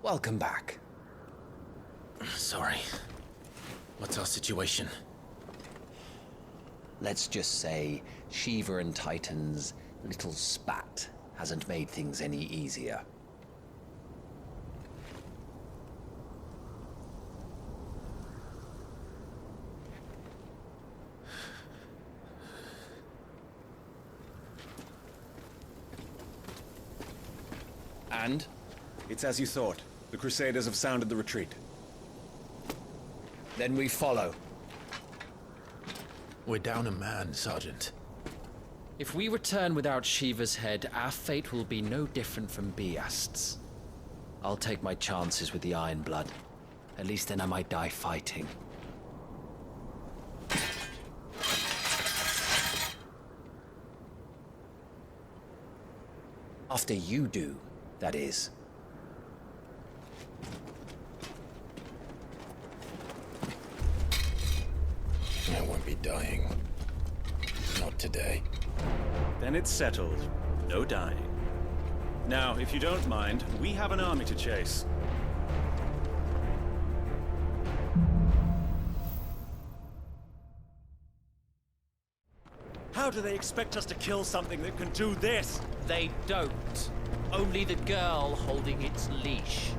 welcome back. Sorry. What's our situation? Let's just say Shiva and Titan's little spat hasn't made things any easier. And? It's as you thought. The Crusaders have sounded the retreat. Then we follow. We're down a man, Sergeant. If we return without Shiva's head, our fate will be no different from Biast's. I'll take my chances with the Iron Blood. At least then I might die fighting. After you do, that is. I won't be dying. Not today. Then it's settled. No dying. Now, if you don't mind, we have an army to chase. How do they expect us to kill something that can do this? They don't. Only the girl holding its leash.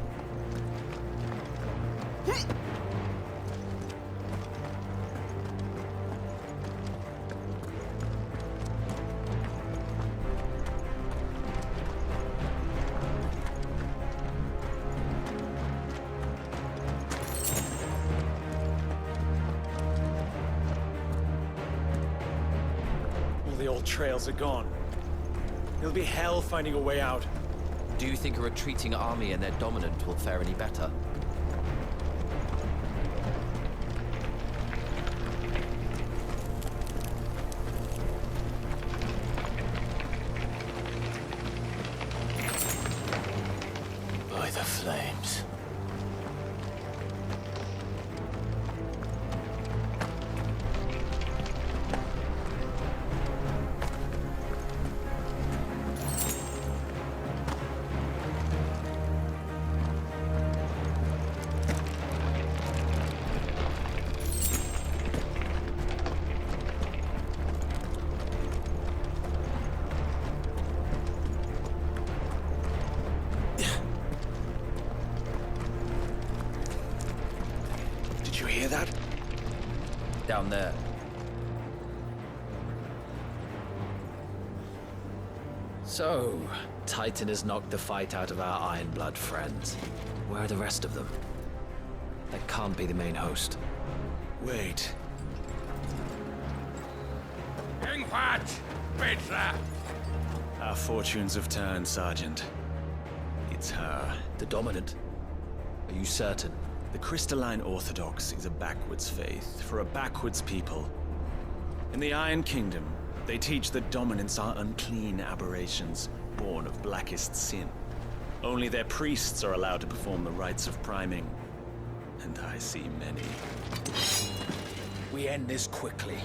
The old trails are gone. It'll be hell finding a way out. Do you think a retreating army and their dominant will fare any better? By the flames. Did you hear that? Down there. So, Titan has knocked the fight out of our Iron Blood friends. Where are the rest of them? That can't be the main host. Wait. Our fortunes have turned, Sergeant. It's her. The Dominant? Are you certain? The Crystalline Orthodox is a backwards faith for a backwards people. In the Iron Kingdom, they teach that dominants are unclean aberrations, born of blackest sin. Only their priests are allowed to perform the rites of priming. And I see many. We end this quickly.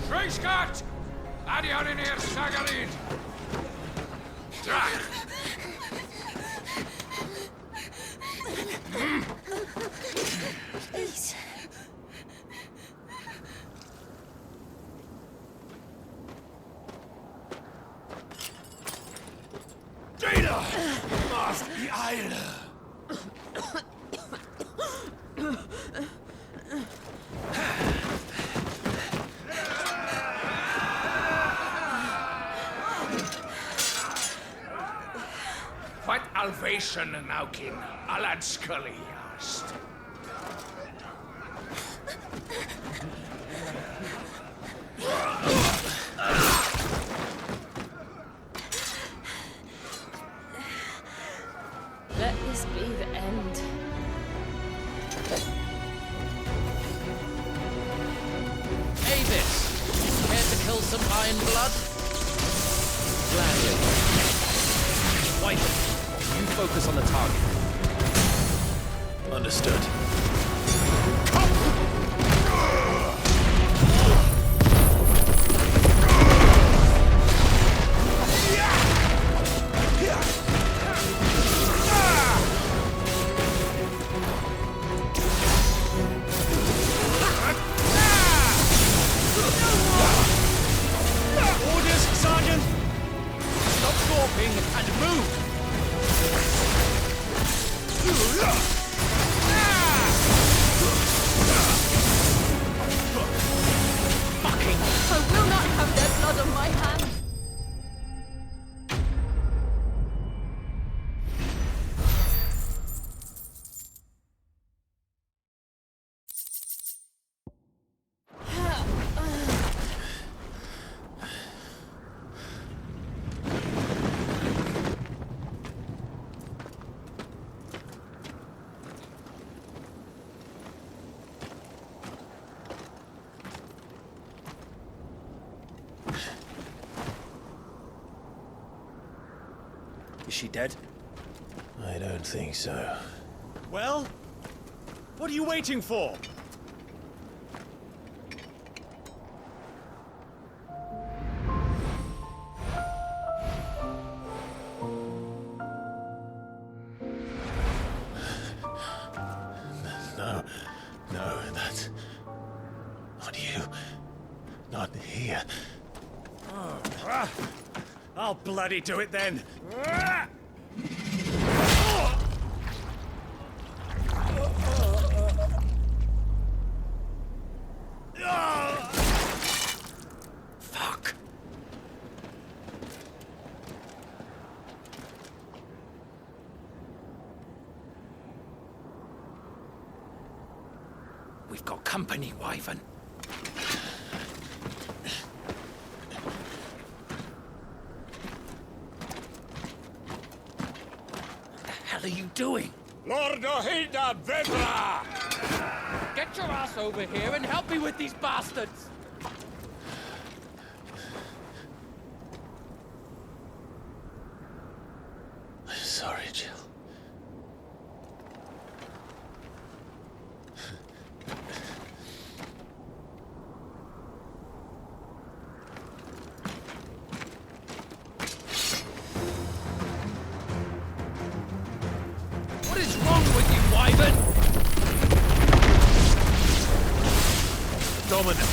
Schreiskart! Adioninir Sagarid! Drach! Please. Data! Master the Isle! What Alvation Naukin Alad Scully asked. Let this be the end. Avis! Care to kill some Iron Blood? Gladly. Wipe them. You focus on the target. Understood. warping and move! Fucking! I will not have their blood on my hands. Is she dead? I don't think so. Well, what are you waiting for? No, that's not you. Not here. I'll bloody do it then. Fuck! We've got company, Wyvern. What the hell are you doing? Lord Ohida Vedra! Get your ass over here and help me with these bastards! I'm sorry, Jill. What is wrong with you, Wyvern? Dominant.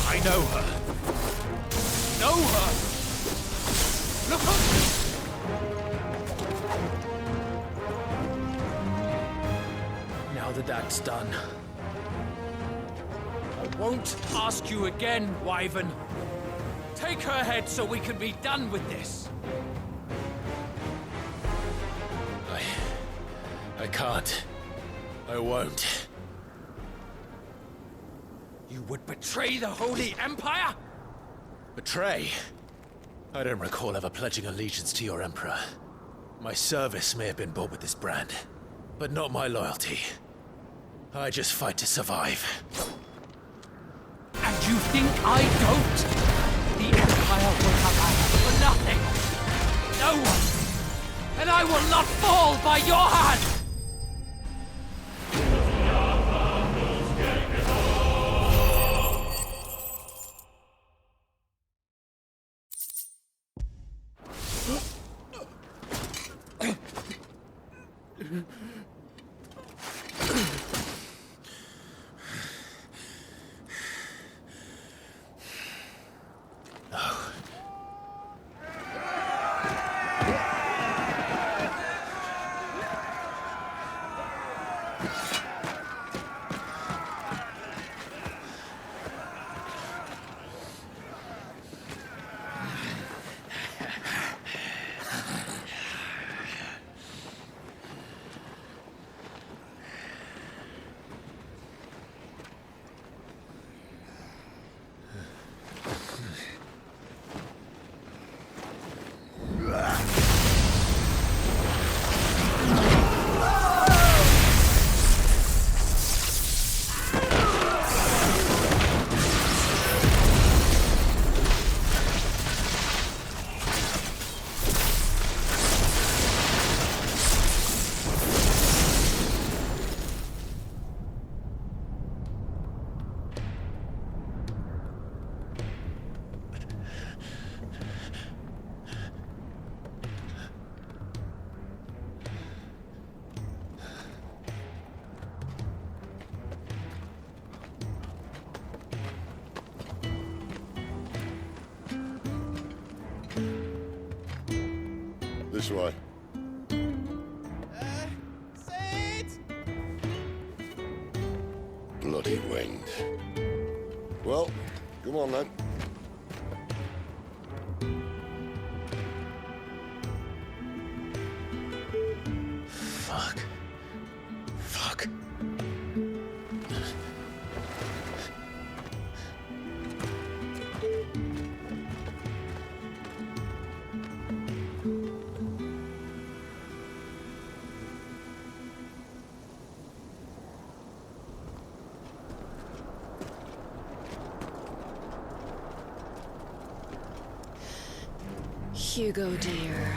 I know her. Know her? Look up! Now that that's done, I won't ask you again, Wyvern. Take her head so we can be done with this. I can't. I won't. You would betray the Holy Empire? Betray? I don't recall ever pledging allegiance to your Emperor. My service may have been bought with this brand, but not my loyalty. I just fight to survive. And you think I don't? The Empire will have eyes for nothing. No one. And I will not fall by your hand! This way. Sid! Bloody wind. Well, come on then. Fuck. Fuck. Hugo, dear,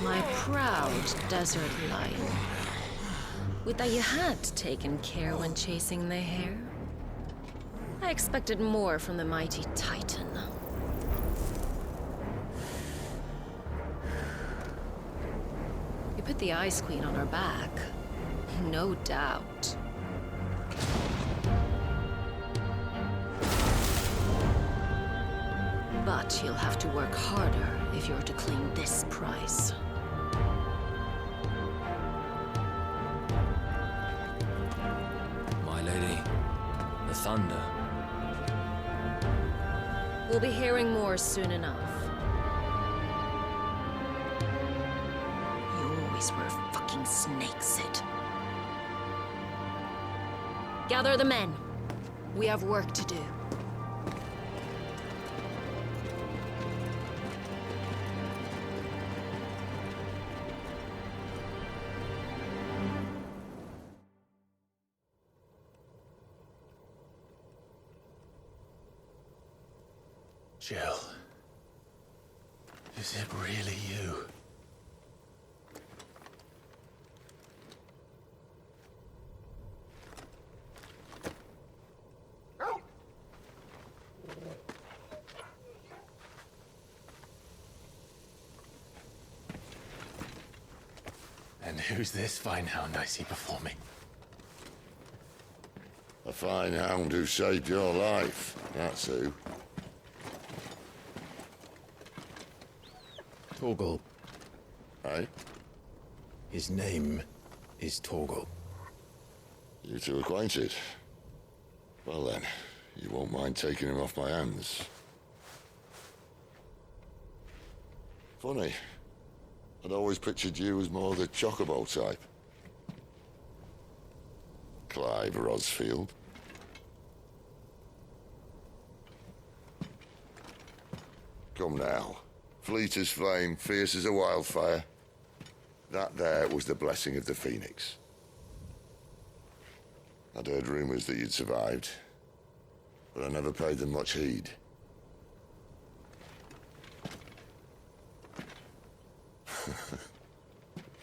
my proud desert lion. Would that you had taken care when chasing the hare? I expected more from the mighty Titan. You put the Ice Queen on her back, no doubt. But you'll have to work harder if you're to claim this prize. My lady, the thunder. We'll be hearing more soon enough. You always were a fucking snake, Sid. Gather the men. We have work to do. Jill. Is it really you? And who's this fine hound I see before me? A fine hound who saved your life. That's who. Torgal. Eh? His name is Torgal. You two acquainted? Well then, you won't mind taking him off my hands. Funny. I'd always pictured you as more the Chocobo type. Clive Rosfield. Come now. Fleet as flame, fierce as a wildfire. That there was the blessing of the Phoenix. I'd heard rumors that you'd survived, but I never paid them much heed.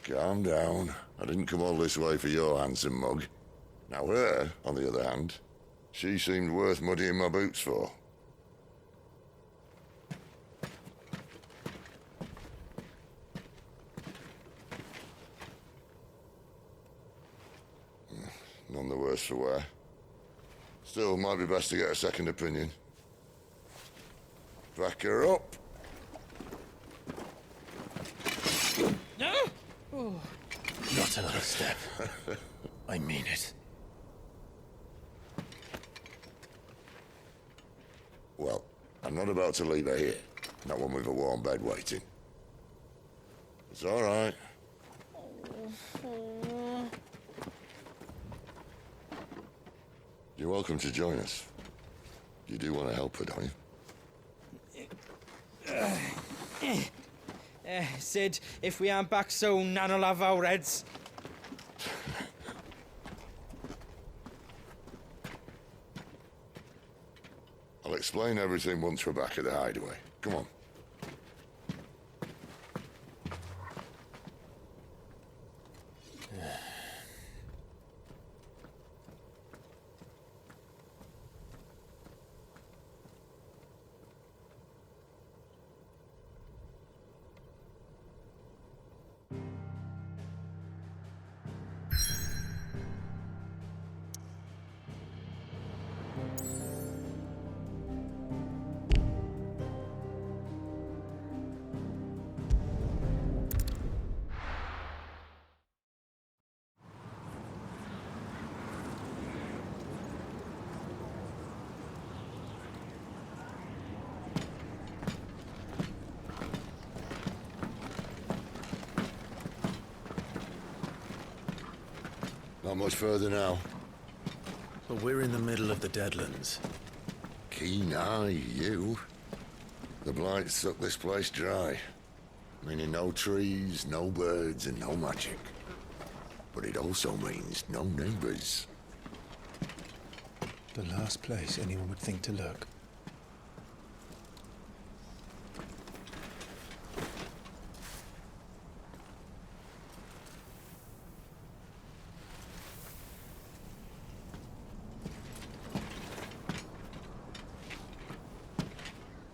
Calm down. I didn't come all this way for your handsome mug. Now her, on the other hand, she seemed worth muddying my boots for. None the worse for wear. Still, might be best to get a second opinion. Back her up. Not another step. I mean it. Well, I'm not about to leave her here. Not one with a warm bed waiting. It's all right. You're welcome to join us. You do want to help her, don't you? Sid, if we aren't back soon, Nan'll have our heads. I'll explain everything once we're back at the hideaway. Come on. Not much further now. But we're in the middle of the Deadlands. Keen eye, you. The blight sucked this place dry. Meaning no trees, no birds, and no magic. But it also means no neighbors. The last place anyone would think to look.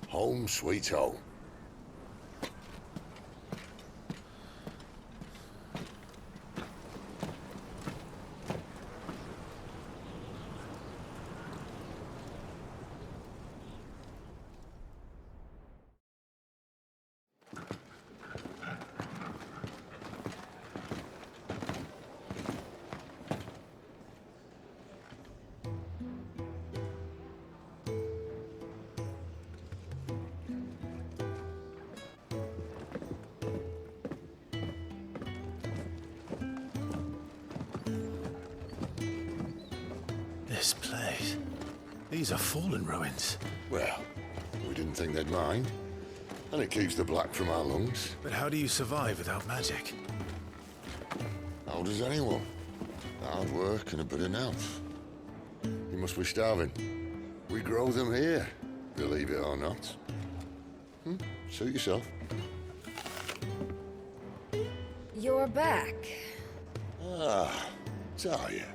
Home sweet home. This place. These are fallen ruins. Well, we didn't think they'd mind. And it keeps the black from our lungs. But how do you survive without magic? How does anyone? Hard work and a bit of nerve. You must be starving. We grow them here, believe it or not. Suit yourself. You're back. Ah, Talia.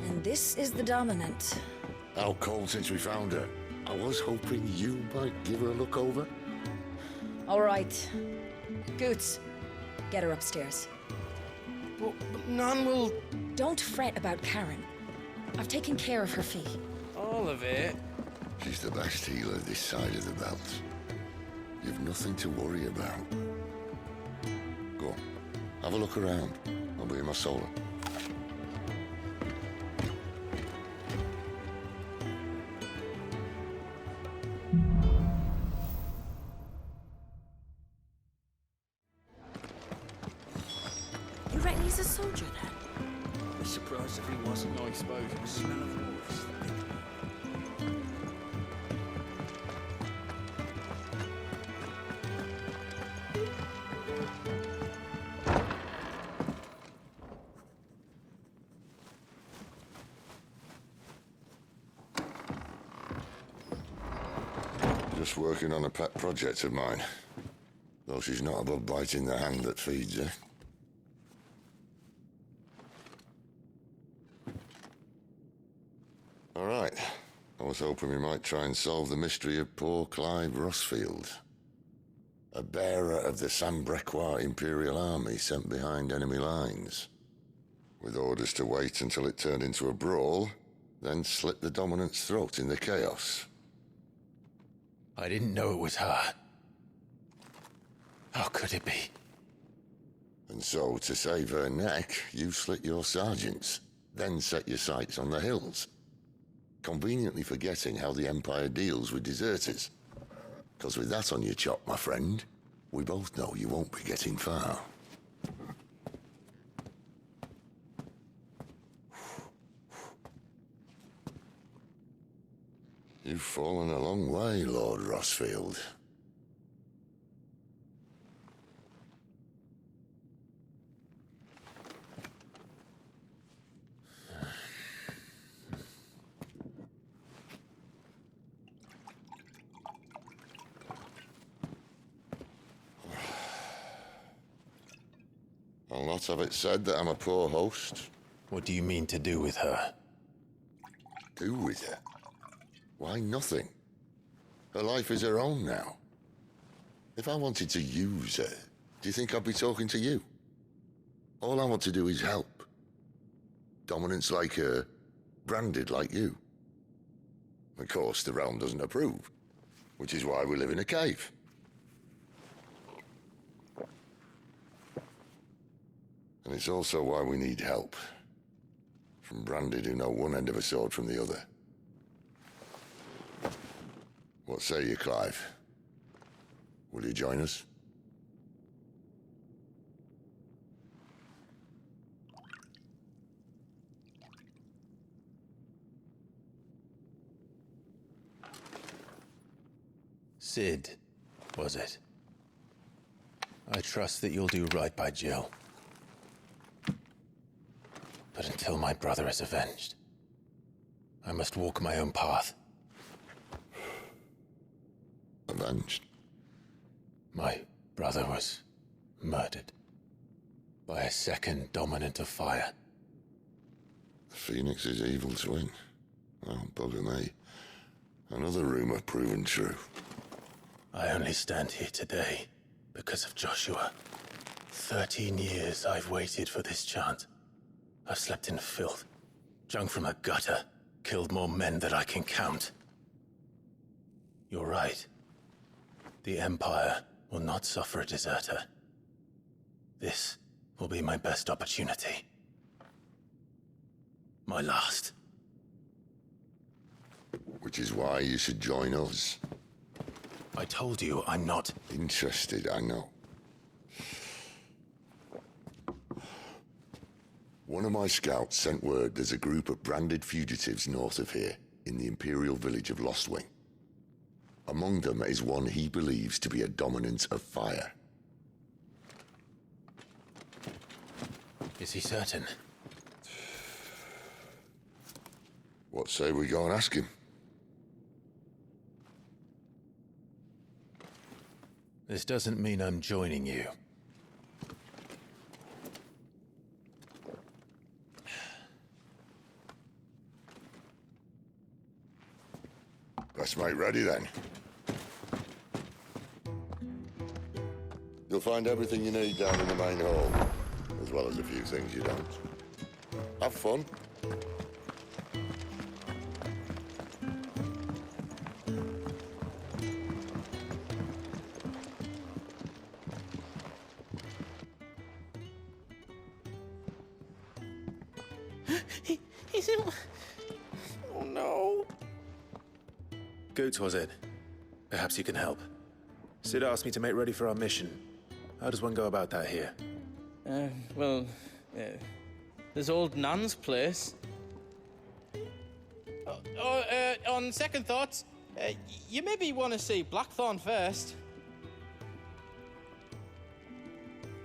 And this is the Dominant. Out cold since we found her. I was hoping you might give her a look over. All right. Goots, get her upstairs. But none will... Don't fret about Karen. I've taken care of her fee. All of it? She's the best healer this side of the belt. You've nothing to worry about. Go on, have a look around. I'll be in my solar. You reckon he's a soldier then? I'd be surprised if he wasn't. I suppose the smell of wolves. Just working on a pet project of mine. Though she's not above biting the hand that feeds her. All right. I was hoping we might try and solve the mystery of poor Clive Rossfield. A bearer of the Sambrequois Imperial Army sent behind enemy lines. With orders to wait until it turned into a brawl, then slit the Dominant's throat in the chaos. I didn't know it was her. How could it be? And so, to save her neck, you slit your sergeants, then set your sights on the hills. Conveniently forgetting how the Empire deals with deserters. Because with that on your chop, my friend, we both know you won't be getting far. You've fallen a long way, Lord Rossfield. I'll not have it said that I'm a poor host. What do you mean to do with her? Do with her? Why, nothing. Her life is her own now. If I wanted to use her, do you think I'd be talking to you? All I want to do is help. Dominants like her, branded like you. Of course, the realm doesn't approve, which is why we live in a cave. And it's also why we need help. From branded who know one end of a sword from the other. What say you, Clive? Will you join us? Sid, was it? I trust that you'll do right by Jill. But until my brother is avenged, I must walk my own path. Avenged? My brother was murdered by a second dominant of fire. The Phoenix's evil twin. Oh, bugger me. Another rumor proven true. I only stand here today because of Joshua. 13 years I've waited for this chance. I've slept in filth, drunk from a gutter, killed more men than I can count. You're right. The Empire will not suffer a deserter. This will be my best opportunity. My last. Which is why you should join us. I told you I'm not Interested, I know. One of my scouts sent word there's a group of branded fugitives north of here, in the Imperial village of Lostwing. Among them is one he believes to be a dominant of fire. Is he certain? What say we go and ask him? This doesn't mean I'm joining you. Let's make ready then. You'll find everything you need down in the main hall, as well as a few things you don't. Have fun. He's in... Oh no. Goots, was it? Perhaps you can help. Sid asked me to make ready for our mission. How does one go about that here? Well, there's old Nan's place. On second thoughts, you maybe want to see Blackthorn first.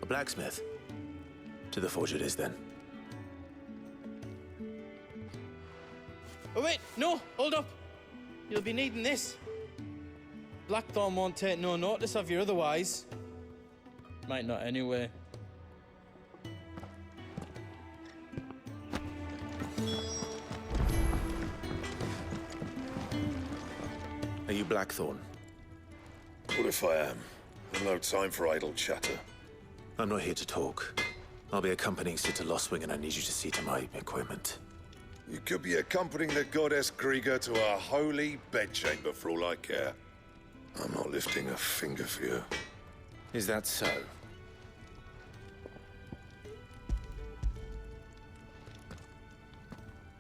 A blacksmith? To the forge it is, then. Oh wait, no, hold up. You'll be needing this. Blackthorn won't take no notice of you otherwise. Might not anyway. Are you Blackthorn? What if I am? I've no time for idle chatter. I'm not here to talk. I'll be accompanying Sid to Lostwing, and I need you to see to my equipment. You could be accompanying the goddess Krieger to a holy bedchamber for all I care. I'm not lifting a finger for you. Is that so?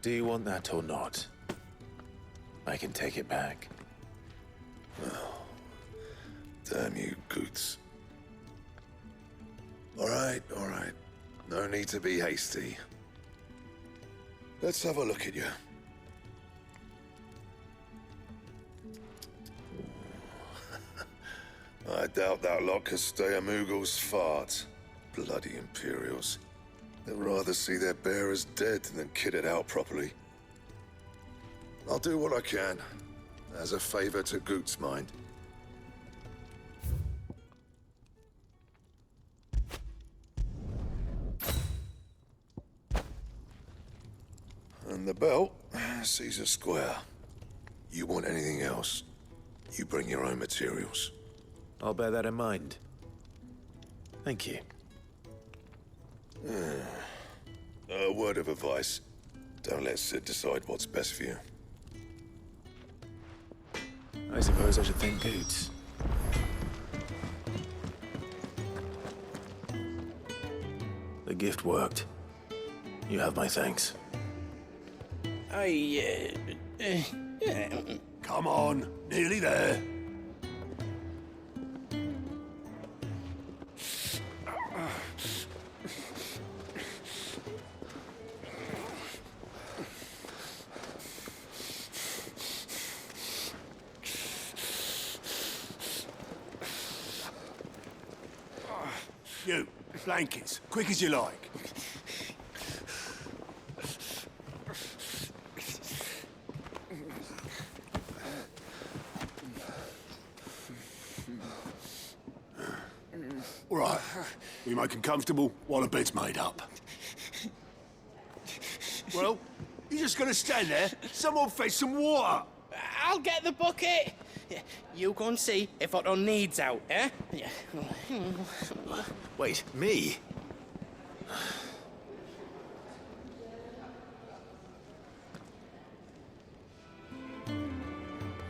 Do you want that or not? I can take it back. Damn you, Goots. All right. No need to be hasty. Let's have a look at you. I doubt that lot could stay a Moogle's fart. Bloody Imperials. They'd rather see their bearers dead than kitted out properly. I'll do what I can, as a favor to Goot's mind. And the belt sees a square. You want anything else, you bring your own materials. I'll bear that in mind. Thank you. A word of advice. Don't let Sid decide what's best for you. I suppose I should thank Goots. The gift worked. You have my thanks. Come on, nearly there. You, blankets, quick as you like. All right, we make them comfortable while the bed's made up. Well, you're just gonna stand there? Someone fetch some water! I'll get the bucket! You go and see if Otto needs out, eh? Wait, me?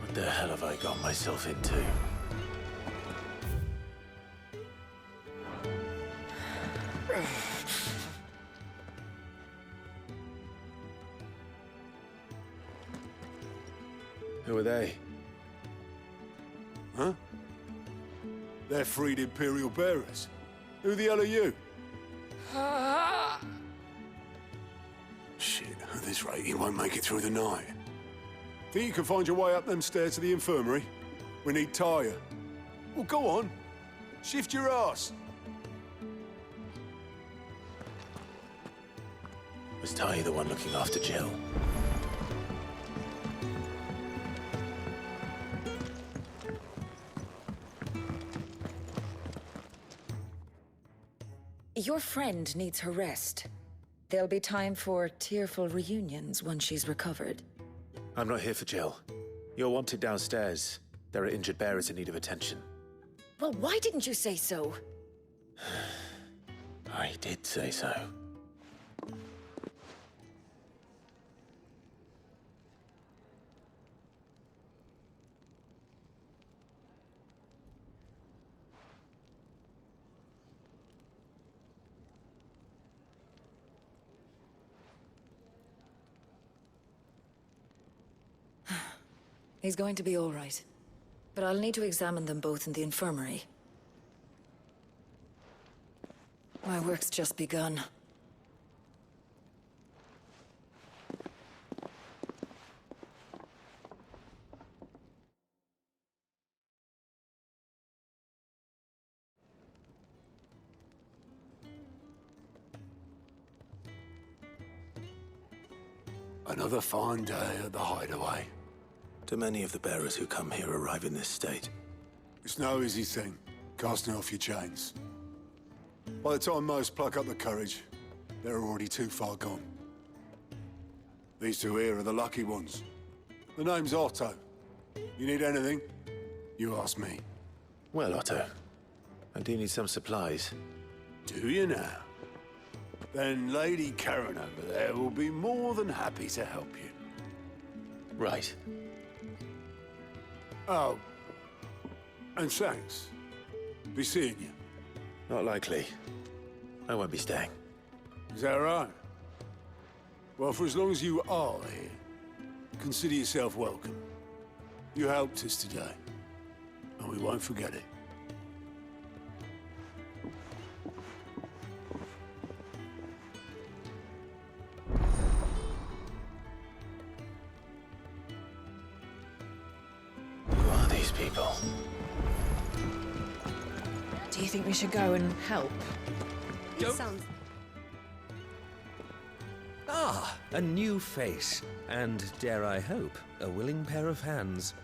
What the hell have I got myself into? Who are they? Huh? They're freed Imperial bearers. Who the hell are you? Shit, at this rate, you won't make it through the night. Think you can find your way up them stairs to the infirmary? We need Tyre. Well, go on. Shift your ass. Was Ty the one looking after Jill? Your friend needs her rest. There'll be time for tearful reunions once she's recovered. I'm not here for Jill. You're wanted downstairs. There are injured bearers in need of attention. Well, why didn't you say so? I did say so. He's going to be all right. But I'll need to examine them both in the infirmary. My work's just begun. Another fine day at the hideaway. Do many of the bearers who come here arrive in this state? It's no easy thing, casting off your chains. By the time most pluck up the courage, they're already too far gone. These two here are the lucky ones. The name's Otto. You need anything? You ask me. Well, Otto, I do need some supplies. Do you now? Then Lady Karen over there will be more than happy to help you. Right. Oh, and thanks. Be seeing you. Not likely. I won't be staying. Is that right? Well, for as long as you are here, consider yourself welcome. You helped us today, and we won't forget it. Who are these people? Do you think we should go and help? Ah, a new face. And, dare I hope, a willing pair of hands.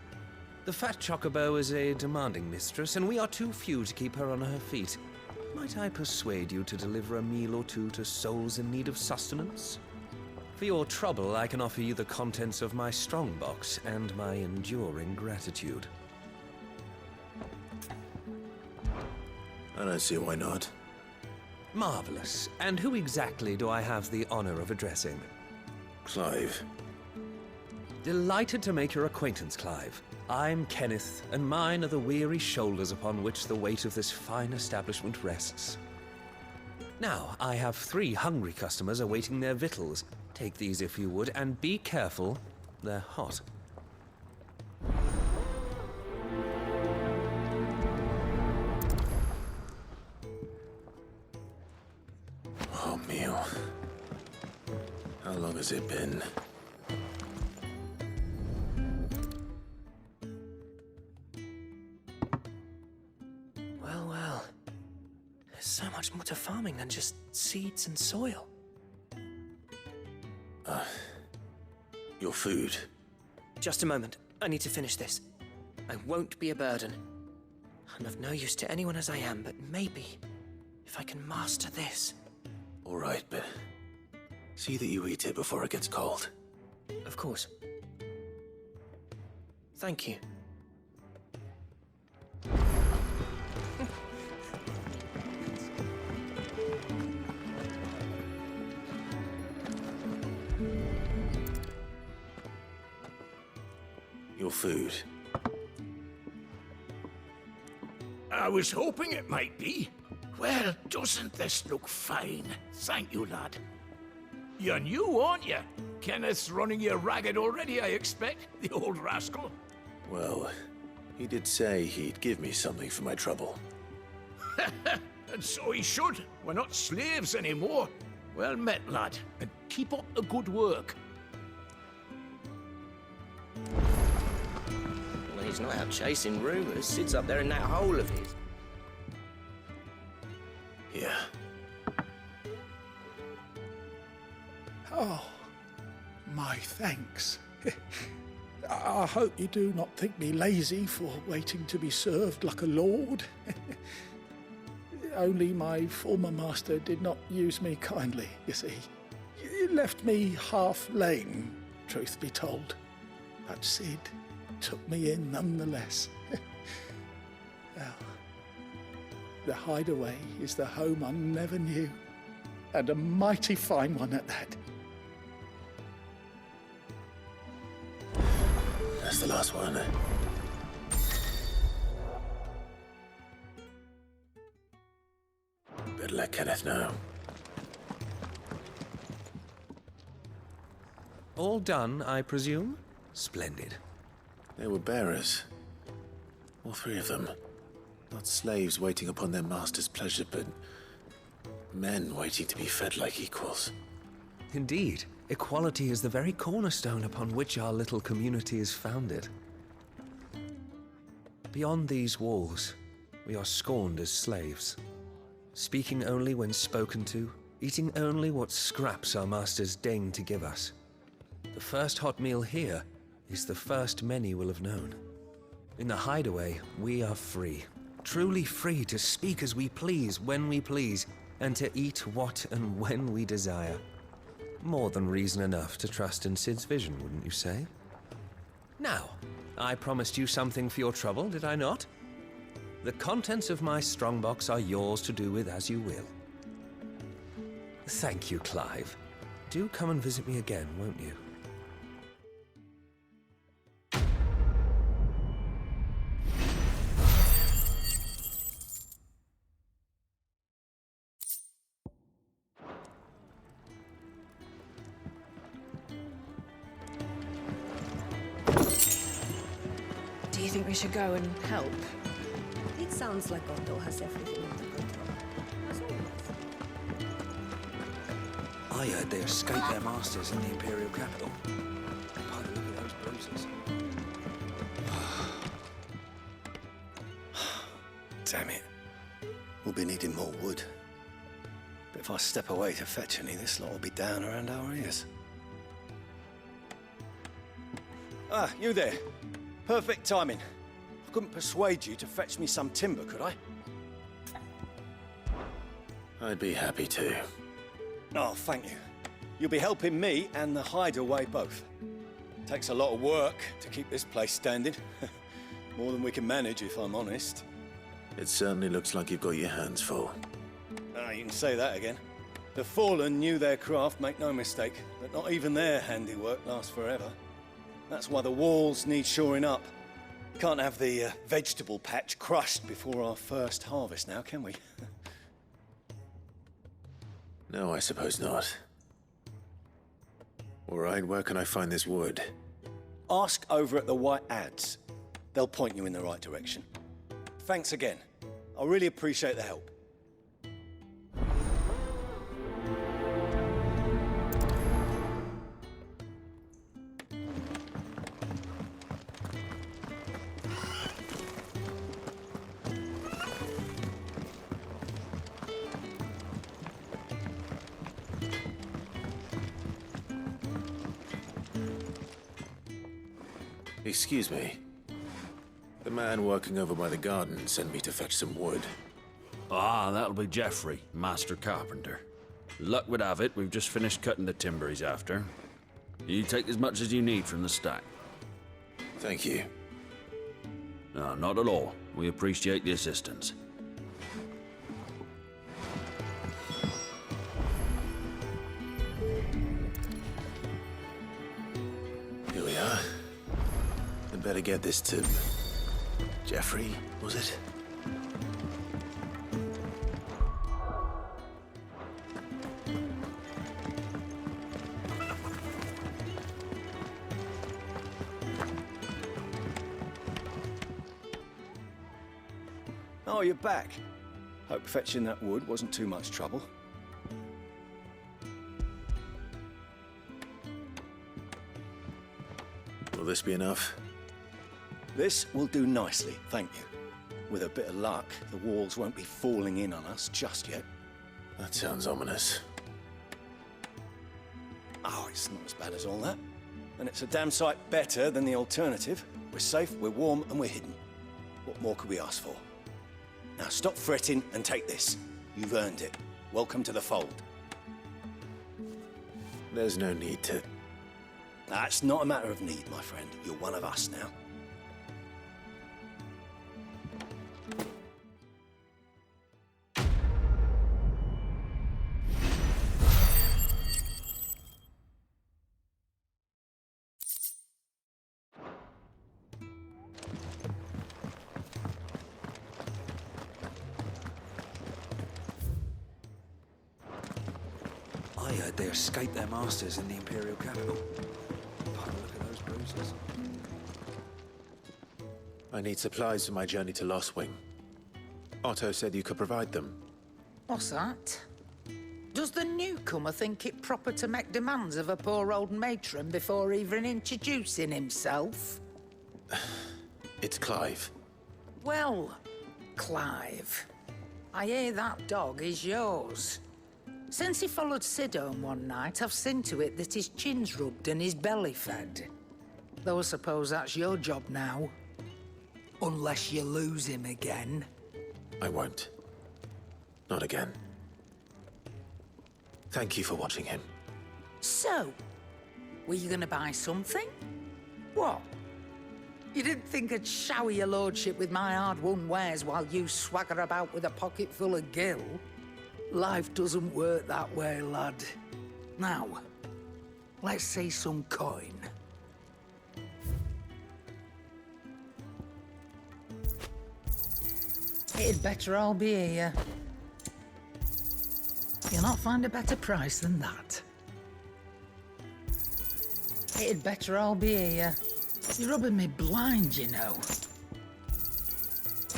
The fat chocobo is a demanding mistress, and we are too few to keep her on her feet. Might I persuade you to deliver a meal or two to souls in need of sustenance? For your trouble, I can offer you the contents of my strongbox and my enduring gratitude. I don't see why not. Marvelous. And who exactly do I have the honor of addressing? Clive. Delighted to make your acquaintance, Clive. I'm Kenneth, and mine are the weary shoulders upon which the weight of this fine establishment rests. Now, I have 3 hungry customers awaiting their victuals. Take these if you would, and be careful. They're hot. Oh, meal. How long has it been? Well, well. There's so much more to farming than just seeds and soil. Your food. Just a moment. I need to finish this. I won't be a burden. I'm of no use to anyone as I am, but maybe if I can master this. All right, but see that you eat it before it gets cold. Of course. Thank you. Your food. I was hoping it might be. Well, doesn't this look fine? Thank you, lad. You're new, aren't you? Kenneth's running you ragged already, I expect, the old rascal. Well, he did say he'd give me something for my trouble. And so he should. We're not slaves anymore. Well met, lad, and keep up the good work. Well, he's not out chasing rumors. Sid's up there in that hole of his. Yeah. Oh, my thanks. I hope you do not think me lazy for waiting to be served like a lord. Only my former master did not use me kindly, you see. He left me half lame, truth be told. But Sid took me in nonetheless. Well, the hideaway is the home I never knew, and a mighty fine one at that. That's the last one. Better let Kenneth know. All done, I presume? Splendid. They were bearers. All three of them. Not slaves waiting upon their master's pleasure, but men waiting to be fed like equals. Indeed. Equality is the very cornerstone upon which our little community is founded. Beyond these walls, we are scorned as slaves, speaking only when spoken to, eating only what scraps our masters deign to give us. The first hot meal here is the first many will have known. In the hideaway, we are free, truly free to speak as we please, when we please, and to eat what and when we desire. More than reason enough to trust in Sid's vision, wouldn't you say? Now, I promised you something for your trouble, did I not? The contents of my strongbox are yours to do with as you will. Thank you, Clive. Do come and visit me again, won't you? Do you think we should go and help? It sounds like Otto has everything under control. As always. I heard they escaped their masters in the Imperial capital. By the look of those bruises. Damn it. We'll be needing more wood. But if I step away to fetch any, this lot will be down around our ears. Ah, you there. Perfect timing. I couldn't persuade you to fetch me some timber, could I? I'd be happy to. Oh, thank you. You'll be helping me and the hideaway both. Takes a lot of work to keep this place standing. More than we can manage, if I'm honest. It certainly looks like you've got your hands full. Ah, you can say that again. The Fallen knew their craft, make no mistake, but not even their handiwork lasts forever. That's why the walls need shoring up. Can't have the vegetable patch crushed before our first harvest now, can we? No, I suppose not. All right, where can I find this wood? Ask over at the White Ads. They'll point you in the right direction. Thanks again. I really appreciate the help. Excuse me. The man working over by the garden sent me to fetch some wood. Ah, that'll be Geoffrey, Master Carpenter. Luck would have it, we've just finished cutting the timber he's after. You take as much as you need from the stack. Thank you. No, not at all. We appreciate the assistance. Here we are. I'd better get this to... Geoffrey, was it? Oh, you're back. Hope fetching that wood wasn't too much trouble. Will this be enough? This will do nicely, thank you. With a bit of luck, the walls won't be falling in on us just yet. That sounds ominous. Oh, it's not as bad as all that. And it's a damn sight better than the alternative. We're safe, we're warm, and we're hidden. What more could we ask for? Now stop fretting and take this. You've earned it. Welcome to the fold. There's no need to... That's not a matter of need, my friend. You're one of us now. I heard they escaped their masters in the Imperial capital. Have a look at those bruises. I need supplies for my journey to Lost Wing. Otto said you could provide them. What's that? Does the newcomer think it proper to make demands of a poor old matron before even introducing himself? It's Clive. Well, Clive, I hear that dog is yours. Since he followed Sid home one night, I've seen to it that his chin's rubbed and his belly fed. Though I suppose that's your job now. Unless you lose him again. I won't. Not again. Thank you for watching him. So, were you gonna buy something? What? You didn't think I'd shower your lordship with my hard-won wares while you swagger about with a pocket full of gil? Life doesn't work that way, lad. Now, let's see some coin. It'd better all be here. You'll not find a better price than that. It'd better all be here. You're rubbing me blind, you know.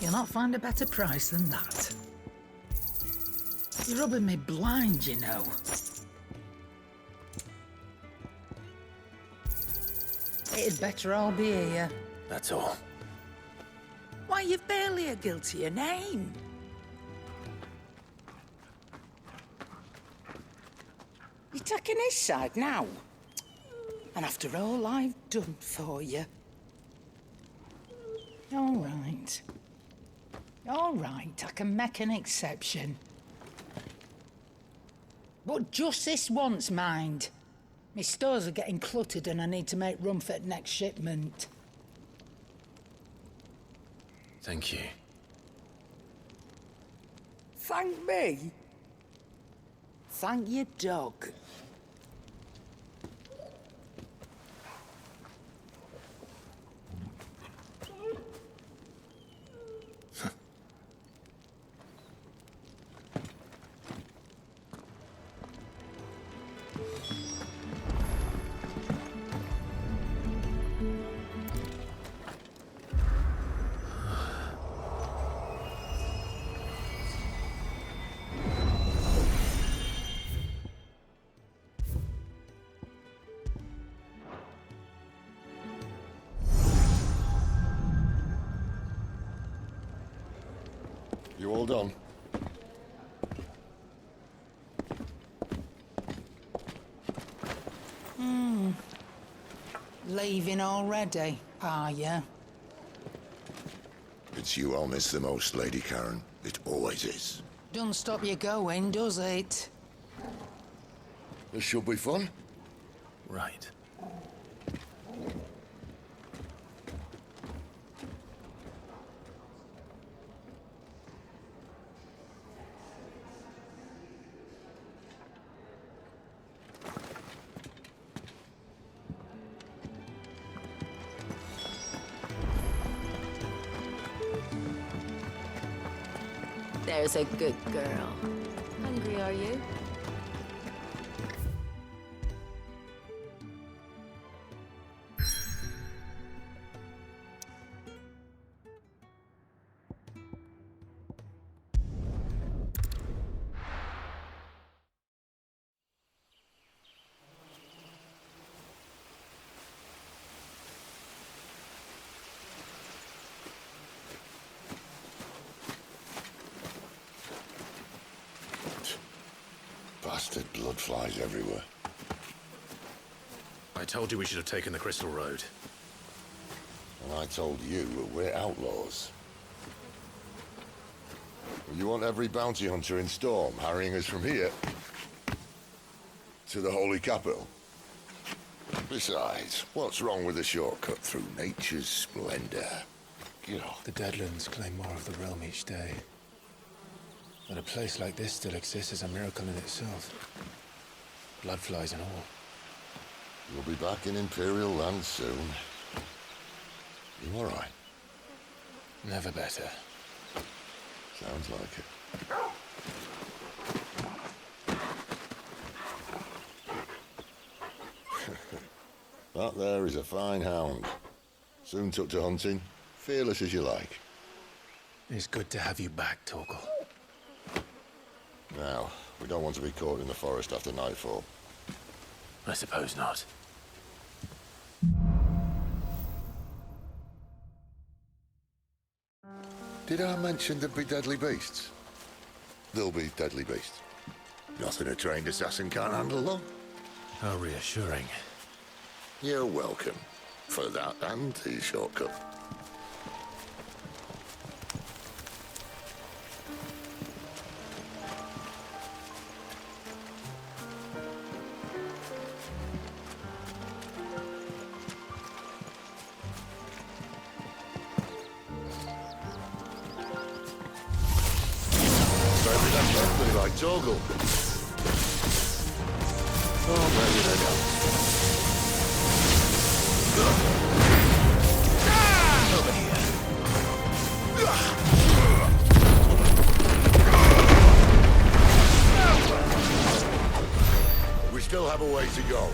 You'll not find a better price than that. You're rubbing me blind, you know. It'd better all be here. That's all. Why, you've barely a guilt to your name. You're taking his side now. And after all I've done for you. All right. All right, I can make an exception. But just this once, mind. My stores are getting cluttered and I need to make room for the next shipment. Thank you. Thank me? Thank your dog. You all done? Leaving already, are ya? It's you I'll miss the most, Lady Karen. It always is. Don't stop you going, does it? This should be fun. Right. There's a good girl. Hungry, are you? Bastard blood flies everywhere. I told you we should have taken the Crystal Road. And I told you that we're outlaws. You want every bounty hunter in Storm harrying us from here to the Holy Capital? Besides, what's wrong with a shortcut through nature's splendor? You know. The Deadlands claim more of the realm each day. That a place like this still exists is a miracle in itself. Bloodflies and all. You'll be back in Imperial land soon. You all right? Never better. Sounds like it. That there is a fine hound. Soon took to hunting. Fearless as you like. It's good to have you back, Torgal. Now, we don't want to be caught in the forest after nightfall. I suppose not. Did I mention there'd be deadly beasts? There'll be deadly beasts. Nothing a trained assassin can't handle, though. How reassuring. You're welcome. For that and the shortcut. Like Torgal. Oh, maybe they don't. Over here. We still have a way to go.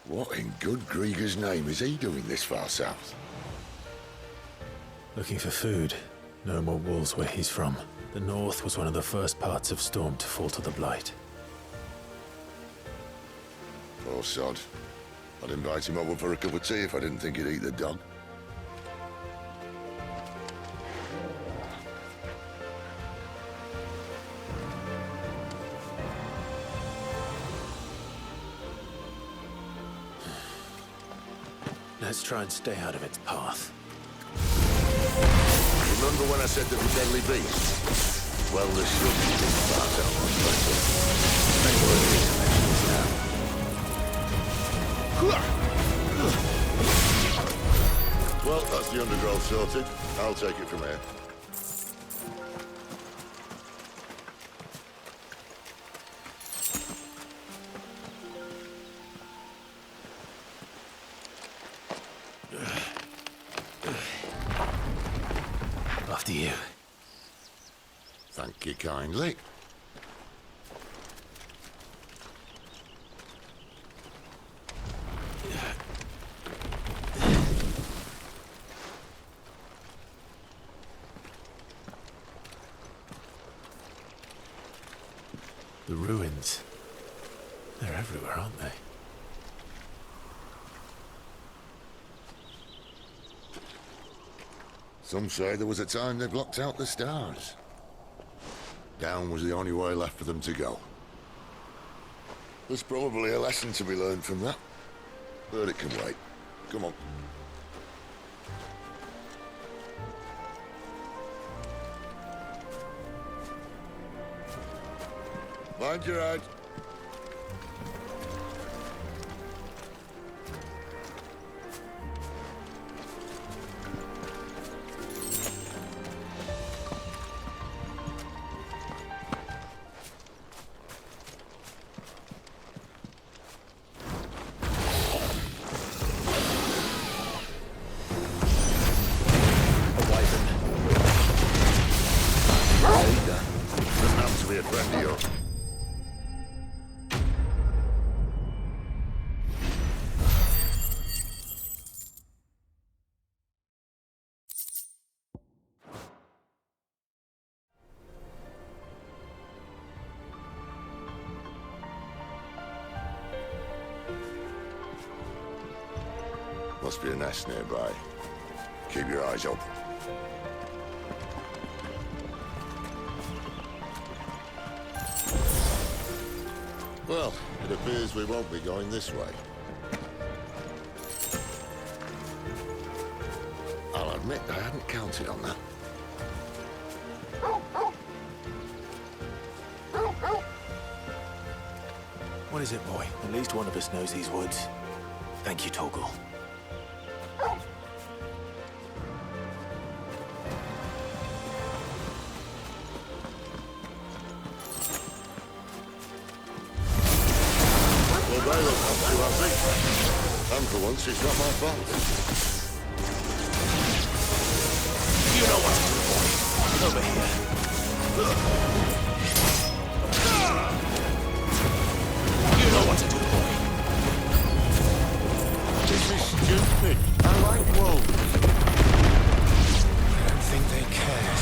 What in good Grieger's name is he doing this far south? Looking for food. No more wolves where he's from. The north was one of the first parts of Storm to fall to the Blight. Poor sod. I'd invite him over for a cup of tea if I didn't think he'd eat the dog. Let's try and stay out of its path. Remember when I said there were deadly beasts? Well, there should be far down much better. Make one of these now. Well, that's the undergrowth sorted. I'll take it from here. Thank you kindly. The ruins. They're everywhere, aren't they? Some say there was a time they blocked out the stars. Down was the only way left for them to go. There's probably a lesson to be learned from that. But it can wait. Come on. Mind your head. Doesn't happen to be a friend of yours. Must be a nest nearby. Keep your eyes open. Well, it appears we won't be going this way. I'll admit I hadn't counted on that. What is it, boy? At least one of us knows these woods. Thank you, Torgal. Well, they look not too happy. And for once, it's not my fault. You know what to do, boy. Over here. You know what to do, boy. This is stupid. I like wolves. I don't think they care.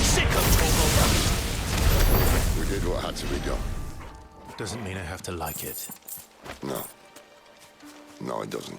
Sick of Torgal. We did what had to be done. Doesn't mean I have to like it. No. No, it doesn't.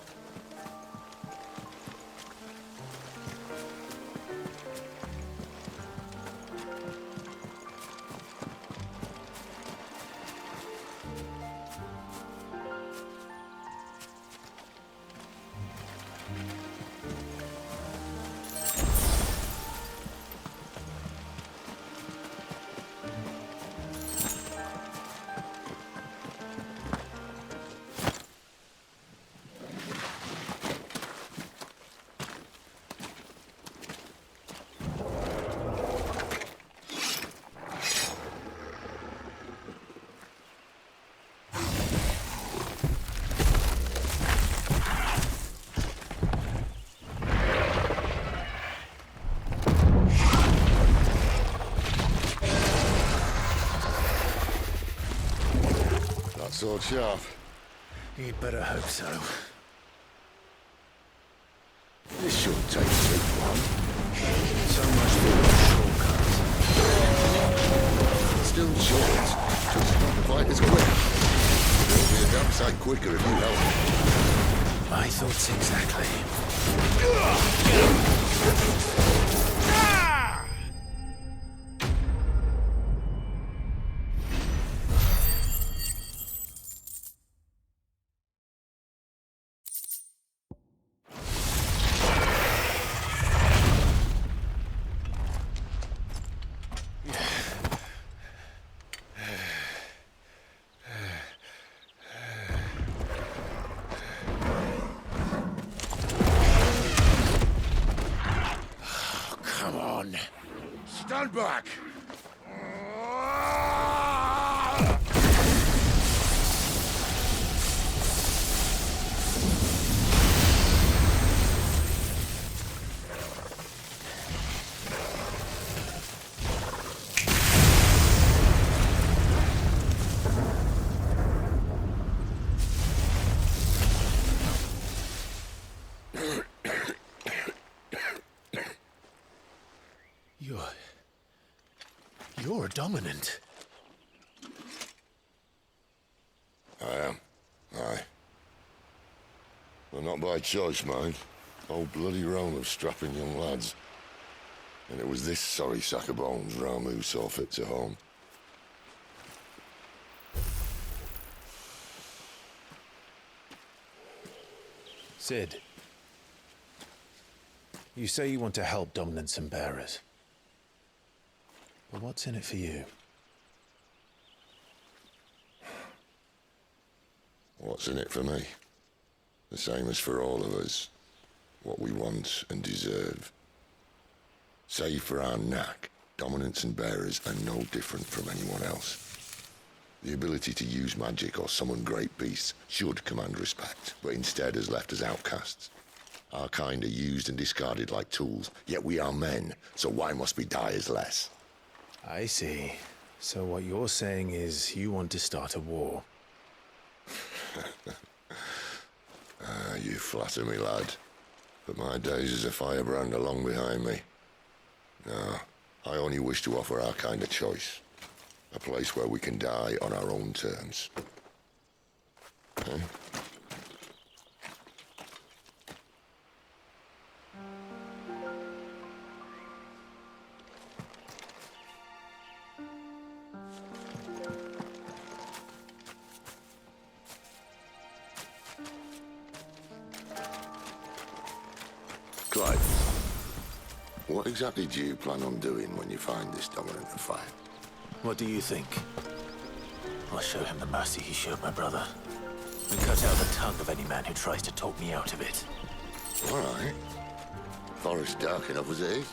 Sword sharp. You'd better hope so. This shouldn't take too long. So much for a shortcut. Still short. Just not quite as quick. It'll be a damn sight quicker if you help. My thoughts exactly. Stand back! dominant. I am. Aye. Well, not by choice, mind. Whole bloody roll of strapping young lads. And it was this sorry sack of bones Ramu saw fit to home. Sid, you say you want to help dominants and bearers. But what's in it for you? What's in it for me? The same as for all of us. What we want and deserve. Save for our knack, dominants and bearers are no different from anyone else. The ability to use magic or summon great beasts should command respect, but instead has left us outcasts. Our kind are used and discarded like tools, yet we are men, so why must we die as less? I see. So what you're saying is you want to start a war. You flatter me, lad. But my days as a firebrand are long behind me. No, I only wish to offer our kind a choice. A place where we can die on our own terms. Huh? Clive, what exactly do you plan on doing when you find this dominant of fire? What do you think? I'll show him the mercy he showed my brother. And cut out the tongue of any man who tries to talk me out of it. All right. Forest dark enough as it is.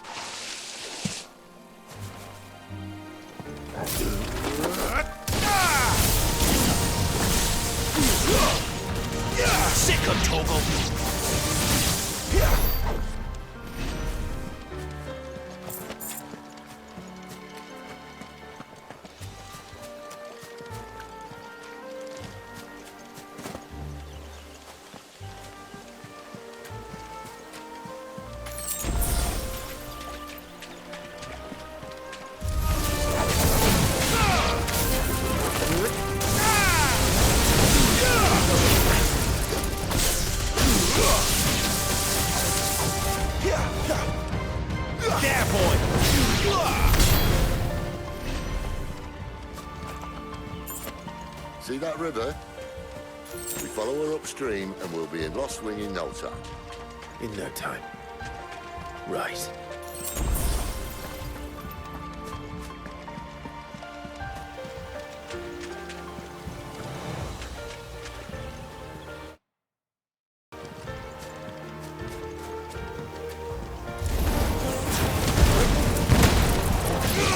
Sick of Toggle! See that river? We follow her upstream and we'll be in Lost Wing in no time. In no time. Right.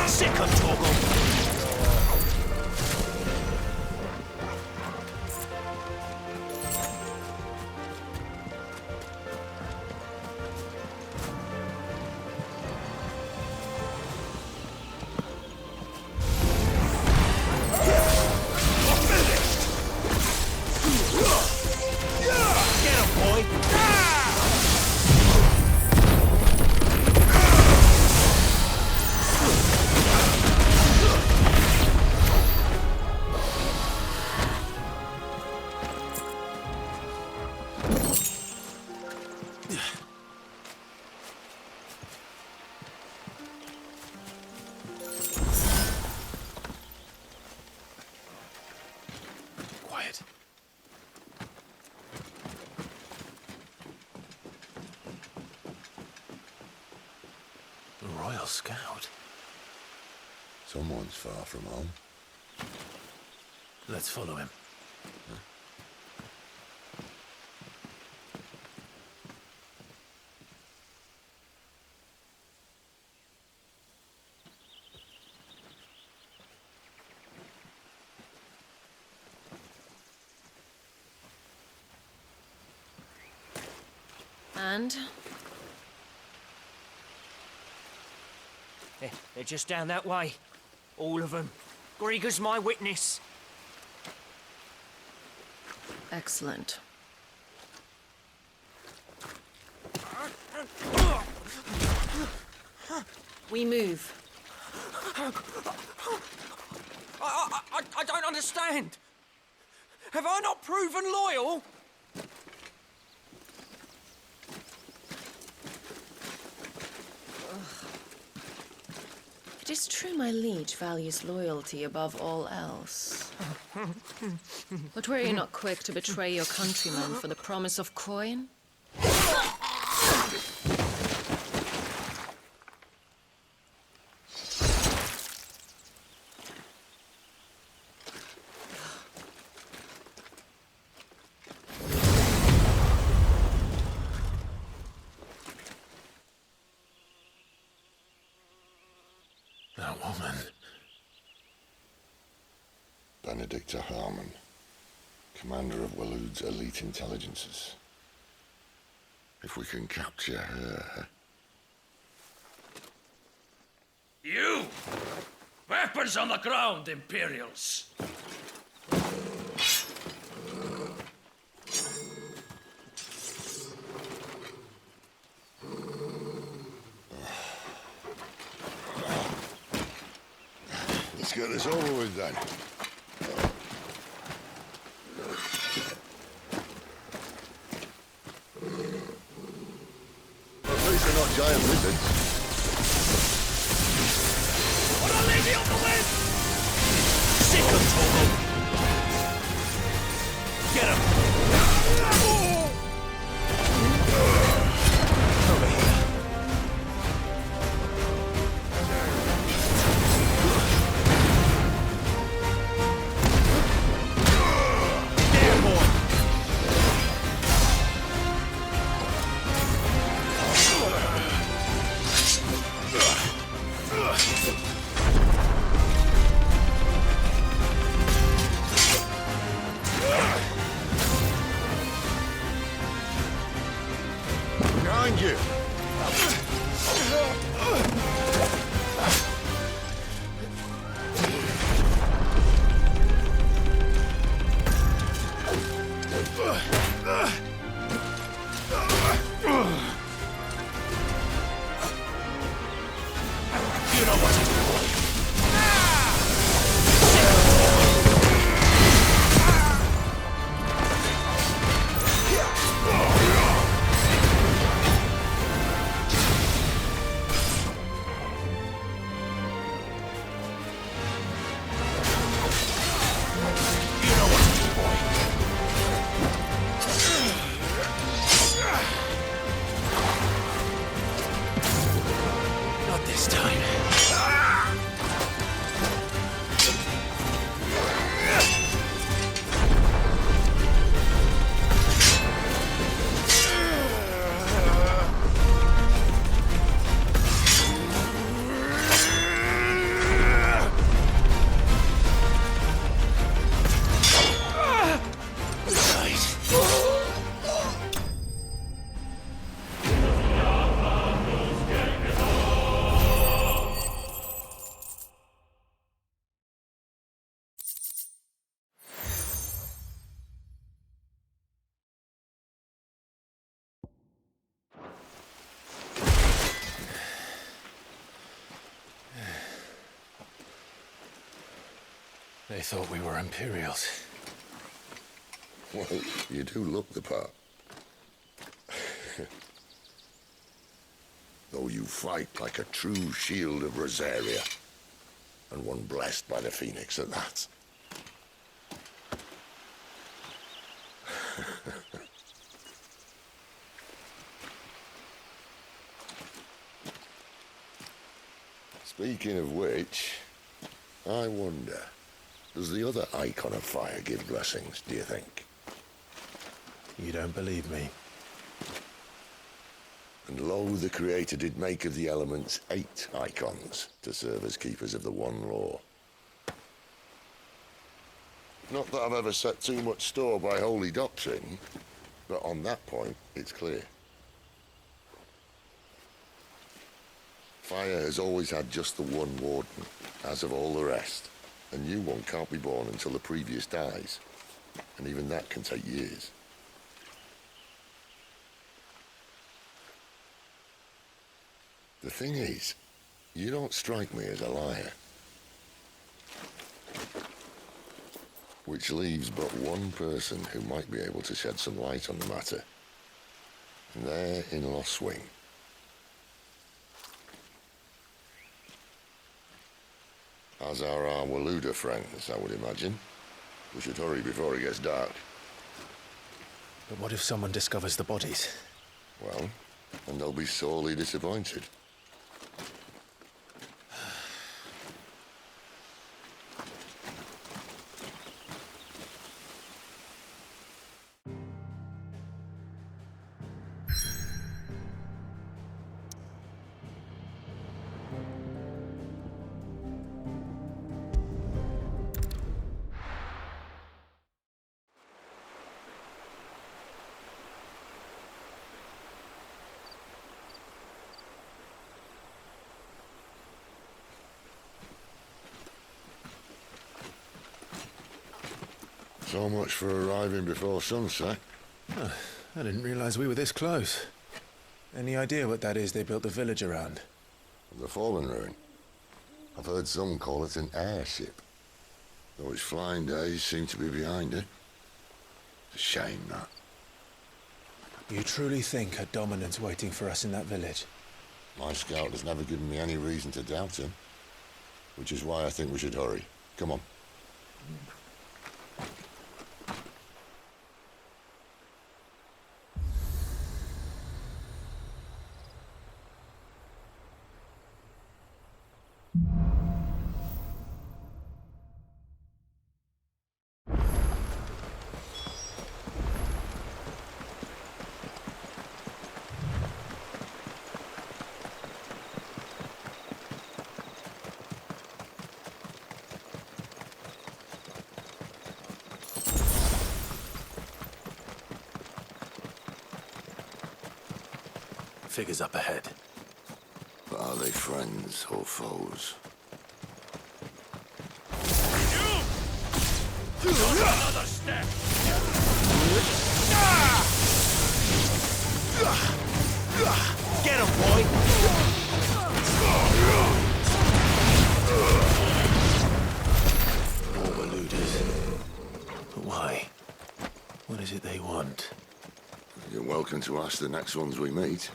Sick of Toggle! Quiet. A Royal Scout. Someone's far from home. Let's follow him. And? They're just down that way. All of them. Grieger's my witness. Excellent. We move. I don't understand. Have I not proven loyal? It is true my liege values loyalty above all else. But were you not quick to betray your countrymen for the promise of coin? That woman. Benedicta Harmon, commander of Waloed's elite intelligences. If we can capture her... You! Weapons on the ground, Imperials! Let's get this over with then. At least they're not giant lizards. What a lady on the list! Sick of Togo! Get him! Over here. Behind you! You know what to do. Not this time. They thought we were Imperials. Well, you do look the part. Though you fight like a true shield of Rosaria. And one blessed by the Phoenix at that. Speaking of which, I wonder, does the other icon of fire give blessings, do you think? You don't believe me? And lo, the Creator did make of the elements 8 icons to serve as keepers of the one law. Not that I've ever set too much store by holy doctrine, but on that point, it's clear. Fire has always had just the one warden, as of all the rest. A new one can't be born until the previous dies, and even that can take years. The thing is, You don't strike me as a liar. Which leaves but one person who might be able to shed some light on the matter. And they're in Lost Wing. As are our Waluda friends, I would imagine. We should hurry before it gets dark. But what if someone discovers the bodies? Well, and they'll be sorely disappointed. So much for arriving before sunset. Huh, I didn't realize we were this close. Any idea what that is they built the village around? The fallen ruin. I've heard some call it an airship. Though its flying days seem to be behind it. It's a shame, that. You truly think a dominant's waiting for us in that village? My scout has never given me any reason to doubt him. Which is why I think we should hurry. Come on. Figures up ahead. But are they friends or foes? Another step! Get him, boy! More Waludas. But why? What is it they want? You're welcome to ask the next ones we meet.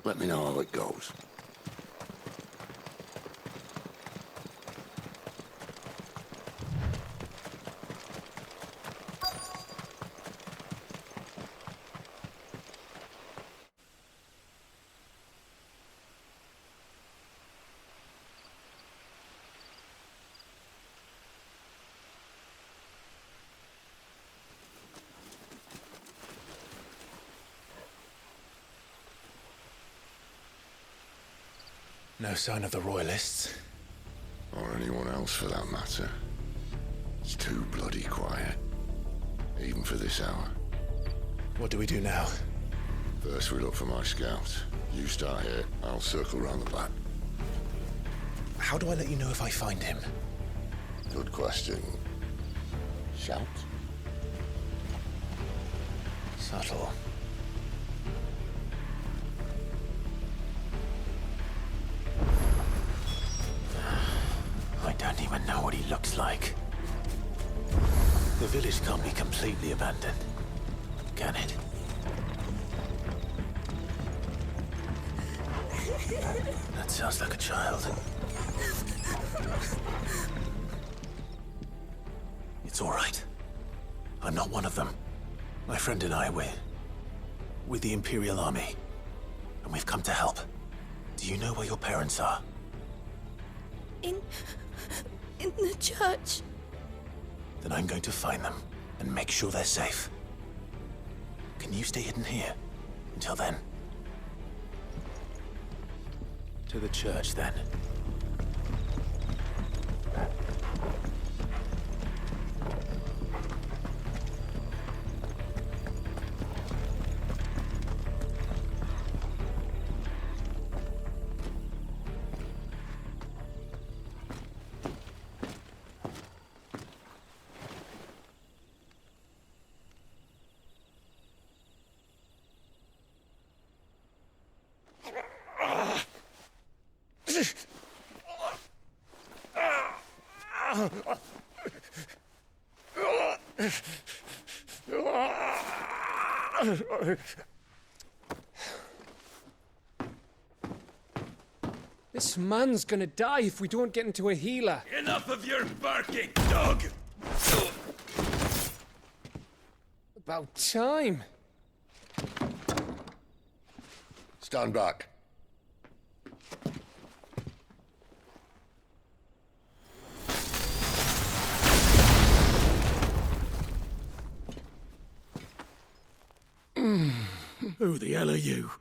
Let me know how it goes. No sign of the Royalists. Or anyone else for that matter. It's too bloody quiet. Even for this hour. What do we do now? First we look for my scout. You start here, I'll circle round the back. How do I let you know if I find him? Good question. Shout? Subtle. I don't even know what he looks like. The village can't be completely abandoned, can it? That sounds like a child. It's all right. I'm not one of them. My friend and I, we're with the Imperial Army. And we've come to help. Do you know where your parents are? In the church. Then I'm going to find them and make sure they're safe. Can you stay hidden here until then? To the church, then. This man's gonna die if we don't get into a healer. Enough of your barking, dog! About time. Stand back. Who the hell are you?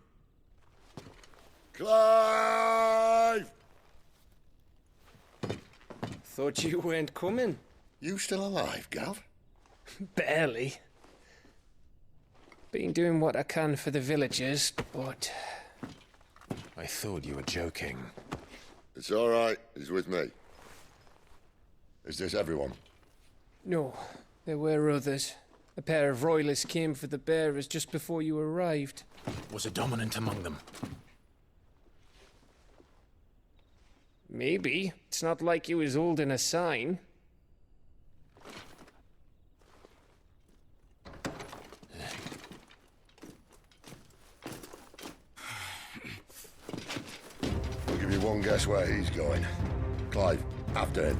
Clive! Thought you weren't coming. You still alive, Gav? Barely. Been doing what I can for the villagers, but... I thought you were joking. It's all right. He's with me. Is this everyone? No, there were others. A pair of royalists came for the bearers just before you arrived. Was a dominant among them? Maybe. It's not like he was holding a sign. I'll give you one guess where he's going. Clive, after him.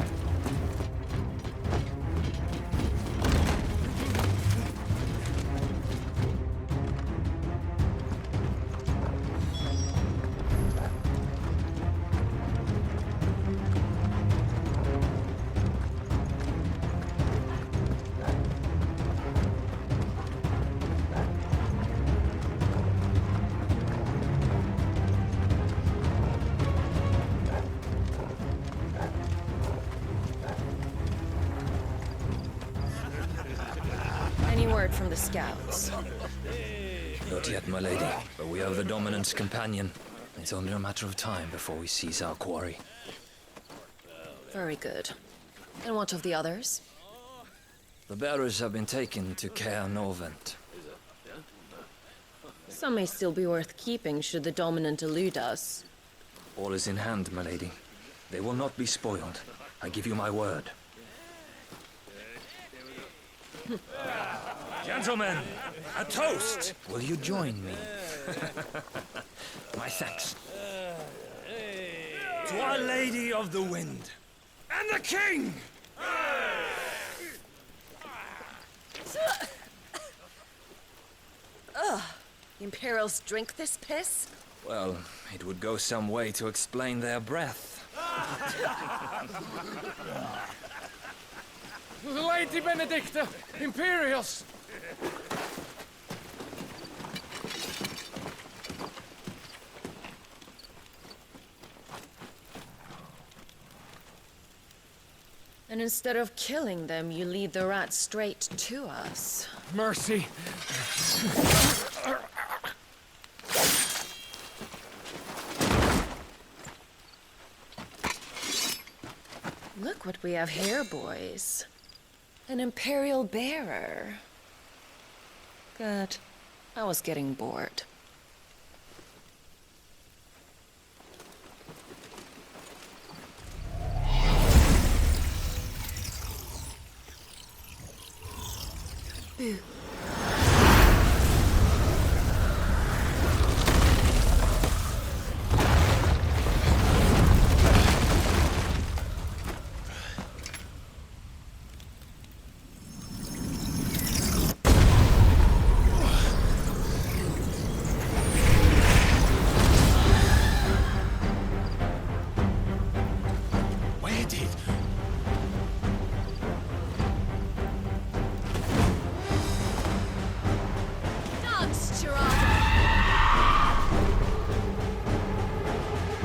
Any word from the scouts? Not yet, my lady, but we have the Dominant's companion. It's only a matter of time before we seize our quarry. Very good. And what of the others? The bearers have been taken to Caer Norvent. Some may still be worth keeping should the Dominant elude us. All is in hand, my lady. They will not be spoiled. I give you my word. Gentlemen, a toast! Will you join me? My thanks. To Our Lady of the Wind and the King! Ugh. Imperials drink this piss? Well, it would go some way to explain their breath. Lady Benedicta! Imperials! And instead of killing them, you lead the rats straight to us. Mercy! Look what we have here, boys. An Imperial bearer. Good. I was getting bored. Boo.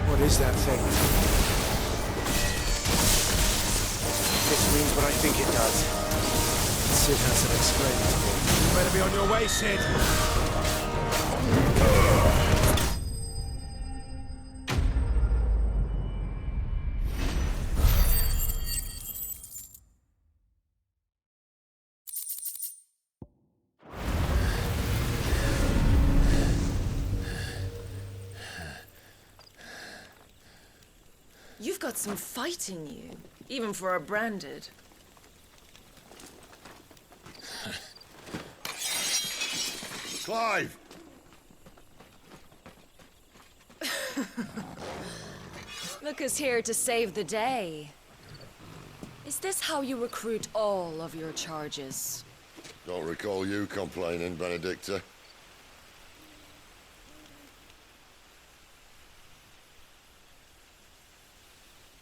What is that thing? This means what I think it does. Sid hasn't explained it to me. You better be on your way, Sid. You've got some fight in you, even for a branded. Clive! Look who's here to save the day. Is this how you recruit all of your charges? Don't recall you complaining, Benedicta.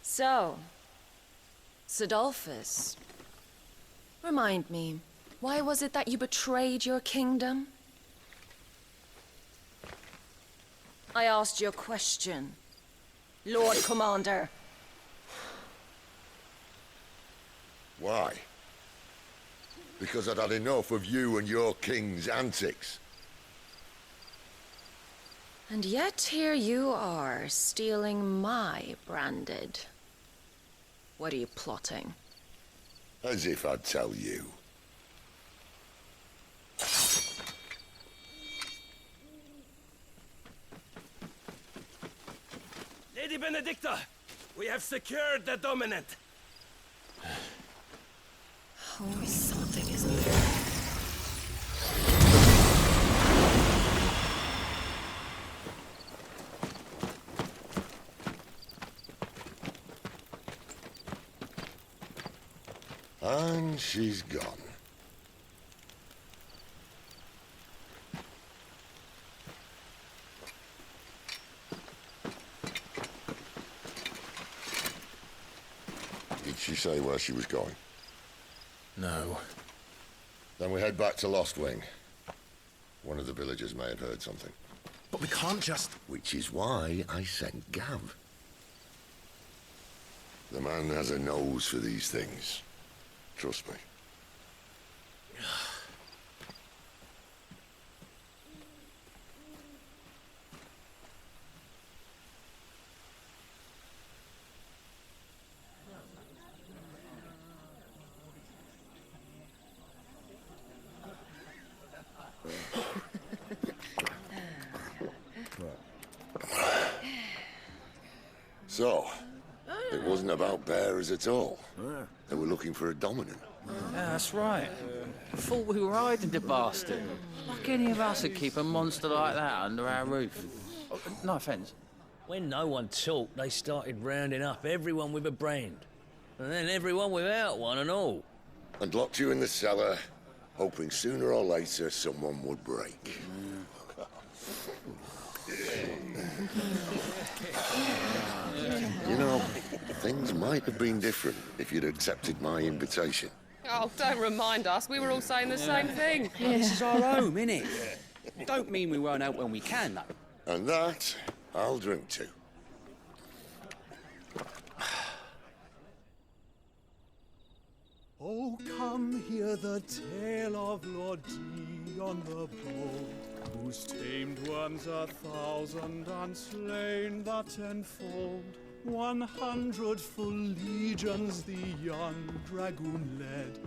So, Sidolphus, remind me, why was it that you betrayed your kingdom? I asked you a question, Lord Commander. Why? Because I'd had enough of you and your king's antics. And yet here you are, stealing my branded. What are you plotting? As if I'd tell you. Lady Benedicta, we have secured the dominant. Oh, something is there. And she's gone. Did she say where she was going? No. Then we head back to Lost Wing. One of the villagers may have heard something. But we can't just... Which is why I sent Gav. The man has a nose for these things. Trust me. So, it wasn't about bearers at all. They were looking for a dominant. Yeah, that's right. Thought we were hiding the bastard. Like any of us would keep a monster like that under our roof. No offence. When no one talked, they started rounding up everyone with a brand. And then everyone without one and all. And locked you in the cellar, hoping sooner or later someone would break. You know, things might have been different if you'd accepted my invitation. Oh, don't remind us. We were all saying the same thing. This is our home, innit? Don't mean we won't out when we can, though. And that, I'll drink to. Oh, come hear the tale of Lord Dion the Bold, who's tamed worms 1,000 and slain the tenfold. 100 full legions the young dragoon led,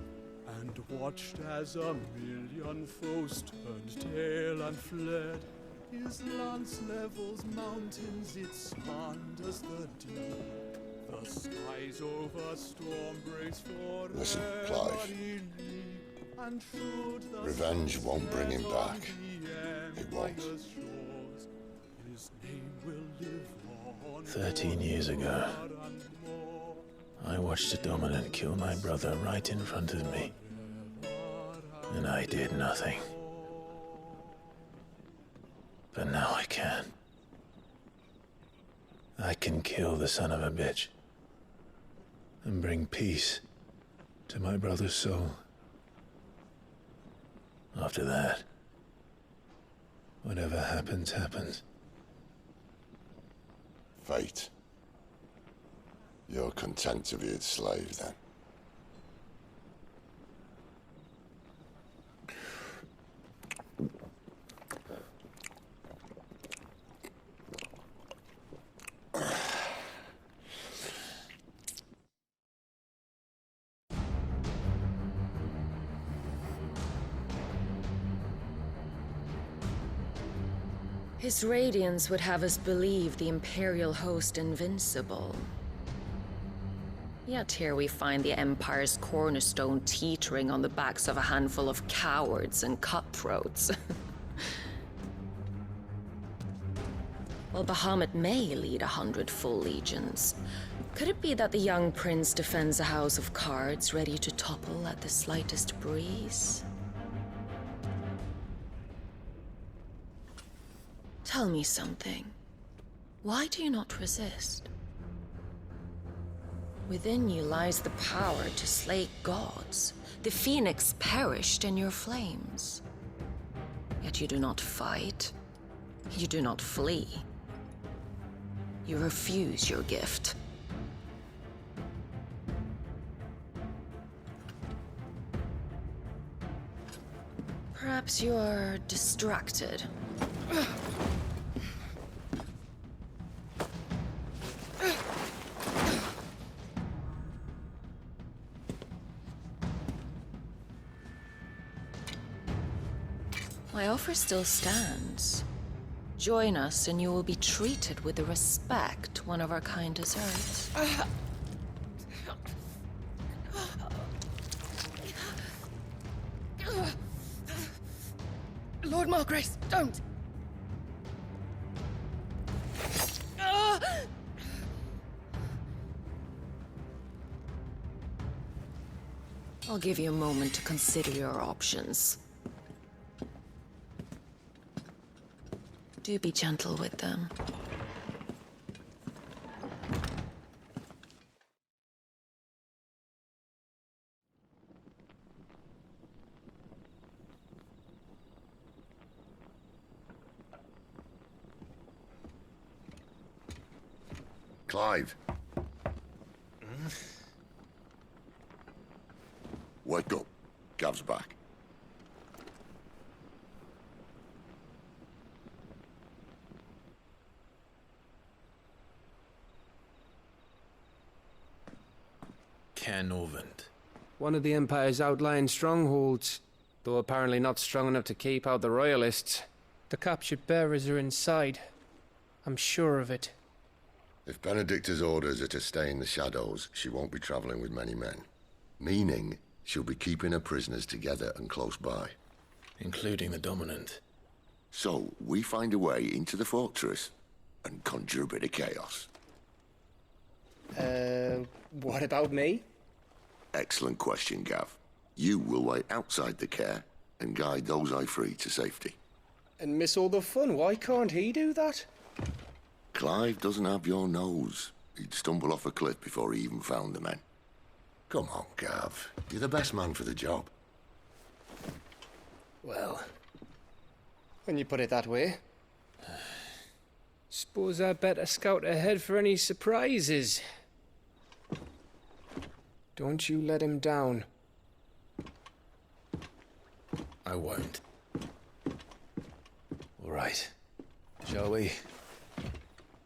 and watched as 1,000,000 foes turned tail and fled. His lance levels mountains, it slanders the deep. The skies over storm breaks for Listen, Clive. and should the Revenge won't bring him back. It won't. His name will live on 13 years ago, I watched a dominant kill my brother right in front of me. And I did nothing. But now I can. I can kill the son of a bitch. And bring peace to my brother's soul. After that, whatever happens, happens. Fate. You're content to be its slave, then? His radiance would have us believe the Imperial host invincible. Yet here we find the Empire's cornerstone teetering on the backs of a handful of cowards and cutthroats. Well, Bahamut may lead 100 full legions. Could it be that the young prince defends a house of cards ready to topple at the slightest breeze? Tell me something. Why do you not resist? Within you lies the power to slay gods. The phoenix perished in your flames. Yet you do not fight. You do not flee. You refuse your gift. Perhaps you are distracted. My offer still stands. Join us and you will be treated with the respect one of our kind deserves. Lord Margrace, don't! I'll give you a moment to consider your options. Do be gentle with them. Clive. Wake up. Gav's back. Caernarvon. One of the Empire's outlying strongholds, though apparently not strong enough to keep out the Royalists. The captured bearers are inside. I'm sure of it. If Benedicta's orders are to stay in the shadows, she won't be traveling with many men. Meaning, she'll be keeping her prisoners together and close by. Including the Dominant. So, we find a way into the fortress and conjure a bit of chaos. What about me? Excellent question, Gav. You will wait outside the care and guide those I free to safety. And miss all the fun. Why can't he do that? Clive doesn't have your nose. He'd stumble off a cliff before he even found the men. Come on, Gav. You're the best man for the job. Well, when you put it that way. Suppose I'd better scout ahead for any surprises. Don't you let him down. I won't. All right. Shall we?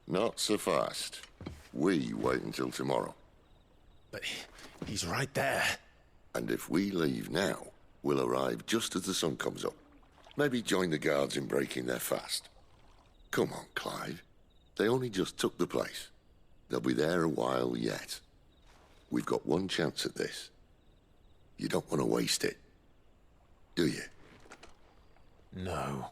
Not so fast. We wait until tomorrow. But he's right there. And if we leave now, we'll arrive just as the sun comes up. Maybe join the guards in breaking their fast. Come on, Clive. They only just took the place. They'll be there a while yet. We've got one chance at this. You don't want to waste it, do you? No.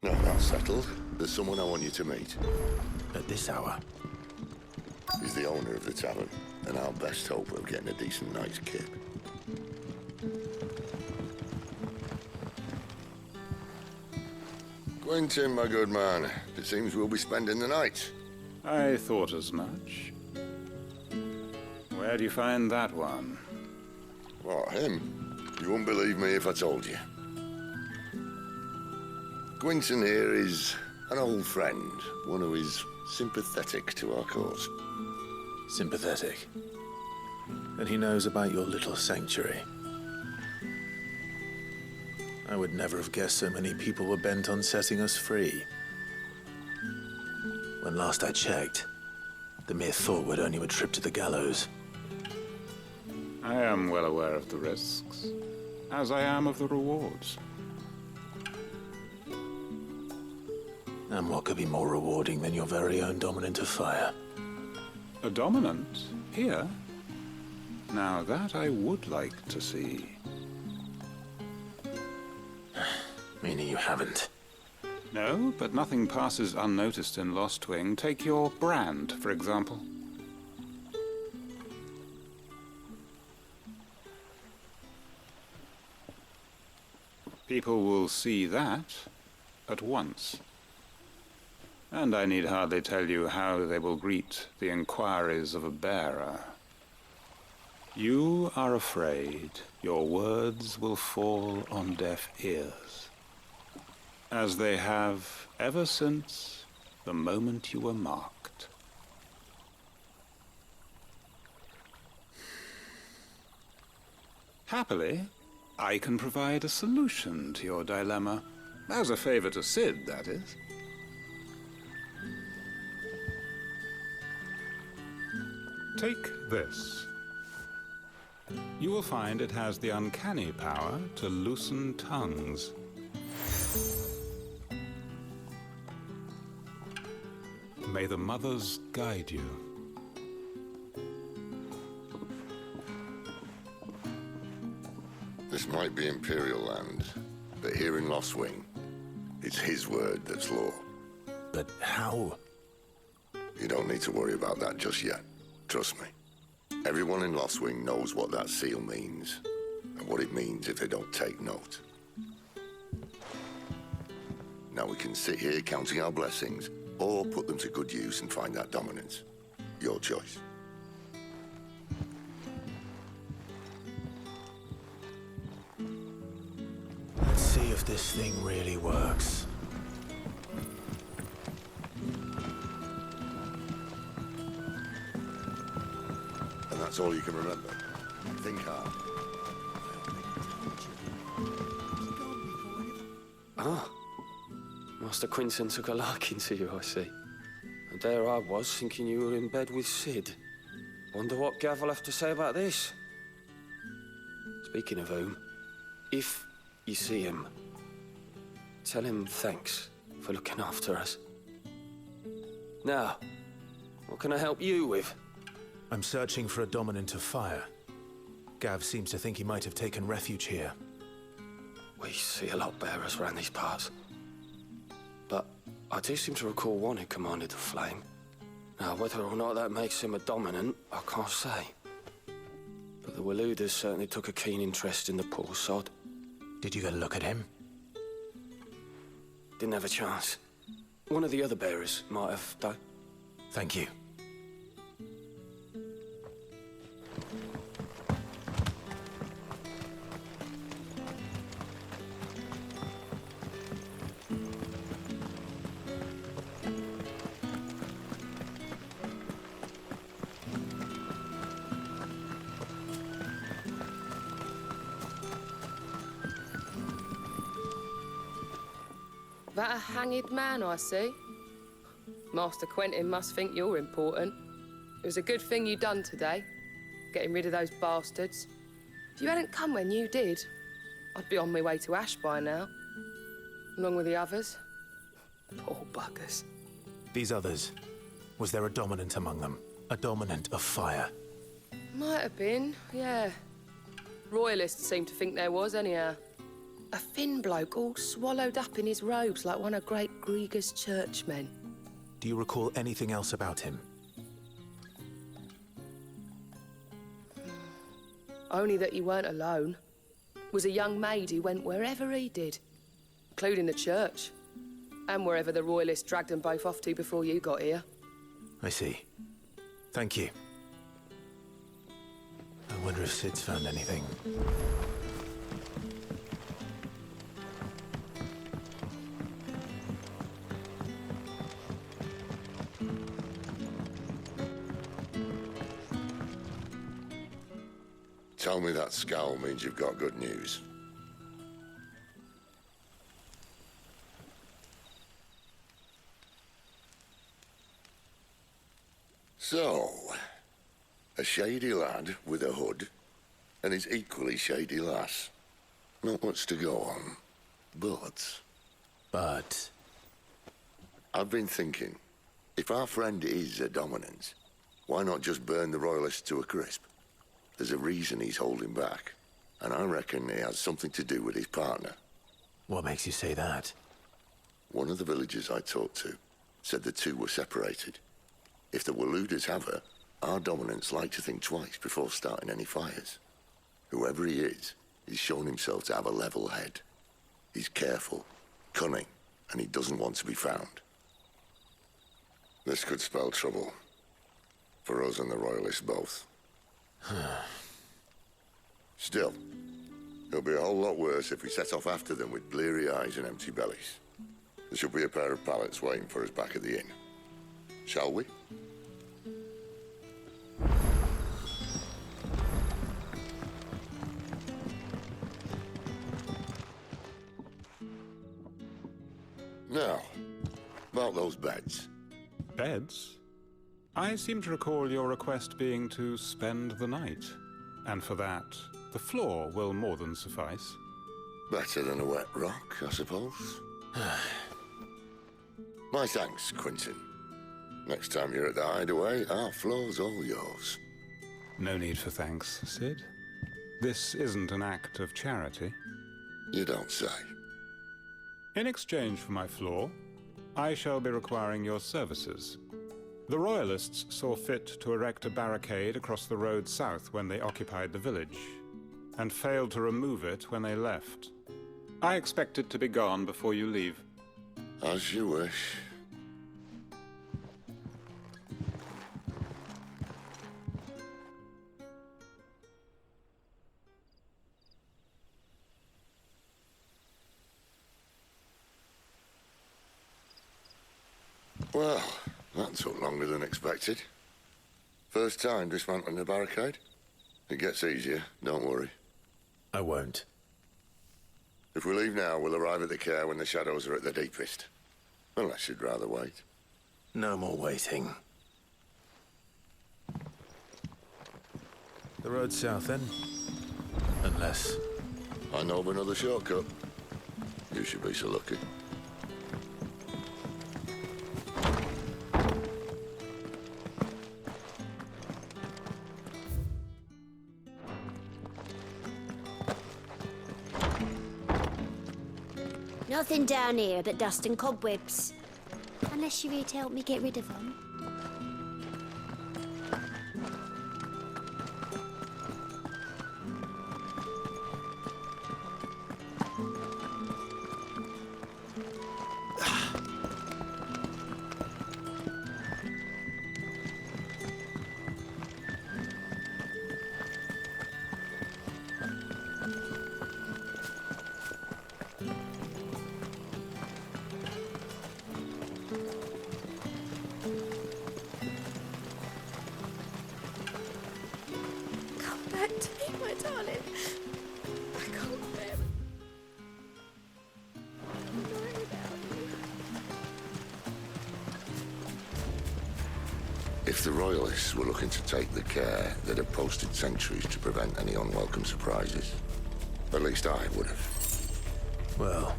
No, that's settled. There's someone I want you to meet. At this hour? He's the owner of the tavern, and our best hope of getting a decent night's kip. Quentin, my good man. It seems we'll be spending the night. I thought as much. Where do you find that one? What, him? You wouldn't believe me if I told you. Quentin here is an old friend, one who is sympathetic to our cause. Sympathetic? And he knows about your little sanctuary. I would never have guessed so many people were bent on setting us free. When last I checked, the mere thought would earn you a trip to the gallows. I am well aware of the risks, as I am of the rewards. And what could be more rewarding than your very own dominant of fire? A dominant? Here? Now that I would like to see. Meaning you haven't? No, but nothing passes unnoticed in Lost Wing. Take your brand, for example. People will see that at once. And I need hardly tell you how they will greet the inquiries of a bearer. You are afraid your words will fall on deaf ears, as they have ever since the moment you were marked. Happily, I can provide a solution to your dilemma, as a favor to Sid, that is. Take this. You will find it has the uncanny power to loosen tongues. May the mothers guide you. This might be Imperial land, but here in Lost Wing, it's his word that's law. But how? You don't need to worry about that just yet. Trust me. Everyone in Lost Wing knows what that seal means, and what it means if they don't take note. Now we can sit here counting our blessings, or put them to good use and find that dominance. Your choice. Let's see if this thing really works. And that's all you can remember. Think hard. Ah. Master Quinton took a liking to you, I see. And there I was, thinking you were in bed with Sid. Wonder what Gav will have to say about this. Speaking of whom, if you see him, tell him thanks for looking after us. Now, what can I help you with? I'm searching for a dominant of fire. Gav seems to think he might have taken refuge here. We see a lot bearers around these parts. But I do seem to recall one who commanded the flame. Now, whether or not that makes him a dominant, I can't say. But the Waluders certainly took a keen interest in the poor sod. Did you get a look at him? Didn't have a chance. One of the other bearers might have, though. Thank you. That a hanged man, I see. Master Quentin must think you're important. It was a good thing you done today, getting rid of those bastards. If you hadn't come when you did, I'd be on my way to Ash by now, along with the others. Poor buggers. These others, was there a dominant among them? A dominant of fire? Might have been, yeah. Royalists seem to think there was, anyhow. A thin bloke all swallowed up in his robes like one of Great Grieger's churchmen. Do you recall anything else about him? Only that he weren't alone. Was a young maid who went wherever he did, including the church, and wherever the Royalists dragged them both off to before you got here. I see. Thank you. I wonder if Sid's found anything. Tell me that scowl means you've got good news. So, a shady lad with a hood and his equally shady lass. Not much to go on, but... But... I've been thinking, if our friend is a dominant, why not just burn the Royalists to a crisp? There's a reason he's holding back, and I reckon it has something to do with his partner. What makes you say that? One of the villagers I talked to said the two were separated. If the Waluders have her, our dominants like to think twice before starting any fires. Whoever he is, he's shown himself to have a level head. He's careful, cunning, and he doesn't want to be found. This could spell trouble. For us and the Royalists both. Still, it'll be a whole lot worse if we set off after them with bleary eyes and empty bellies. There should be a pair of pallets waiting for us back at the inn. Shall we? Now, about those beds. Beds? I seem to recall your request being to spend the night. And for that, the floor will more than suffice. Better than a wet rock, I suppose. My thanks, Quentin. Next time you're at the hideaway, our floor's all yours. No need for thanks, Sid. This isn't an act of charity. You don't say. In exchange for my floor, I shall be requiring your services. The Royalists saw fit to erect a barricade across the road south when they occupied the village, and failed to remove it when they left. I expect it to be gone before you leave. As you wish. Well, that took longer than expected. First time dismantling a barricade? It gets easier, don't worry. I won't. If we leave now, we'll arrive at the care when the shadows are at their deepest. Unless you'd rather wait. No more waiting. The road south, then? Unless... I know of another shortcut. You should be so lucky. Nothing down here but dust and cobwebs. Unless you're here to help me get rid of them. If the Royalists were looking to take the care, they'd have posted sentries to prevent any unwelcome surprises. At least I would have. Well,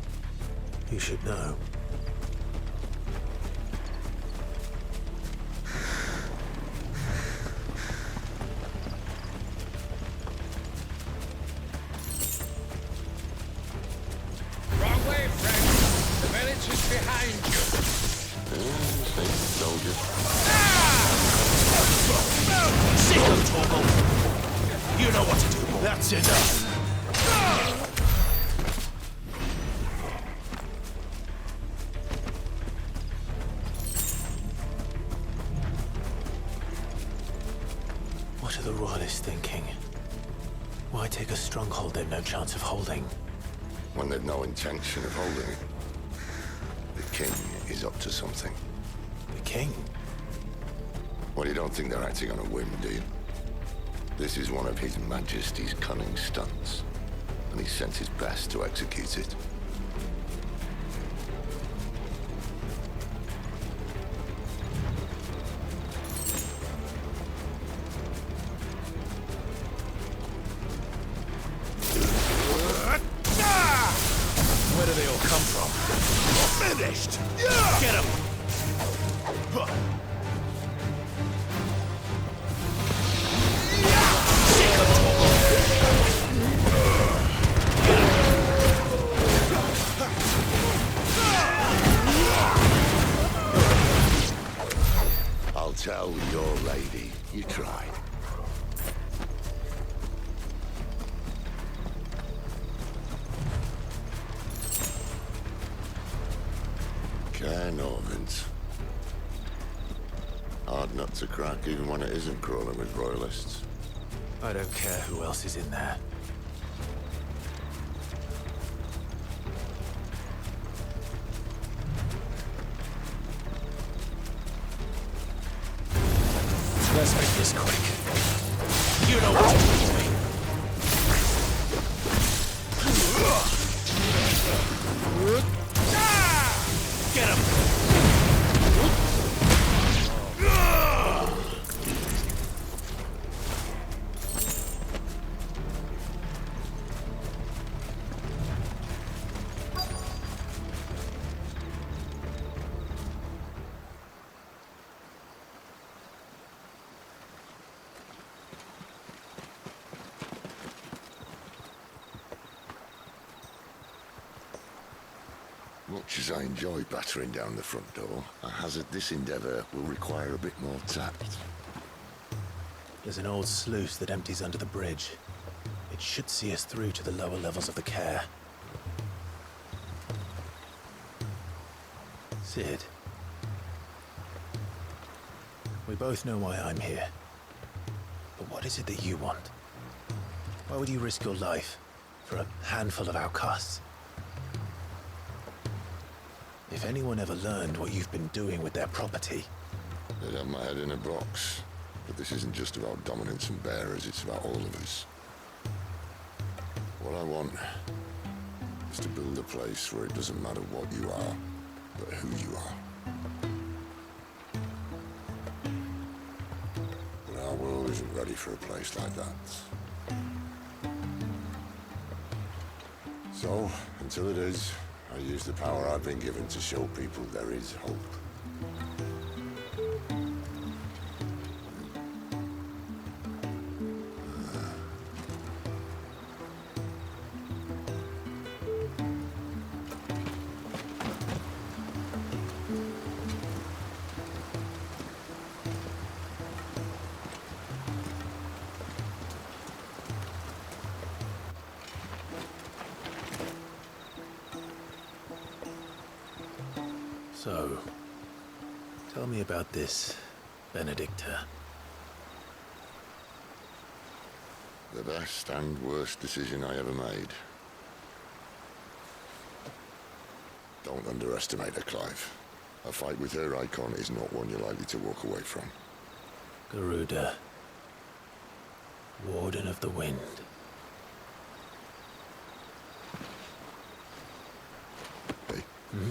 you should know. Wrong way, friend. The village is behind you. Sickle, Torgal! You know what to do. That's enough. What are the Royalists thinking? Why take a stronghold they've no chance of holding? When they've no intention of holding it. The king is up to something. The king? Well, you don't think they're acting on a whim, do you? This is one of His Majesty's cunning stunts, and he sent his best to execute it. I'll tell your lady you tried. Cairnorvins. Hard nut to crack even when it isn't crawling with royalists. I don't care who else is in there. Let's make this quick. You know what to do to me. Get him! Much as I enjoy battering down the front door, I hazard this endeavour will require a bit more tact. There's an old sluice that empties under the bridge. It should see us through to the lower levels of the care. Sid. We both know why I'm here. But what is it that you want? Why would you risk your life for a handful of outcasts? If anyone ever learned what you've been doing with their property... They'd have my head in a box. But this isn't just about dominance and bearers, it's about all of us. What I want is to build a place where it doesn't matter what you are, but who you are. But our world isn't ready for a place like that. So, until it is, I use the power I've been given to show people there is hope. So, tell me about this, Benedicta. The best and worst decision I ever made. Don't underestimate her, Clive. A fight with her icon is not one you're likely to walk away from. Garuda. Warden of the Wind. Hey? Hmm?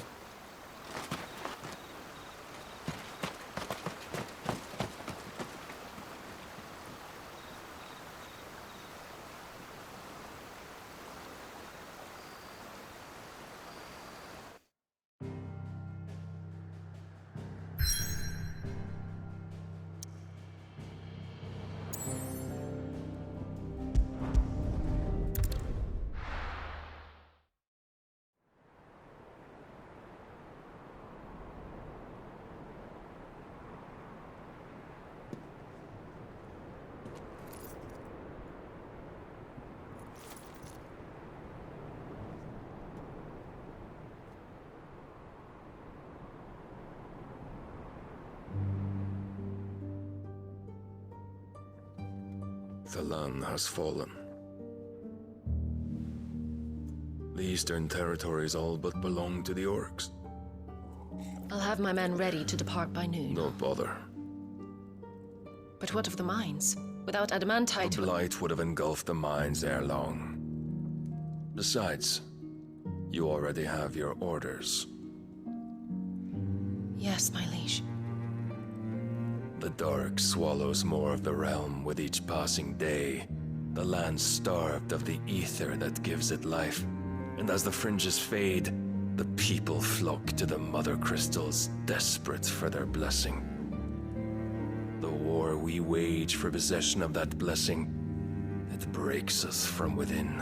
The land has fallen. The eastern territories all but belong to the orcs. I'll have my men ready to depart by noon. Don't bother. But what of the mines? Without adamantite... The blight would have engulfed the mines ere long. Besides, you already have your orders. Yes, my liege. The dark swallows more of the realm with each passing day. The land starved of the ether that gives it life. And as the fringes fade, the people flock to the mother crystals, desperate for their blessing. The war we wage for possession of that blessing, it breaks us from within,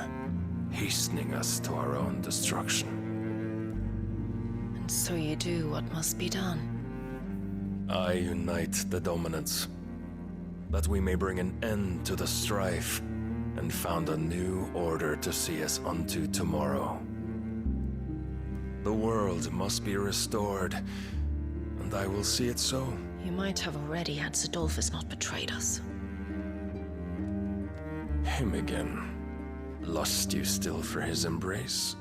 hastening us to our own destruction. And so you do what must be done. I unite the dominants, that we may bring an end to the strife and found a new order to see us unto tomorrow. The world must be restored, and I will see it so. You might have already had Sidolphus not betrayed us. Him again. Lust you still for his embrace?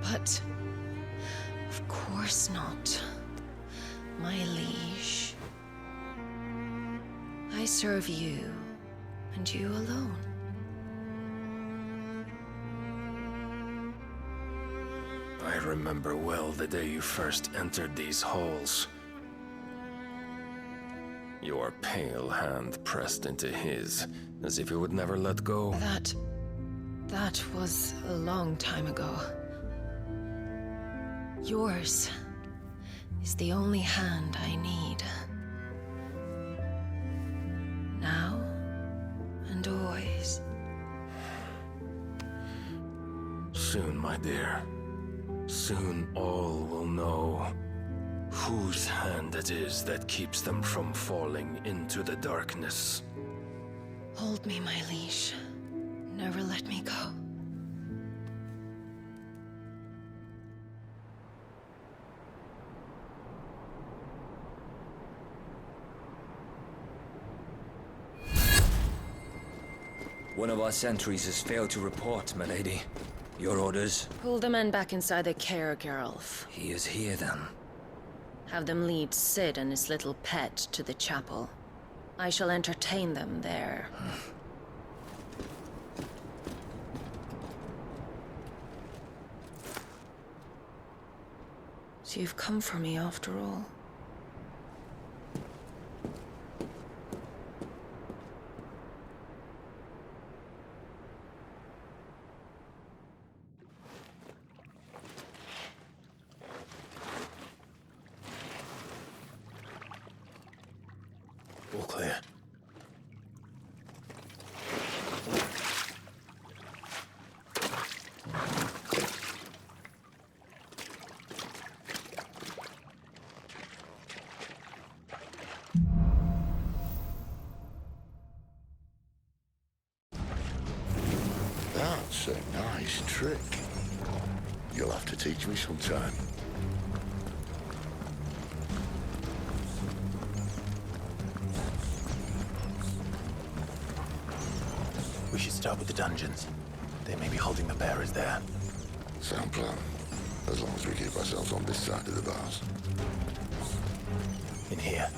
But... of course not. My liege. I serve you, and you alone. I remember well the day you first entered these halls. Your pale hand pressed into his, as if it would never let go. That was a long time ago. Yours is the only hand I need. Now and always. Soon, my dear. Soon all will know whose hand it is that keeps them from falling into the darkness. Hold me, my liege. Never let me go. One of our sentries has failed to report, my lady. Your orders? Pull the men back inside the care, Geralf. He is here, then. Have them lead Sid and his little pet to the chapel. I shall entertain them there. So you've come for me after all. All clear. That's a nice trick. You'll have to teach me sometime. We should start with the dungeons. They may be holding the bearers there. Sound plan. As long as we keep ourselves on this side of the bars. In here.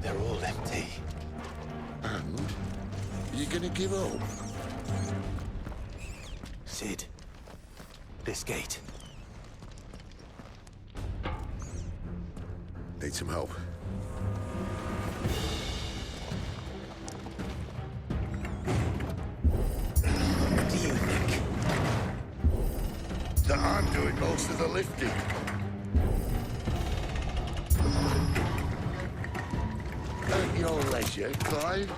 They're all empty. And? You gonna give up? Sid. This gate. Need some help. What do you think? That I'm doing most of the lifting. At your leisure, Clive.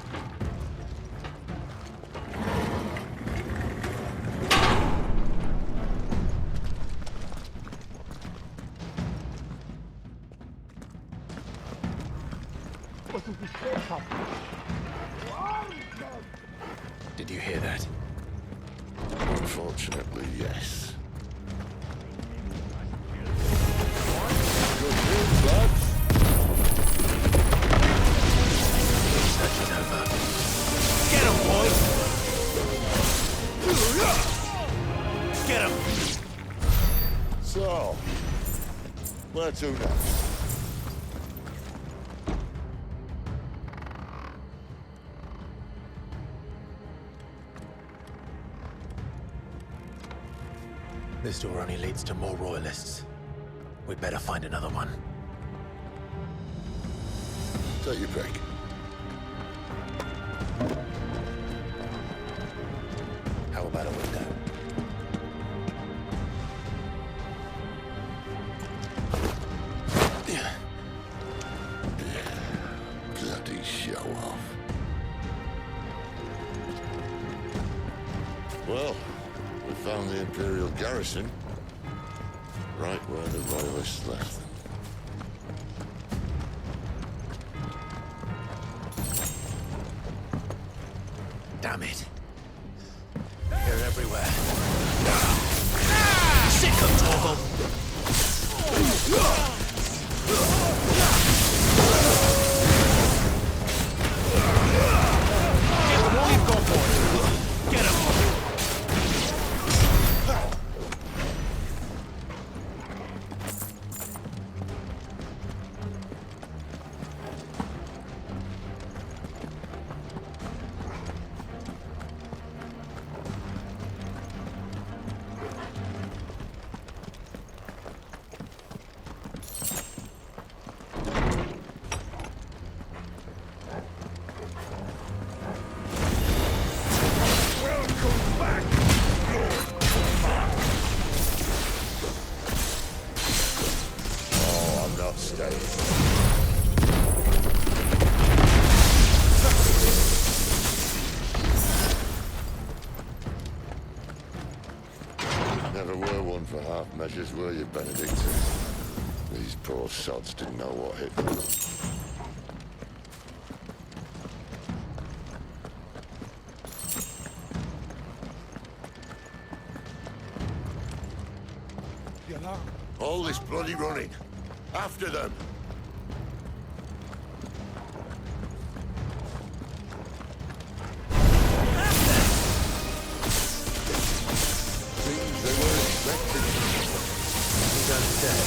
Did you hear that? Unfortunately, yes. Search it over. Get him, boys! Get him! So, where to next? This door only leads to more royalists. We'd better find another one. Take your pick. How about a window? Bloody show off. Well, we found the Imperial garrison. right where the Royalists left them. Damn it. They're everywhere. Sick of Torgal! Get them all you've got, boy! Get them! Never were one for half measures, were you, Benedict? These poor sods didn't know what hit them. All this bloody running. After them. Seems they were expecting it. He's undead.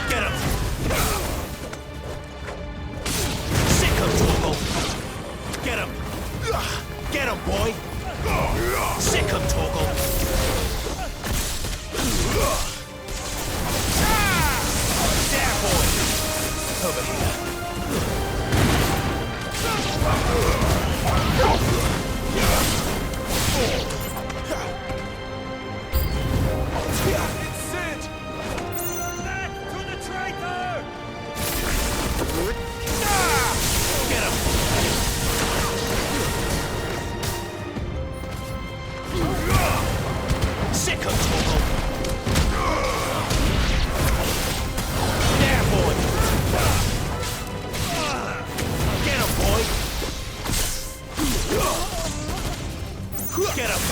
Get him! Sick of Torgal! Get him! Get him, boy! Sick of Torgal! There, boy! Over here. It's Sid! Back to the traitor! Get him! Sick of Torgal! There, boy! Get him, boy! Get him!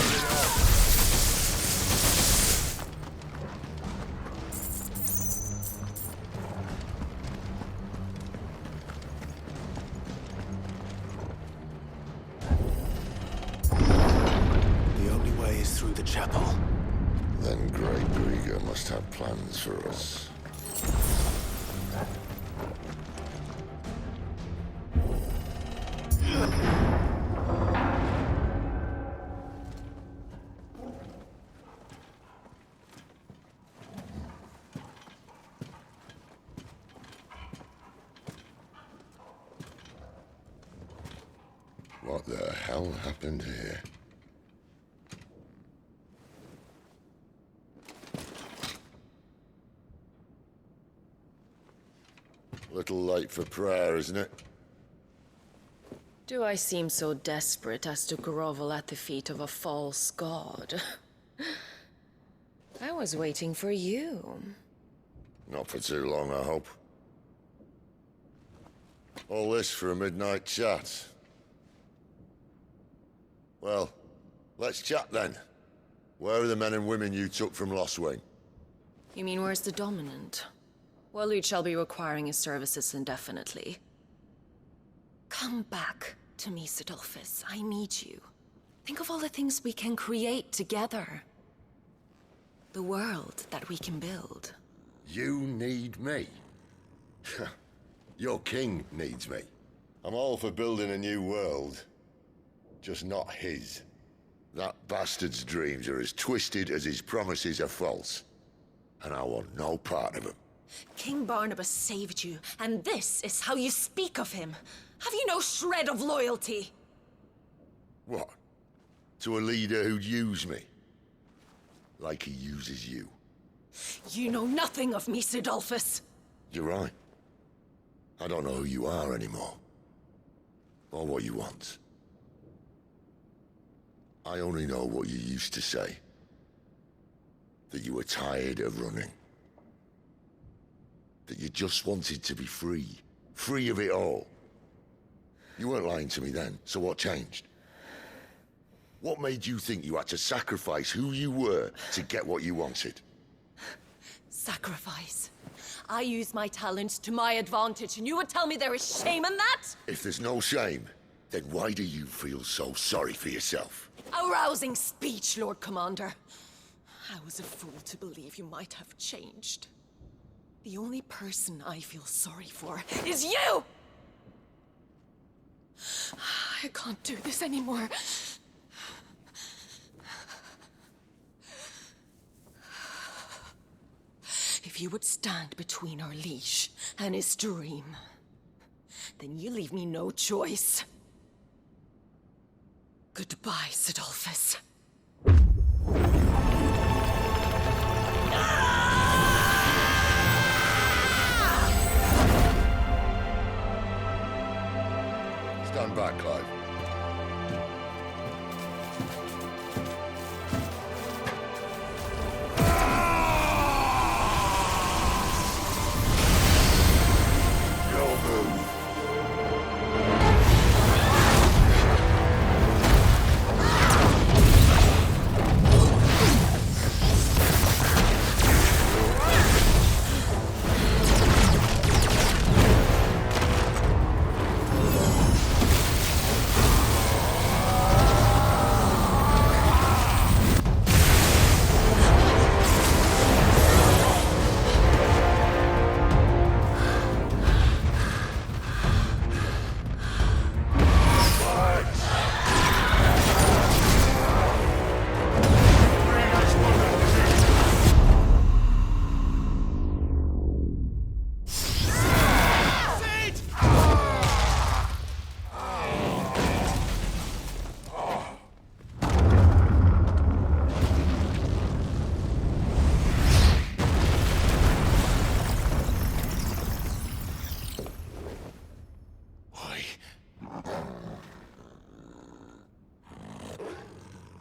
The only way is through the chapel. Then Great Grieger must have plans for us. What the hell happened here? Little late for prayer, isn't it? Do I seem so desperate as to grovel at the feet of a false god? I was waiting for you. Not for too long, I hope. All this for a midnight chat. Well, let's chat then. Where are the men and women you took from Lost Wing? You mean where's the dominant? Well, you shall be requiring his services indefinitely. Come back to me, Sidolphus. I need you. Think of all the things we can create together. The world that we can build. You need me? Your king needs me. I'm all for building a new world. Just not his. That bastard's dreams are as twisted as his promises are false. And I want no part of them. King Barnabas saved you, and this is how you speak of him. Have you no shred of loyalty? What? To a leader who'd use me? Like he uses you? You know nothing of me, Sidolphus. You're right. I don't know who you are anymore. Or what you want. I only know what you used to say. That you were tired of running. That you just wanted to be free. Free of it all. You weren't lying to me then, so what changed? What made you think you had to sacrifice who you were to get what you wanted? Sacrifice. I use my talents to my advantage, and you would tell me there is shame in that? If there's no shame, then why do you feel so sorry for yourself? A rousing speech, Lord Commander. I was a fool to believe you might have changed. The only person I feel sorry for is you! I can't do this anymore. If you would stand between our liege and his dream, then you leave me no choice. Goodbye, Sidolphus. Stand back, Clive.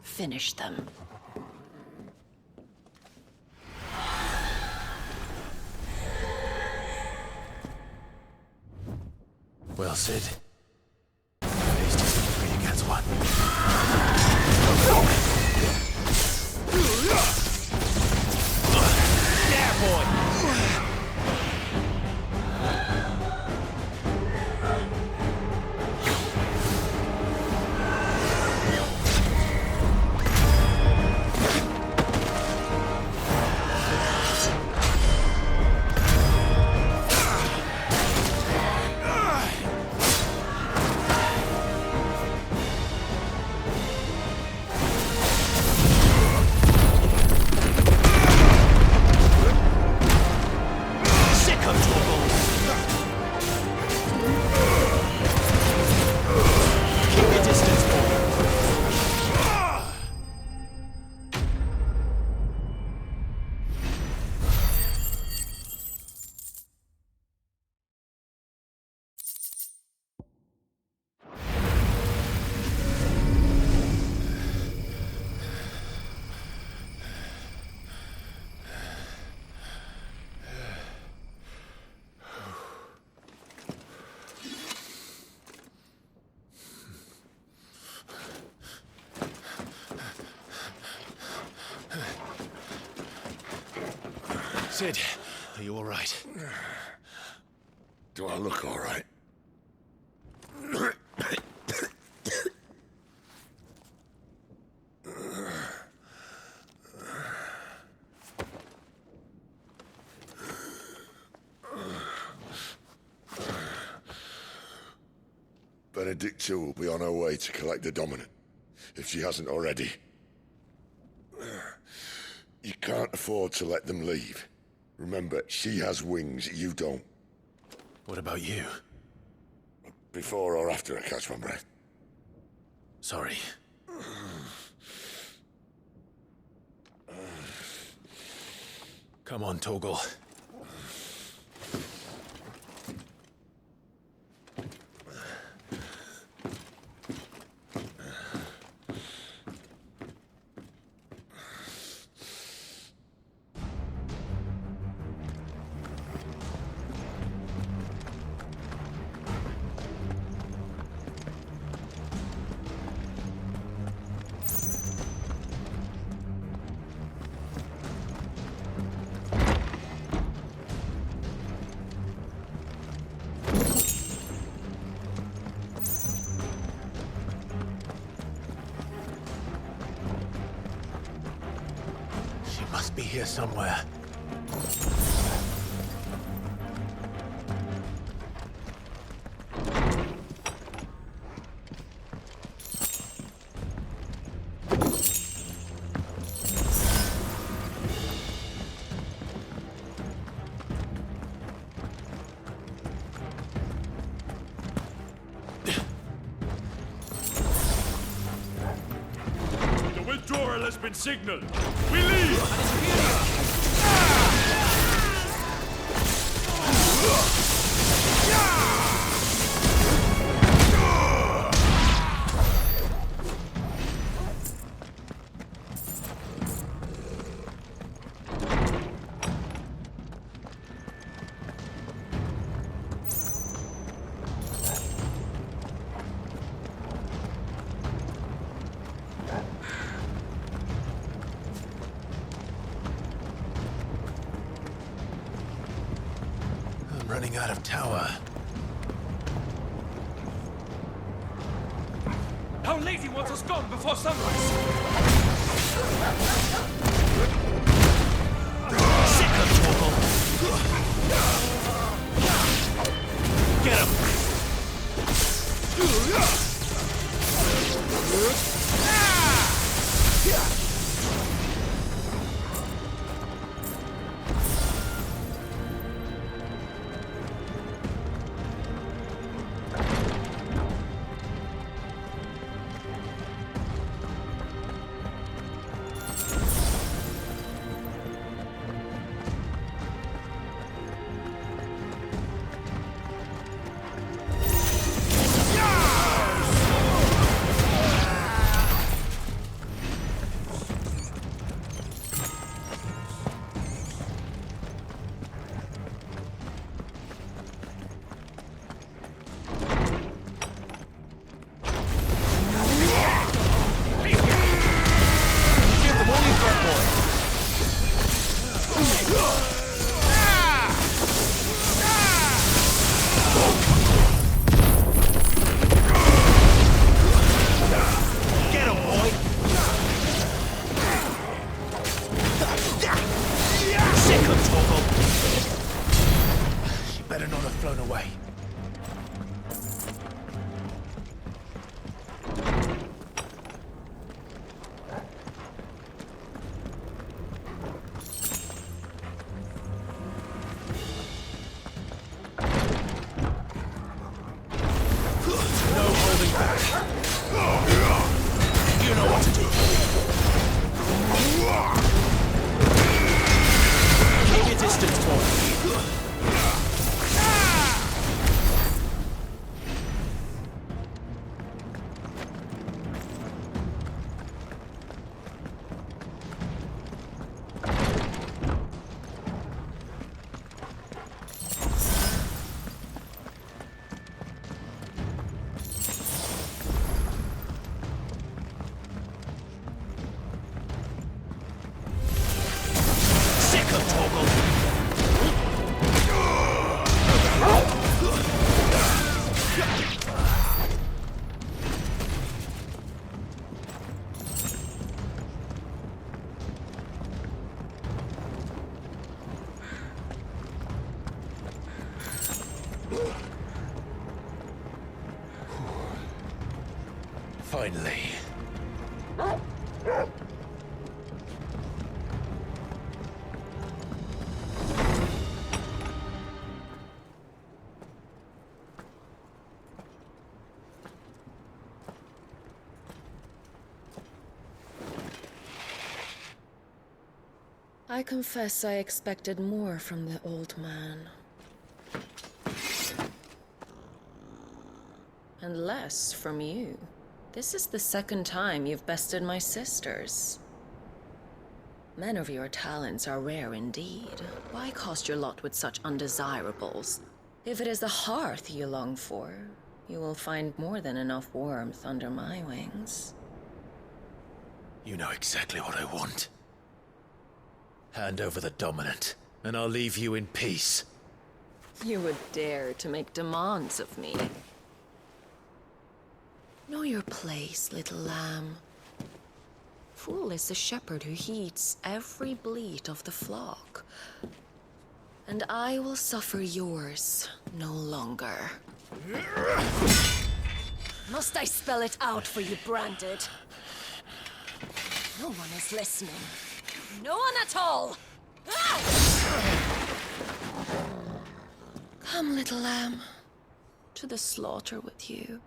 Finish them. Well, Sid. Phase 2 against 1. Yeah, boy! Sid, are you all right? Do I look all right? Benedicta will be on her way to collect the Dominant, if she hasn't already. You can't afford to let them leave. Remember, she has wings, you don't. What about you? Before or after I catch my breath? Sorry. Come on, Torgal. Must be here somewhere. The withdrawal has been signaled. We leave! I'm running out of tower. Our lady wants us gone before sunrise. Get him! Better not have flown away. No holding back. You know what to do. Keep your distance, Torque. Finally. I confess I expected more from the old man. And less from you. This is the second time you've bested my sisters. Men of your talents are rare indeed. Why cast your lot with such undesirables? If it is the hearth you long for, you will find more than enough warmth under my wings. You know exactly what I want. Hand over the dominant, and I'll leave you in peace. You would dare to make demands of me. Know your place, little lamb. Fool is the shepherd who heeds every bleat of the flock. And I will suffer yours no longer. Must I spell it out for you, Branded? No one is listening. No one at all! Come, little lamb, to the slaughter with you.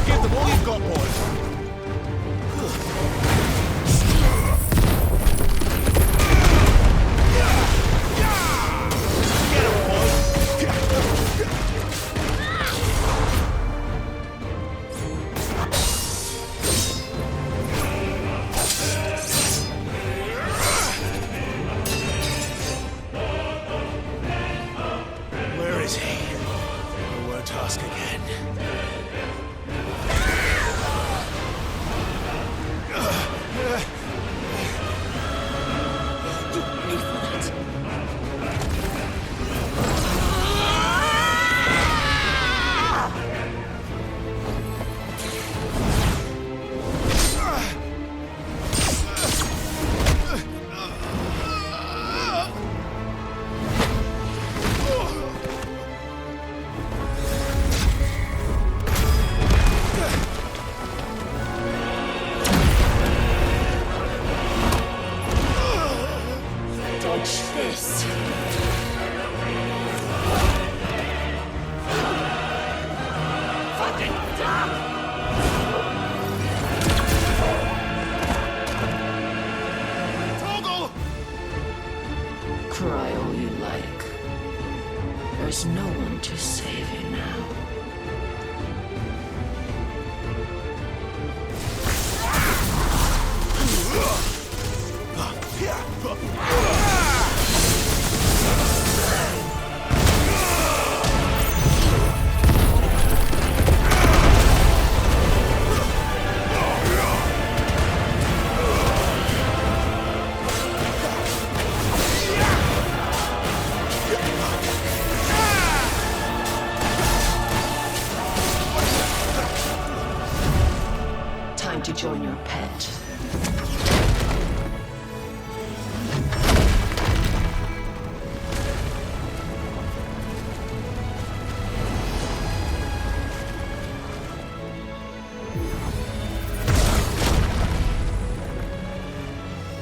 Give them all you've got, boys. Where is he? I won't ask again. Dodge this. Fucking dumb! Cry all you like. There's no one to save you now. Time to join your pet.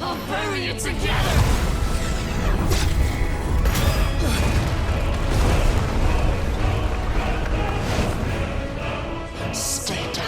I'll bury you together! Stay down.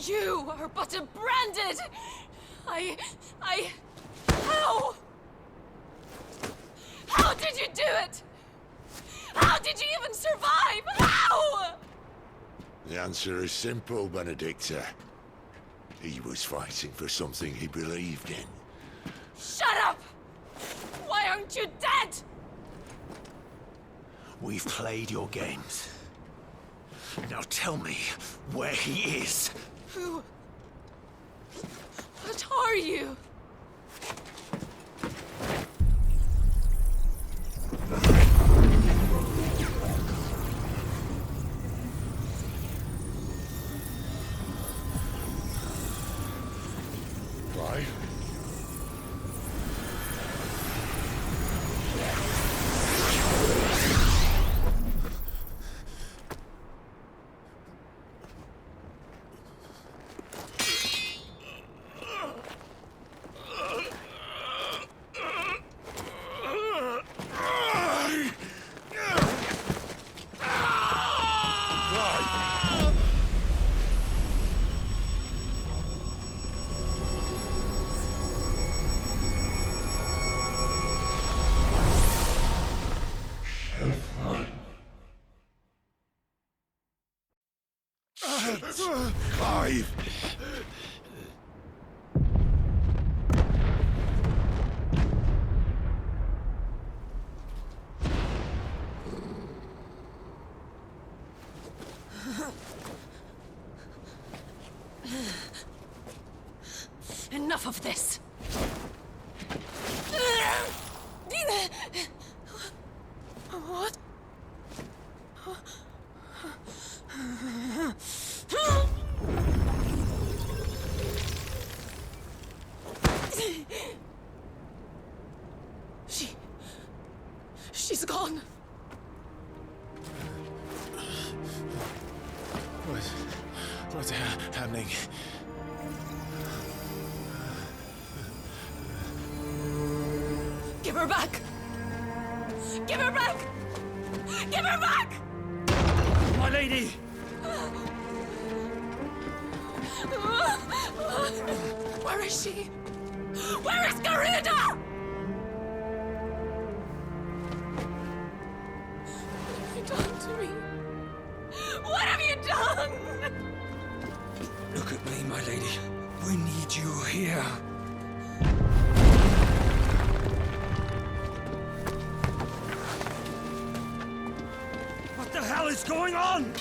You are but a branded... How? How did you do it? How did you even survive? How? The answer is simple, Benedicta. He was fighting for something he believed in. Shut up! Why aren't you dead? We've played your games. Now tell me where he is. Who? What are you? Clive? Clive! Enough of this! What? She's gone. What's happening? Give her back! Give her back! Give her back! My lady! Where is she? Where is Garuda? What have you done to me? What have you done? Look at me, my lady. We need you here. What the hell is going on?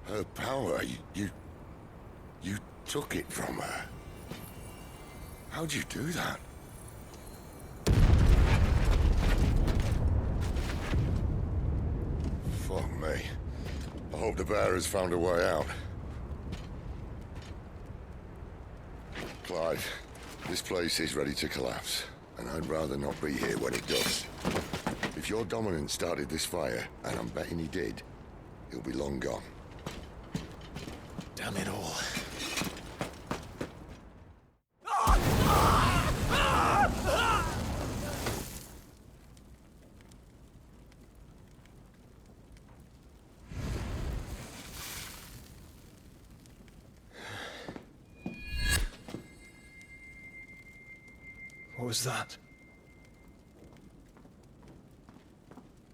Her power, you took it from her. How'd you do that? Fuck me. I hope the bearers found a way out. Clive, this place is ready to collapse, and I'd rather not be here when it does. If your dominant started this fire, and I'm betting he did, he'll be long gone. Damn it all. What was that?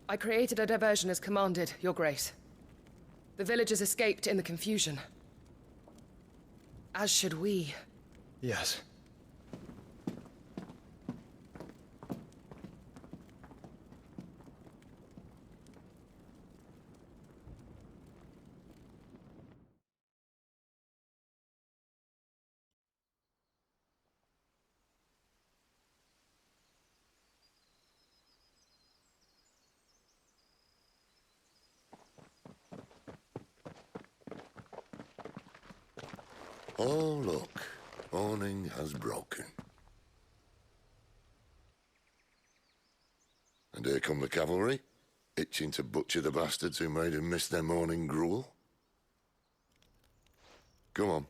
I created a diversion as commanded, Your Grace. The villagers escaped in the confusion. As should we. Yes. Oh, look. Morning has broken. And here come the cavalry, itching to butcher the bastards who made them miss their morning gruel. Come on.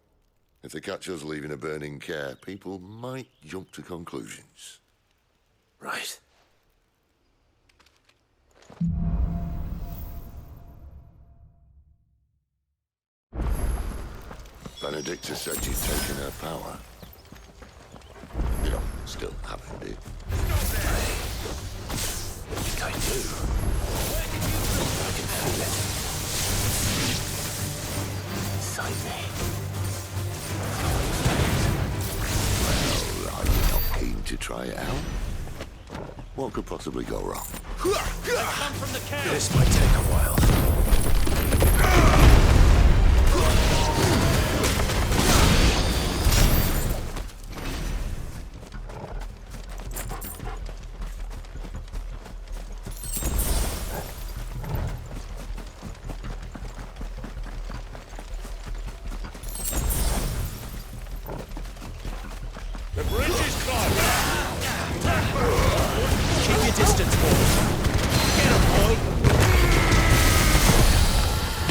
If they catch us leaving a burning care, people might jump to conclusions. Right. Benedicta said you'd taken her power. You don't still have it, do you? I think I do. I can feel it. Inside me. Well, are you not keen to try it out? What could possibly go wrong? Come from the camp. This might take a while. The bridge is closed. Keep your distance, boys. Get him, boy.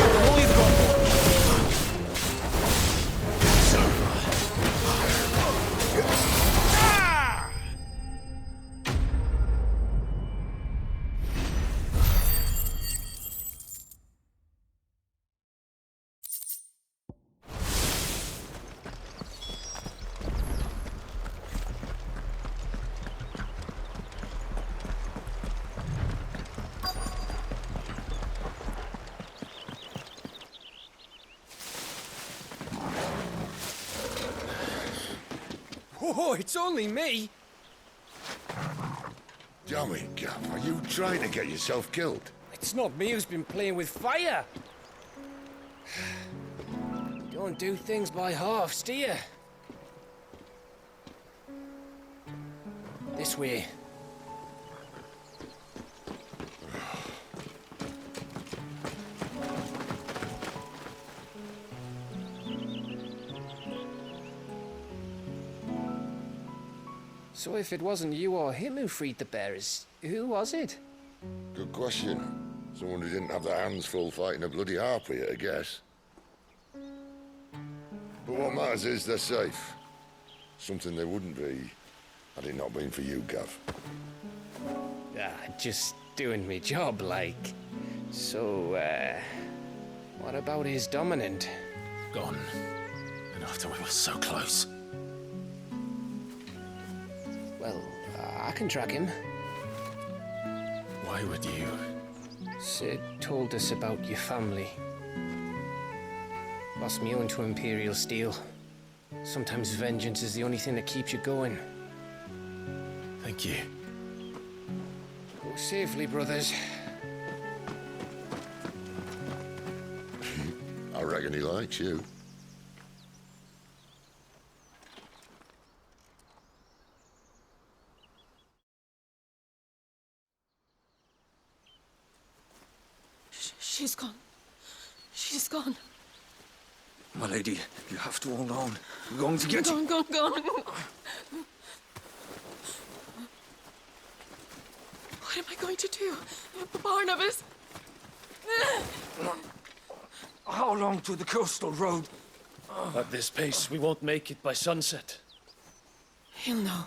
All you've got. It's over. Oh, it's only me. Damn it, Gav. Are you trying to get yourself killed? It's not me who's been playing with fire. You don't do things by halves, do you? This way. So if it wasn't you or him who freed the bearers, who was it? Good question. Someone who didn't have their hands full fighting a bloody harpy, I guess. But what matters is they're safe. Something they wouldn't be had it not been for you, Gav. Just doing me job, like. So, what about his dominant? Gone. And after we were so close. Well, I can track him. Why would you? Sid told us about your family. Lost me own to Imperial Steel. Sometimes vengeance is the only thing that keeps you going. Thank you. Go safely, brothers. I reckon he likes you. She's gone. She's gone. My lady, you have to hold on. We're going to get you. Gone. What am I going to do? Barnabas? How long to the coastal road? At this pace, we won't make it by sunset. He'll know.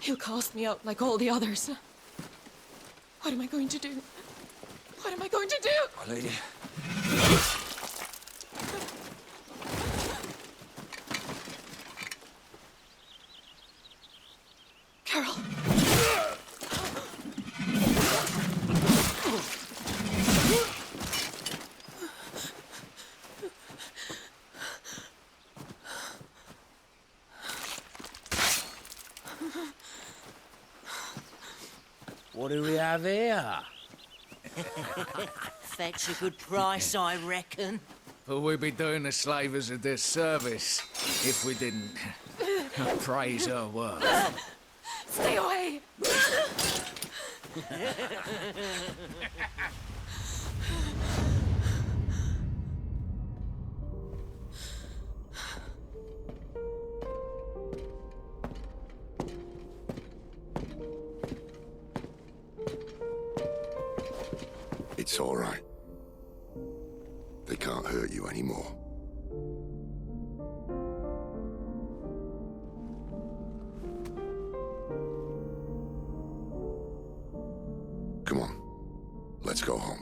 He'll cast me out like all the others. What am I going to do? What am I going to do? My lady. Carol. What do we have here? Fetch a good price, I reckon. But we'd be doing the slavers a disservice if we didn't praise her work. Stay away! It's all right. They can't hurt you anymore. Let's go home.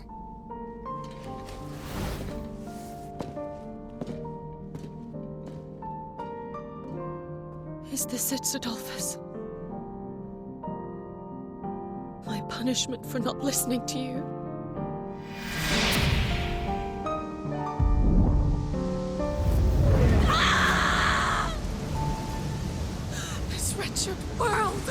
Is this it, Adolphus? My punishment for not listening to you? Ah! This wretched world!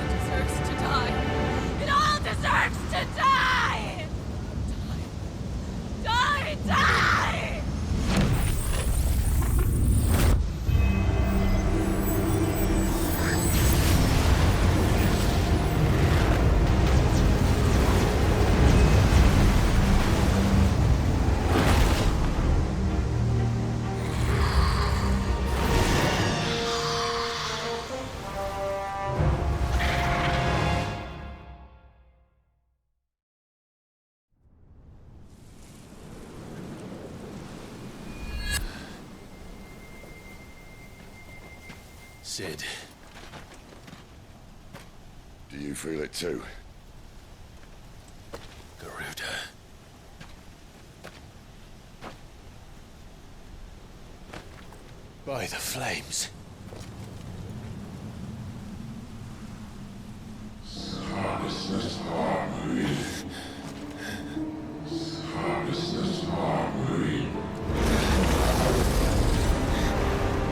Deserves to die. It all deserves to die! Die! Die! Sid. Do you feel it too? Garuda. By the flames.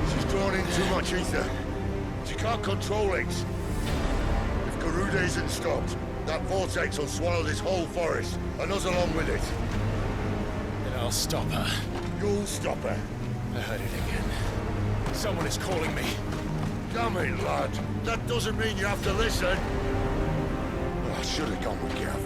She's drawn in too much ether. She can't control it. If Garuda isn't stopped, that vortex will swallow this whole forest, and us along with it. Then I'll stop her. You'll stop her. I heard it again. Someone is calling me. Damn it, lad. That doesn't mean you have to listen. I should have gone with Gav.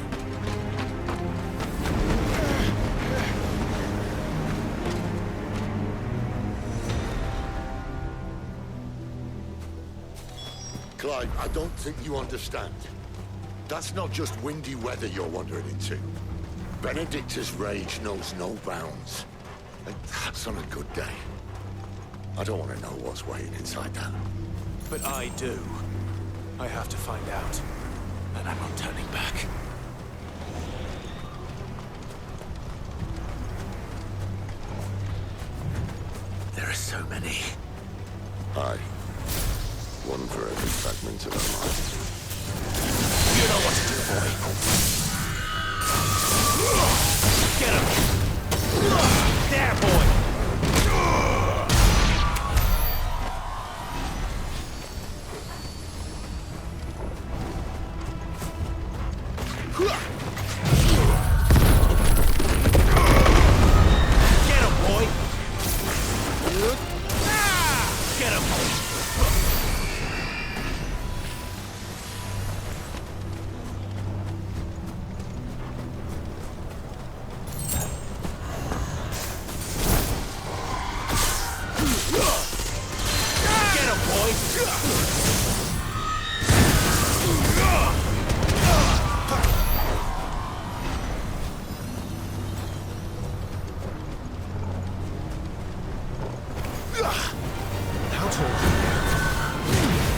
Clive, I don't think you understand. That's not just windy weather you're wandering into. Benedicta's rage knows no bounds. And that's on a good day. I don't want to know what's waiting inside that. But I do. I have to find out. And I'm not turning back. There are so many. Aye. One for every fragment of our lives. You know what to do, boy. Get him! There, boy! Get him, boy! Get him!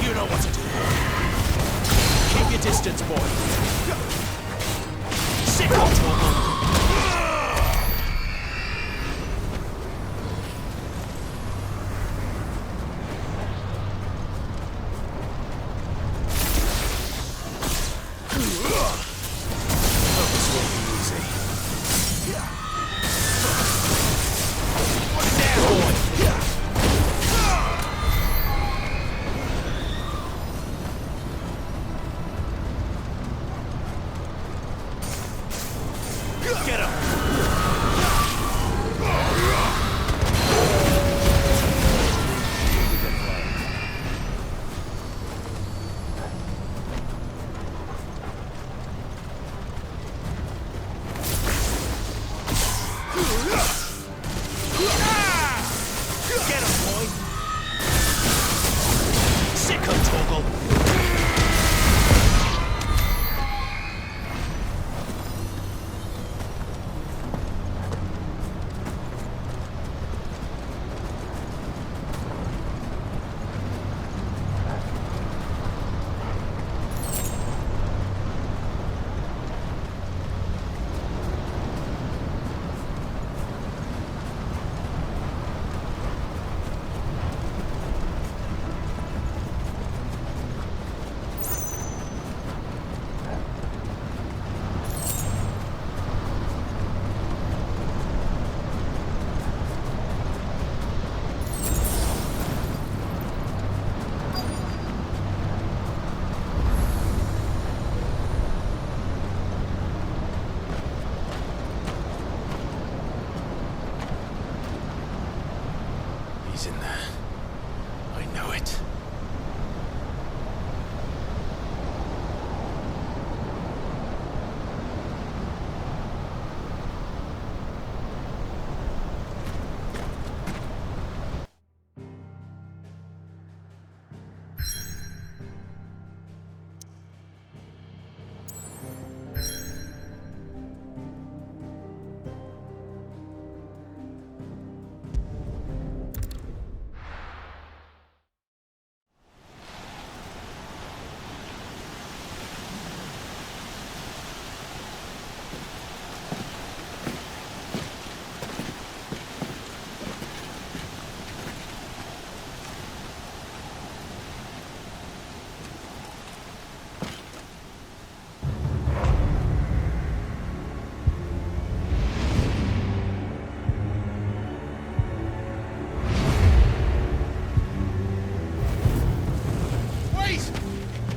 You know what to do. Keep your distance, boy. Sit on to him.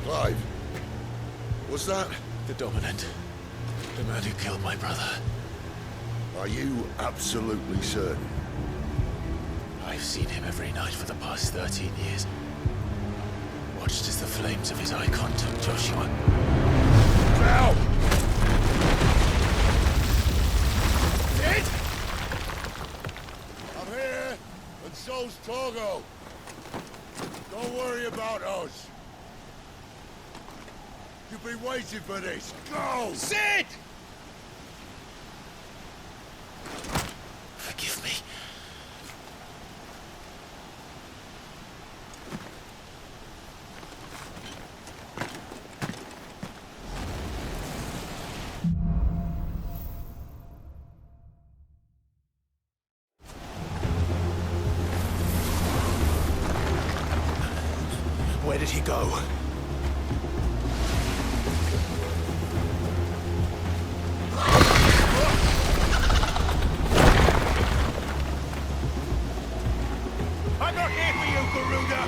Clive, was that? The Dominant. The man who killed my brother. Are you absolutely certain? I've seen him every night for the past 13 years. Watched as the flames of his icon took Joshua. Now! Sid! I'm here, and so's Togo. Don't worry about us. You've been waiting for this. Go! Sid! Forgive me. Where did he go? I'm not here for you, Garuda!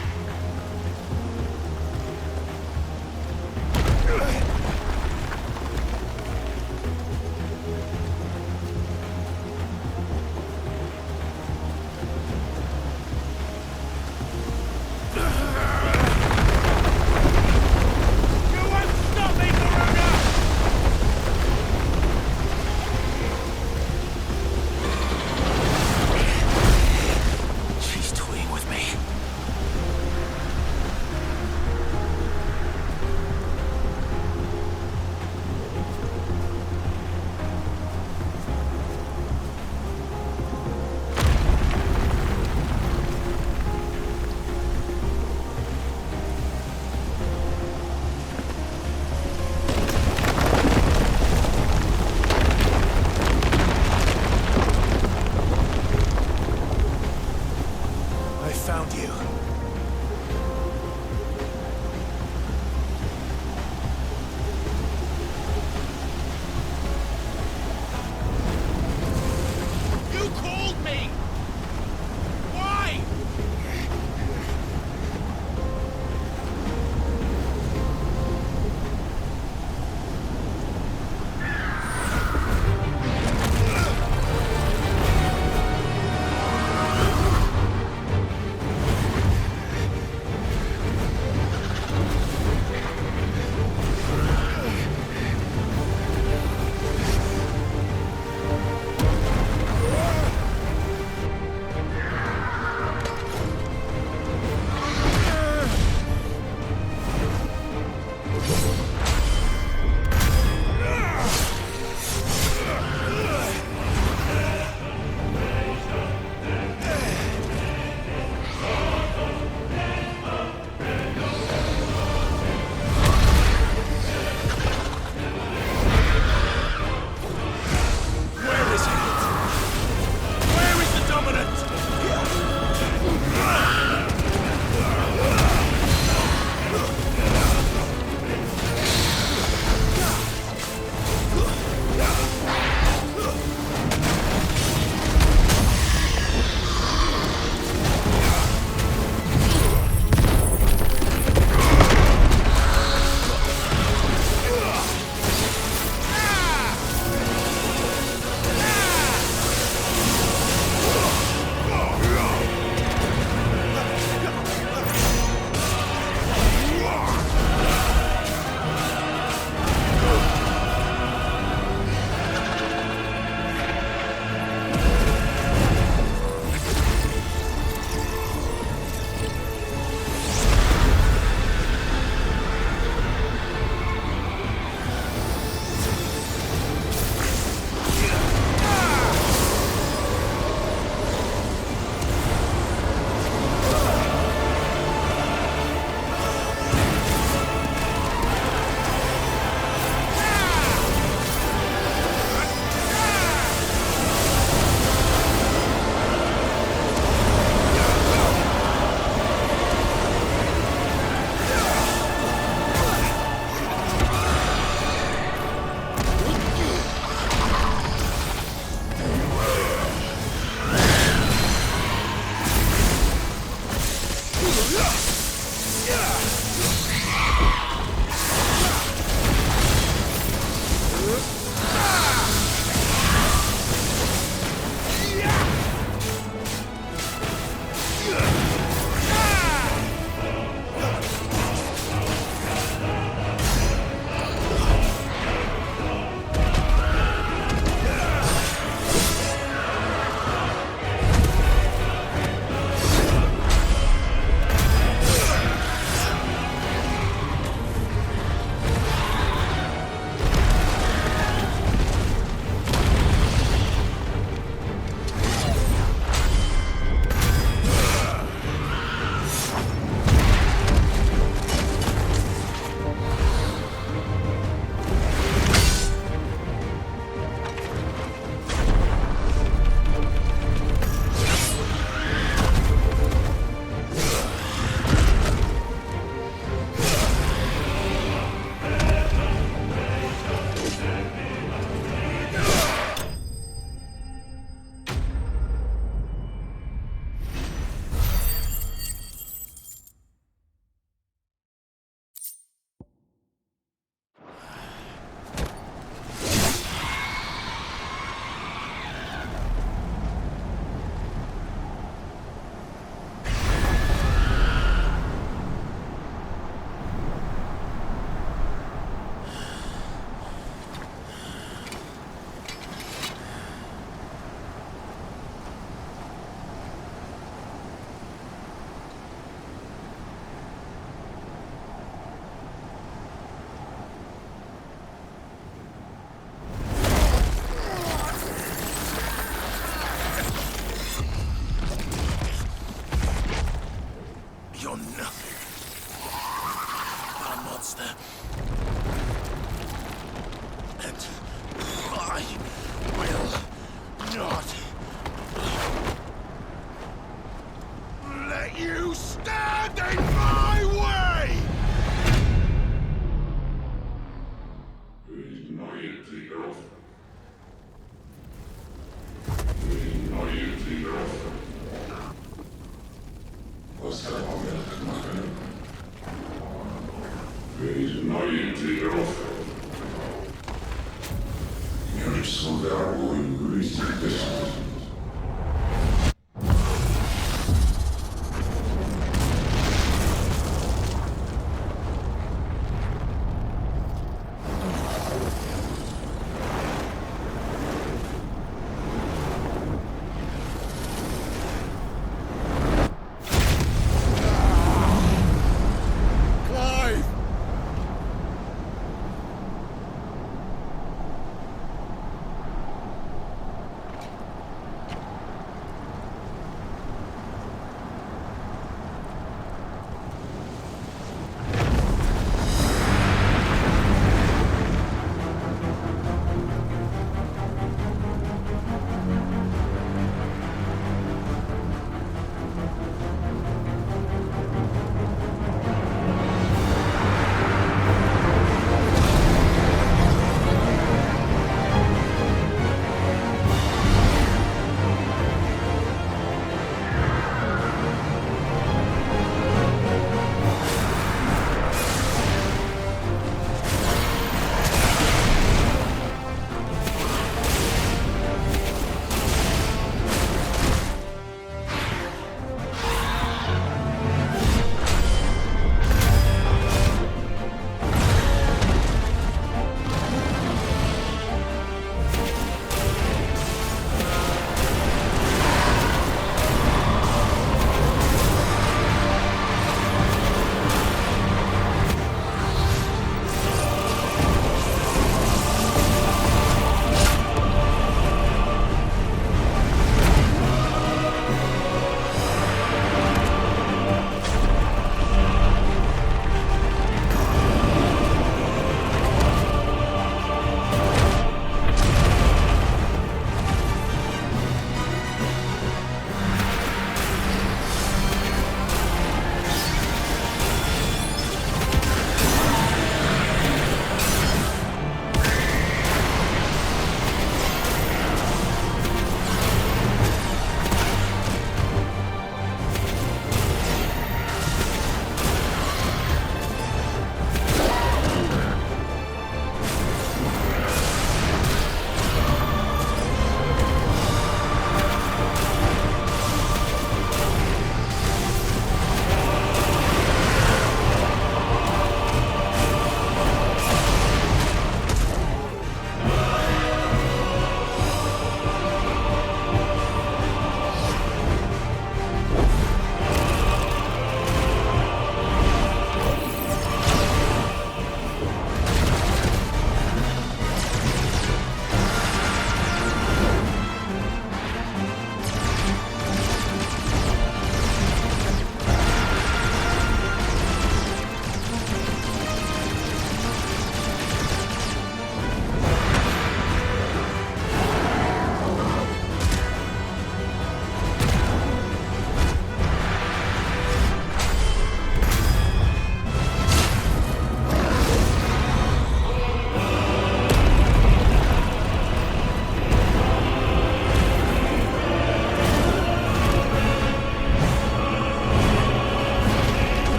You won't stop me, Garuda! She's toying with me. I found you. You called me! Why? Where is he? Where is the Dominant?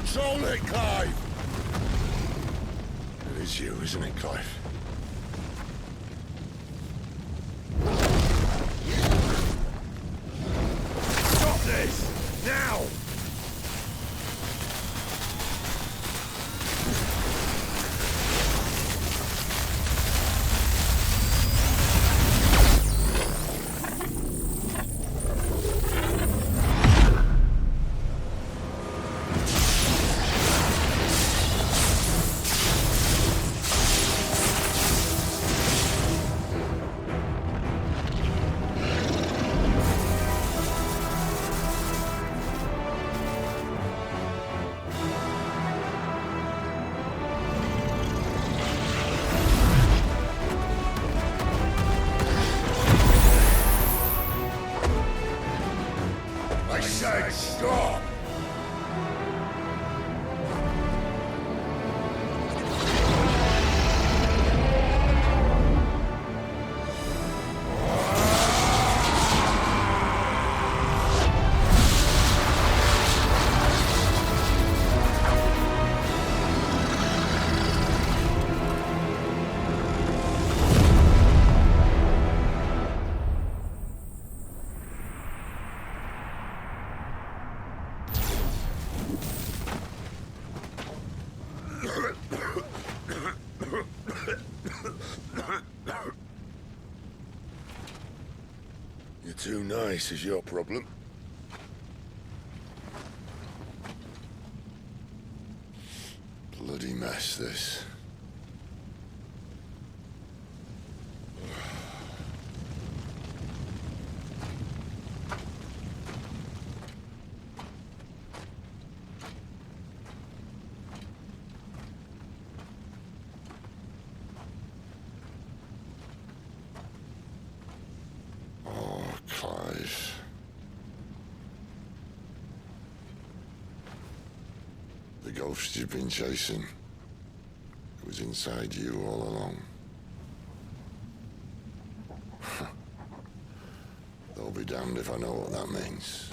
Control it, Clive! It is you, isn't it, Clive? Stop this! Now! I said stop! You're too nice is your problem. Bloody mess, this. Oh, Clive. The ghost you've been chasing, it was inside you all along. They'll be damned if I know what that means.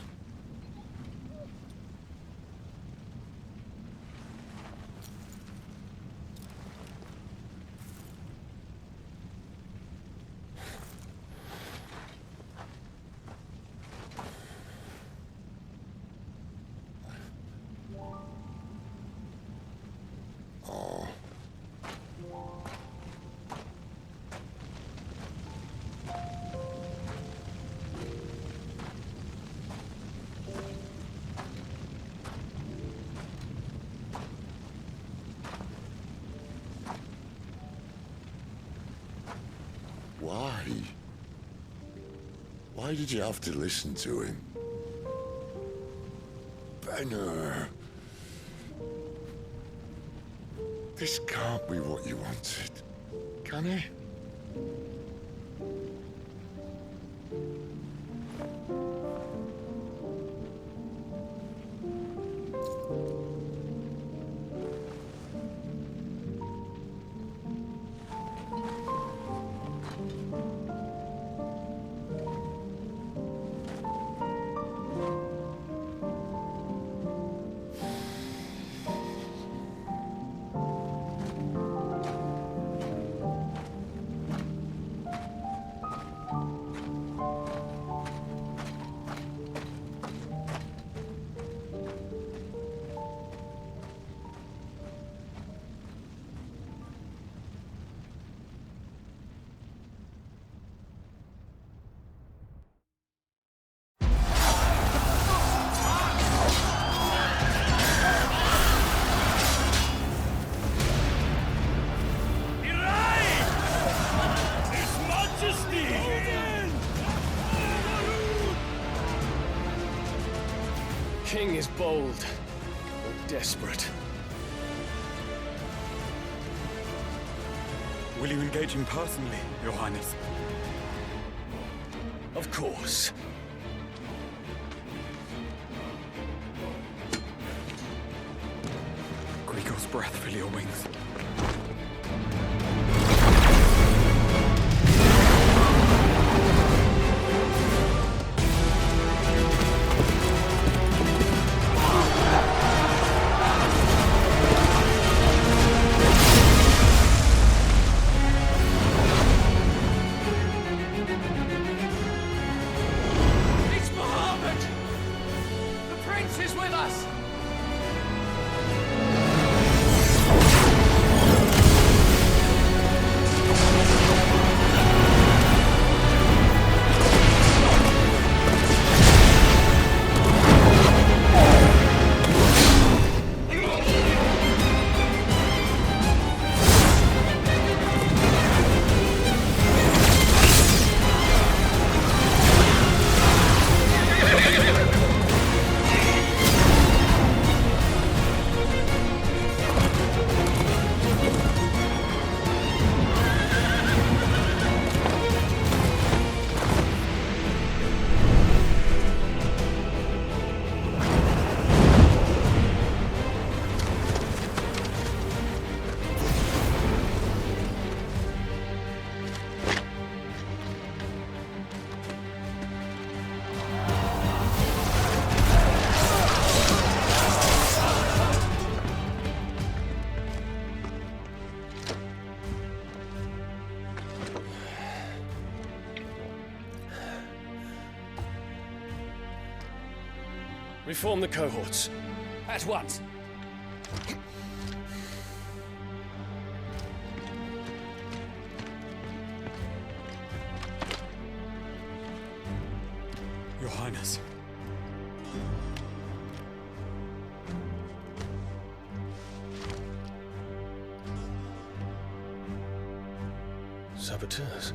Oh. Why? Why did you have to listen to him? Benner. This can't be what you wanted, can it? King is bold, or desperate. Will you engage him personally, Your Highness? Of course. Grigor's breath fill your wings. Reform the cohorts. At once. Your Highness. Saboteurs?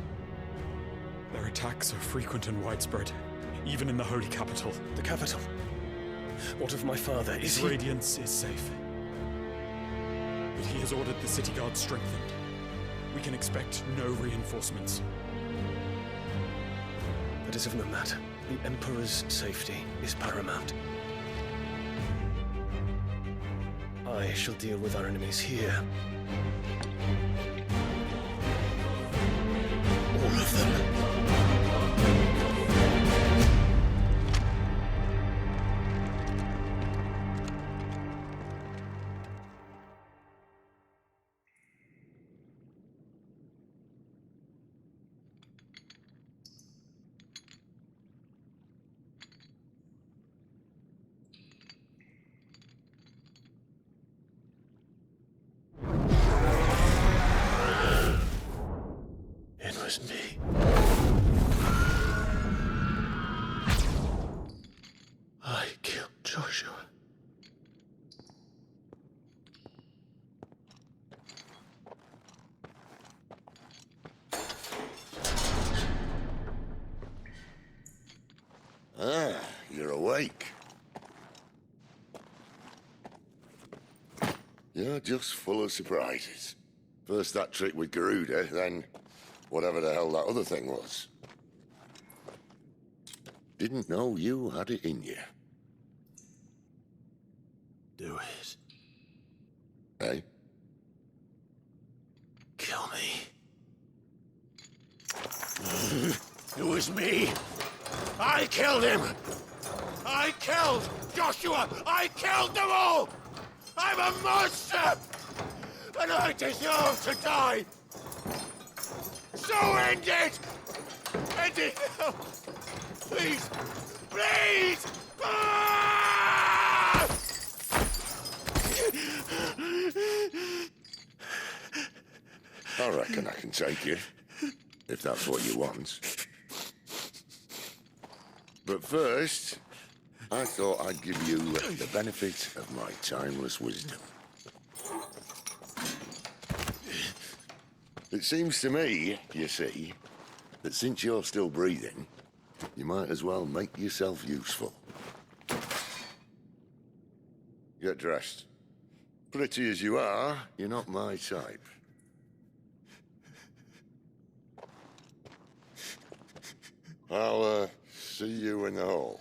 Their attacks are frequent and widespread, even in the holy capital. The capital? What of my father? Is His he... radiance is safe. But he has ordered the city guard strengthened. We can expect no reinforcements. That is of no matter. The Emperor's safety is paramount. I shall deal with our enemies here. All of them. It was me. I killed Joshua. Ah, you're awake. You're just full of surprises. First that trick with Garuda, then whatever the hell that other thing was. Didn't know you had it in you. Do it. Hey? Kill me. It was me. I killed him. I killed Joshua. I killed them all. I'm a monster. And I deserve to die. So end it. End it now. Please. Please. Ah! I reckon I can take you, if that's what you want. But first, I thought I'd give you the benefit of my timeless wisdom. It seems to me, you see, that since you're still breathing, you might as well make yourself useful. Get dressed. Pretty as you are, you're not my type. I'll, see you in the hall.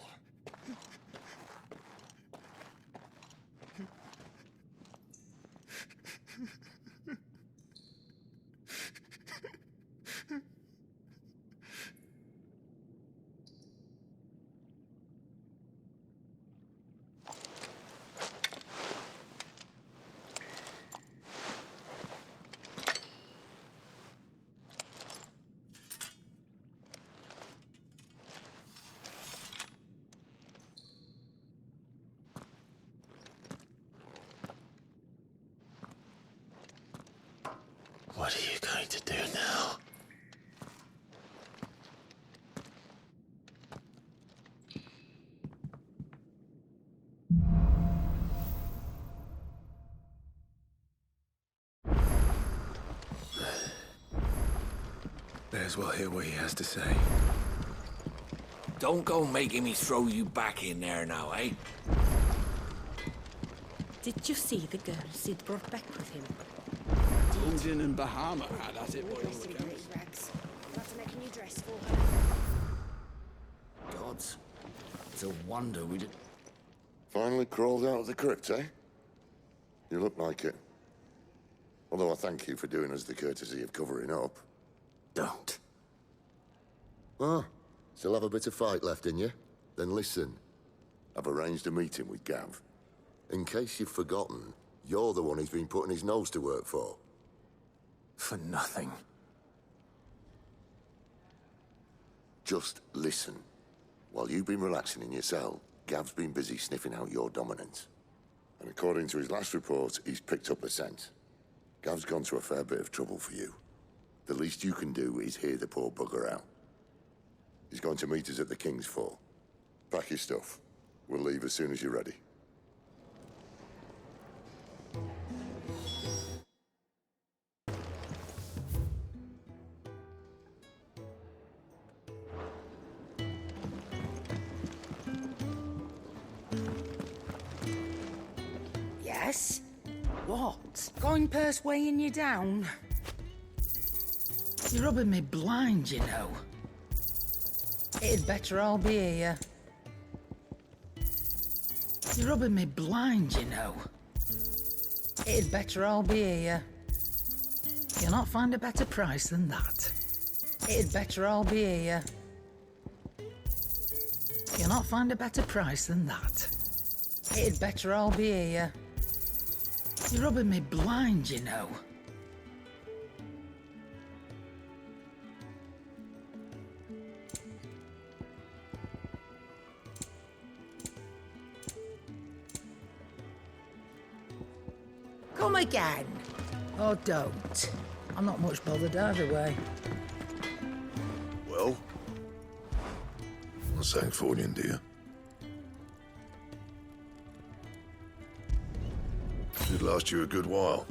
What are you going to do now? May as well hear what he has to say. Don't go making me throw you back in there now, eh? Did you see the girl Sid brought back with him? Odin and Bahama had at it by all accounts. Got to make a new dress for her. Gods. It's a wonder we did... Finally crawled out of the crypt, eh? You look like it. Although I thank you for doing us the courtesy of covering up. Don't. Ah, still have a bit of fight left in you? Then listen. I've arranged a meeting with Gav. In case you've forgotten, you're the one he's been putting his nose to work for. For nothing. Just listen. While you've been relaxing in your cell, Gav's been busy sniffing out your dominance. And according to his last report, he's picked up the scent. Gav's gone to a fair bit of trouble for you. The least you can do is hear the poor bugger out. He's going to meet us at the King's Fall. Pack your stuff. We'll leave as soon as you're ready. Yes? What? Going purse weighing you down? You're rubbing me blind, you know. It'd better all be here. You're rubbing me blind, you know. It'd better all be here. You'll not find a better price than that. It'd better all be here. You'll not find a better price than that. It'd better all be here. You're rubbing me blind, you know. Come again. Or don't. I'm not much bothered either way. Well? Not saying Fordian, do you? Should last you a good while.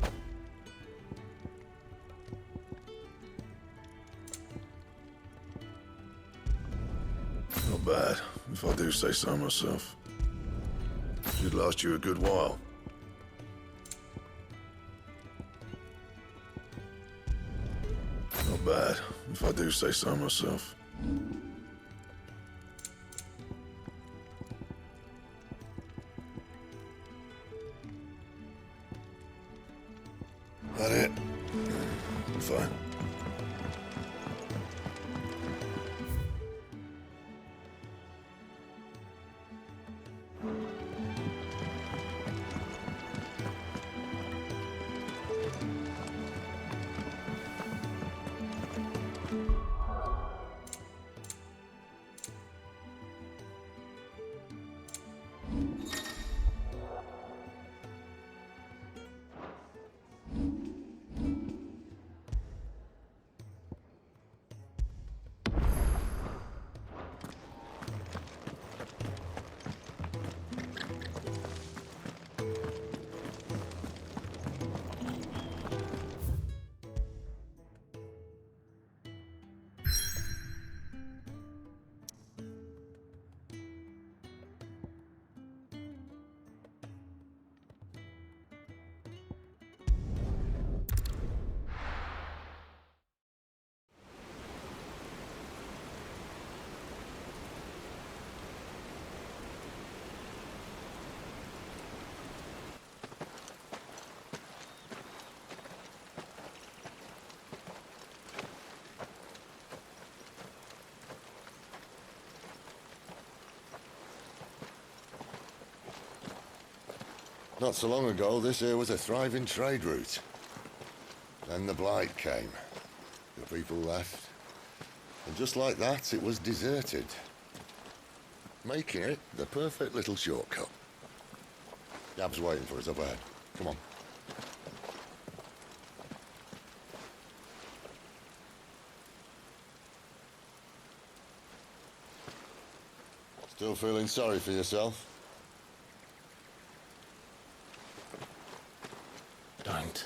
Not bad, if I do say so myself. Should last you a good while. Not bad, if I do say so myself. That it? Fine. Not so long ago, this here was a thriving trade route. Then the Blight came. The people left. And just like that, it was deserted. Making it the perfect little shortcut. Gab's waiting for us up ahead. Come on. Still feeling sorry for yourself? Don't.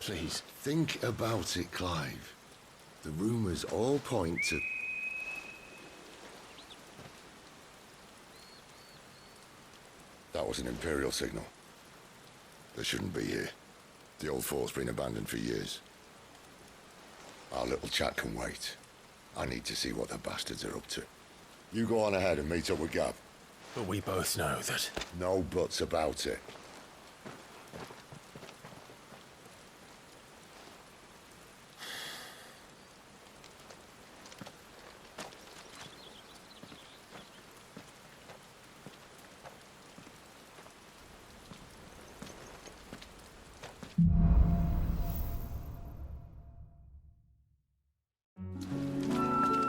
Please. Think about it, Clive. The rumours all point to... That was an Imperial signal. They shouldn't be here. The old fort's been abandoned for years. Our little chat can wait. I need to see what the bastards are up to. You go on ahead and meet up with Gab. But we both know that... No buts about it.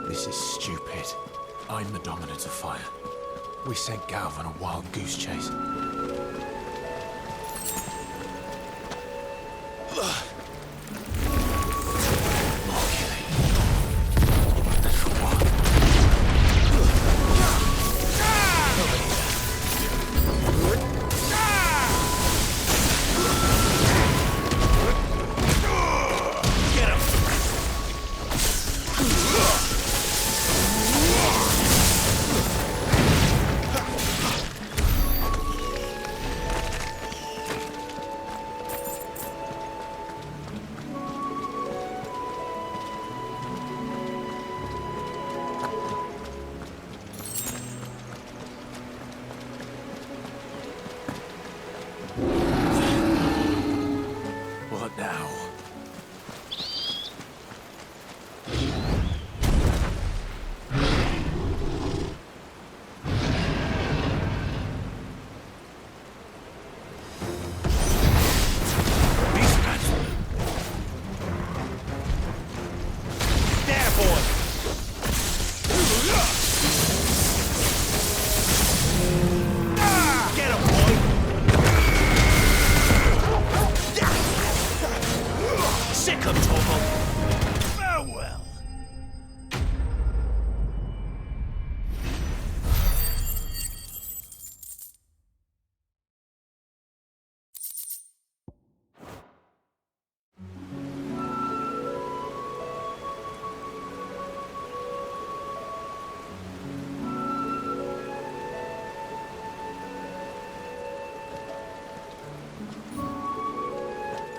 This is stupid. I'm the dominant of fire. We sent Galv on a wild goose chase. What now?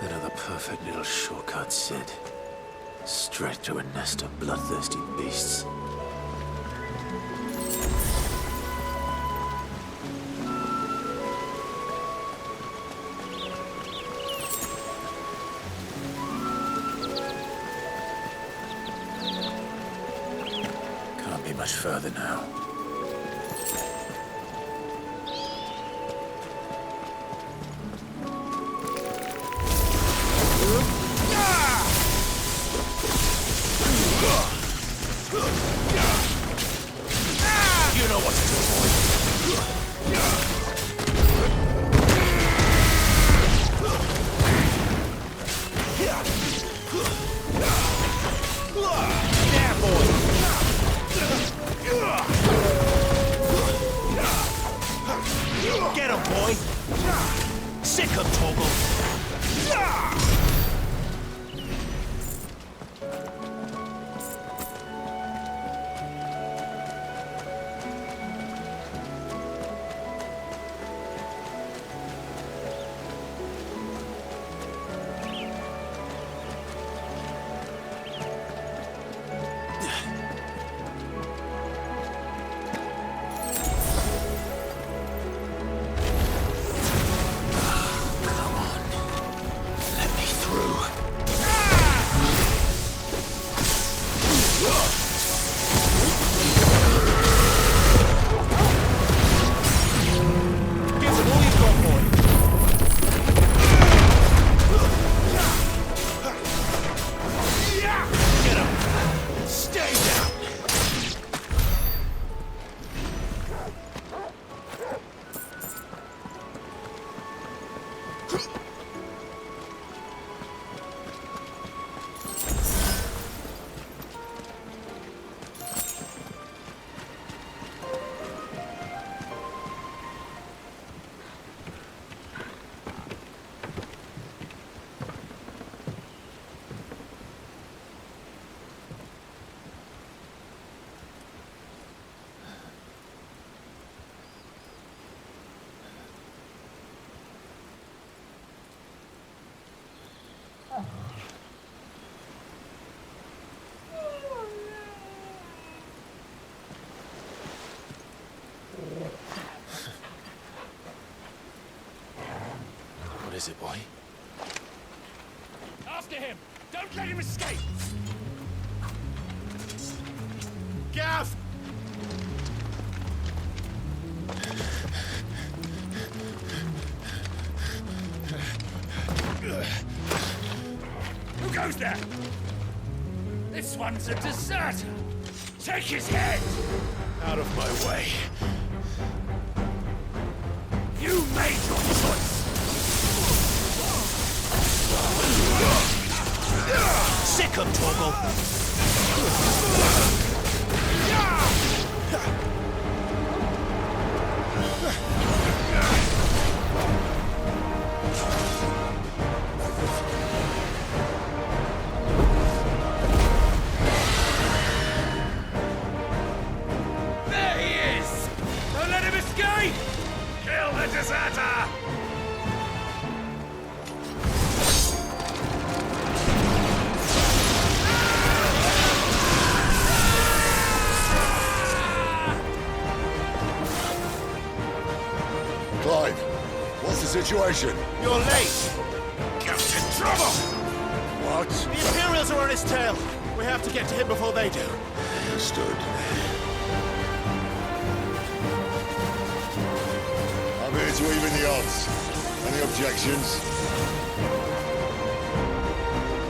Another perfect little shortcut, Sid. Straight to a nest of bloodthirsty beasts. Can't be much further now. You know what to do, boy. There, boy. Get him, boy. Sick him, Torgal. What is it, boy? After him! Don't let him escape! Gav! Who goes there? This one's a deserter! Take his head! Out of my way. You made your choice! Sick 'em, Torgal! There he is! Don't let him escape! Kill the deserter! Clive, what's the situation? You're late! Get in trouble! What? The Imperials are on his tail! We have to get to him before they do. Understood. I'm here to even the odds. Any objections?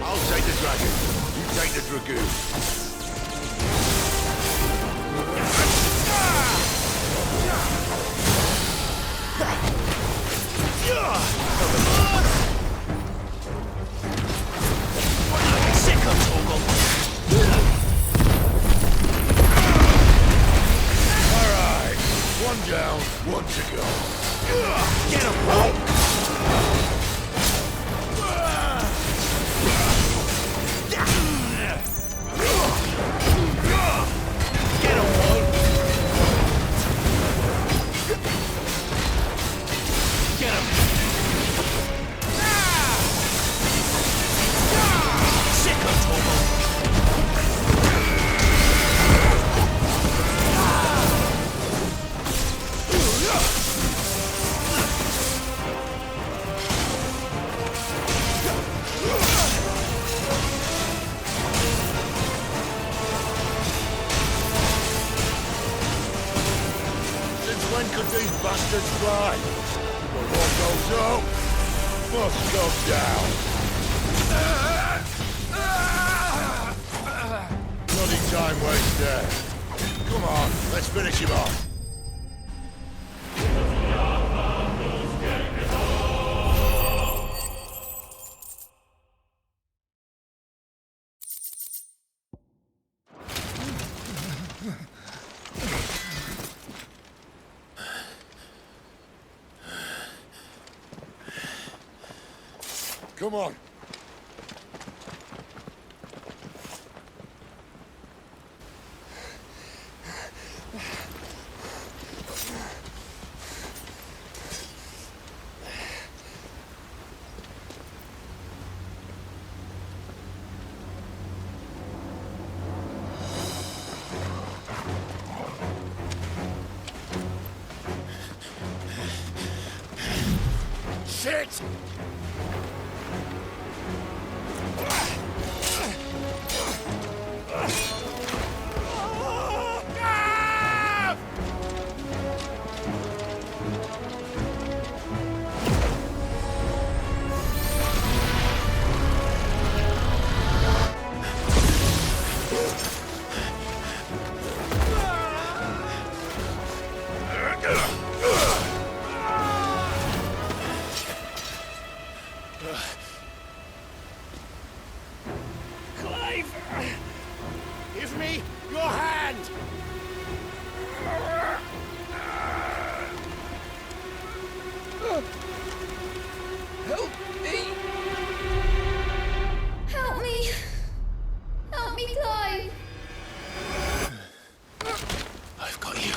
I'll take the dragon. You take the dragoon. Sick 'em, Torgal! All right. One down, one to go. Get him, Hulk! Get him, Hulk! Get him! Sick 'em, Torgal! Since when could these bastards fly? But what goes up must come down. Bloody time waster. Come on, let's finish him off. Come on. Shit! Clive! Give me your hand! Help me! Help me! Help me, Clive! I've got you.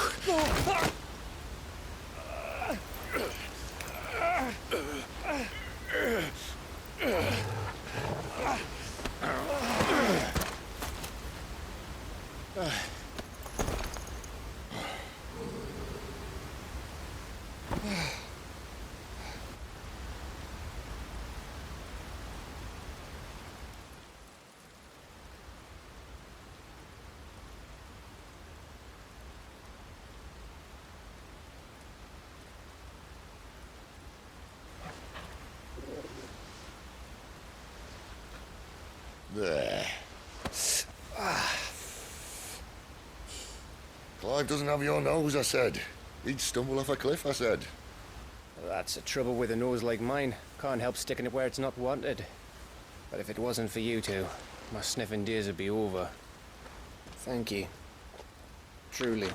There. Clive doesn't have your nose, I said. He'd stumble off a cliff, I said. That's the trouble with a nose like mine. Can't help sticking it where it's not wanted. But if it wasn't for you two, my sniffing days would be over. Thank you. Truly.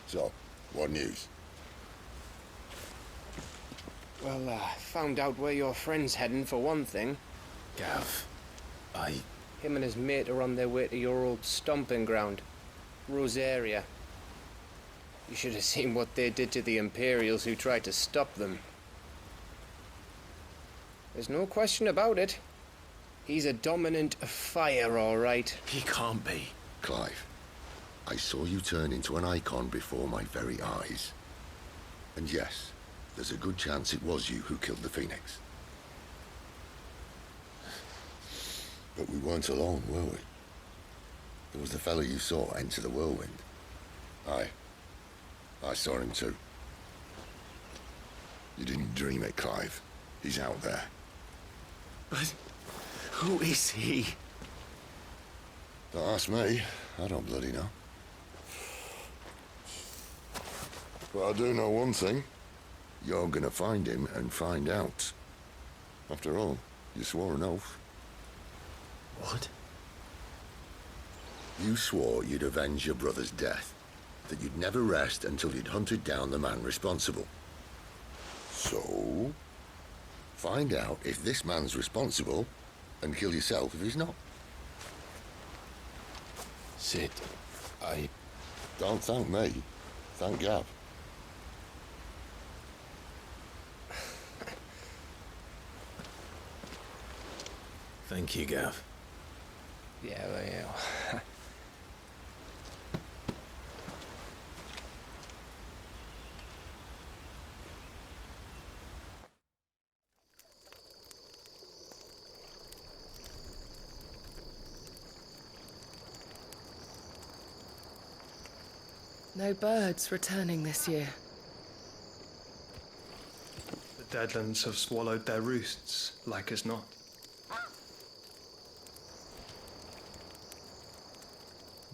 So, what news? Well, found out where your friend's heading, for one thing. Gav, Him and his mate are on their way to your old stomping ground, Rosaria. You should have seen what they did to the Imperials who tried to stop them. There's no question about it. He's a dominant fire, all right. He can't be. Clive, I saw you turn into an icon before my very eyes. And yes, there's a good chance it was you who killed the Phoenix. But we weren't alone, were we? There was the fellow you saw enter the whirlwind. I saw him too. You didn't dream it, Clive. He's out there. But who is he? Don't ask me. I don't bloody know. But I do know one thing. You're gonna find him and find out. After all, you swore an oath. What? You swore you'd avenge your brother's death. That you'd never rest until you'd hunted down the man responsible. So, find out if this man's responsible and kill yourself if he's not. Sid, Don't thank me. Thank Gav. Thank you, Gav. Yeah, well. No birds returning this year. The Deadlands have swallowed their roosts, like as not.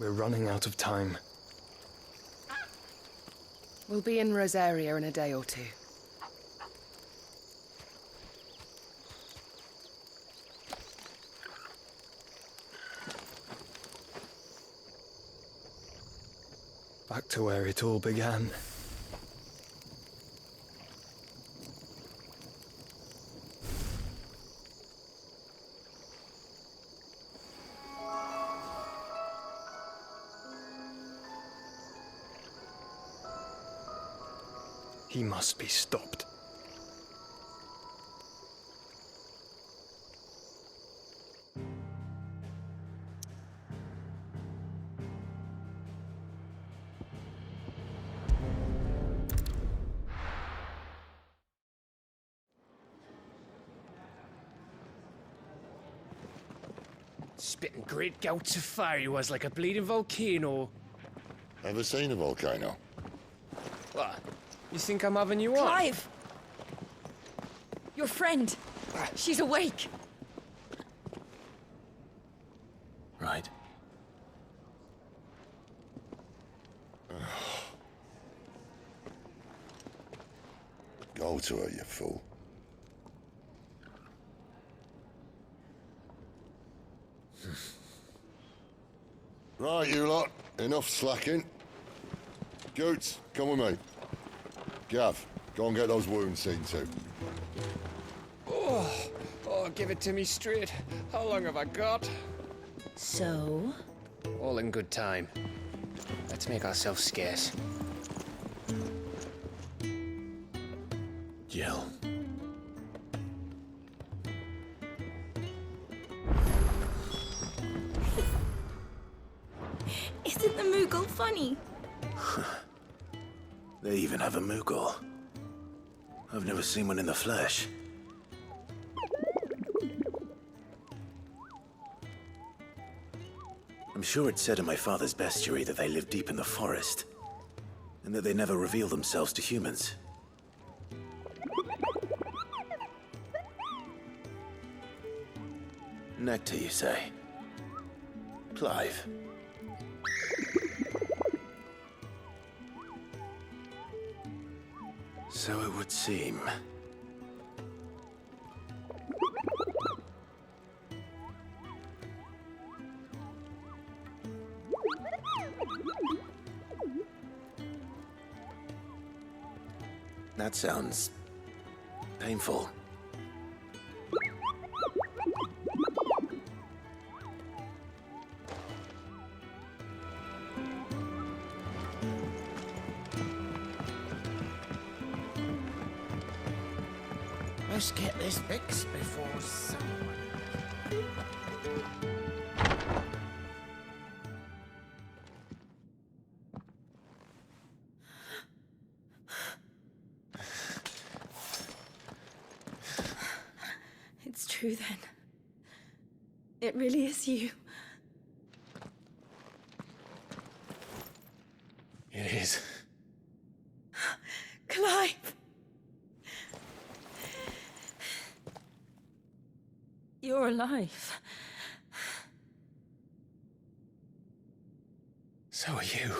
We're running out of time. We'll be in Rosaria in a day or two. Back to where it all began. He must be stopped. Spitting great gouts of fire he was, like a bleeding volcano. Ever seen a volcano? What? You think I'm having you on? Clive! Your friend! She's awake! Right. Go to her, you fool. Right, you lot. Enough slacking. Goots, come with me. Gav, go and get those wounds seen to. Oh, give it to me straight. How long have I got? So? All in good time. Let's make ourselves scarce. Jill. Isn't the Moogle funny? They even have a Moogle. I've never seen one in the flesh. I'm sure it said in my father's bestiary that they live deep in the forest, and that they never reveal themselves to humans. Nectar, you say? Clive. So it would seem. That sounds painful. Let's get this fixed before someone... It's true then. It really is you. It is. Clive! You're alive. So are you.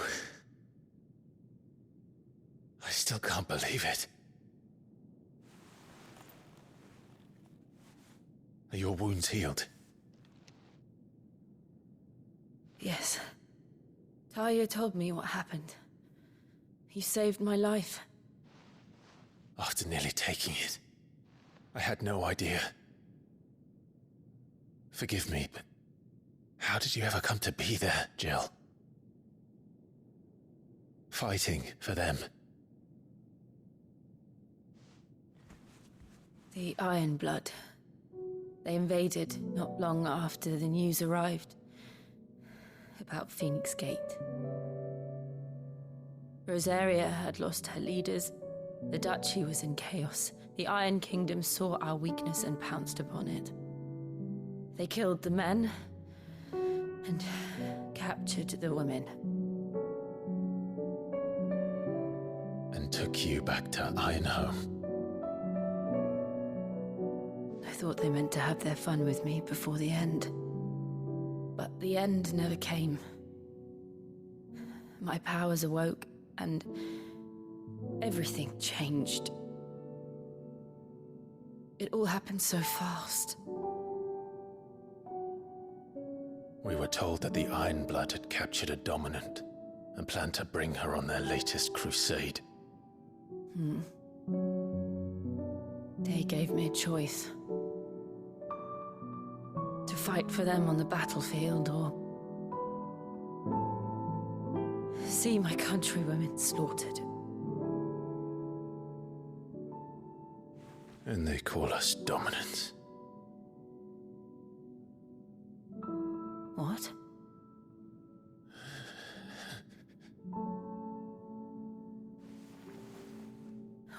I still can't believe it. Are your wounds healed? Yes. Talia told me what happened. You saved my life. After nearly taking it, I had no idea. Forgive me, but how did you ever come to be there, Jill? Fighting for them. The Iron Blood. They invaded not long after the news arrived about Phoenix Gate. Rosaria had lost her leaders. The Duchy was in chaos. The Iron Kingdom saw our weakness and pounced upon it. They killed the men and captured the women. And took you back to Ironhome. I thought they meant to have their fun with me before the end. But the end never came. My powers awoke, and everything changed. It all happened so fast. We were told that the Iron Blood had captured a dominant and planned to bring her on their latest crusade. They gave me a choice. To fight for them on the battlefield, or see my countrywomen slaughtered. And they call us dominants. What?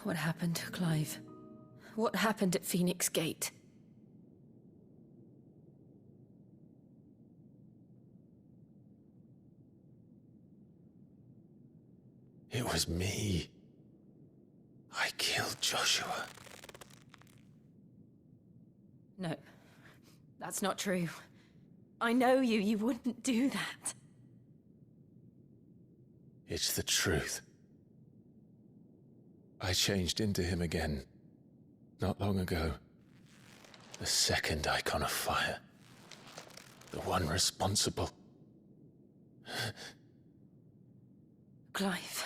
What happened to Clive? What happened at Phoenix Gate? It was me. I killed Joshua. No, that's not true. I know you. You wouldn't do that. It's the truth. I changed into him again, not long ago. The second icon of fire. The one responsible. Clive.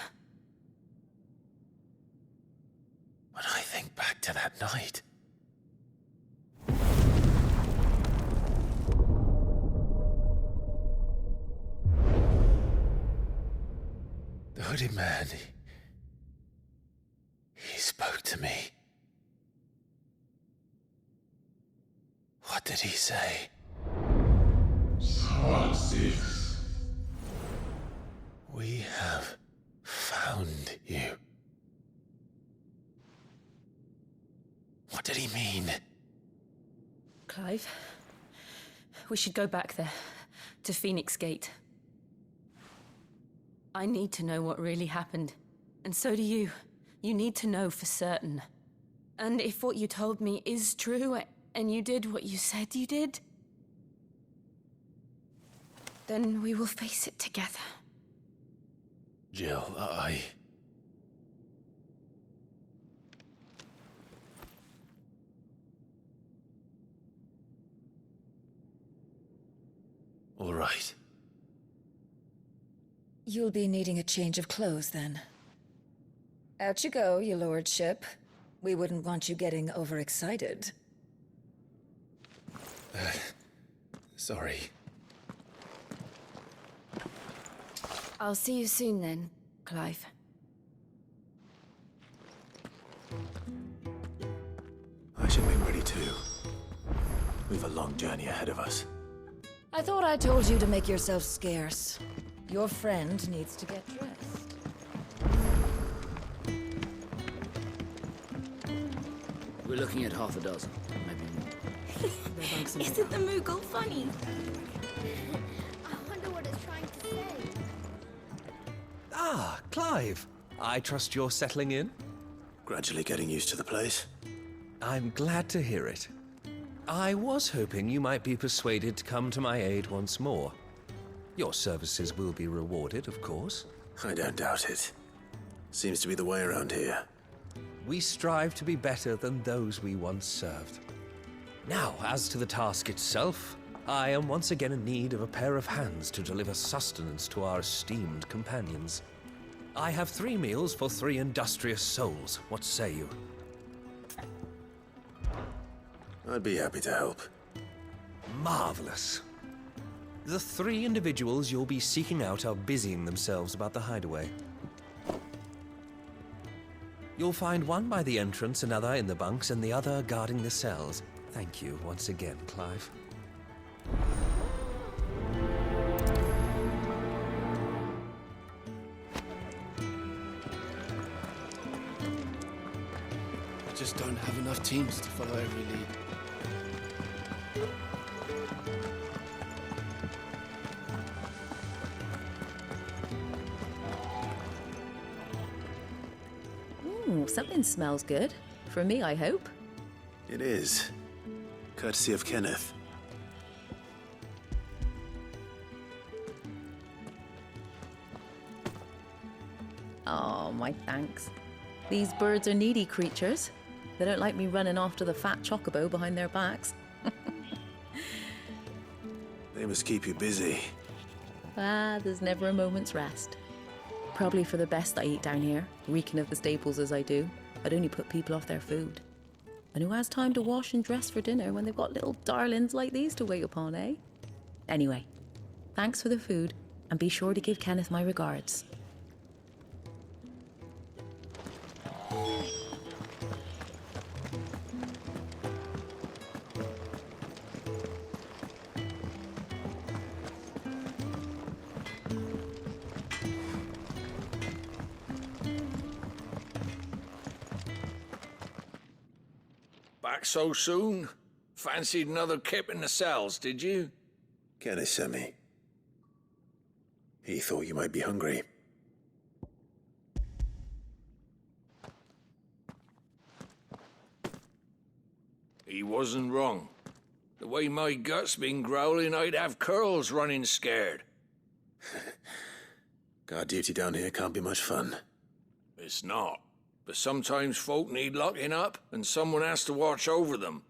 When I think back to that night... The hooded man, he spoke to me. What did he say? Six. We have found you. What did he mean? Clive, we should go back there, to Phoenix Gate. I need to know what really happened. And so do you. You need to know for certain. And if what you told me is true, and you did what you said you did, then we will face it together. Jill, right. You'll be needing a change of clothes, then. Out you go, your lordship. We wouldn't want you getting overexcited. Sorry. I'll see you soon then, Clive. I should be ready too. We've a long journey ahead of us. I thought I told you to make yourself scarce. Your friend needs to get dressed. We're looking at half a dozen, maybe more. Isn't the Moogle funny? I wonder what it's trying to say. Ah, Clive. I trust you're settling in? Gradually getting used to the place. I'm glad to hear it. I was hoping you might be persuaded to come to my aid once more. Your services will be rewarded, of course. I don't doubt it. Seems to be the way around here. We strive to be better than those we once served. Now, as to the task itself, I am once again in need of a pair of hands to deliver sustenance to our esteemed companions. I have 3 meals for 3 industrious souls. What say you? I'd be happy to help. Marvelous. The 3 individuals you'll be seeking out are busying themselves about the hideaway. You'll find one by the entrance, another in the bunks, and the other guarding the cells. Thank you once again, Clive. I just don't have enough teams to follow every lead. Ooh, something smells good. For me, I hope. It is. Courtesy of Kenneth. Oh, my thanks. These birds are needy creatures. They don't like me running off to the fat chocobo behind their backs. They must keep you busy. There's never a moment's rest. Probably for the best I eat down here, reeking of the staples as I do. I'd only put people off their food. And who has time to wash and dress for dinner when they've got little darlings like these to wait upon, eh? Anyway, thanks for the food, and be sure to give Kenneth my regards. Back so soon? Fancied another kip in the cells, did you? Kenneth sent me. He thought you might be hungry. He wasn't wrong. The way my gut's been growling, I'd have curls running scared. Guard duty down here can't be much fun. It's not. But sometimes folk need locking up, and someone has to watch over them.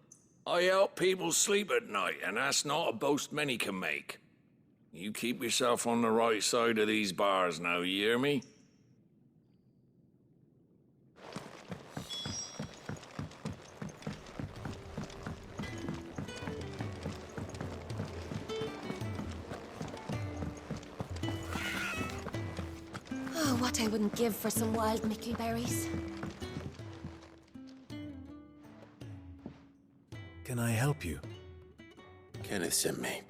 I help people sleep at night, and that's not a boast many can make. You keep yourself on the right side of these bars now, you hear me? Oh, what I wouldn't give for some wild mickleberries. Can I help you? Kenneth sent me.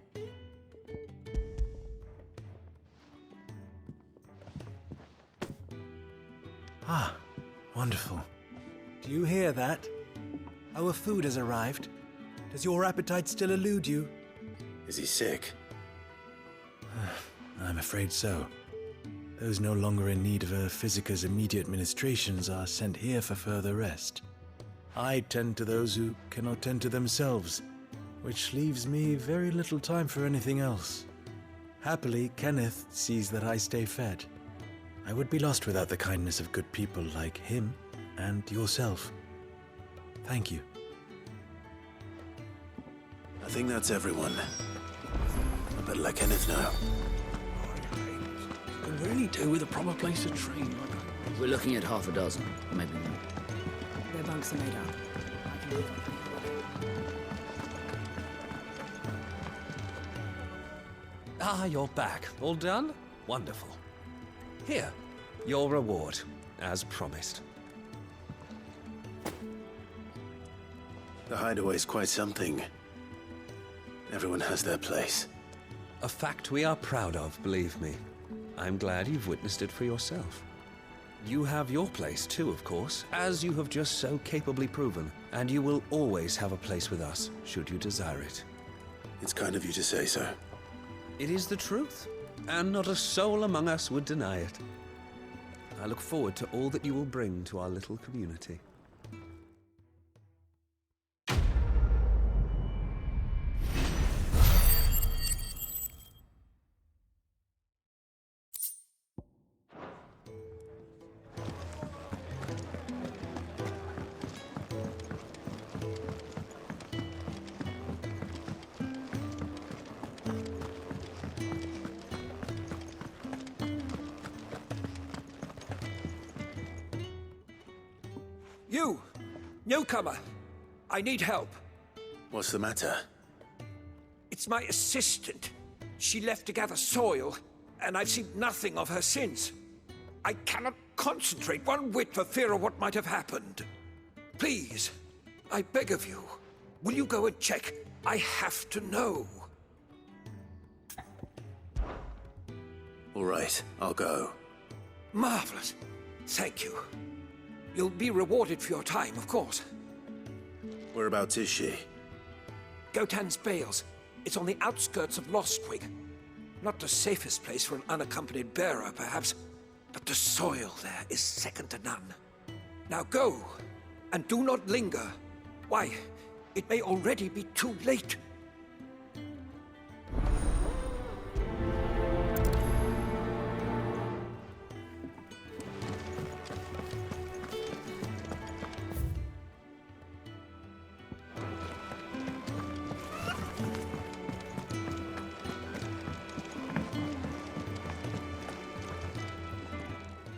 Ah, wonderful. Do you hear that? Our food has arrived. Does your appetite still elude you? Is he sick? I'm afraid so. Those no longer in need of a Physica's immediate ministrations are sent here for further rest. I tend to those who cannot tend to themselves, which leaves me very little time for anything else. Happily, Kenneth sees that I stay fed. I would be lost without the kindness of good people like him and yourself. Thank you. I think that's everyone. Better let Kenneth know. Could really do with a proper place to train. We're looking at half a dozen, maybe more. Their bunks are made up. I can leave. Ah, you're back. All done? Wonderful. Here, your reward, as promised. The hideaway's quite something. Everyone has their place. A fact we are proud of, believe me. I'm glad you've witnessed it for yourself. You have your place too, of course, as you have just so capably proven, and you will always have a place with us, should you desire it. It's kind of you to say so. It is the truth, and not a soul among us would deny it. I look forward to all that you will bring to our little community. You! Newcomer! I need help. What's the matter? It's my assistant. She left to gather soil, and I've seen nothing of her since. I cannot concentrate one whit for fear of what might have happened. Please, I beg of you, will you go and check? I have to know. All right, I'll go. Marvelous. Thank you. You'll be rewarded for your time, of course. Whereabouts is she? Gotan's Bales. It's on the outskirts of Lostwig. Not the safest place for an unaccompanied bearer, perhaps, but the soil there is second to none. Now go, and do not linger. Why, it may already be too late.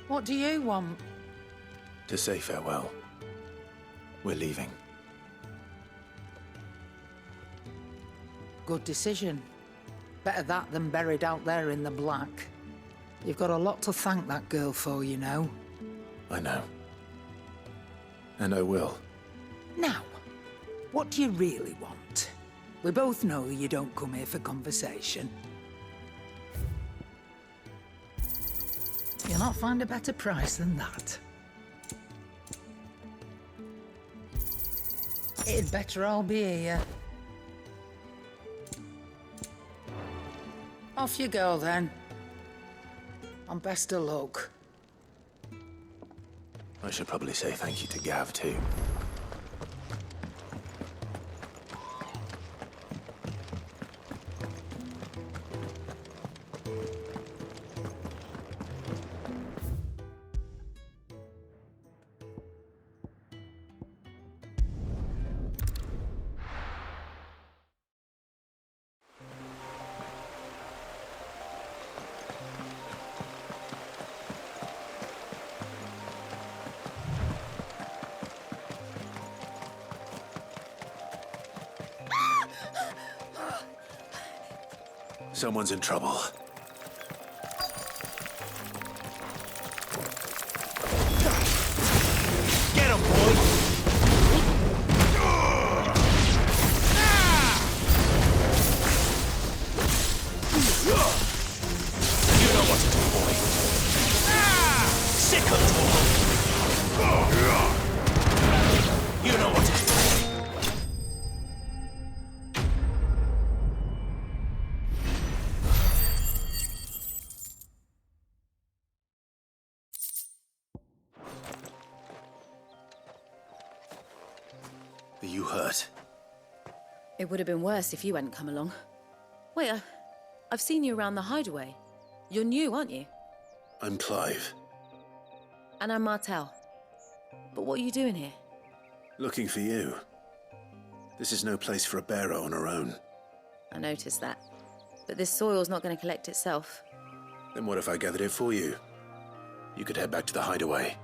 What do you want? To say farewell. We're leaving. Good decision. Better that than buried out there in the black. You've got a lot to thank that girl for, you know. I know. And I will. Now, what do you really want? We both know you don't come here for conversation. You'll not find a better price than that. It'd better all be here. Off you go, then. And best of luck. I should probably say thank you to Gav, too. Someone's in trouble. Get him, boy! You know what to do, boy. Sick of talk! You know what to do. Are you hurt? It would have been worse if you hadn't come along. Wait, I've seen you around the hideaway. You're new, aren't you? I'm Clive. And I'm Martel. But what are you doing here? Looking for you. This is no place for a bearer on her own. I noticed that. but this soil's not going to collect itself. Then what if I gathered it for you? You could head back to the hideaway.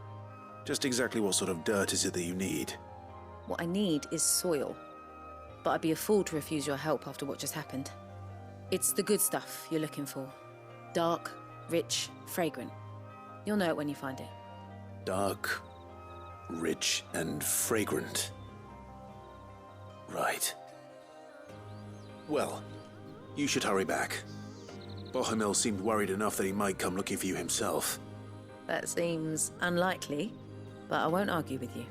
Just exactly what sort of dirt is it that you need? What I need is soil. But I'd be a fool to refuse your help after what just happened. It's the good stuff you're looking for. Dark, rich, fragrant. You'll know it when you find it. Dark, rich, and fragrant. Right. Well, you should hurry back. Bohemil seemed worried enough that he might come looking for you himself. That seems unlikely, but I won't argue with you.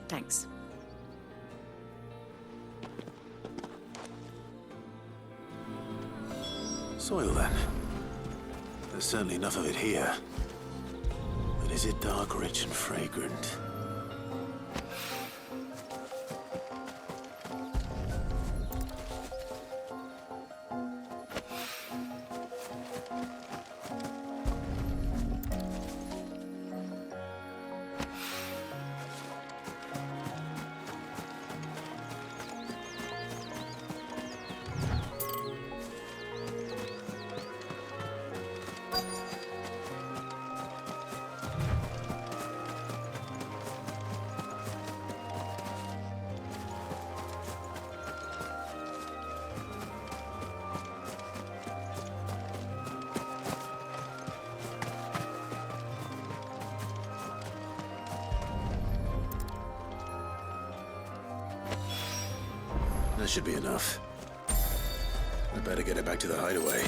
Thanks. Soil, then. There's certainly enough of it here. But is it dark, rich, and fragrant? That should be enough. I better get it back to the hideaway.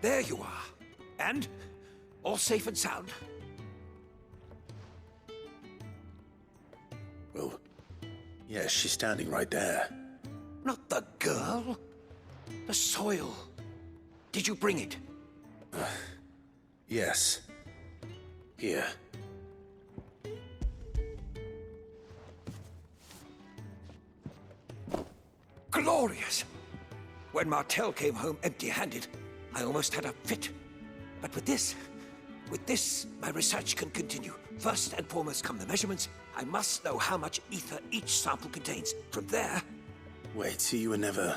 There you are. And? All safe and sound? Well, yes, she's standing right there. Not the girl. The soil. Did you bring it? Yes. Here. Glorious! When Martel came home empty-handed, I almost had a fit. But with this, my research can continue. First and foremost come the measurements. I must know how much ether each sample contains. From there... Wait, so you were never...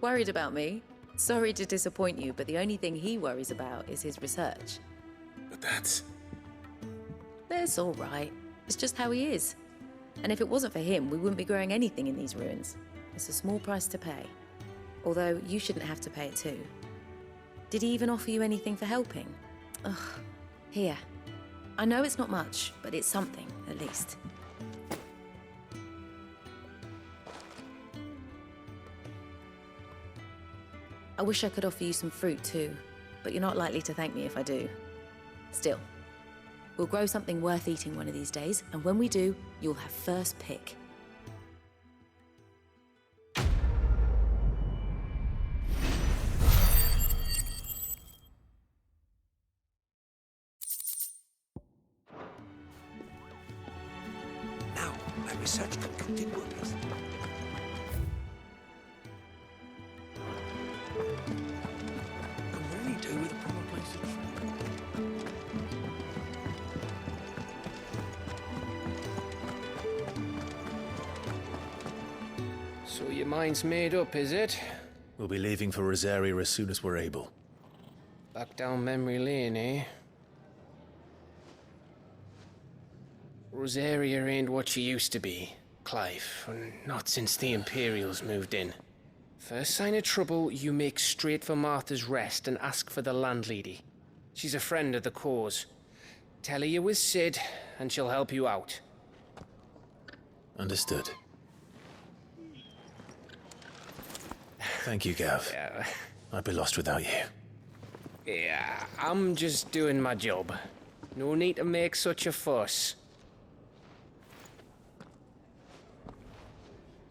Worried about me? Sorry to disappoint you, but the only thing he worries about is his research. But that's all right. It's just how he is. And if it wasn't for him, we wouldn't be growing anything in these ruins. It's a small price to pay. Although, you shouldn't have to pay it too. Did he even offer you anything for helping? Ugh. Here. I know it's not much, but it's something, at least. I wish I could offer you some fruit too, but you're not likely to thank me if I do. Still, we'll grow something worth eating one of these days, and when we do, you'll have first pick. Now, my research can continue on this. So your mind's made up, is it? We'll be leaving for Rosaria as soon as we're able. Back down memory lane, eh? Rosaria ain't what she used to be, Clive. Not since the Imperials moved in. First sign of trouble, you make straight for Martha's Rest and ask for the landlady. She's a friend of the cause. Tell her you're with Sid, and she'll help you out. Understood. Thank you, Gav. Yeah. I'd be lost without you. Yeah, I'm just doing my job. No need to make such a fuss.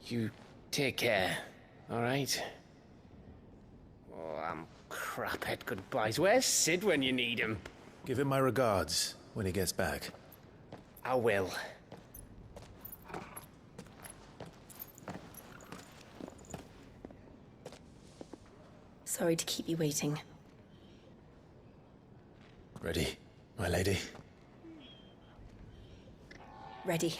You take care, all right? Oh, I'm crap at goodbyes. Where's Sid when you need him? Give him my regards when he gets back. I will. Sorry to keep you waiting. Ready, my lady? Ready.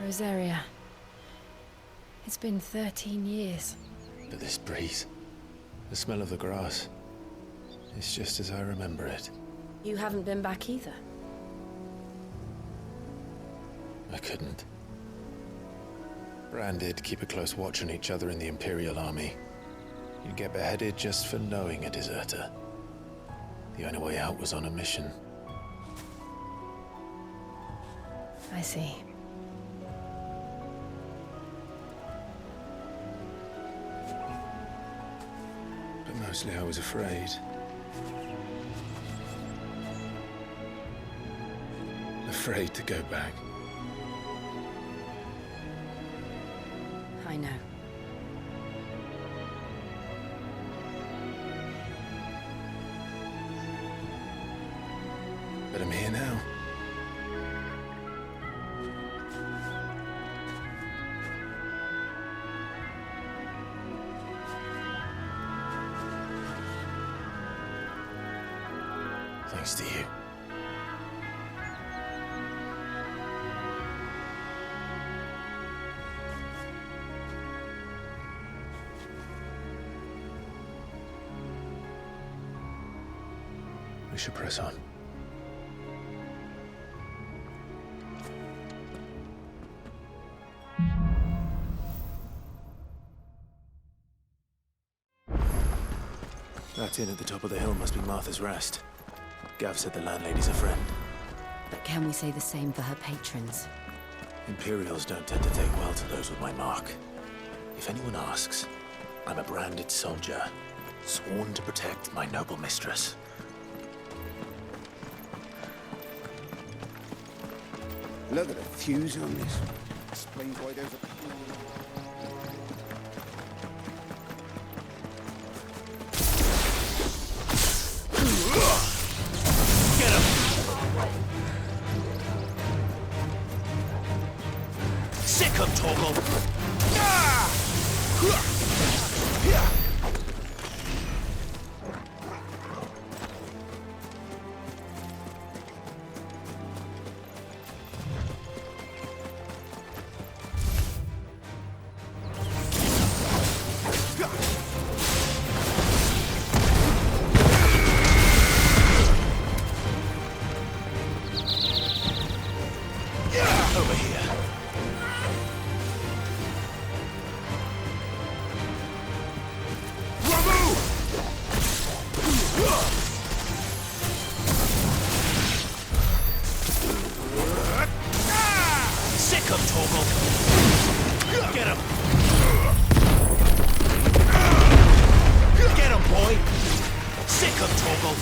Rosaria. It's been 13 years. But this breeze, the smell of the grass, it's just as I remember it. You haven't been back either. I couldn't. Bran did keep a close watch on each other in the Imperial Army. You'd get beheaded just for knowing a deserter. The only way out was on a mission. I see. But mostly I was afraid. Afraid to go back. I know. But I'm here now. Thanks to you. We should press on. That inn at the top of the hill must be Martha's Rest. Gav said the landlady's a friend. But can we say the same for her patrons? Imperials don't tend to take well to those with my mark. If anyone asks, I'm a branded soldier, sworn to protect my noble mistress. Look at the fuse on this. Explains why there's a... Get him! Sick him, Torgal! Over here. Sick him, Torgal! Get him! Get him, boy! Sick him, Torgal!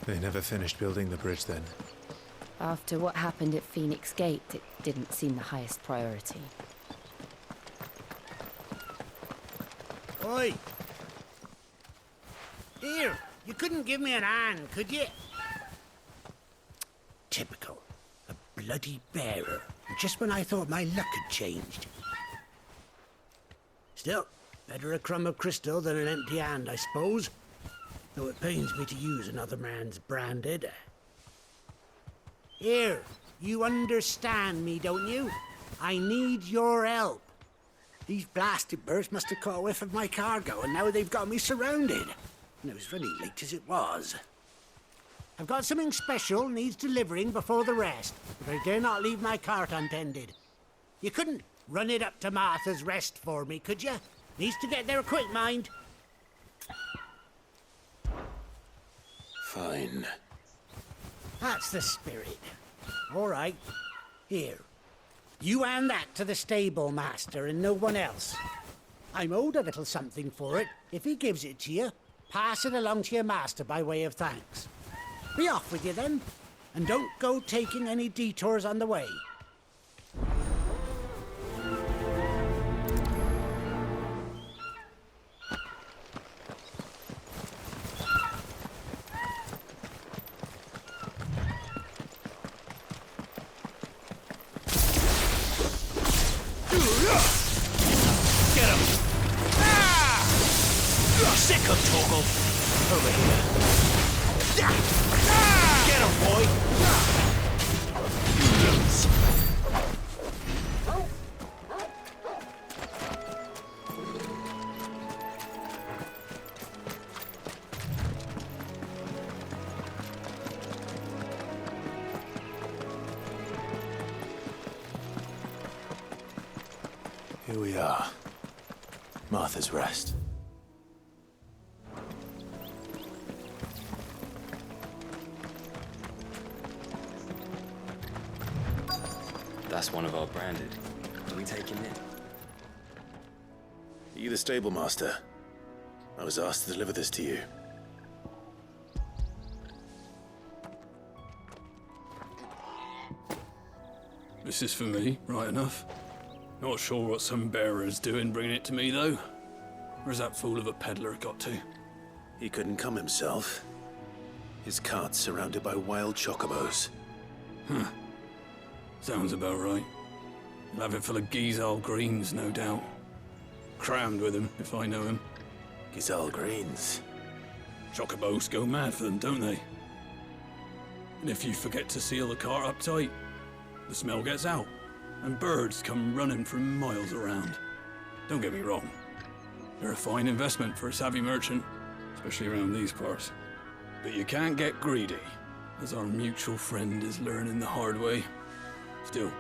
They never finished building the bridge then. After what happened at Phoenix Gate, it didn't seem the highest priority. Oi! Here, you couldn't give me an hand, could you? Typical. A bloody bearer. Just when I thought my luck had changed. Still, better a crumb of crystal than an empty hand, I suppose. Though it pains me to use another man's branded. Here, you understand me, don't you? I need your help. These blasted birds must have caught a whiff of my cargo, and now they've got me surrounded. And it was running late as it was. I've got something special needs delivering before the rest, but I dare not leave my cart untended. You couldn't run it up to Martha's Rest for me, could you? Needs to get there quick, mind. Fine. That's the spirit. All right. Here. You hand that to the stable master and no one else. I'm owed a little something for it. If he gives it to you, pass it along to your master by way of thanks. Be off with you then, and don't go taking any detours on the way. Get him! Ah! Sick of Torgal! Over here. Get him, boy! Here we are. Martha's Rest. That's one of our branded. Are we taking it? Are you the stable master? I was asked to deliver this to you. This is for me, right enough. Not sure what some bearer's doing bringing it to me, though. Where's that fool of a peddler got to? He couldn't come himself. His cart's surrounded by wild chocobos. Huh. Sounds about right. He'll have it full of Gizal greens, no doubt. Crammed with him, if I know him. Gizal greens? Chocobos go mad for them, don't they? And if you forget to seal the cart up tight, the smell gets out, and birds come running from miles around. Don't get me wrong. They're a fine investment for a savvy merchant, especially around these parts. But you can't get greedy, as our mutual friend is learning the hard way. Still,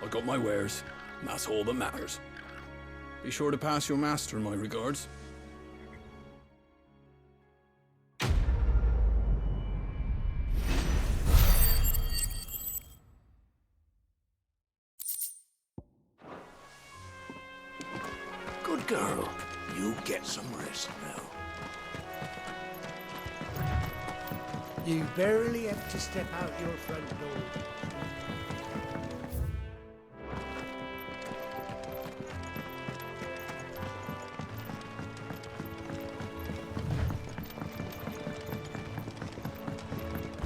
I got my wares, and that's all that matters. Be sure to pass your master my regards. Good girl. You get some rest now. You barely have to step out your front door.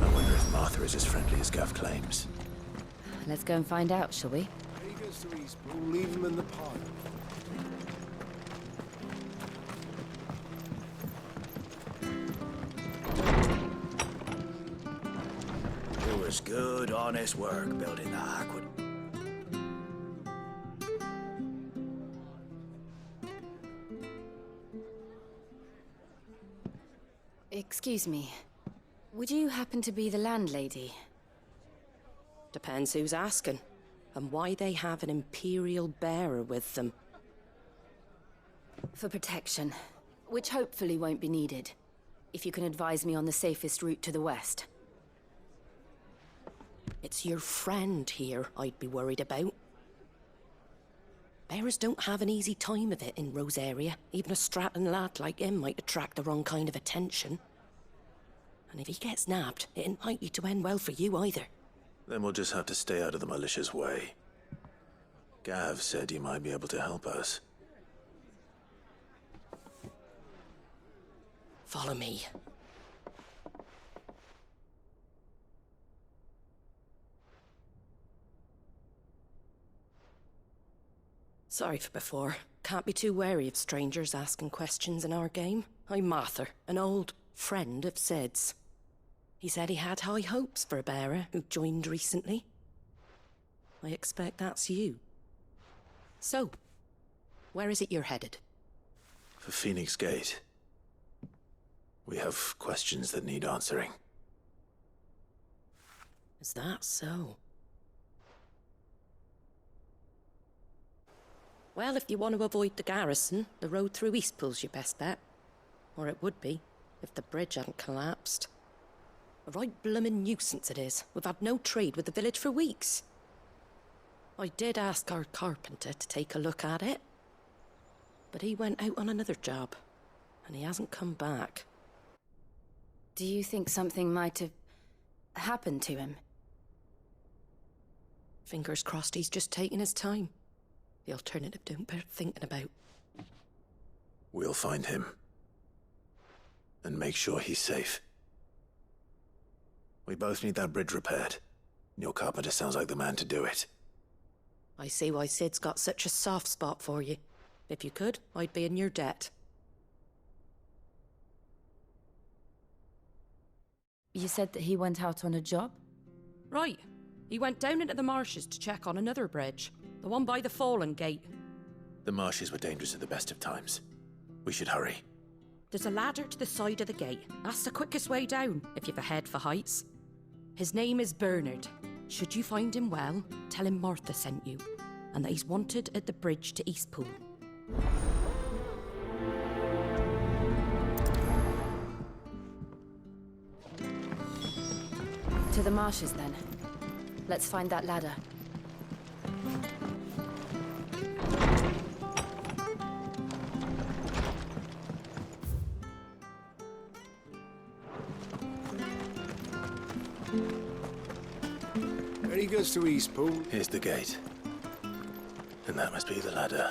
I wonder if Martha is as friendly as Gav claims. Let's go and find out, shall we? He goes to East, but we'll leave him in the pod. It was good, honest work building that aqueduct. Excuse me. Would you happen to be the landlady? Depends who's asking, and why they have an Imperial bearer with them. For protection, which hopefully won't be needed. If you can advise me on the safest route to the west. It's your friend here I'd be worried about. Bearers don't have an easy time of it in Rosaria. Even a strapping lad like him might attract the wrong kind of attention. And if he gets nabbed, it ain't likely to end well for you either. Then we'll just have to stay out of the malicious way. Gav said he might be able to help us. Follow me. Sorry for before. Can't be too wary of strangers asking questions in our game. I'm Martha, an old friend of Sid's. He said he had high hopes for a bearer who joined recently. I expect that's you. So, where is it you're headed? For Phoenix Gate. We have questions that need answering. Is that so? Well, if you want to avoid the garrison, the road through Eastpool's your best bet. Or it would be, if the bridge hadn't collapsed. A right bloomin' nuisance it is. We've had no trade with the village for weeks. I did ask our carpenter to take a look at it. But he went out on another job, and he hasn't come back. Do you think something might have happened to him? Fingers crossed he's just taking his time. The alternative don't bear thinking about. We'll find him. And make sure he's safe. We both need that bridge repaired. Your carpenter sounds like the man to do it. I see why Sid's got such a soft spot for you. If you could, I'd be in your debt. You said that he went out on a job? Right. He went down into the marshes to check on another bridge. The one by the Fallen Gate. The marshes were dangerous at the best of times. We should hurry. There's a ladder to the side of the gate. That's the quickest way down, if you've a head for heights. His name is Bernard. Should you find him well, tell him Martha sent you, and that he's wanted at the bridge to Eastpool. To the marshes, then. Let's find that ladder. There he goes to Eastpool. Here's the gate. And that must be the ladder.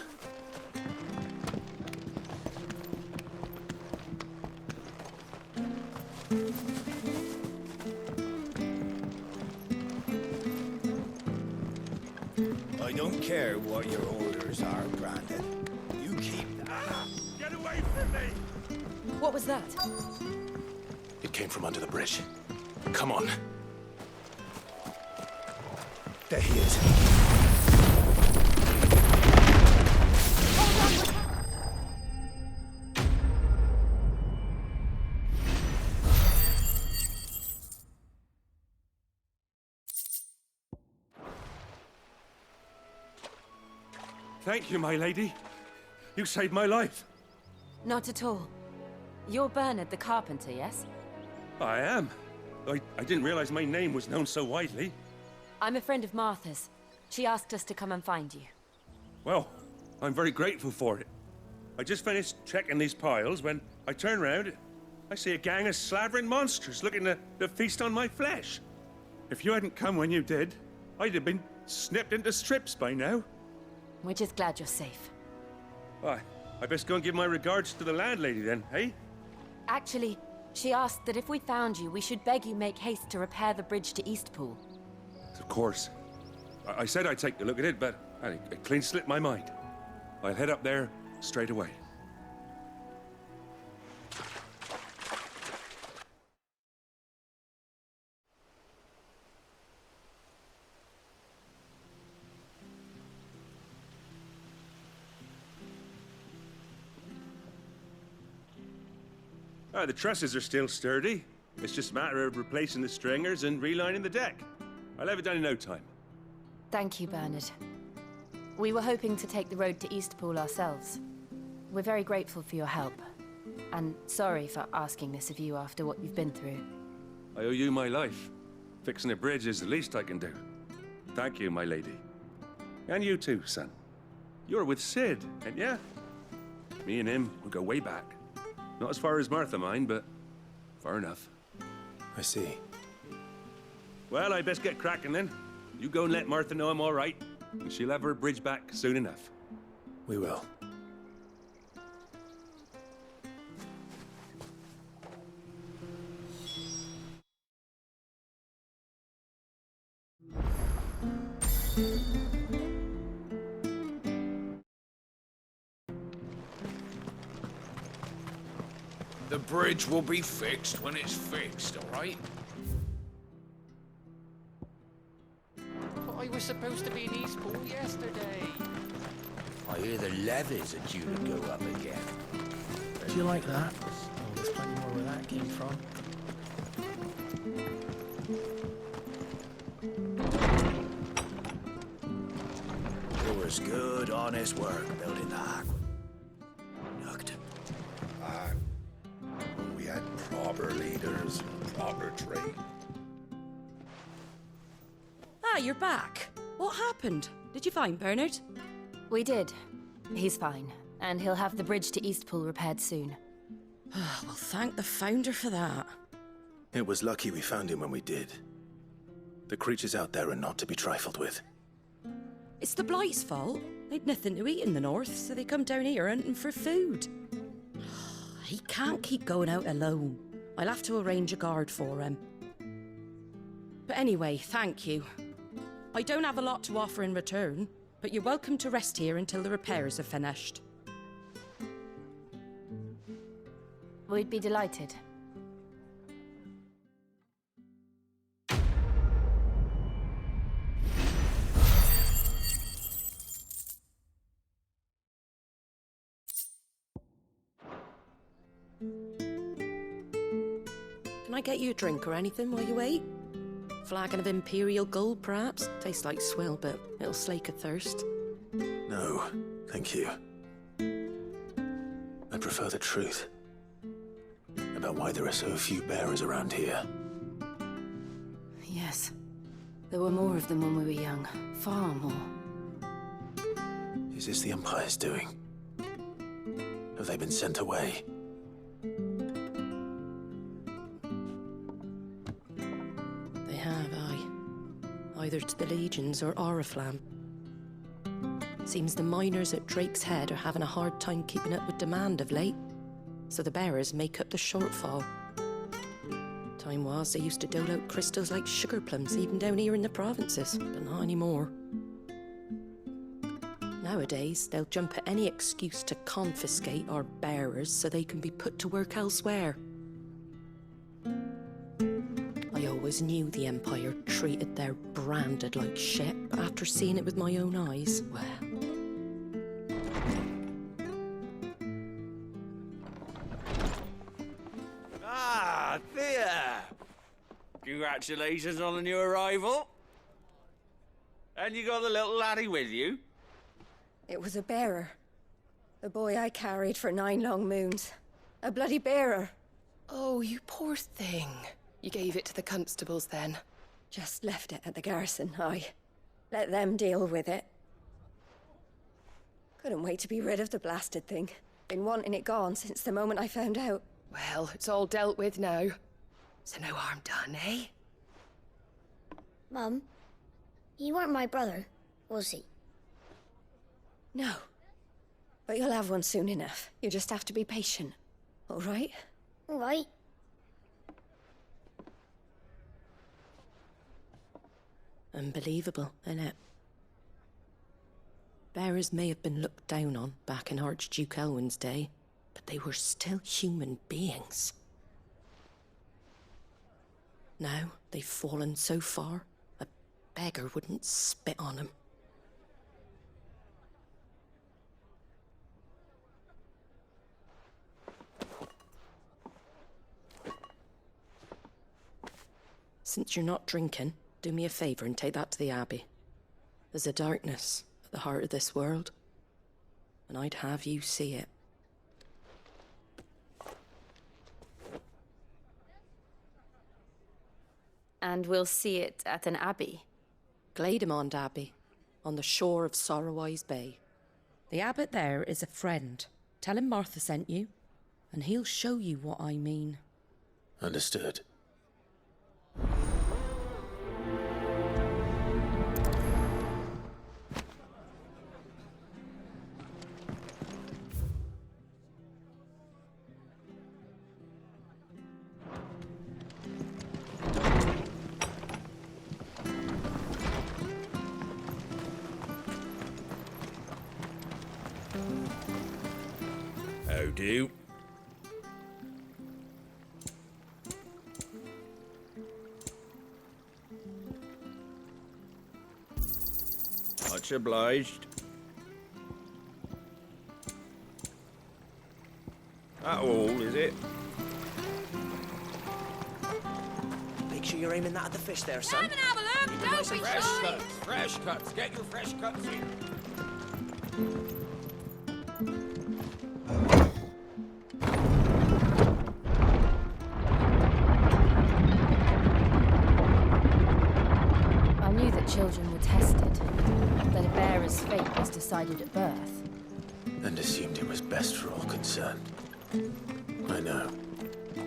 I don't care what your orders are, Brandon. You keep that. Get away from me! What was that? It came from under the bridge. Come on. There he is. Thank you, my lady. You saved my life. Not at all. You're Bernard the carpenter, yes? I am. I didn't realize my name was known so widely. I'm a friend of Martha's. She asked us to come and find you. Well, I'm very grateful for it. I just finished checking these piles when I turn around. I see a gang of slavering monsters looking to feast on my flesh. If you hadn't come when you did, I'd have been snipped into strips by now. We're just glad you're safe. Why, I best go and give my regards to the landlady then, eh? Actually, she asked that if we found you, we should beg you make haste to repair the bridge to Eastpool. Of course. I said I'd take a look at it, but it clean slipped my mind. I'll head up there straight away. The trusses are still sturdy. It's just a matter of replacing the stringers and relining the deck. I'll have it done in no time. Thank you, Bernard. We were hoping to take the road to Eastpool ourselves. We're very grateful for your help. And sorry for asking this of you after what you've been through. I owe you my life. Fixing a bridge is the least I can do. Thank you, my lady. And you too, son. You're with Sid, ain't ya? Me and him will go way back. Not as far as Martha, mind, but far enough. I see. Well, I best get cracking then. You go and let Martha know I'm all right, and she'll have her bridge back soon enough. We will. The bridge will be fixed when it's fixed, all right? But I was supposed to be in Eastpool yesterday. I hear the levies are due to go up again. Do you like that? Oh, there's plenty more where that came from. It was good, honest work building the aqueduct. We had proper leaders and proper trade. Ah, you're back. What happened? Did you find Bernard? We did. He's fine, and he'll have the bridge to Eastpool repaired soon. Well, thank the Founder for that. It was lucky we found him when we did. The creatures out there are not to be trifled with. It's the Blight's fault. They'd nothing to eat in the north, so they come down here hunting for food. He can't keep going out alone. I'll have to arrange a guard for him. But anyway, thank you. I don't have a lot to offer in return, but you're welcome to rest here until the repairs are finished. We'd be delighted. Can I get you a drink or anything while you wait? Flagon of Imperial Gold, perhaps? Tastes like swill, but it'll slake a thirst. No, thank you. I prefer the truth. About why there are so few bearers around here. Yes. There were more of them when we were young. Far more. Is this the Empire's doing? Have they been sent away? They have, aye. Either to the Legions or Oriflamme. Seems the miners at Drake's Head are having a hard time keeping up with demand of late, so the bearers make up the shortfall. Time was they used to dole out crystals like sugar plums even down here in the provinces, but not anymore. Nowadays, they'll jump at any excuse to confiscate our bearers so they can be put to work elsewhere. I always knew the Empire treated their branded like shit, but after seeing it with my own eyes, well... Ah, Thea! Congratulations on the new arrival. And you got the little laddie with you? It was a bearer. The boy I carried for 9 long moons. A bloody bearer. Oh, you poor thing. You gave it to the constables then? Just left it at the garrison, aye. Let them deal with it. Couldn't wait to be rid of the blasted thing. Been wanting it gone since the moment I found out. Well, it's all dealt with now. So no harm done, eh? Mum, he weren't my brother, was he? No. But you'll have one soon enough. You just have to be patient. All right? All right. Unbelievable, innit? Bearers may have been looked down on back in Archduke Elwin's day, but they were still human beings. Now they've fallen so far, a beggar wouldn't spit on them. Since you're not drinking, do me a favour and take that to the Abbey. There's a darkness at the heart of this world, and I'd have you see it. And we'll see it at an abbey? Glademond Abbey, on the shore of Sorrowise Bay. The abbot there is a friend. Tell him Martha sent you, and he'll show you what I mean. Understood. That'll do. Much obliged. That all, is it? Make sure you're aiming that at the fish there, son. Come and have a look! Don't be Fresh shy! cuts, fresh cuts. Get your fresh cuts here. I knew that children were tested, that a bearer's fate was decided at birth. And assumed it was best for all concerned. I know.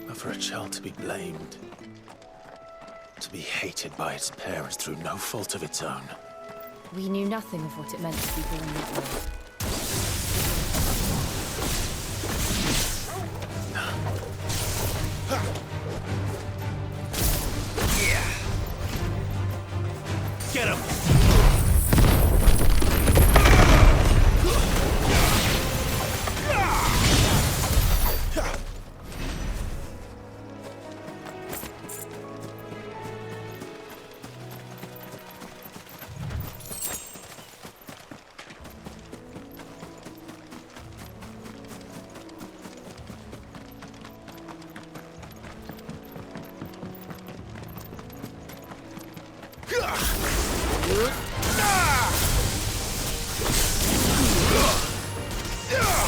But for a child to be blamed, to be hated by its parents through no fault of its own. We knew nothing of what it meant to be born that way. Get him!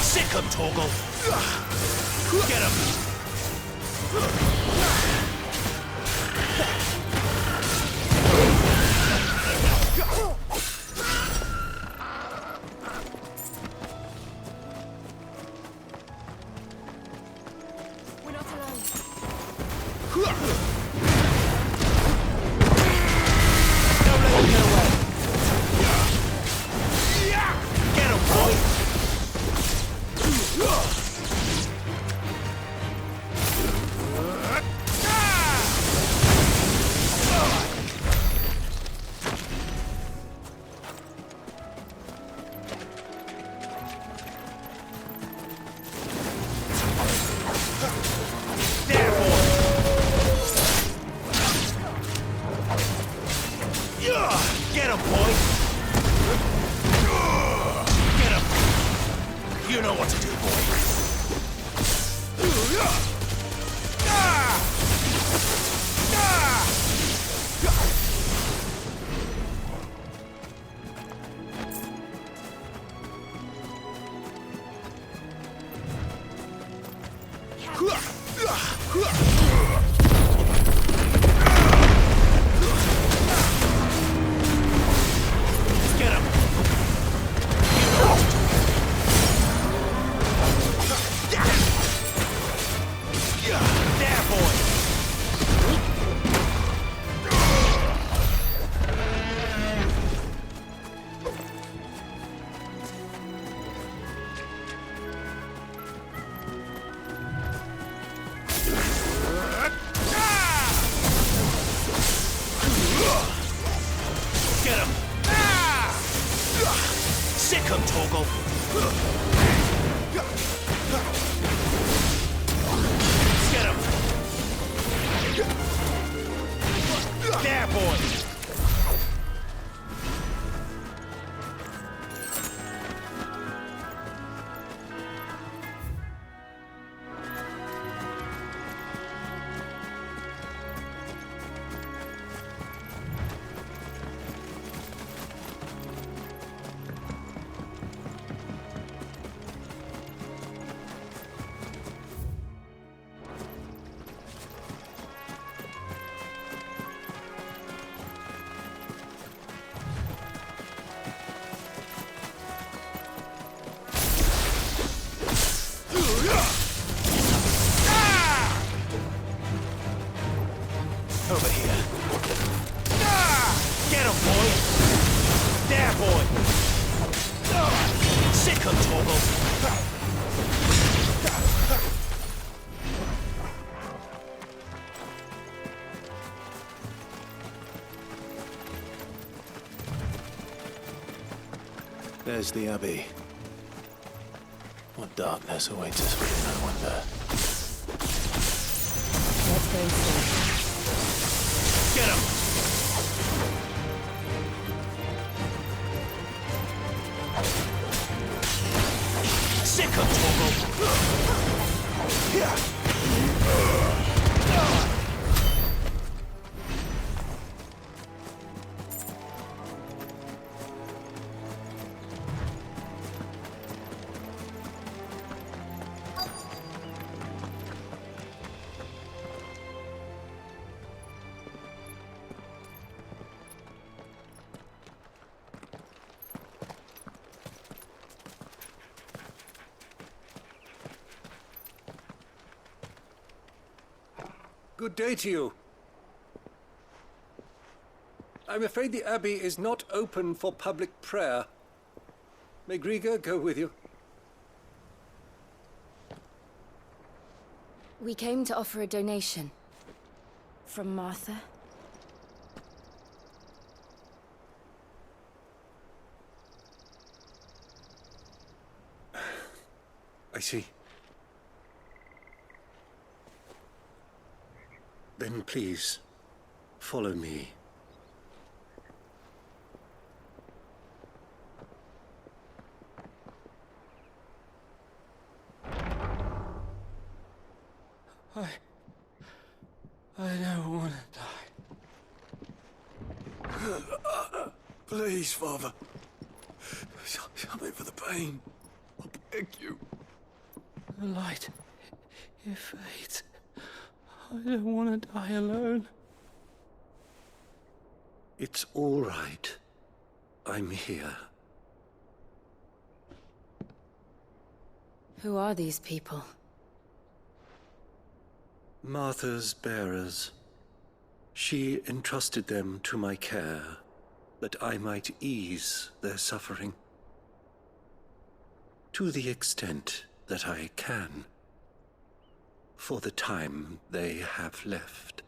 Sick 'em, Torgal! Get him! We're not alone. Don't let him get away! Get him, boy! Get him, boy! Get him! You know what to do, boy! Get him! There, boy! Get him! Sick 'em, Torgal! Get him! There, boy! Over here. Get him, boy! There, boy! Sick 'em, Torgal! There's the Abbey. What Darkness awaits us with no wonder. Let's go see. Get him! Sick of Good day to you. I'm afraid the Abbey is not open for public prayer. May Griga go with you? We came to offer a donation. From Martha. I see. Then please, follow me. I don't want to die. Please, Father. Show me for the pain. I beg you. The light, it fades. I don't want to die alone. It's all right. I'm here. Who are these people? Martha's bearers. She entrusted them to my care, that I might ease their suffering. To the extent that I can. For the time they have left.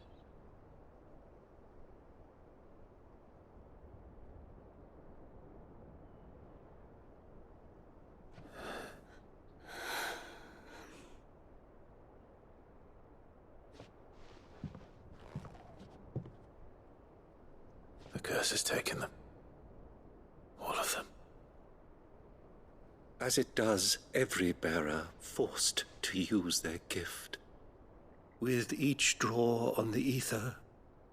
The curse has taken them. All of them. As it does every bearer forced to use their gift. With each draw on the ether,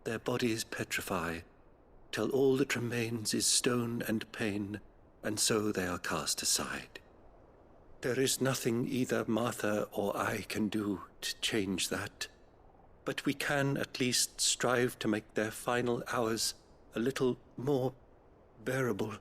their bodies petrify, till all that remains is stone and pain, and so they are cast aside. There is nothing either Martha or I can do to change that, but we can at least strive to make their final hours a little more bearable.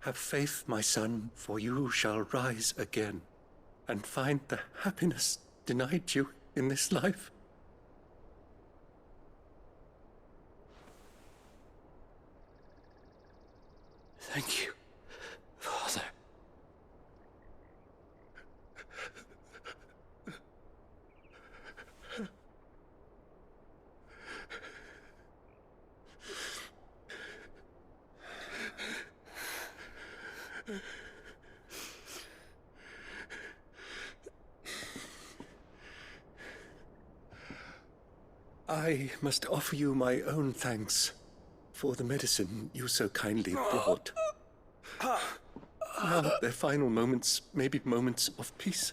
Have faith, my son, for you shall rise again, and find the happiness denied you in this life. Thank you, Father. I must offer you my own thanks for the medicine you so kindly brought. Now their final moments may be moments of peace.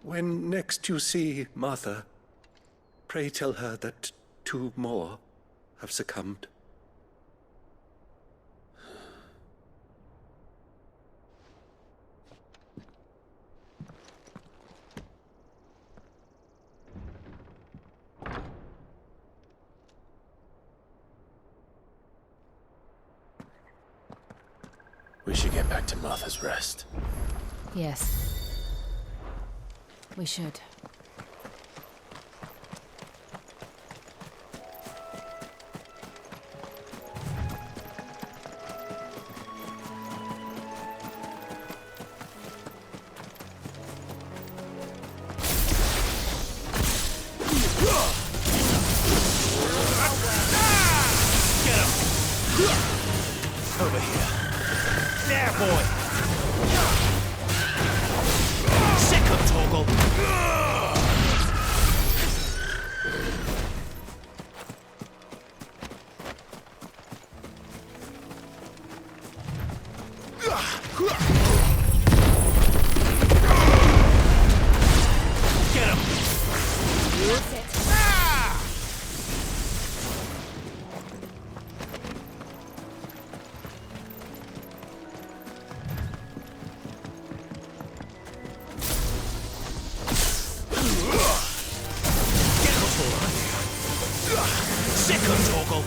When next you see Martha, pray tell her that 2 more have succumbed. We should get back to Martha's Rest. Yes. We should. here. There, boy! Sick of Torgal! Get him! That's it. Sick of Torgal!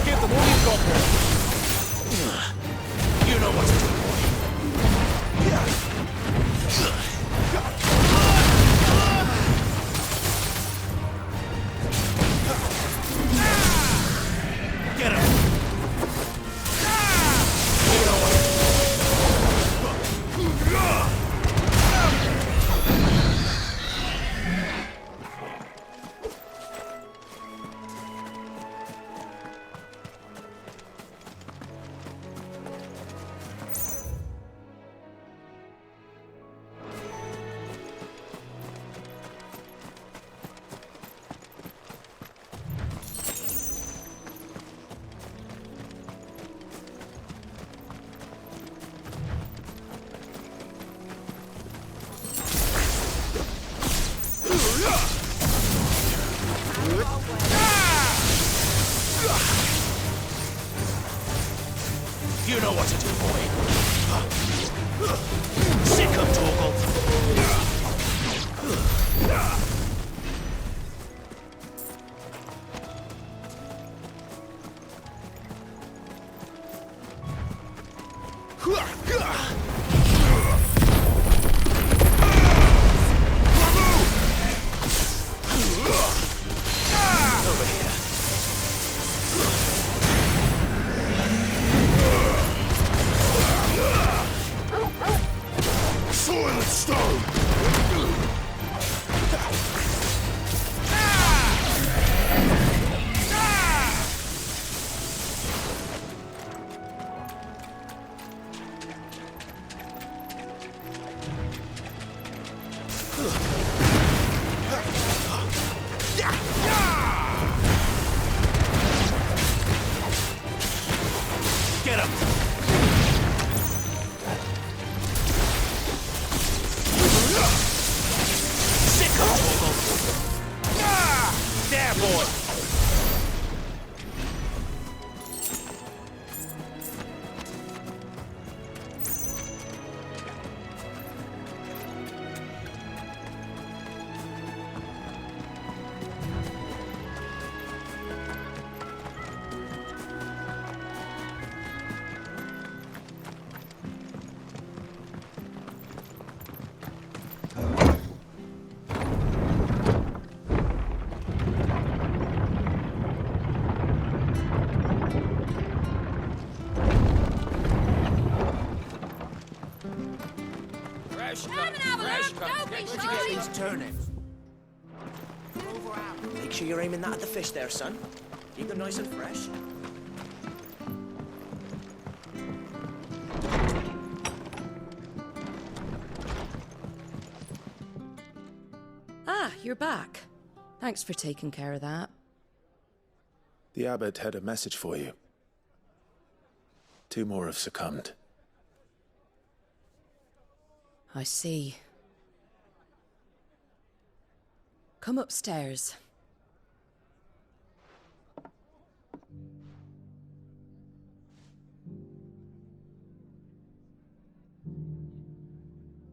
Give them all you've got, boy! You know what to do, boy. Get him! You know what to do, boy. Sick of Torgal. Over here. Soil and stone! Get him! Sick of Torgal! There, boy! Where'd you get these turnips? Make sure you're aiming that at the fish there, son. Keep them nice and fresh. Ah, you're back. Thanks for taking care of that. The abbot had a message for you. 2 more have succumbed. I see. Come upstairs.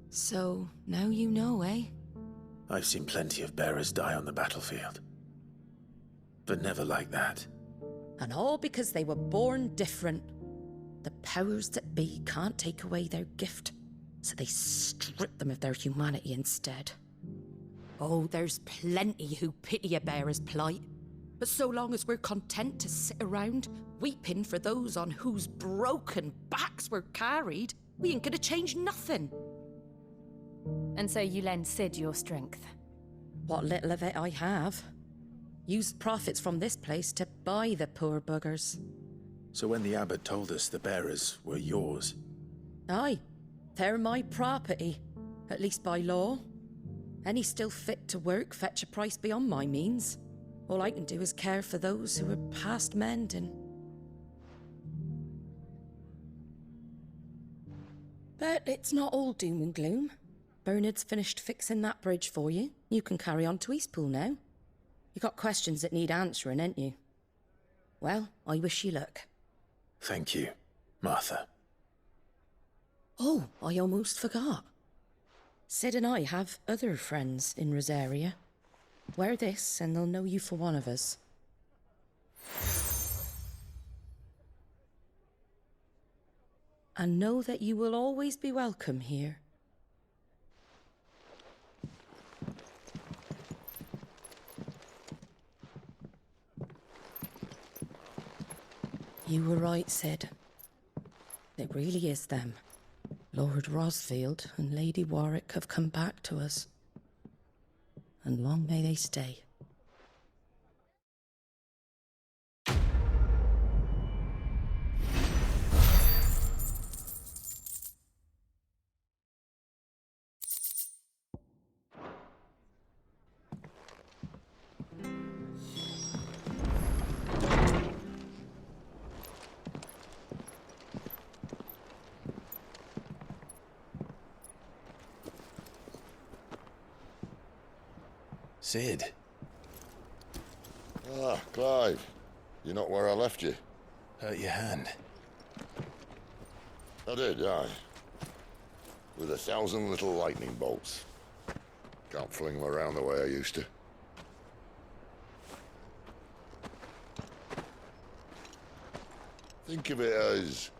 So, now you know, eh? I've seen plenty of bearers die on the battlefield. But never like that. And all because they were born different. The powers that be can't take away their gift, so they strip them of their humanity instead. Oh, there's plenty who pity a bearer's plight. But so long as we're content to sit around, weeping for those on whose broken backs we're carried, we ain't gonna change nothing. And so you lend Sid your strength. What little of it I have. Used profits from this place to buy the poor buggers. So when the abbot told us the bearers were yours... Aye, they're my property, at least by law. Any still fit to work fetch a price beyond my means. All I can do is care for those who are past mending. But it's not all doom and gloom. Bernard's finished fixing that bridge for you. You can carry on to Eastpool now. You got questions that need answering, ain't you? Well, I wish you luck. Thank you, Martha. Oh, I almost forgot. Sid and I have other friends in Rosaria. Wear this and they'll know you for one of us. And know that you will always be welcome here. You were right, Sid. It really is them. Lord Rosfield and Lady Warwick have come back to us. And long may they stay. Sid. Ah, Clive. You're not where I left you. Hurt your hand. I did, aye. With 1,000 little lightning bolts. Can't fling them around the way I used to. Think of it as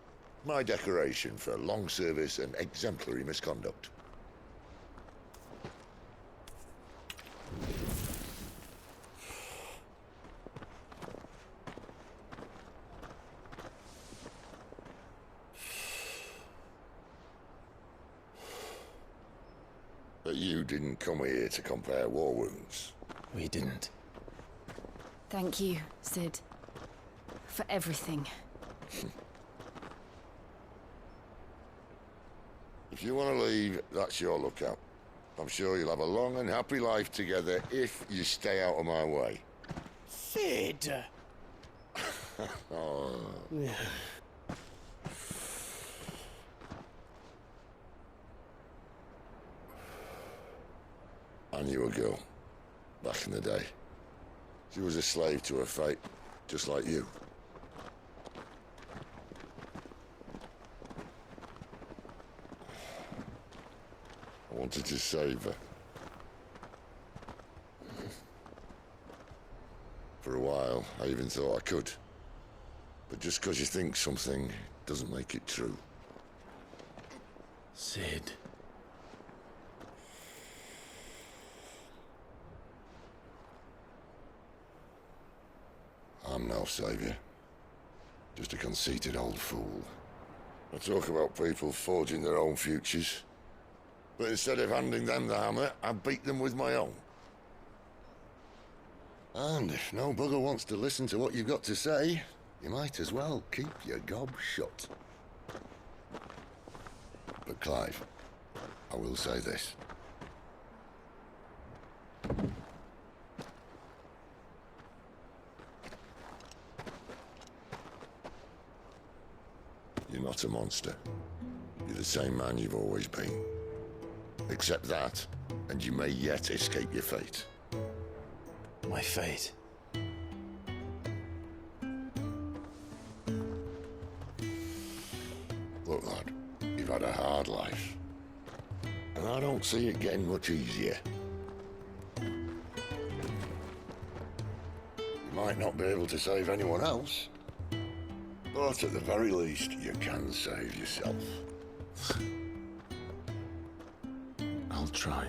my decoration for long service and exemplary misconduct. But you didn't come here to compare war wounds. We didn't. Thank you, Sid. For everything. If you want to leave, that's your lookout. I'm sure you'll have a long and happy life together if you stay out of my way. Sid! Oh. I knew a girl, back in the day. She was a slave to her fate, just like you. I wanted to save her. For a while, I even thought I could. But just because you think something doesn't make it true. Sid. I'm no savior. Just a conceited old fool. I talk about people forging their own futures. But instead of handing them the hammer, I beat them with my own. And if no bugger wants to listen to what you've got to say, you might as well keep your gob shut. But Clive, I will say this. You're not a monster. You're the same man you've always been. Accept that, and you may yet escape your fate. My fate? Look, lad, you've had a hard life. And I don't see it getting much easier. You might not be able to save anyone else, but at the very least, you can save yourself. I'll try.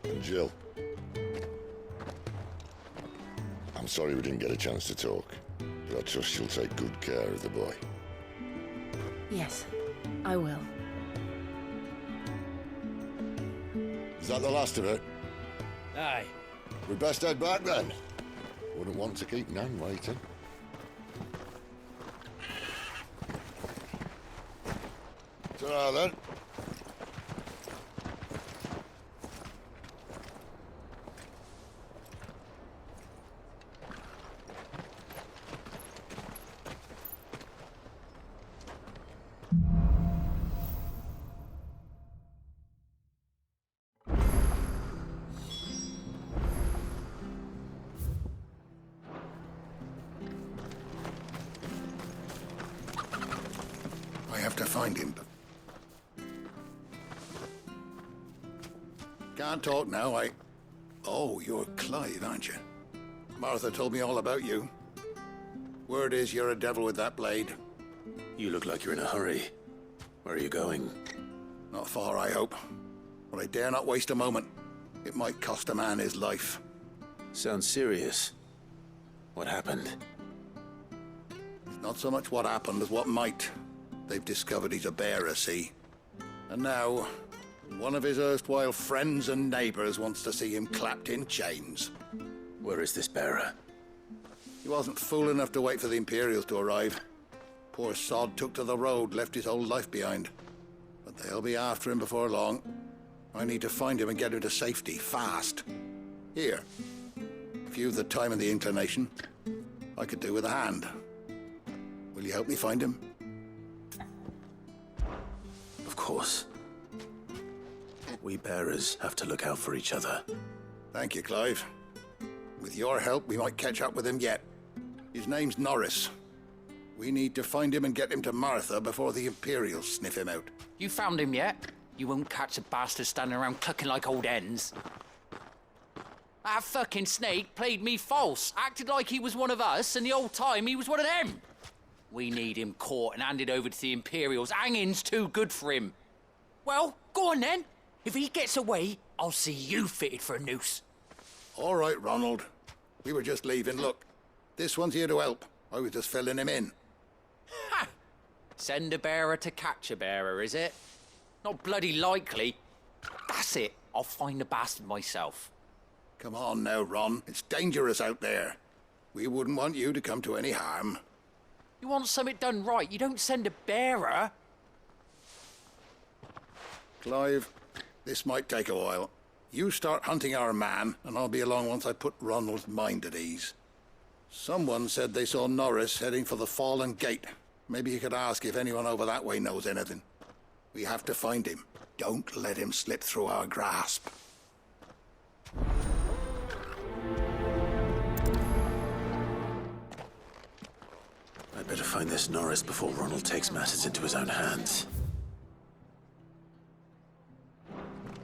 And Jill, I'm sorry we didn't get a chance to talk, but I trust you'll take good care of the boy. Yes. I will. Is that the last of it? Aye. We best head back then. Wouldn't want to keep Nan waiting. Ta-ra then. I have to find him. Can't talk now, Oh, you're Clive, aren't you? Martha told me all about you. Word is you're a devil with that blade. You look like you're in a hurry. Where are you going? Not far, I hope. But I dare not waste a moment. It might cost a man his life. Sounds serious. What happened? It's not so much what happened as what might. They've discovered he's a bearer, see? And now, one of his erstwhile friends and neighbors wants to see him clapped in chains. Where is this bearer? He wasn't fool enough to wait for the Imperials to arrive. Poor sod took to the road, left his whole life behind. But they'll be after him before long. I need to find him and get him to safety, fast. Here. If you've the time and the inclination, I could do with a hand. Will you help me find him? Of course. We bearers have to look out for each other. Thank you, Clive. With your help, we might catch up with him yet. His name's Norris. We need to find him and get him to Martha before the Imperials sniff him out. You found him yet? You won't catch a bastard standing around clucking like old hens. That fucking snake played me false, acted like he was one of us, and the whole time he was one of them. We need him caught and handed over to the Imperials. Hanging's too good for him. Well, go on then. If he gets away, I'll see you fitted for a noose. All right, Ronald. We were just leaving. Look, this one's here to help. I was just filling him in. Ha! Send a bearer to catch a bearer, is it? Not bloody likely. That's it. I'll find the bastard myself. Come on now, Ron. It's dangerous out there. We wouldn't want you to come to any harm. You want something done right, you don't send a bearer. Clive, this might take a while. You start hunting our man, and I'll be along once I put Ronald's mind at ease. Someone said they saw Norris heading for the Fallen Gate. Maybe you could ask if anyone over that way knows anything. We have to find him. Don't let him slip through our grasp. I'd better find this Norris before Ronald takes matters into his own hands.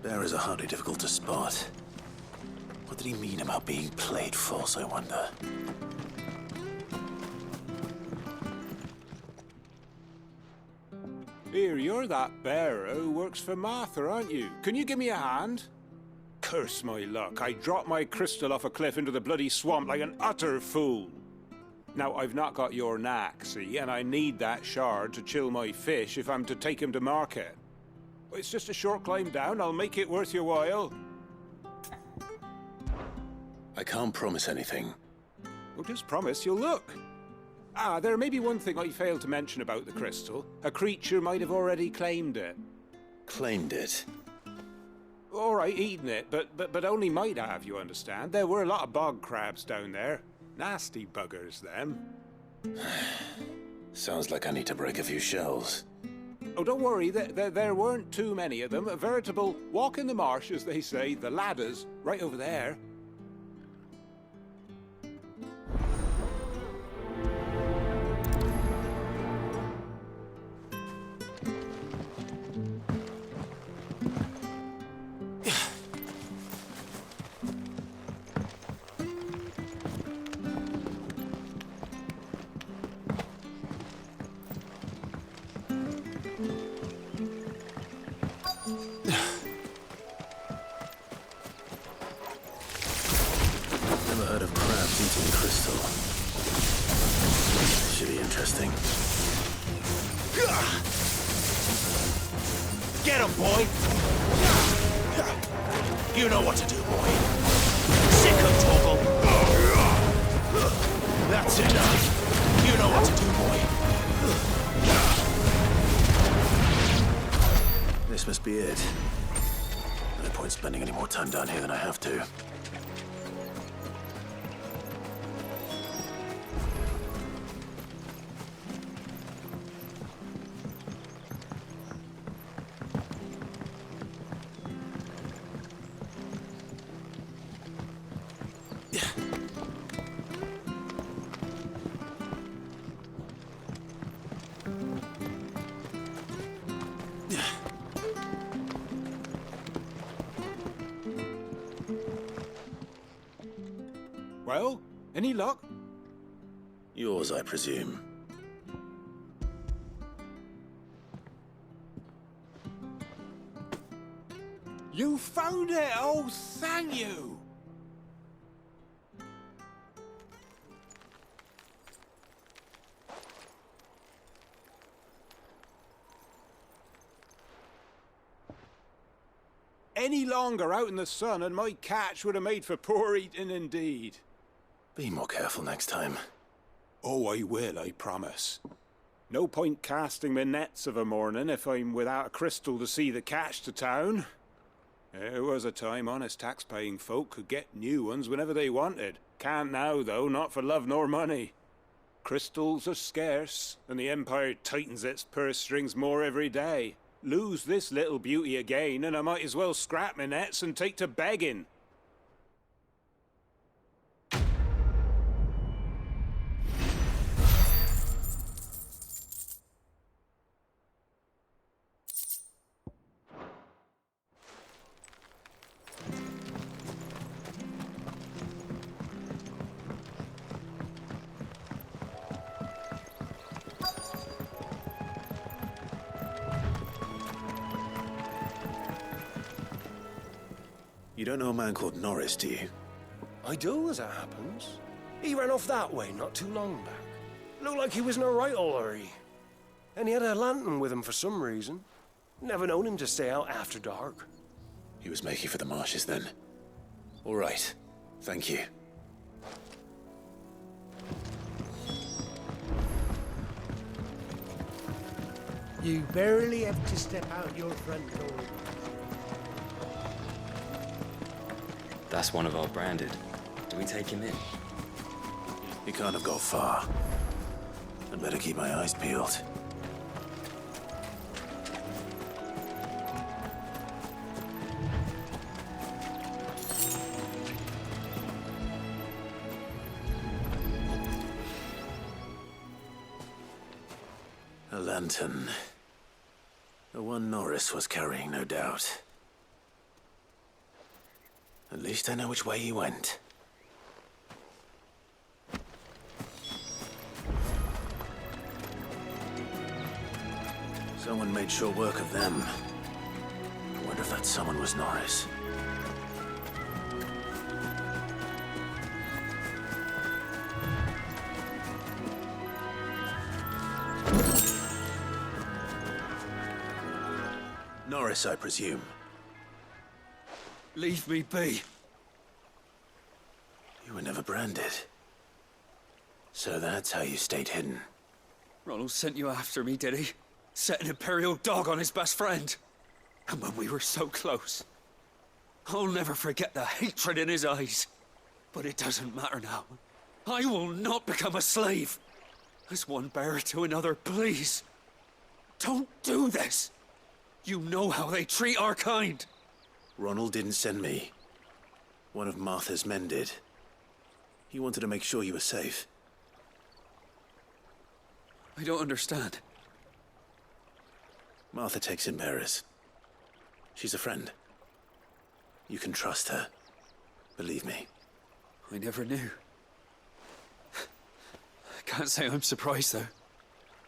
Bearers are hardly difficult to spot. What did he mean about being played false, I wonder? Here, you're that bearer who works for Martha, aren't you? Can you give me a hand? Curse my luck, I dropped my crystal off a cliff into the bloody swamp like an utter fool. Now, I've not got your knack, see, and I need that shard to chill my fish if I'm to take him to market. It's just a short climb down, I'll make it worth your while. I can't promise anything. Well, just promise you'll look. Ah, there may be one thing I failed to mention about the crystal. A creature might have already claimed it. Claimed it? All right, eaten it, but only might have, you understand. There were a lot of bog crabs down there. Nasty buggers, them. Sounds like I need to break a few shells. Oh, don't worry, there weren't too many of them. A veritable walk in the marsh, as they say, the ladders, right over there. Get him, boy! You know what to do, boy. Sick of Toggle. That's enough. You know what to do, boy. This must be it. No point spending any more time down here than I have to. Well, any luck? Yours, I presume. You found it! Oh, thank you! Any longer out in the sun and my catch would have made for poor eating indeed. Be more careful next time. Oh, I will, I promise. No point casting my nets of a morning if I'm without a crystal to see the catch to town. There was a time honest tax-paying folk could get new ones whenever they wanted. Can't now, though, not for love nor money. Crystals are scarce, and the Empire tightens its purse strings more every day. Lose this little beauty again, and I might as well scrap my nets and take to begging. You don't know a man called Norris, do you? I do, as it happens. He ran off that way not too long back. Looked like he was in a right old hurry. And he had a lantern with him for some reason. Never known him to stay out after dark. He was making for the marshes then. All right. Thank you. You barely have to step out your front door. That's one of our branded. Do we take him in? He can't have got far. I'd better keep my eyes peeled. A lantern. The one Norris was carrying, no doubt. At least I know which way he went. Someone made short work of them. I wonder if that someone was Norris. Norris, I presume. Leave me be. You were never branded. So that's how you stayed hidden. Ronald sent you after me, did he? Set an Imperial dog on his best friend. And when we were so close. I'll never forget the hatred in his eyes. But it doesn't matter now. I will not become a slave. As one bearer to another, please. Don't do this. You know how they treat our kind. Ronald didn't send me. One of Martha's men did. He wanted to make sure you were safe. I don't understand. Martha takes in bearers. She's a friend. You can trust her. Believe me. I never knew. I can't say I'm surprised, though.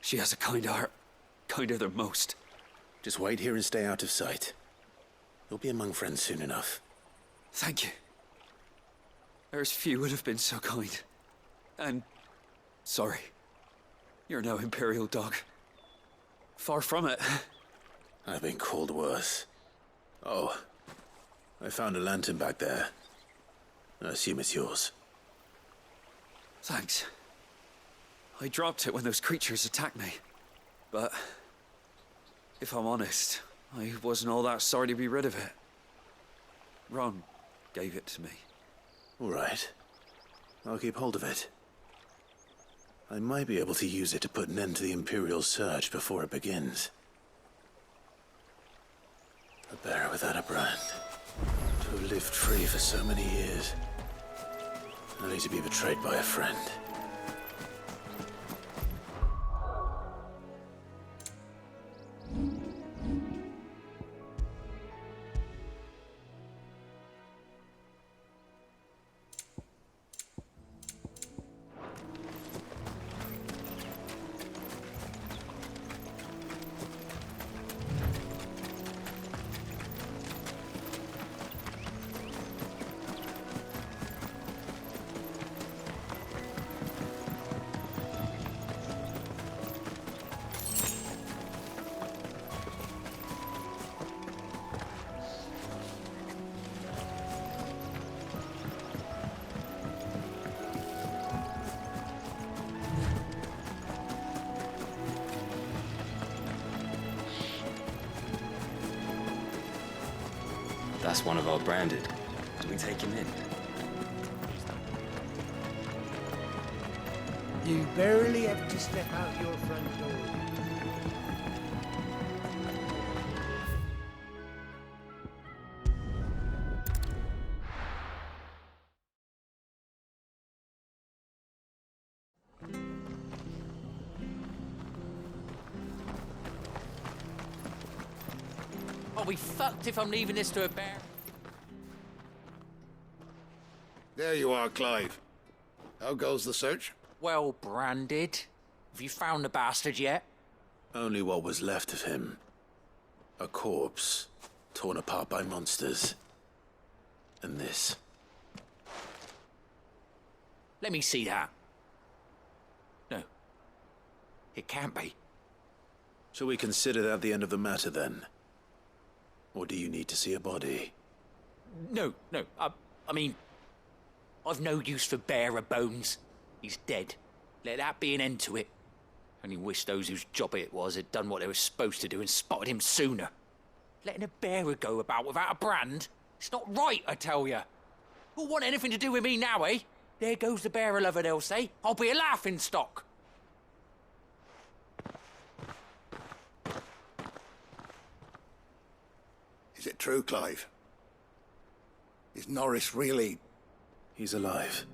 She has a kind heart. Kinder than most. Just wait here and stay out of sight. You'll be among friends soon enough. Thank you. There's few would have been so kind. And sorry. You're no Imperial dog. Far from it. I've been called worse. Oh, I found a lantern back there. I assume it's yours. Thanks. I dropped it when those creatures attacked me. But if I'm honest, I wasn't all that sorry to be rid of it. Ron gave it to me. All right. I'll keep hold of it. I might be able to use it to put an end to the Imperial Surge before it begins. A bearer without a brand. To have lived free for so many years. Only to be betrayed by a friend. That's one of our branded. Do we take him in? You barely have to step out your front door. I'll be fucked if I'm leaving this to a bear. There you are, Clive. How goes the search? Well, branded. Have you found the bastard yet? Only what was left of him. A corpse, torn apart by monsters. And this. Let me see that. No. It can't be. Shall we consider that the end of the matter, then? Or do you need to see a body? No. I mean, I've no use for bearer bones. He's dead. Let that be an end to it. Only wish those whose job it was had done what they were supposed to do and spotted him sooner. Letting a bearer go about without a brand? It's not right, I tell you. Who'll want anything to do with me now, eh? There goes the bearer lover, they'll say. I'll be a laughing stock. Is it true, Clive? Is Norris really... He's alive.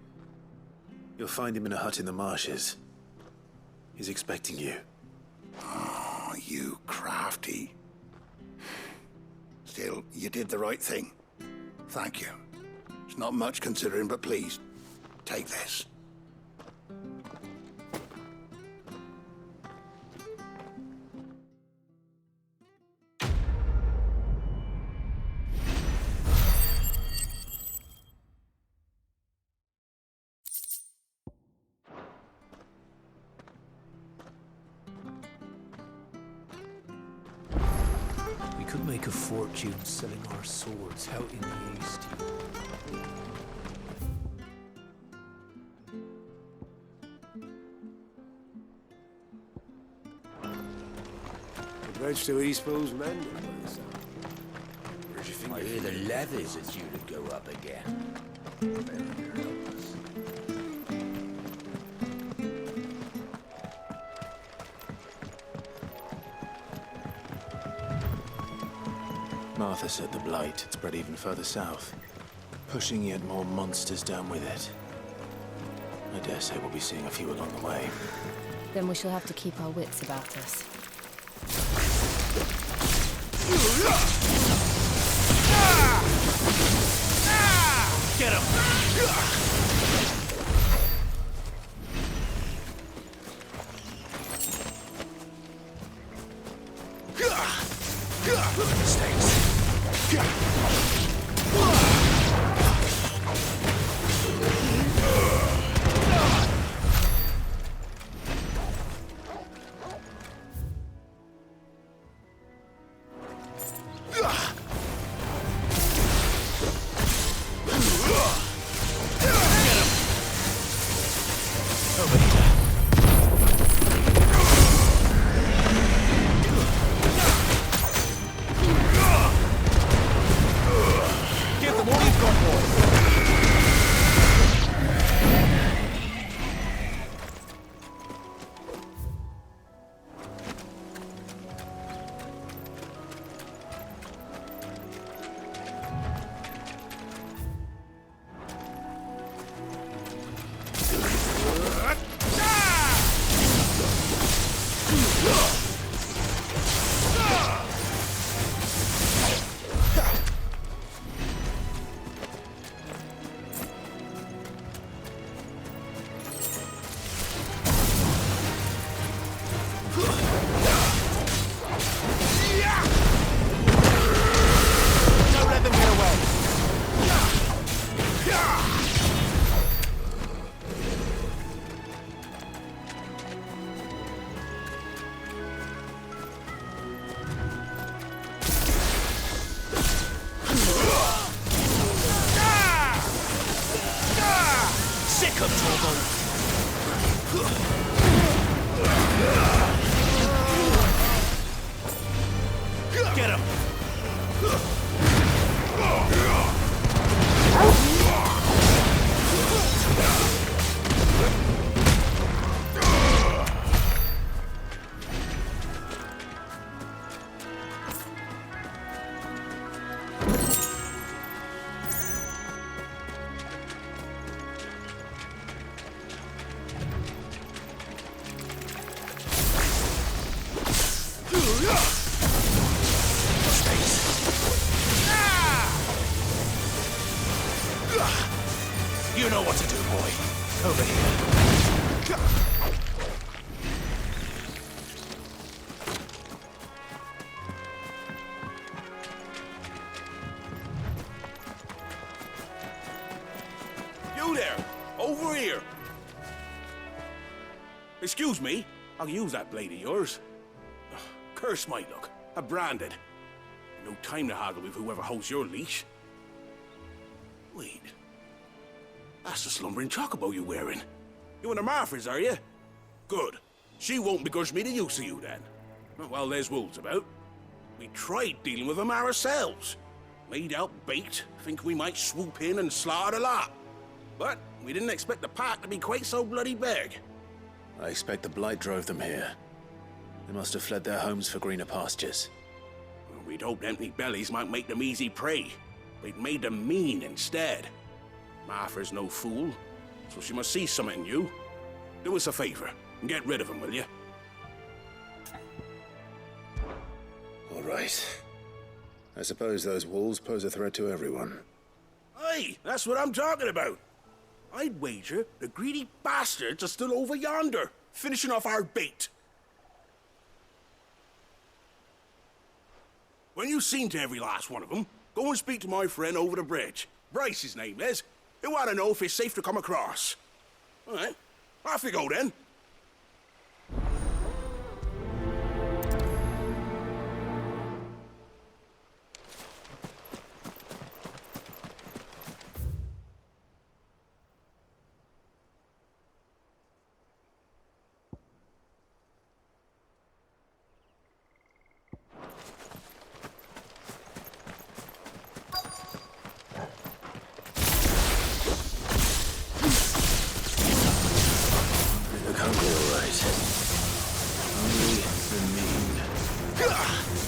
You'll find him in a hut in the marshes. He's expecting you. Oh, you crafty. Still, you did the right thing. Thank you. It's not much considering, but please, take this. We could make a fortune selling our swords out in the east. The bridge to Eastpool's mended by the sound. Where'd you think I hear the levies is due to go up again. Martha said the blight had spread even further south, pushing yet more monsters down with it. I dare say we'll be seeing a few along the way. Then we shall have to keep our wits about us. Get him! Get him! You know what to do, boy. Over here. You there! Over here! Excuse me, I'll use that blade of yours. Ugh, curse my luck. I'm branded. No time to haggle with whoever holds your leash. Wait. That's the slumbering chocobo you're wearing. You and the Marthas, are you? Good. She won't begrudge me the use of you, then. Well, there's wolves about. We tried dealing with them ourselves. Laid out bait, think we might swoop in and slaughter the lot. But we didn't expect the pack to be quite so bloody big. I expect the blight drove them here. They must have fled their homes for greener pastures. We'd hoped empty bellies might make them easy prey. We'd made them mean instead. Martha's no fool, so she must see something in you. Do us a favor and get rid of them, will you? All right. I suppose those wolves pose a threat to everyone. Hey, that's what I'm talking about. I'd wager the greedy bastards are still over yonder, finishing off our bait. When you've seen to every last one of them, go and speak to my friend over the bridge. Bryce, his name is. He'll want to know if it's safe to come across. All right, off you go then.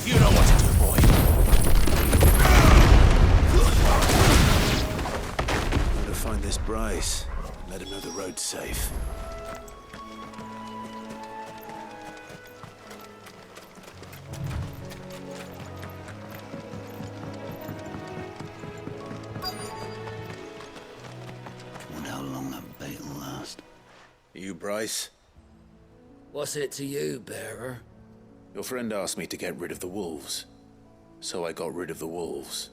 You know what to do, boy. Gotta find this Bryce. Let him know the road's safe. Wonder how long that bait will last. You Bryce? What's it to you, bearer? Your friend asked me to get rid of the wolves. So I got rid of the wolves.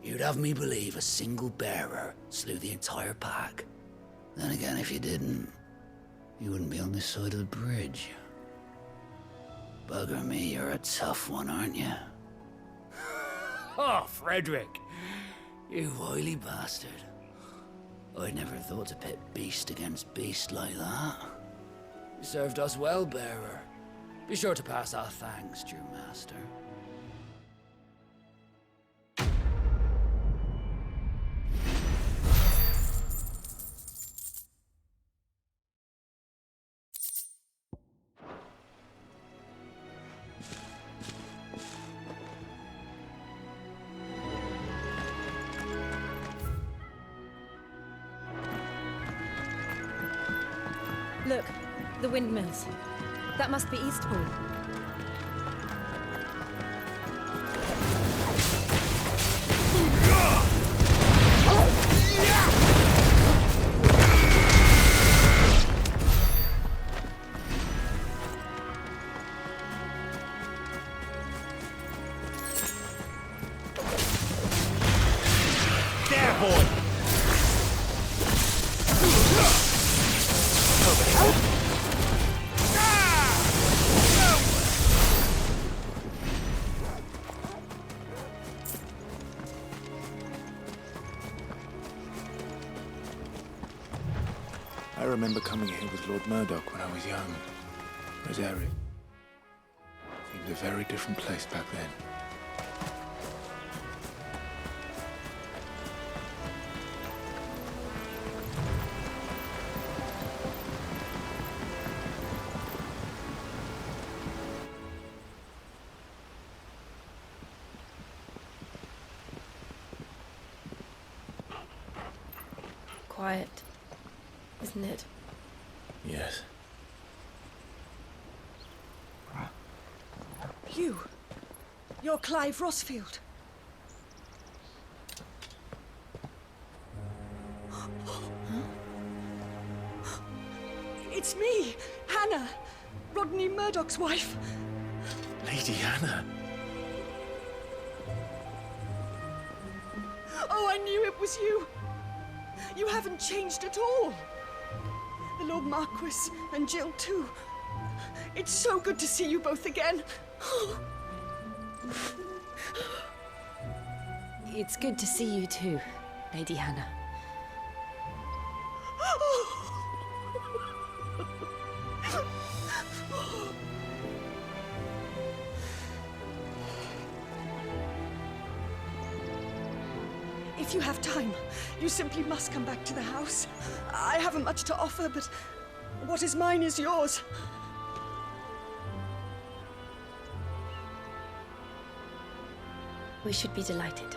You'd have me believe a single bearer slew the entire pack. Then again, if you didn't, you wouldn't be on this side of the bridge. Bugger me, you're a tough one, aren't you? Oh, Frederick! You wily bastard. I'd never thought to pit beast against beast like that. You served us well, bearer. Be sure to pass our thanks to your master. Look, the windmills. That must be Eastpool. There, boy! Over here. remember coming here with Lord Murdoch when I was young. Whereas Eric seemed a very different place back then. Quiet, isn't it? Yes. You're Clive Rossfield. It's me, Hannah, Rodney Murdoch's wife. Lady Hannah. Oh, I knew it was you. You haven't changed at all. The Lord Marquis and Jill too. It's so good to see you both again. It's good to see you too, Lady Hannah. If you have time, you simply must come back to the house. I haven't much to offer, but what is mine is yours. We should be delighted.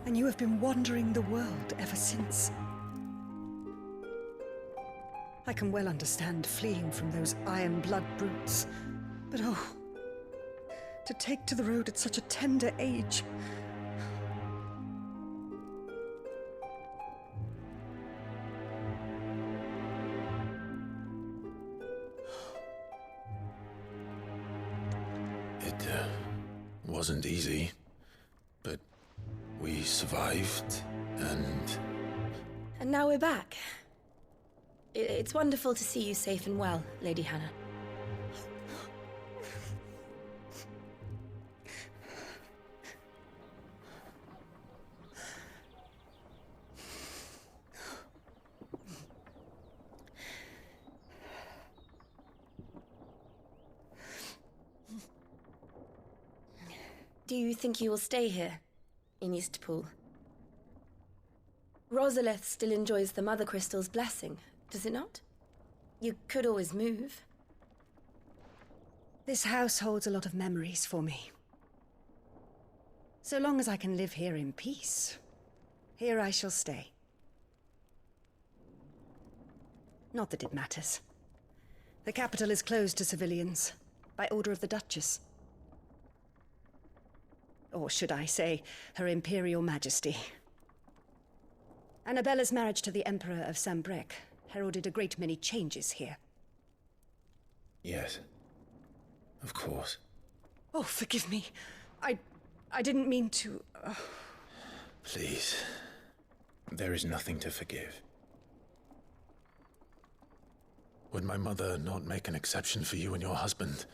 And you have been wandering the world ever since. I can well understand fleeing from those iron blood brutes, but oh, to take to the road at such a tender age. It wasn't easy, but we survived, and... And now we're back. It's wonderful to see you safe and well, Lady Hannah. Do you think you will stay here, in Eastpool? Rosalith still enjoys the Mother Crystal's blessing, does it not? You could always move. This house holds a lot of memories for me. So long as I can live here in peace, here I shall stay. Not that it matters. The capital is closed to civilians, by order of the Duchess. Or should I say, Her Imperial Majesty. Annabella's marriage to the Emperor of Sambrec heralded a great many changes here. Yes. Of course. Oh, forgive me. I didn't mean to... Please. There is nothing to forgive. Would my mother not make an exception for you and your husband?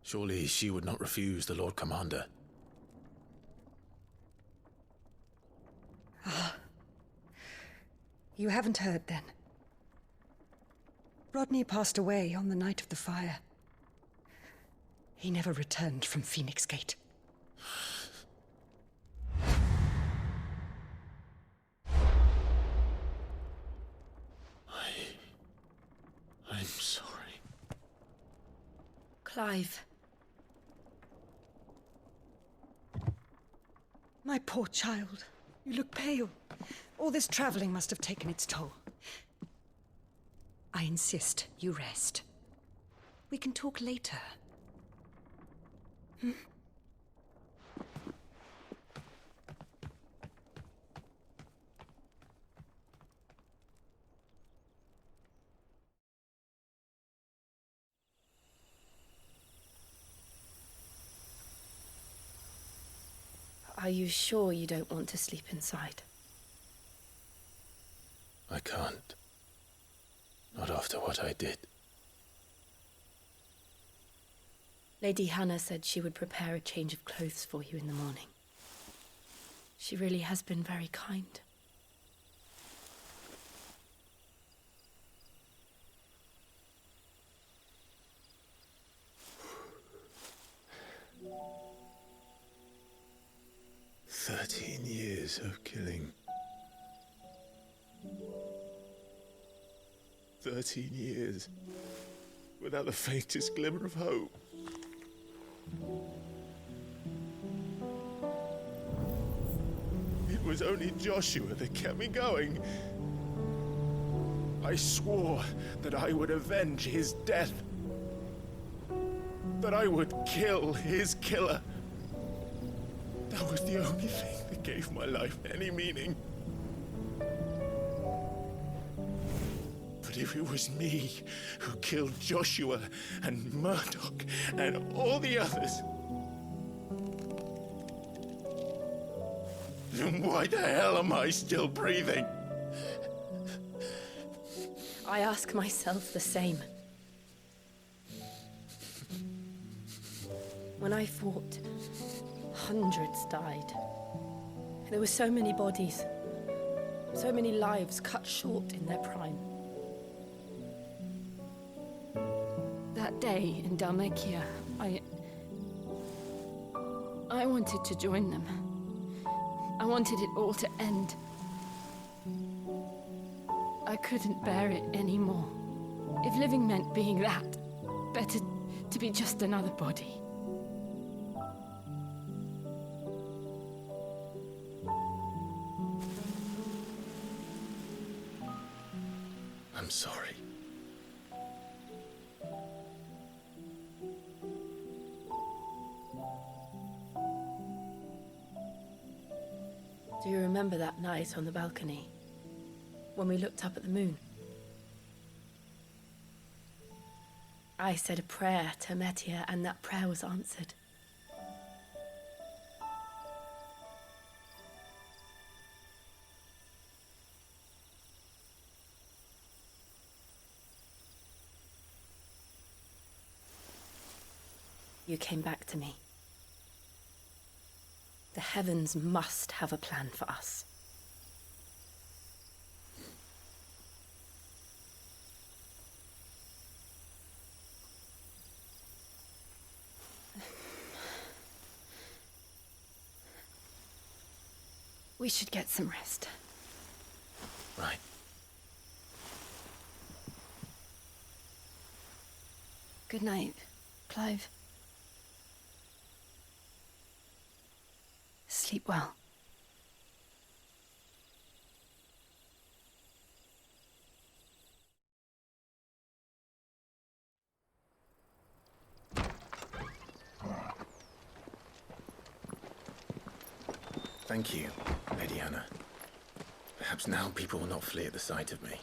Surely she would not refuse the Lord Commander. You haven't heard, then. Rodney passed away on the night of the fire. He never returned from Phoenix Gate. I'm sorry. Clive. My poor child. You look pale. All this traveling must have taken its toll. I insist you rest. We can talk later. Hmm? Are you sure you don't want to sleep inside? I can't. Not after what I did. Lady Hannah said she would prepare a change of clothes for you in the morning. She really has been very kind. Years of killing. 13 years without the faintest glimmer of hope. It was only Joshua that kept me going. I swore that I would avenge his death. That I would kill his killer. That was the only thing that gave my life any meaning. But if it was me who killed Joshua and Murdoch and all the others, then why the hell am I still breathing? I ask myself the same. When I fought, hundreds died. There were so many bodies, so many lives cut short in their prime. That day in Dalmacia, I wanted to join them. I wanted it all to end. I couldn't bear it anymore. If living meant being that, better to be just another body. I'm sorry. Do you remember that night on the balcony, when we looked up at the moon? I said a prayer to Metia, and that prayer was answered. You came back to me. The heavens must have a plan for us. We should get some rest. Right. Good night, Clive. Sleep well. Thank you, Lady Hannah. Perhaps now people will not flee at the sight of me.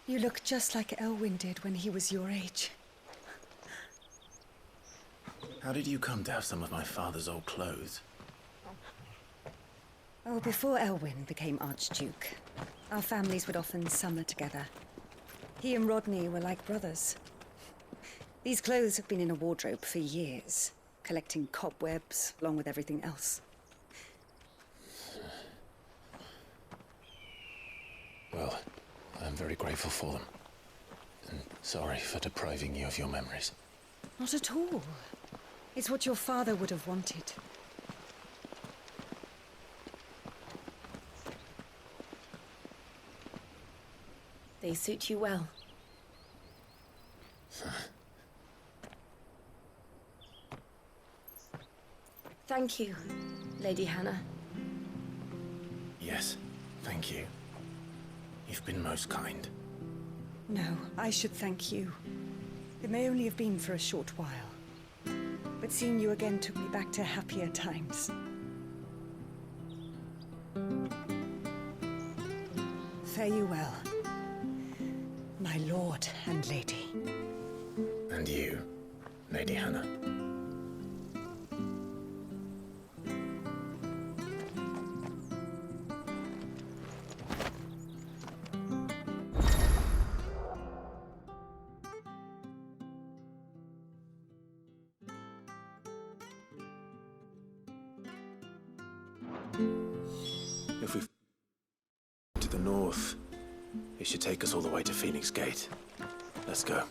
You look just like Elwyn did when he was your age. How did you come to have some of my father's old clothes? Oh, before Elwyn became Archduke, our families would often summer together. He and Rodney were like brothers. These clothes have been in a wardrobe for years, collecting cobwebs along with everything else. Well, I'm very grateful for them. And sorry for depriving you of your memories. Not at all. It's what your father would have wanted. They suit you well. Thank you, Lady Hannah. Yes, thank you. You've been most kind. No, I should thank you. It may only have been for a short while, but seeing you again took me back to happier times. Fare you well, my lord and lady. And you, Lady Hannah. If we to the north, it should take us all the way to Phoenix Gate. Let's go.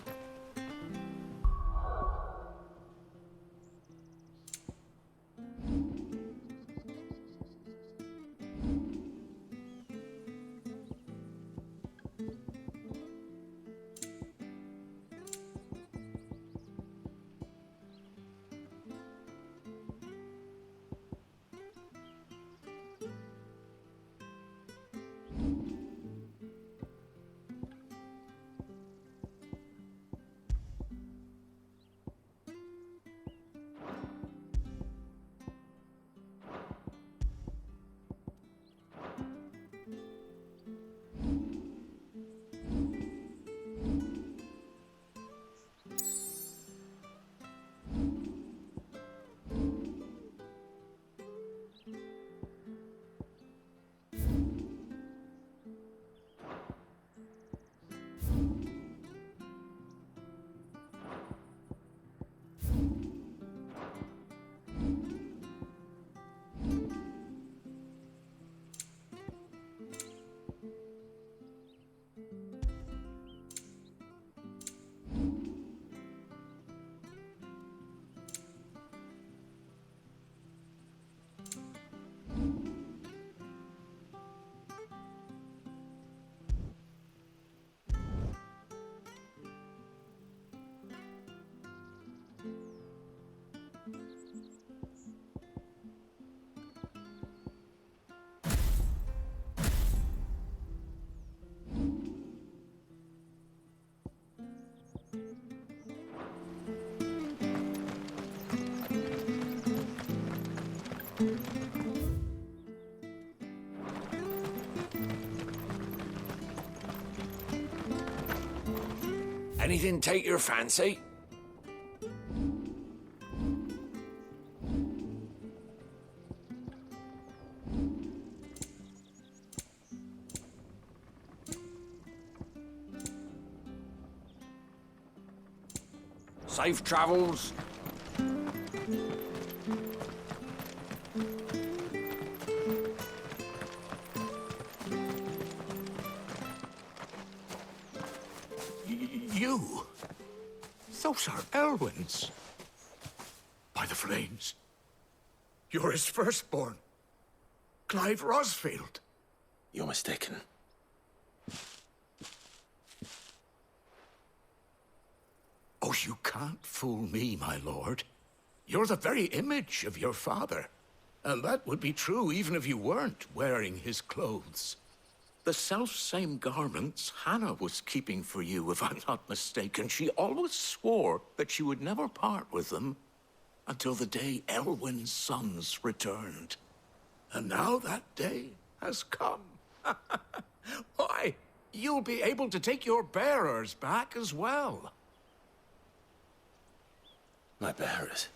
Anything take your fancy? Safe travels. You? Those are Elwyn's. By the flames. You're his firstborn. Clive Rosfield. You're mistaken. Oh, you can't fool me, my lord. You're the very image of your father. And that would be true even if you weren't wearing his clothes. The self-same garments Hannah was keeping for you, if I'm not mistaken. She always swore that she would never part with them until the day Elwyn's sons returned. And now that day has come. Why, you'll be able to take your bearers back as well. My bearers?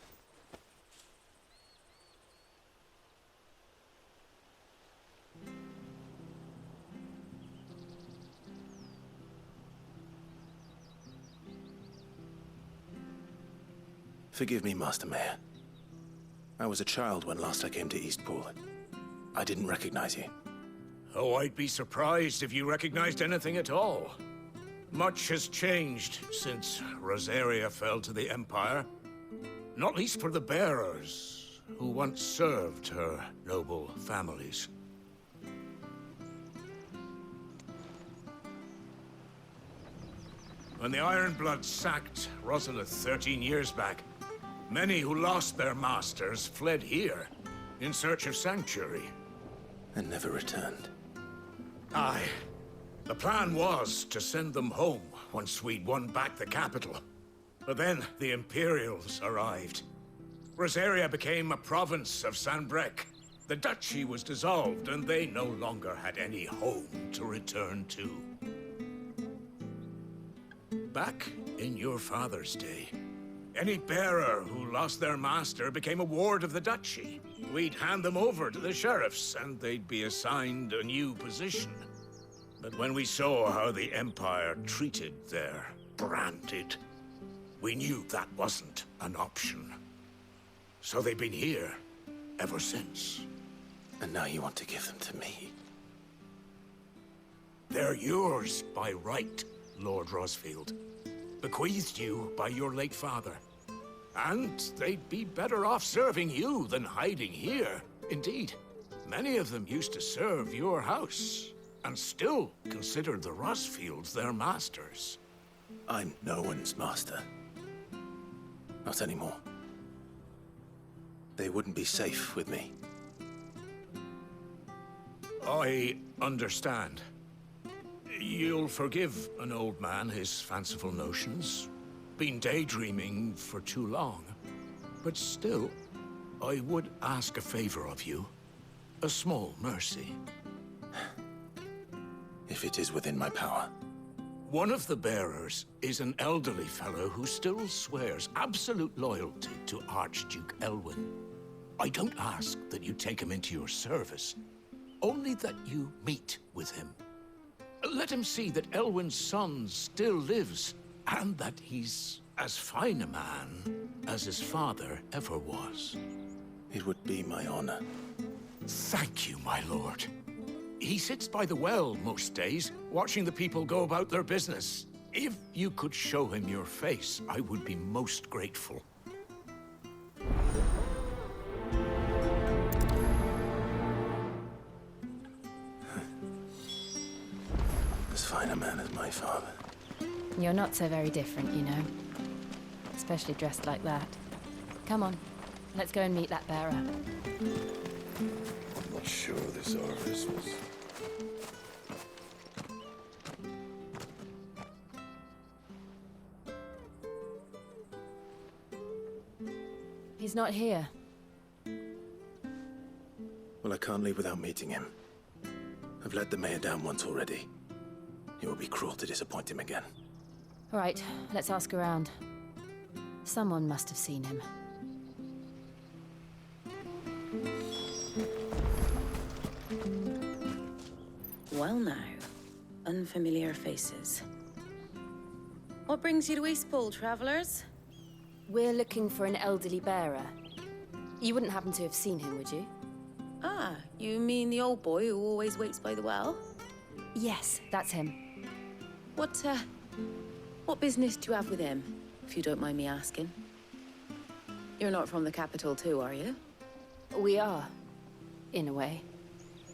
Forgive me, Master Mayor. I was a child when last I came to Eastpool. I didn't recognize you. Oh, I'd be surprised if you recognized anything at all. Much has changed since Rosaria fell to the Empire. Not least for the bearers, who once served her noble families. When the Ironbloods sacked Rosalith 13 years back, many who lost their masters fled here in search of sanctuary. And never returned. Aye. The plan was to send them home once we'd won back the capital. But then the Imperials arrived. Rosaria became a province of Sanbreque. The duchy was dissolved, and they no longer had any home to return to. Back in your father's day, any bearer who lost their master became a ward of the duchy. We'd hand them over to the sheriffs, and they'd be assigned a new position. But when we saw how the Empire treated their branded, we knew that wasn't an option. So they've been here ever since. And now you want to give them to me? They're yours by right, Lord Rosfield. Bequeathed you by your late father. And they'd be better off serving you than hiding here. Indeed, many of them used to serve your house, and still consider the Rosfields their masters. I'm no one's master. Not anymore. They wouldn't be safe with me. I understand. You'll forgive an old man his fanciful notions. Been daydreaming for too long. But still, I would ask a favor of you. A small mercy. If it is within my power. One of the bearers is an elderly fellow who still swears absolute loyalty to Archduke Elwyn. I don't ask that you take him into your service, only that you meet with him. Let him see that Elwyn's son still lives, and that he's as fine a man as his father ever was. It would be my honor. Thank you, my lord. He sits by the well most days, watching the people go about their business. If you could show him your face, I would be most grateful. As fine a man as my father. You're not so very different, you know. Especially dressed like that. Come on, let's go and meet that bearer. I'm not sure this Arvis was... He's not here. Well, I can't leave without meeting him. I've let the mayor down once already. It would be cruel to disappoint him again. All right, let's ask around. Someone must have seen him. Well now, unfamiliar faces. What brings you to Eastpool, travelers? We're looking for an elderly bearer. You wouldn't happen to have seen him, would you? Ah, you mean the old boy who always waits by the well? Yes, that's him. What business do you have with him, if you don't mind me asking? You're not from the capital too, are you? We are, in a way.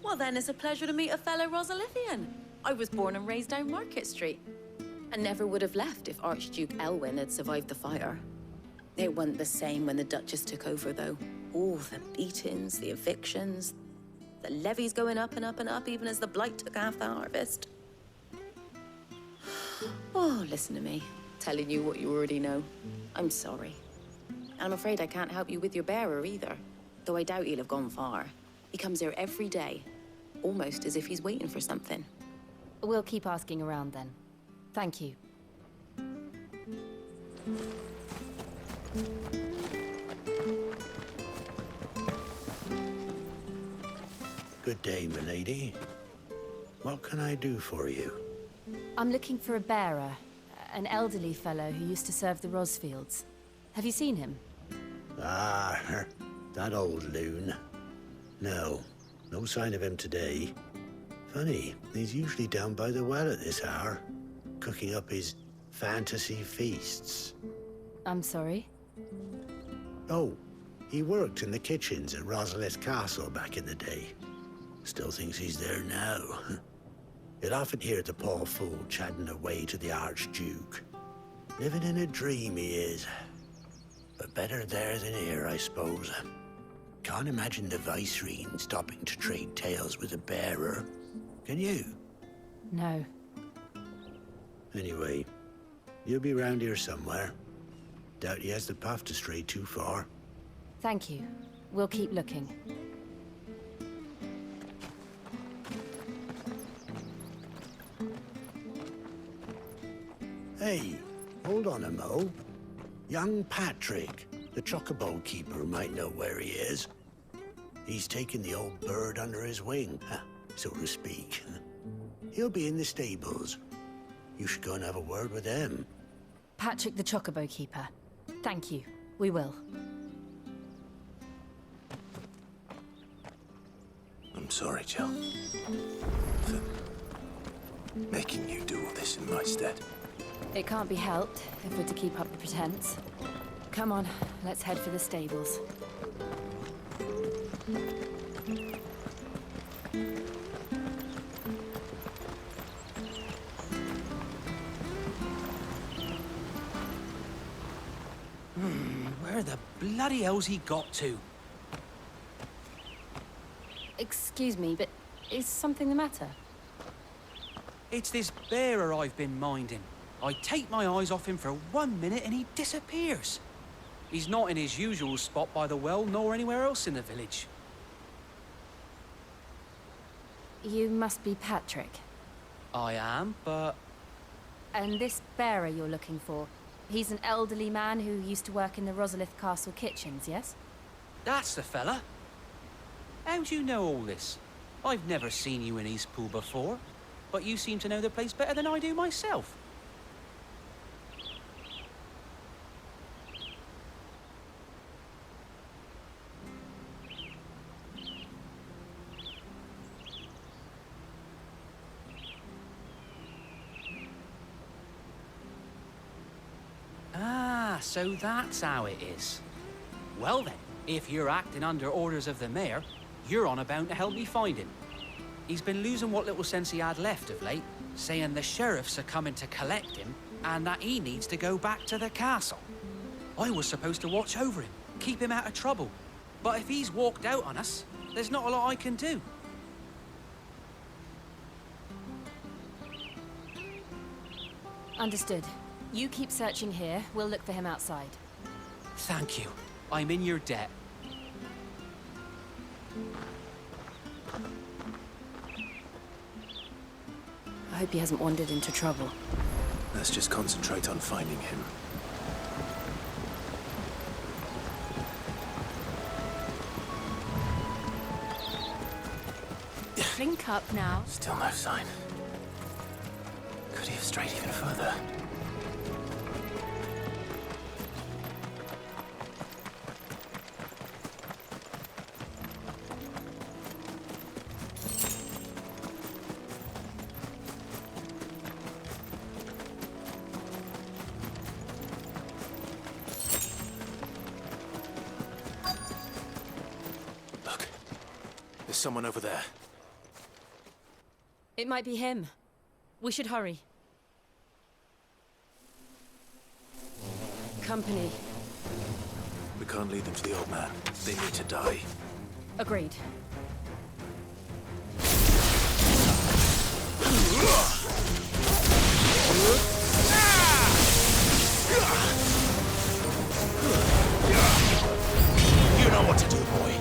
Well then, it's a pleasure to meet a fellow Rosalithian. I was born and raised down Market Street. And never would have left if Archduke Elwyn had survived the fire. It wasn't the same when the Duchess took over, though. All the beatings, the evictions, the levies going up and up and up, even as the blight took half the harvest. Oh, listen to me, telling you what you already know. I'm sorry. I'm afraid I can't help you with your bearer either, though I doubt he'll have gone far. He comes here every day, almost as if he's waiting for something. We'll keep asking around then. Thank you. Good day, milady. What can I do for you? I'm looking for a bearer, an elderly fellow who used to serve the Rosfields. Have you seen him? Ah, that old loon. No sign of him today. Funny, he's usually down by the well at this hour, cooking up his fantasy feasts. I'm sorry? Oh, he worked in the kitchens at Rosalith Castle back in the day. Still thinks he's there now. You'd often hear the poor fool chatting away to the Archduke. Living in a dream he is. But better there than here, I suppose. Can't imagine the Vicereine stopping to trade tales with a bearer. Can you? No. Anyway, you'll be round here somewhere. Doubt he has the path to stray too far. Thank you. We'll keep looking. Hey, hold on a mo. Young Patrick, the chocobo keeper, might know where he is. He's taken the old bird under his wing, so to speak. He'll be in the stables. You should go and have a word with them. Patrick the Chocobo Keeper. Thank you. We will. I'm sorry, Jill. For making you do all this in my stead. It can't be helped if we're to keep up the pretense. Come on, let's head for the stables. Where the bloody hell's he got to? Excuse me, but is something the matter? It's this bearer I've been minding. I take my eyes off him for 1 minute and he disappears. He's not in his usual spot by the well, nor anywhere else in the village. You must be Patrick. I am, but... And this bearer you're looking for, he's an elderly man who used to work in the Rosalith Castle kitchens, yes? That's the fella. How do you know all this? I've never seen you in Eastpool before, but you seem to know the place better than I do myself. Ah, so that's how it is. Well then, if you're acting under orders of the mayor, you're on about to help me find him. He's been losing what little sense he had left of late, saying the sheriffs are coming to collect him and that he needs to go back to the castle. I was supposed to watch over him, keep him out of trouble. But if he's walked out on us, there's not a lot I can do. Understood. You keep searching here, we'll look for him outside. Thank you. I'm in your debt. I hope he hasn't wandered into trouble. Let's just concentrate on finding him. Link up now. Still no sign. Could he have strayed even further? Look, there's someone over there. It might be him. We should hurry. Company. We can't lead them to the old man. They need to die. Agreed. You know what to do, boy.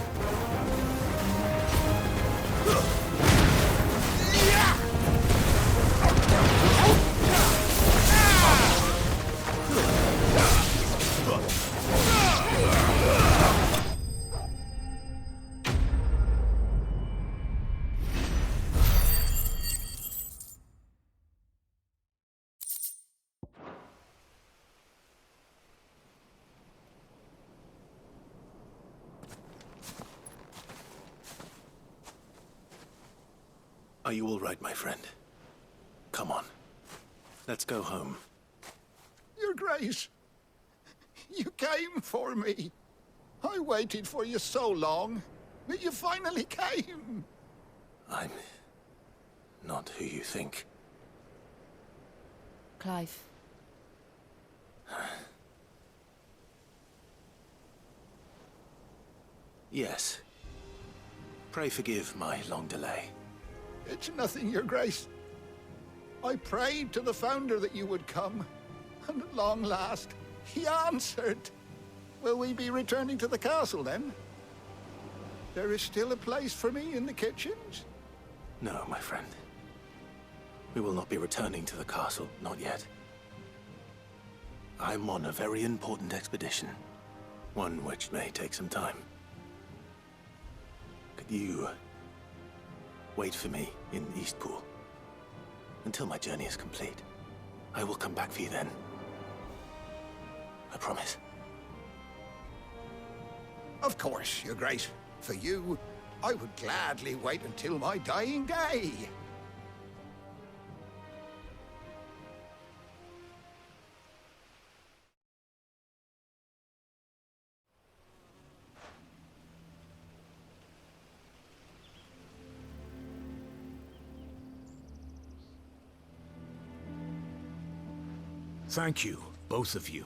Are you all right, my friend? Come on. Let's go home. Your Grace, you came for me. I waited for you so long, but you finally came. I'm not who you think. Clive. Yes. Pray forgive my long delay. It's nothing, Your Grace. I prayed to the Founder that you would come, and at long last, he answered. Will we be returning to the castle, then? There is still a place for me in the kitchens? No, my friend. We will not be returning to the castle, not yet. I'm on a very important expedition. One which may take some time. Could you wait for me in Eastpool until my journey is complete? I will come back for you then. I promise. Of course, Your Grace. For you, I would gladly wait until my dying day. Thank you, both of you.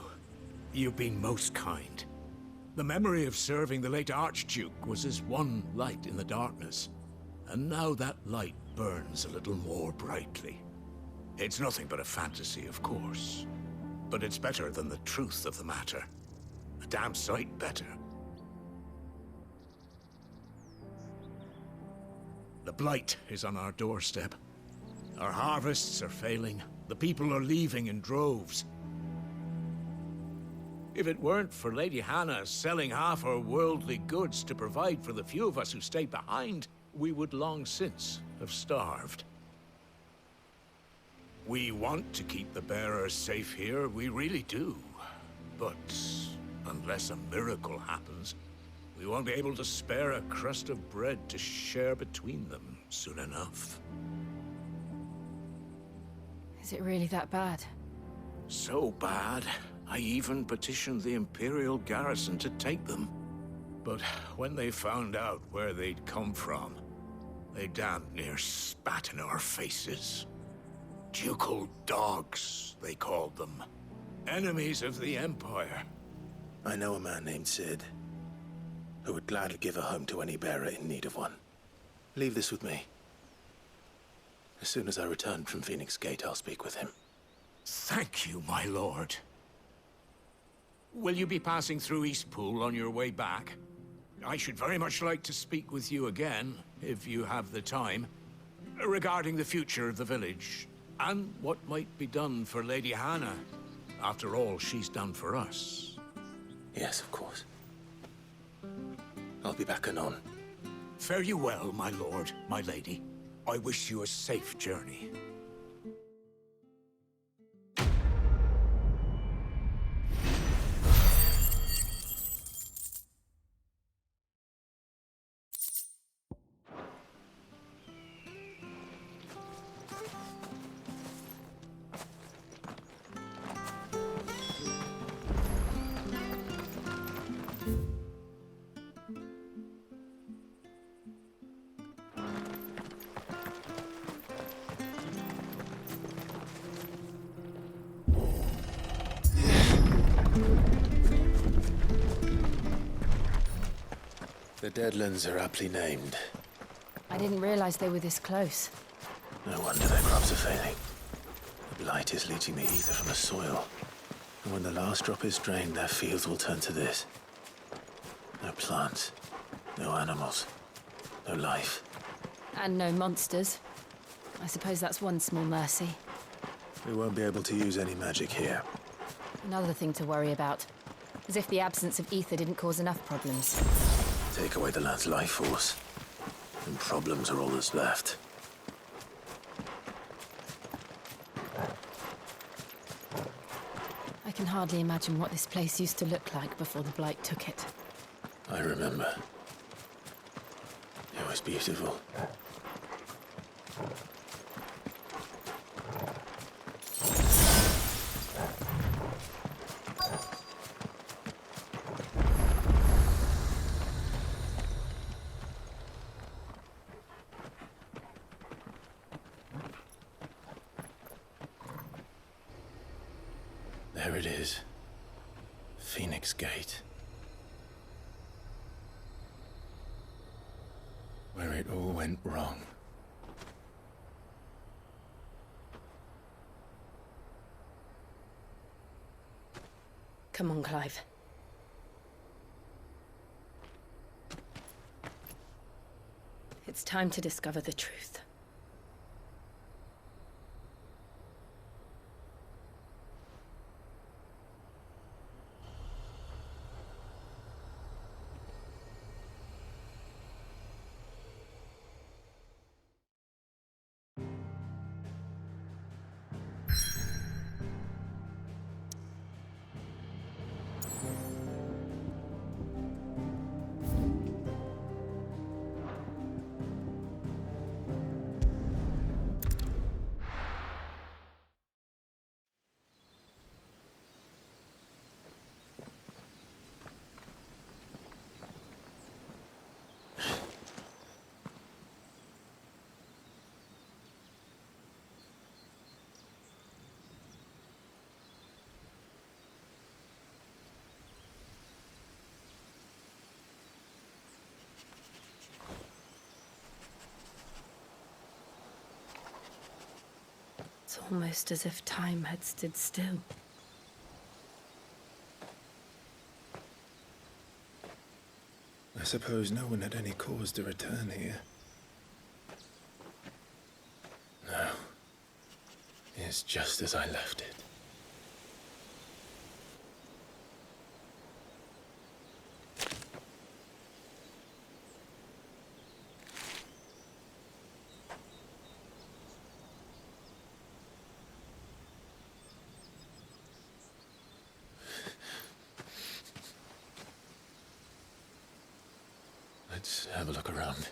You've been most kind. The memory of serving the late Archduke was as one light in the darkness, and now that light burns a little more brightly. It's nothing but a fantasy, of course, but it's better than the truth of the matter. A damn sight better. The Blight is on our doorstep. Our harvests are failing. The people are leaving in droves. If it weren't for Lady Hannah selling half her worldly goods to provide for the few of us who stayed behind, we would long since have starved. We want to keep the bearers safe here, we really do. But unless a miracle happens, we won't be able to spare a crust of bread to share between them soon enough. Is it really that bad? So bad, I even petitioned the Imperial garrison to take them. But when they found out where they'd come from, they damn near spat in our faces. Ducal dogs, they called them. Enemies of the Empire. I know a man named Sid, who would gladly give a home to any bearer in need of one. Leave this with me. As soon as I return from Phoenix Gate, I'll speak with him. Thank you, my lord. Will you be passing through Eastpool on your way back? I should very much like to speak with you again, if you have the time, regarding the future of the village, and what might be done for Lady Hannah. After all she's done for us. Yes, of course. I'll be back anon. Fare you well, my lord, my lady. I wish you a safe journey. The Deadlands are aptly named. I didn't realize they were this close. No wonder their crops are failing. The Blight is leaching the ether from the soil. And when the last drop is drained, their fields will turn to this. No plants, no animals, no life. And no monsters. I suppose that's one small mercy. We won't be able to use any magic here. Another thing to worry about. As if the absence of ether didn't cause enough problems. Take away the lad's life force, and problems are all that's left. I can hardly imagine what this place used to look like before the Blight took it. I remember. It was beautiful. There it is. Phoenix Gate. Where it all went wrong. Come on, Clive. It's time to discover the truth. Almost as if time had stood still. I suppose no one had any cause to return here. No. It's just as I left it. Let's have a look around.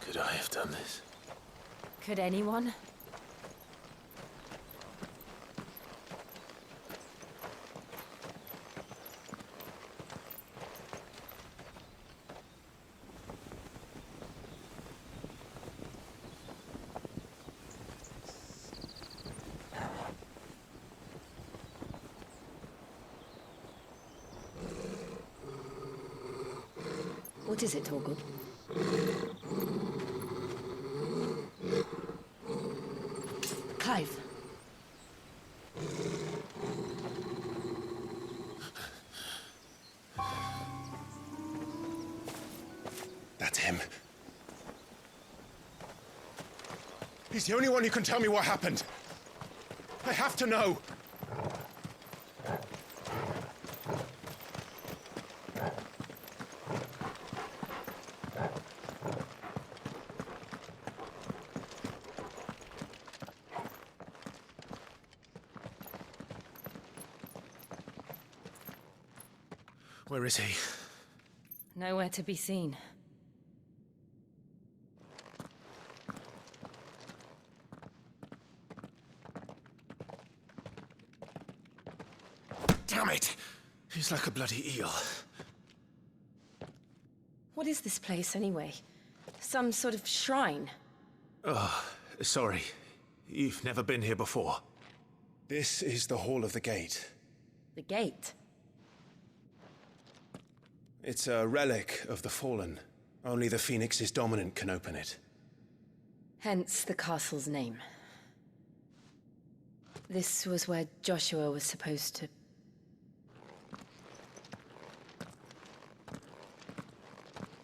Could I have done this? Could anyone? What is it, Torgal? Clive. That's him. He's the only one who can tell me what happened. I have to know. Where is he? Nowhere to be seen. Damn it! He's like a bloody eel. What is this place, anyway? Some sort of shrine? Oh, sorry. You've never been here before. This is the Hall of the Gate. The gate? It's a relic of the Fallen. Only the Phoenix's dominant can open it. Hence the castle's name. This was where Joshua was supposed to...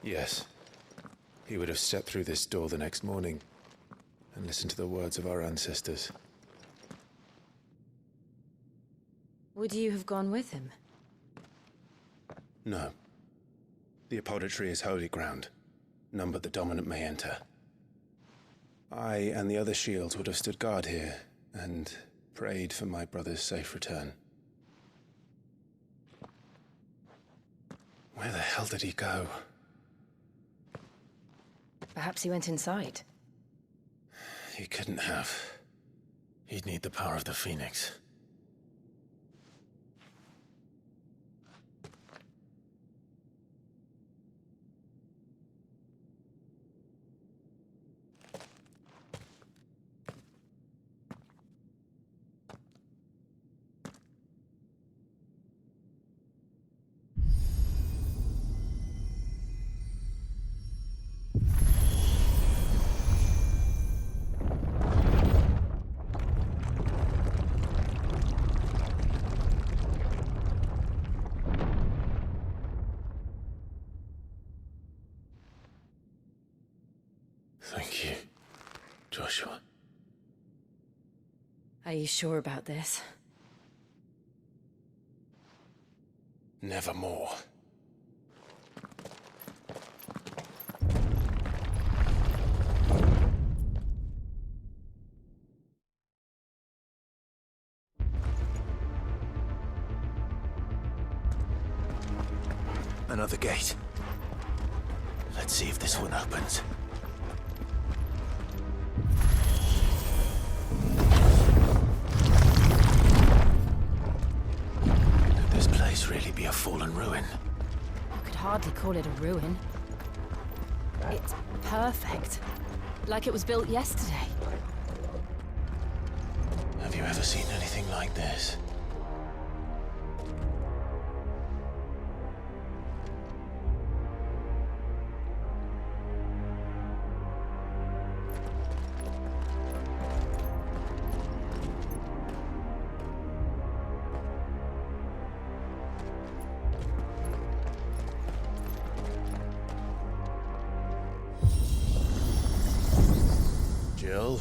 Yes. He would have stepped through this door the next morning and listened to the words of our ancestors. Would you have gone with him? No. The apodatory is holy ground. None but the dominant may enter. I and the other shields would have stood guard here and prayed for my brother's safe return. Where the hell did he go? Perhaps he went inside. He couldn't have. He'd need the power of the Phoenix. Thank you, Joshua. Are you sure about this? Nevermore. Another gate. Let's see if this one opens. Could this place really be a fallen ruin? You could hardly call it a ruin. It's perfect. Like it was built yesterday. Have you ever seen anything like this? Jill?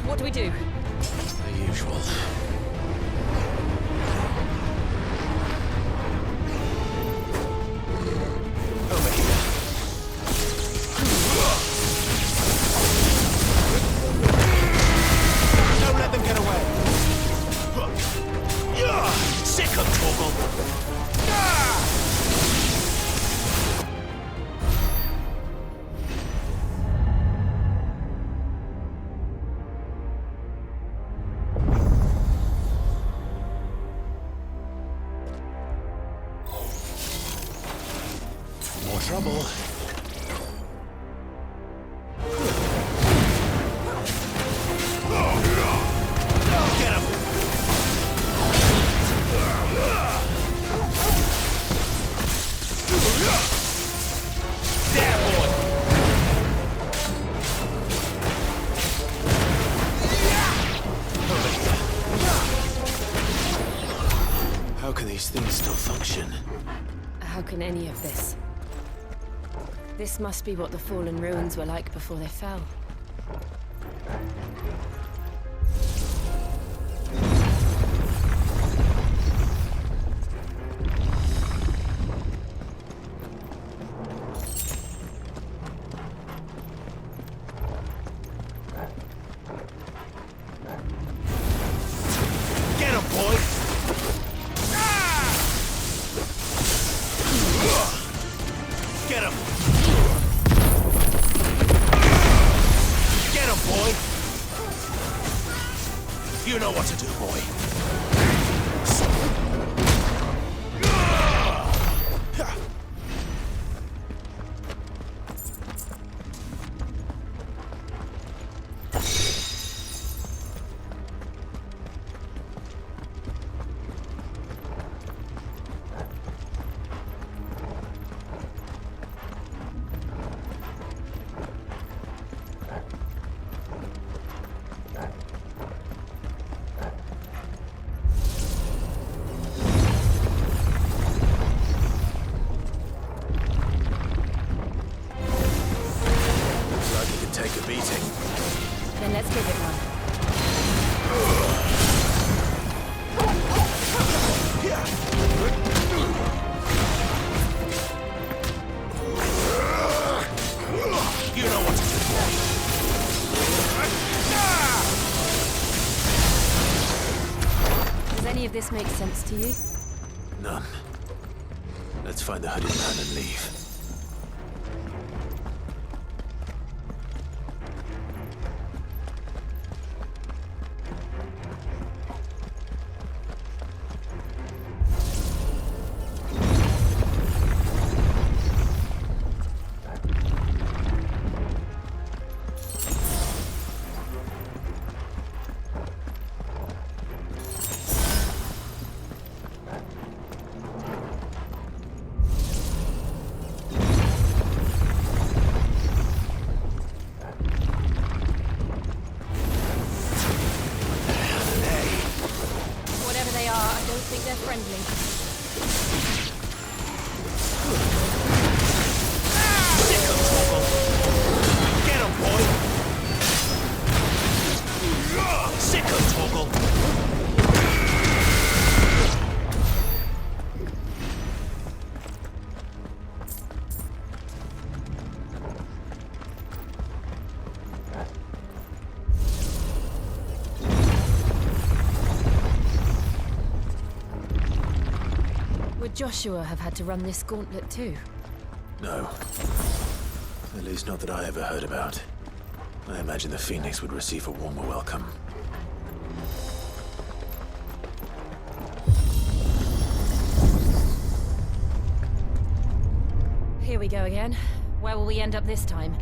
What do we do? The usual. Over here. Don't let them get away. Sick of Torgal. More trouble. Get him! There, boy! How can these things still function? How can any of this? This must be what the fallen ruins were like before they fell. Get him, boy! Get him! Get him, boy! You know what to do, boy. Take a beating. Then let's give it one. You know what to do. Does any of this make sense to you? None. Let's find the hooded man and leave. Whatever they are, I don't think they're friendly. Get him, boy! Sick of Torgal! Would Joshua have had to run this gauntlet too? No. At least not that I ever heard about. I imagine the Phoenix would receive a warmer welcome. Here we go again. Where will we end up this time?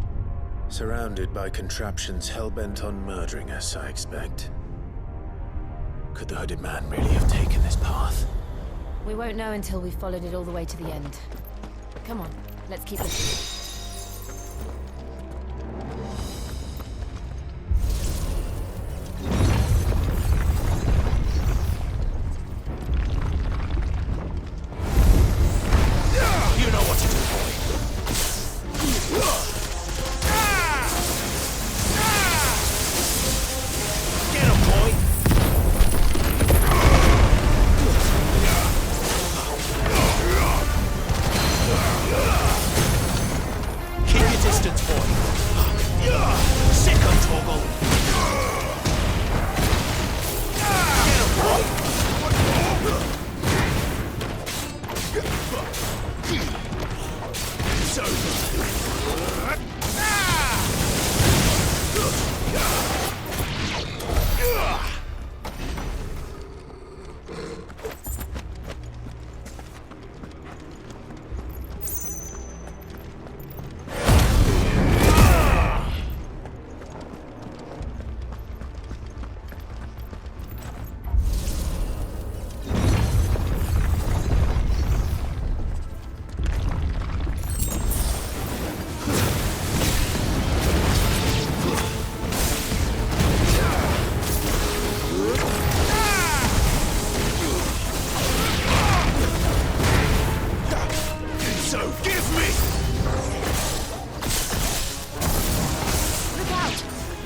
Surrounded by contraptions hell-bent on murdering us, I expect. Could the hooded man really have taken this path? We won't know until we've followed it all the way to the end. Come on, let's keep looking.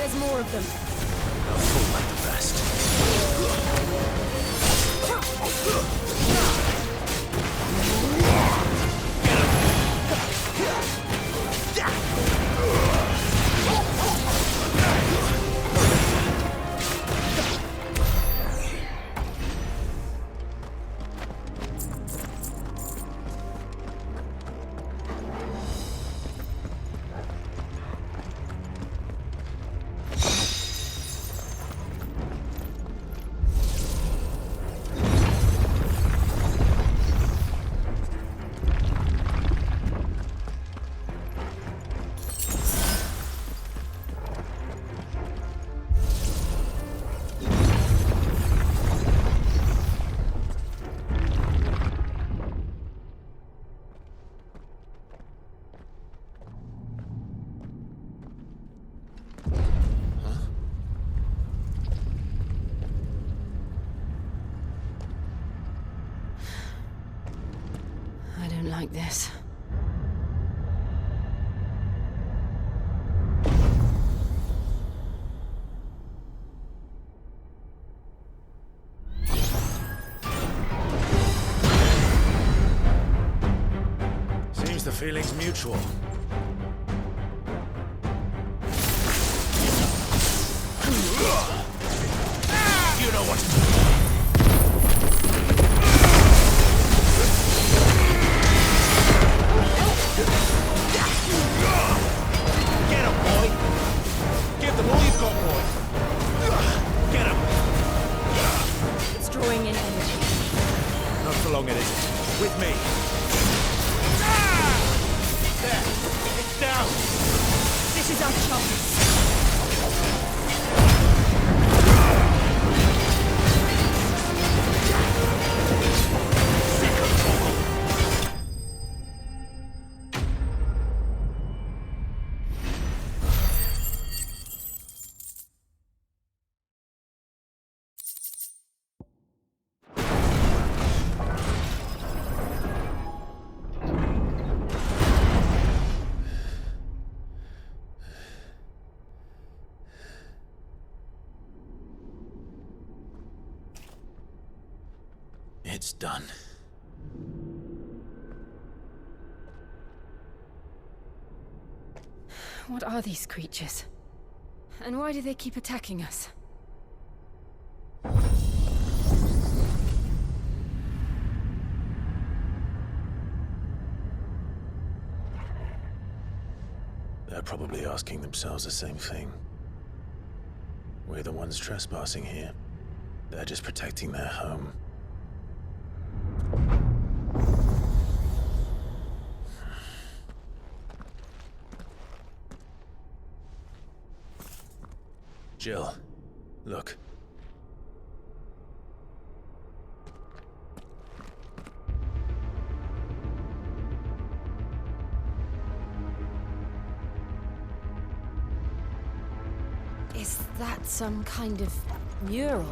There's more of them. They'll fall like the rest. I don't like this. Seems the feeling's mutual. You know what? Get him, boy! Give them all you've got, boy! Get him! It's drawing in energy. Not for long, it isn't. With me. There! It's down! This is our chance. It's done. What are these creatures? And why do they keep attacking us? They're probably asking themselves the same thing. We're the ones trespassing here. They're just protecting their home. Jill, look. Is that some kind of mural?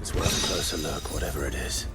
It's worth a closer look, whatever it is.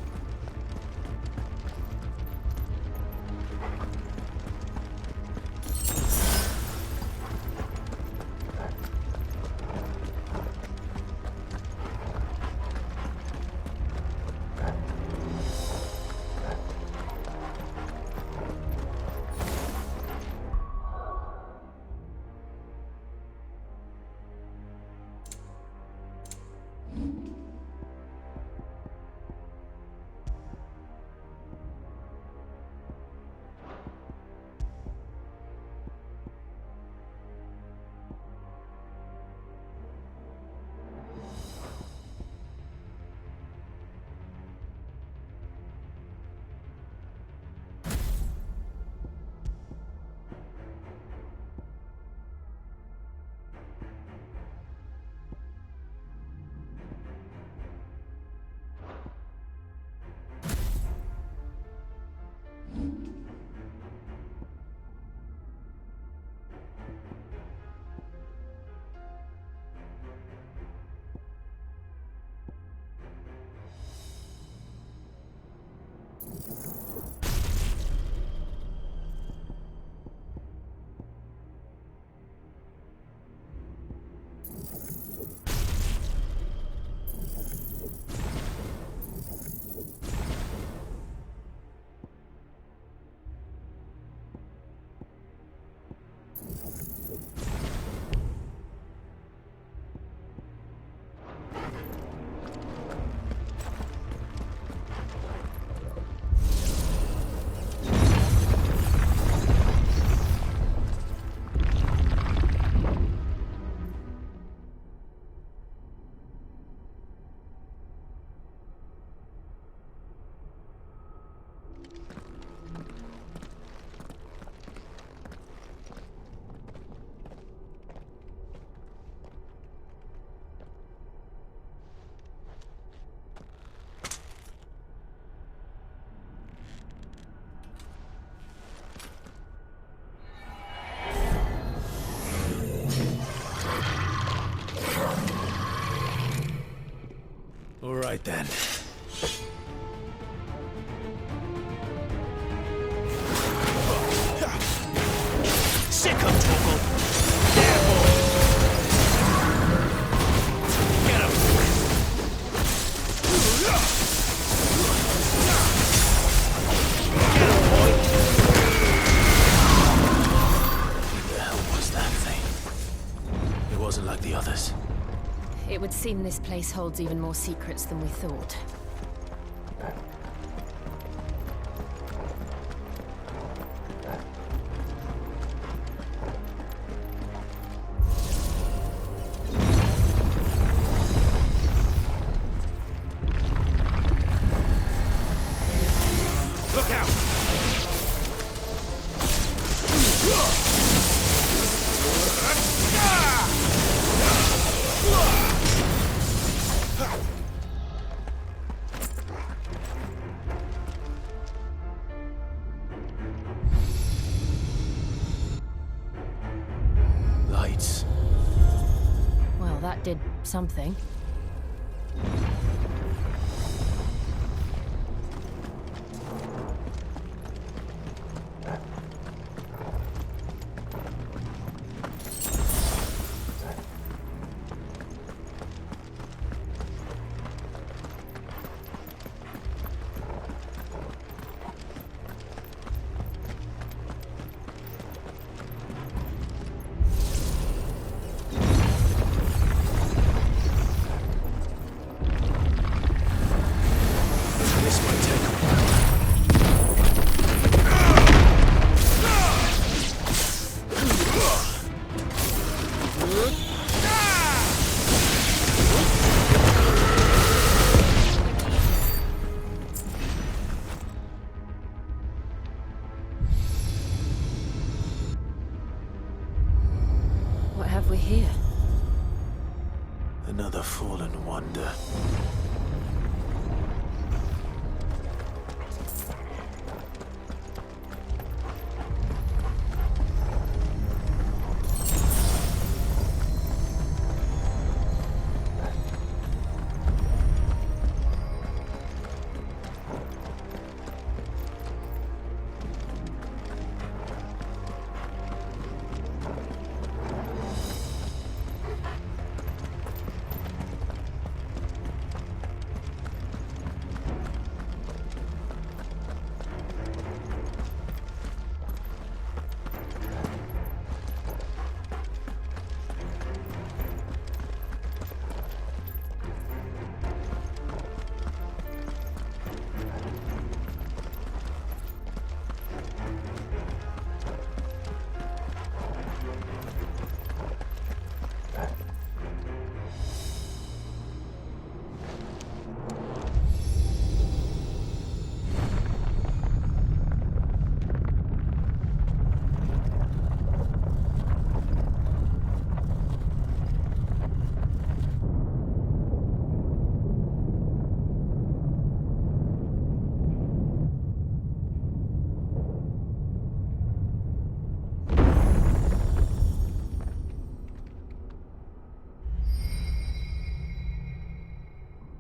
right then. Sick of Torgal! Yeah, boy! Get him! What the hell was that thing? It wasn't like the others. It would seem this place holds even more secrets than we thought. Look out! Lights. Well, that did something. This might take a while. What have we here? Another fallen wonder.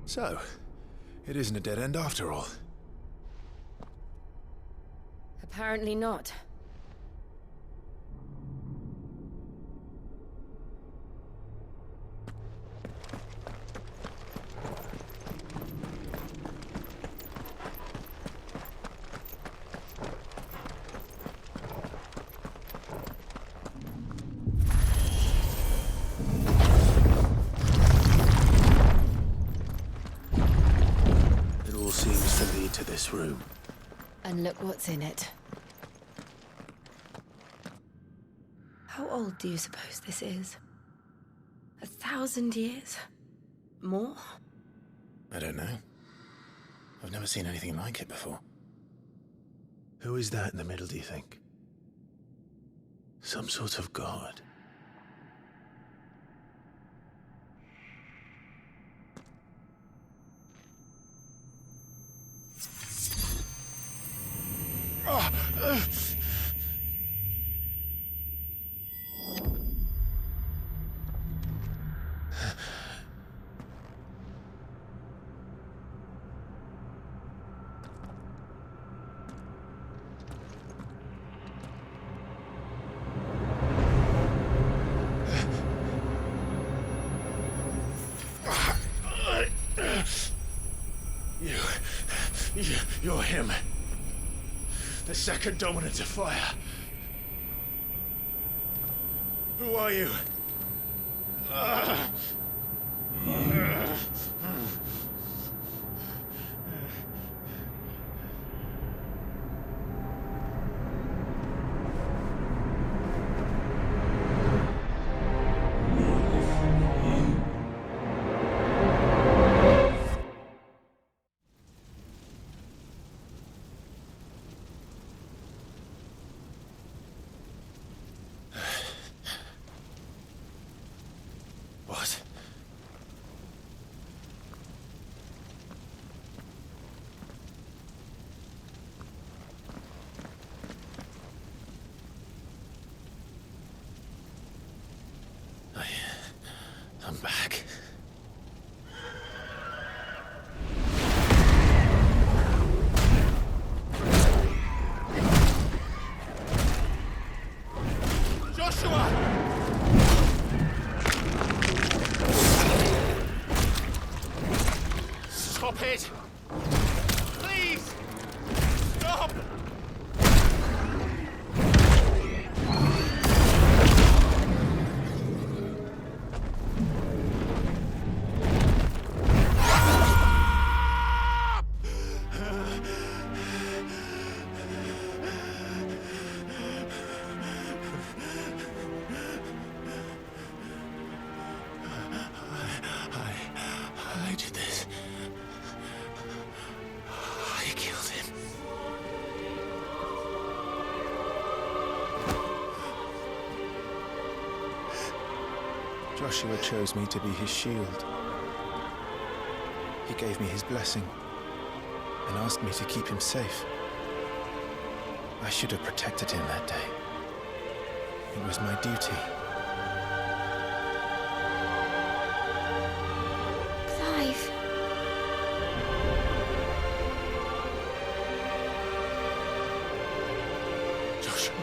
So, it isn't a dead end after all. Apparently not. It all seems to lead to this room. And look what's in it. How old do you suppose this is? 1,000 years? More? I don't know. I've never seen anything like it before. Who is that in the middle, do you think? Some sort of god? You're him. The second dominant of fire. Who are you? What? I'm back. Joshua! Stop it! Please! Stop! I did this. I killed him. Joshua chose me to be his shield. He gave me his blessing and asked me to keep him safe. I should have protected him that day. It was my duty. Clive. Joshua.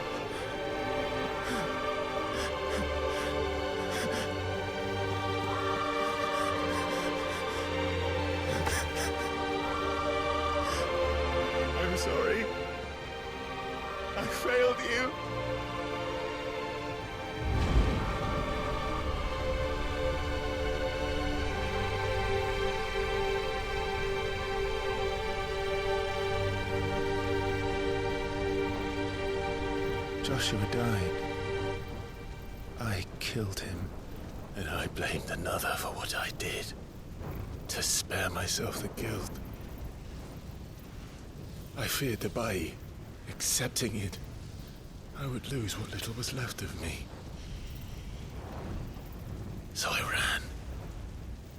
I'm sorry. I failed you. Joshua died. I killed him. And I blamed another for what I did. To spare myself the guilt. I feared that by accepting it, I would lose what little was left of me. So I ran.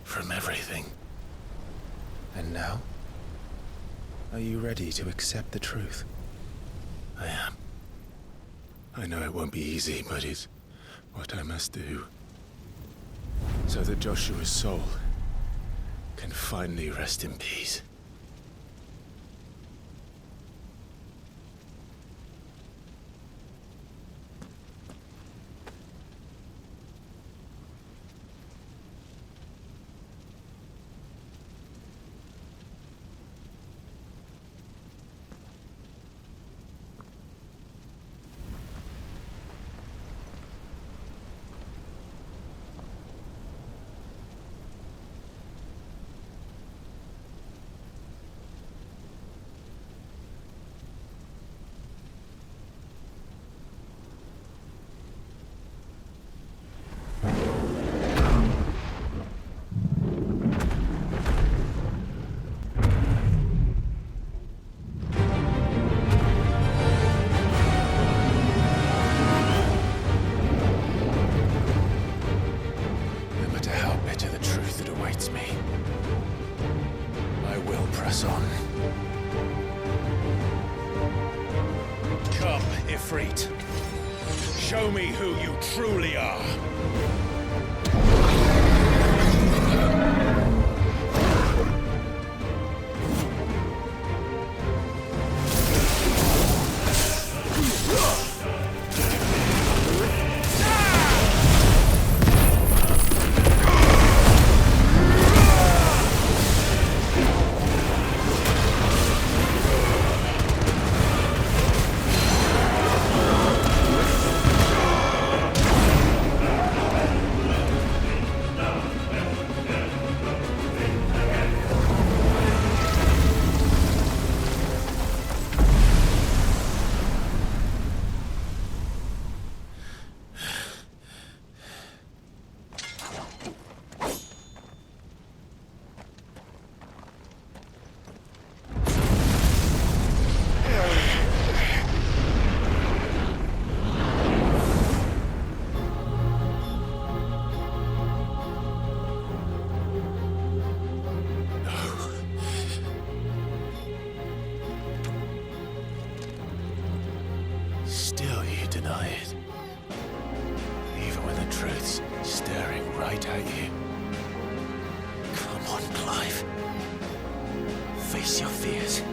From everything. And now? Are you ready to accept the truth? I am. I know it won't be easy, but it's what I must do. So that Joshua's soul can finally rest in peace. Press on. Come, Ifrit. Show me who you truly are. deny it. Even when the truth's staring right at you. Come on, Clive. Face your fears.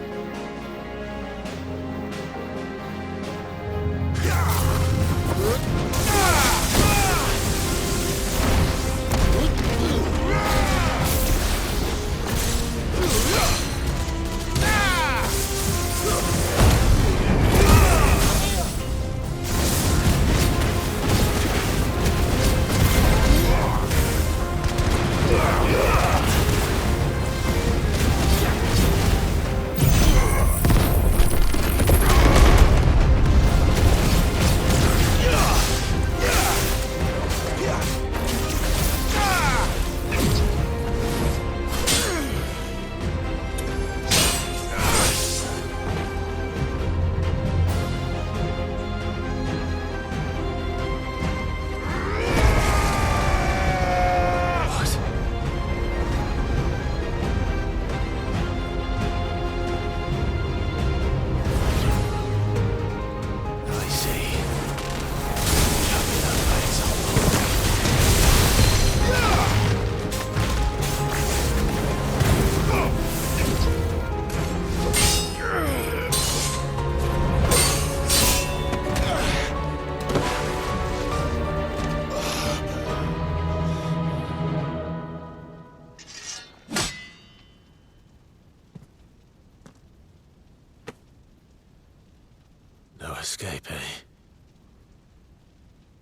No escape, eh?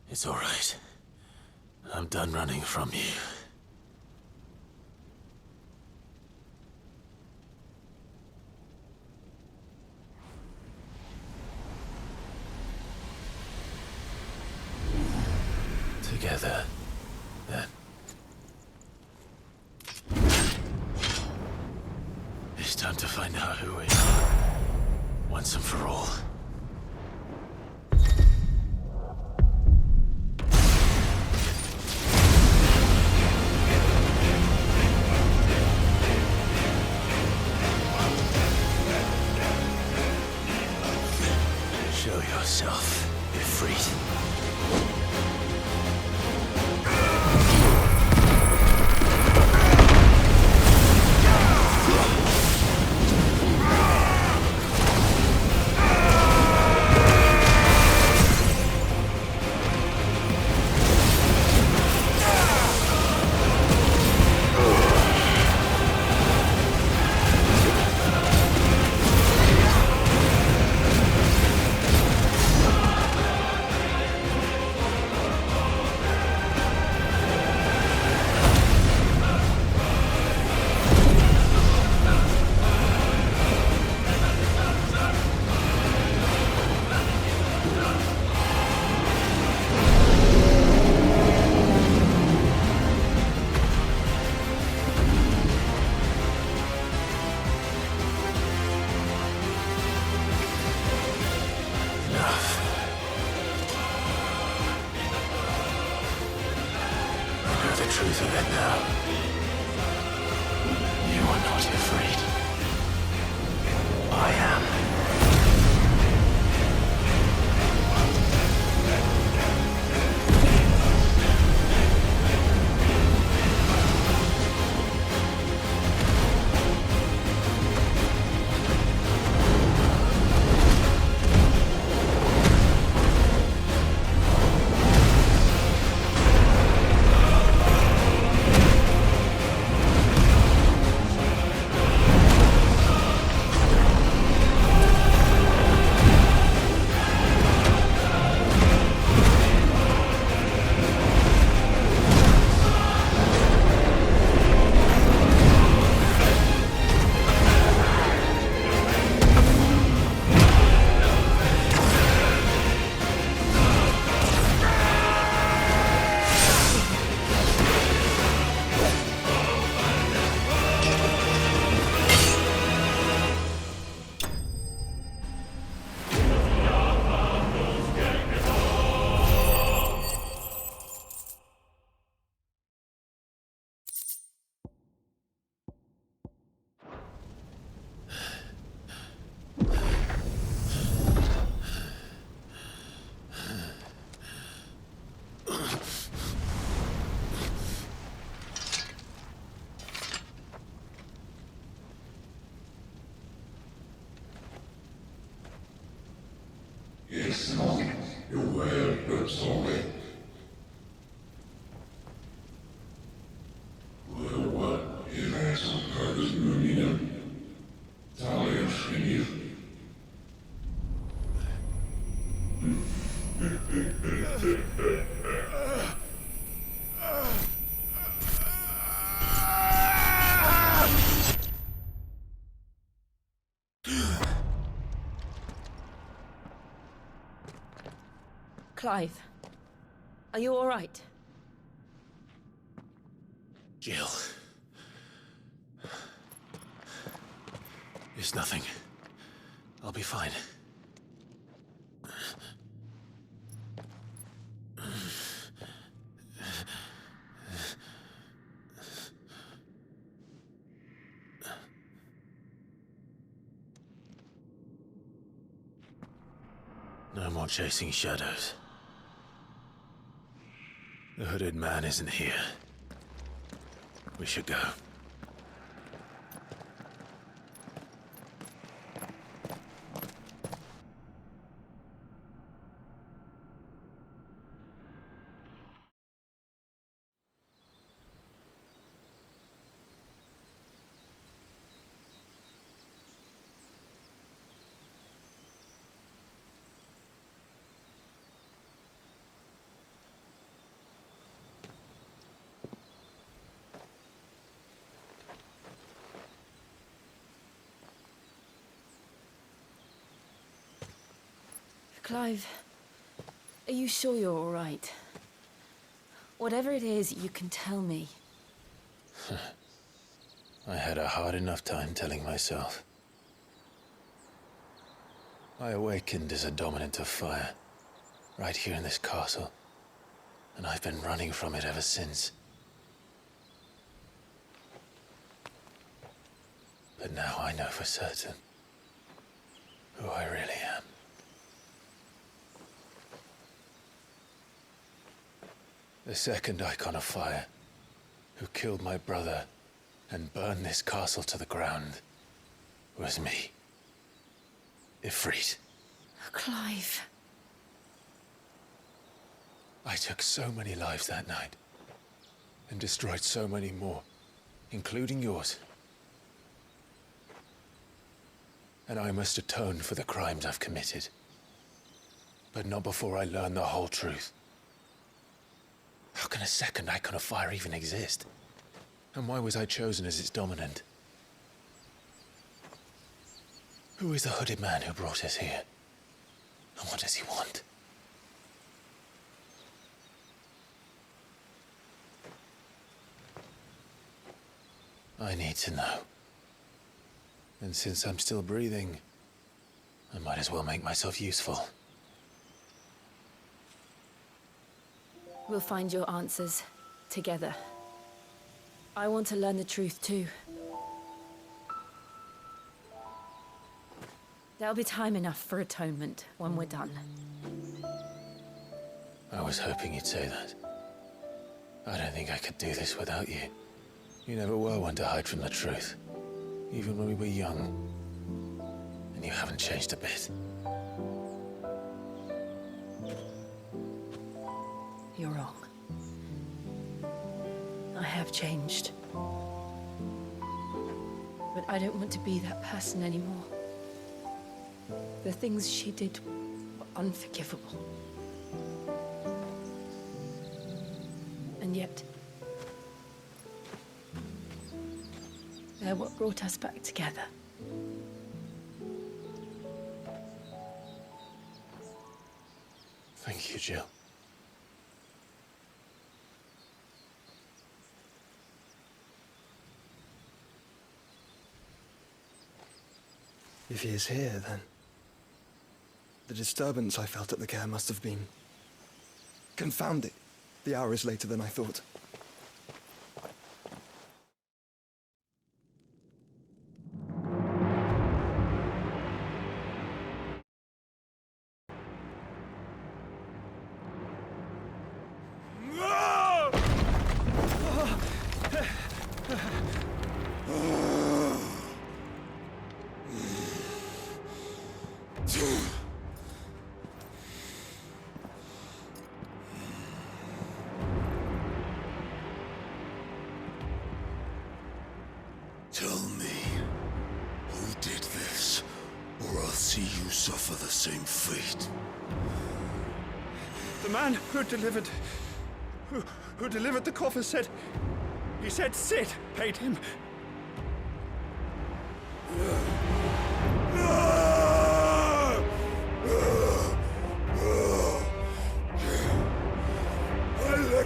It's all right. I'm done running from you. Together, then. It's time to find out who we are, once and for all. Show yourself, Ifrit. The truth of it now. You are not afraid. I am. Clive, are you all right? Jill. It's nothing. I'll be fine. No more chasing shadows. The hooded man isn't here. We should go. Clive, are you sure you're all right? Whatever it is, you can tell me. I had a hard enough time telling myself. I awakened as a dominant of fire, right here in this castle, and I've been running from it ever since. But now I know for certain who I really am. The second icon of fire, who killed my brother and burned this castle to the ground, was me. Ifrit. Clive. I took so many lives that night, and destroyed so many more, including yours. And I must atone for the crimes I've committed. But not before I learn the whole truth. How can a second icon of fire even exist? And why was I chosen as its dominant? Who is the hooded man who brought us here? And what does he want? I need to know. And since I'm still breathing, I might as well make myself useful. We'll find your answers together. I want to learn the truth too. There'll be time enough for atonement when we're done. I was hoping you'd say that. I don't think I could do this without you. You never were one to hide from the truth, even when we were young. And you haven't changed a bit. You're wrong. I have changed. But I don't want to be that person anymore. The things she did were unforgivable. And yet, they're what brought us back together. Thank you, Jill. If he is here, then the disturbance I felt at the care must have been... Confound it. The hour is later than I thought. Tell me, who did this, or I'll see you suffer the same fate. The man who delivered the coffer said... He said Sid paid him.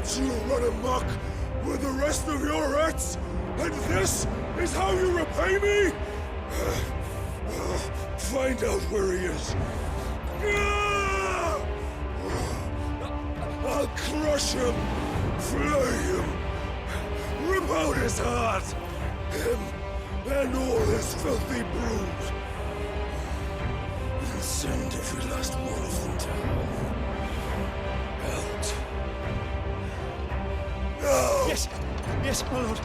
let you run amok with the rest of your rats, and this is how you repay me? Find out where he is. I'll crush him, flay him, rip out his heart, him and all his filthy brood, and send every last one of them to hell. Out. No! Yes! Yes, my lord.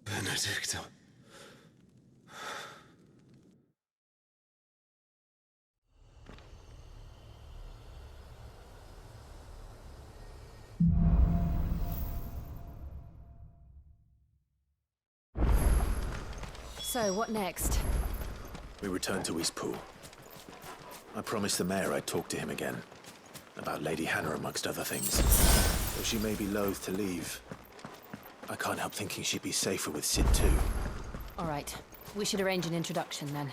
Benedicto. So, what next? We return to Eastpool. I promised the mayor I'd talk to him again. About Lady Hannah, amongst other things. Though she may be loath to leave, I can't help thinking she'd be safer with Sid too. All right. We should arrange an introduction then.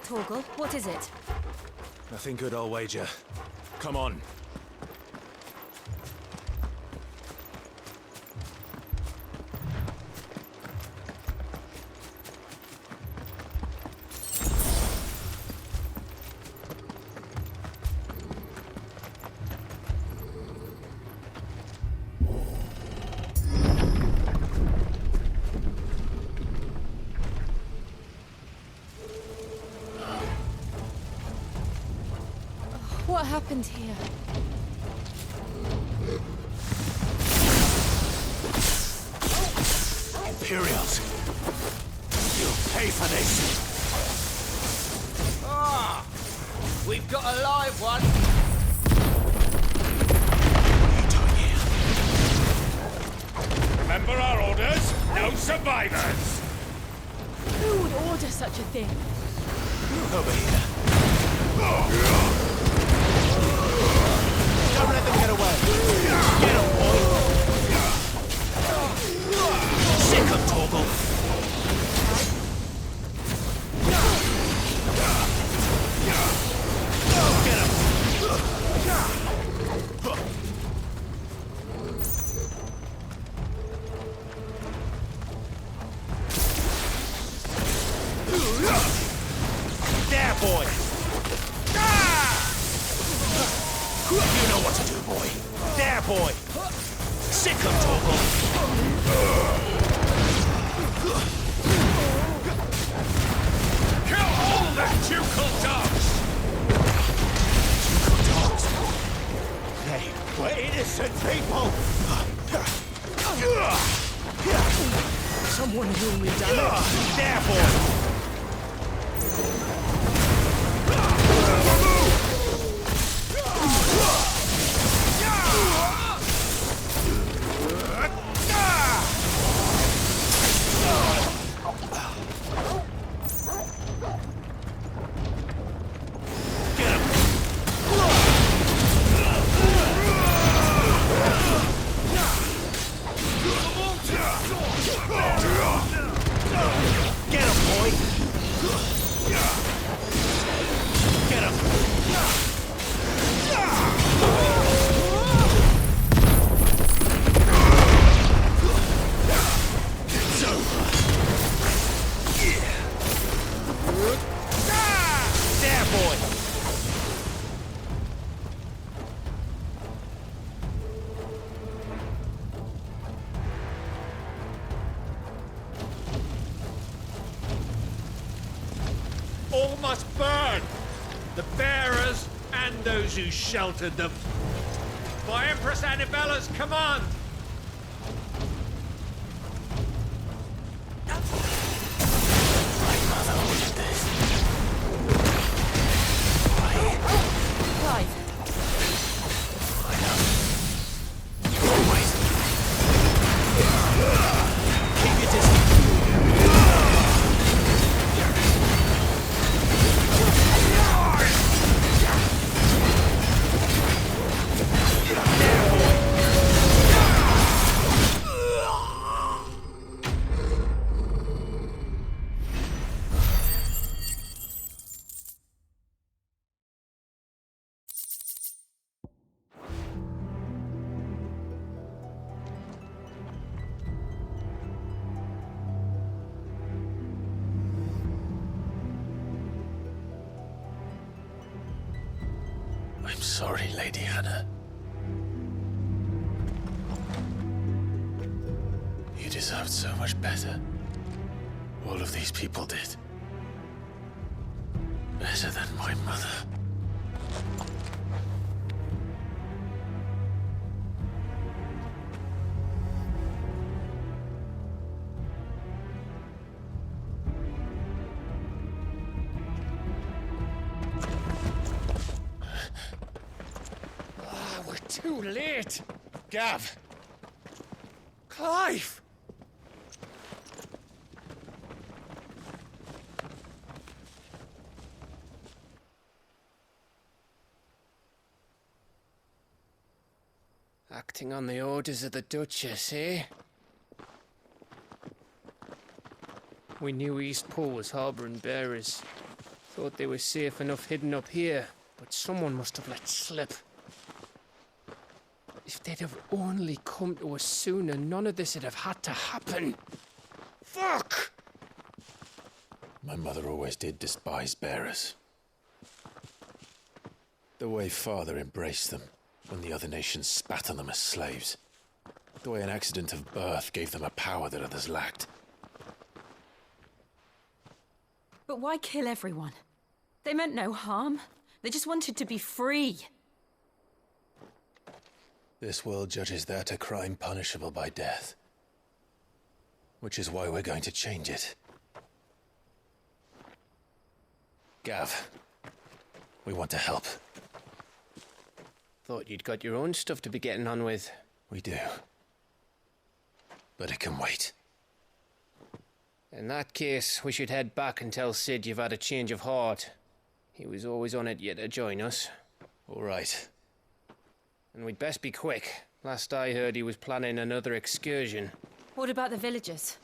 Torgal, what is it? Nothing good, I'll wager. Come on. What happened here? Imperials! You'll pay for this! Ah! We've got a live one! Remember our orders? No survivors! Who would order such a thing? Over here. Don't let them get away! Get him, boy! Sick of Torgal! Get him! There, boy! You know what to do, boy. There, boy! Sick of Torgal! Kill all the ducal dogs! Ducal dogs? They were innocent people! Someone will me down. There, boy! Get him, boy! the bearers, and those who sheltered them. By Empress Annibella's command! My mother ordered this. Clive. I know. You always. Keep your distance. I'm sorry, Lady Hannah. You deserved so much better. All of these people did. Better than my mother. We're too late. Gav. Clive. Acting on the orders of the Duchess, eh? We knew Eastpool was harbouring bearers. Thought they were safe enough hidden up here, but someone must have let slip. If they'd have only come to us sooner, none of this would have had to happen. Fuck! My mother always did despise bearers. The way Father embraced them when the other nations spat on them as slaves. The way an accident of birth gave them a power that others lacked. But why kill everyone? They meant no harm. They just wanted to be free. This world judges that a crime punishable by death. Which is why we're going to change it. Gav, we want to help. Thought you'd got your own stuff to be getting on with. We do. But it can wait. In that case, we should head back and tell Sid you've had a change of heart. He was always on it yet to join us. All right. And we'd best be quick. Last I heard, he was planning another excursion. What about the villagers?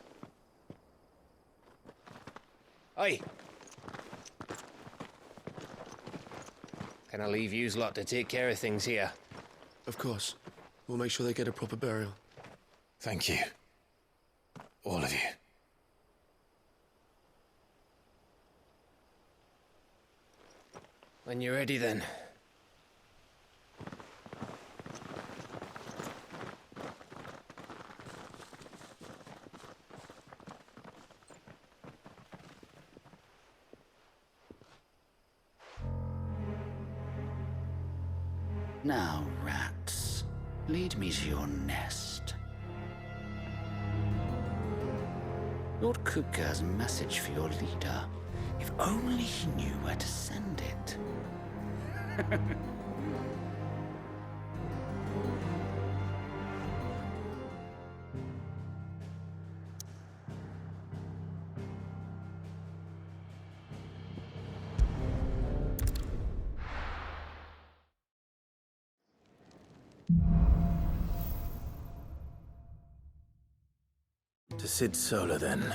Aye. Can I leave yous lot to take care of things here? Of course. We'll make sure they get a proper burial. Thank you. All of you. When you're ready, then. Now, rats, lead me to your nest. Lord Kupka has a message for your leader. If only he knew where to send it. To Sid Solar, then.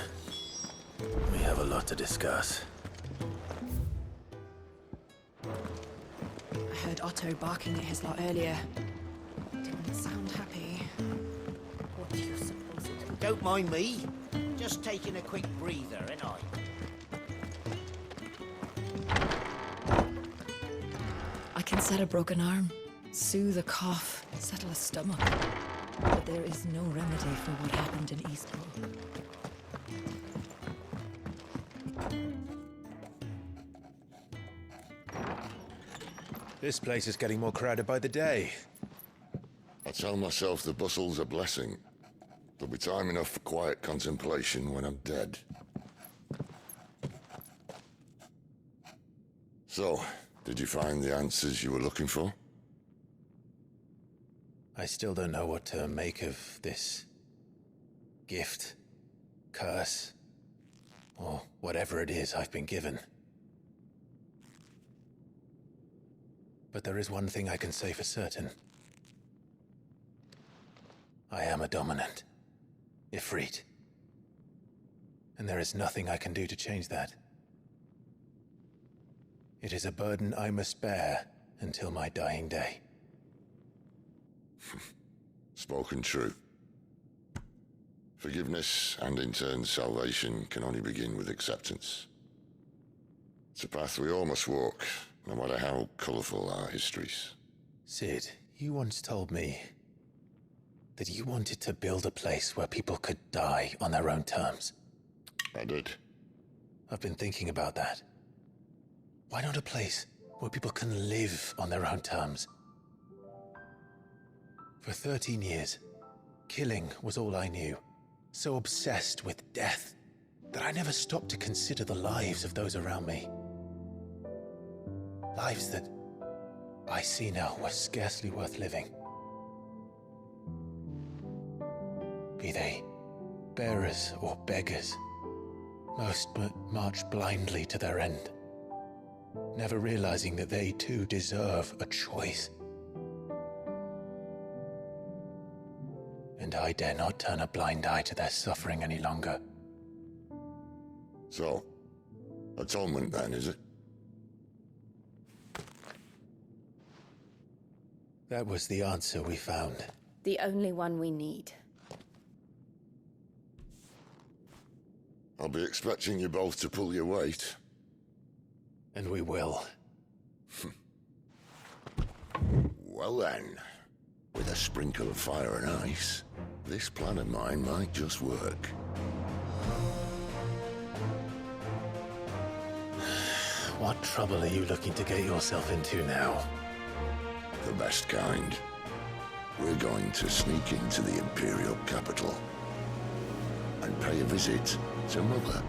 We have a lot to discuss. I heard Otto barking at his lot earlier. Didn't sound happy. What do you suppose it? Don't mind me. Just taking a quick breather, ain't I? I can set a broken arm, soothe a cough, settle a stomach. But there is no remedy for what happened in Eastpool. This place is getting more crowded by the day. I tell myself the bustle's a blessing. There'll be time enough for quiet contemplation when I'm dead. So, did you find the answers you were looking for? I still don't know what to make of this gift, curse, or whatever it is I've been given. But there is one thing I can say for certain. I am a dominant, Ifrit. And there is nothing I can do to change that. It is a burden I must bear until my dying day. Spoken true. Forgiveness, and in turn salvation, can only begin with acceptance. It's a path we all must walk, no matter how colourful our histories. Sid, you once told me that you wanted to build a place where people could die on their own terms. I did. I've been thinking about that. Why not a place where people can live on their own terms? For 13 years, killing was all I knew. So obsessed with death that I never stopped to consider the lives of those around me. Lives that I see now were scarcely worth living. Be they bearers or beggars, most march blindly to their end, never realizing that they too deserve a choice. And I dare not turn a blind eye to their suffering any longer. So, atonement then, is it? That was the answer we found. The only one we need. I'll be expecting you both to pull your weight. And we will. Well then, with a sprinkle of fire and ice, this plan of mine might just work. What trouble are you looking to get yourself into now? The best kind. We're going to sneak into the Imperial capital and pay a visit to Mother.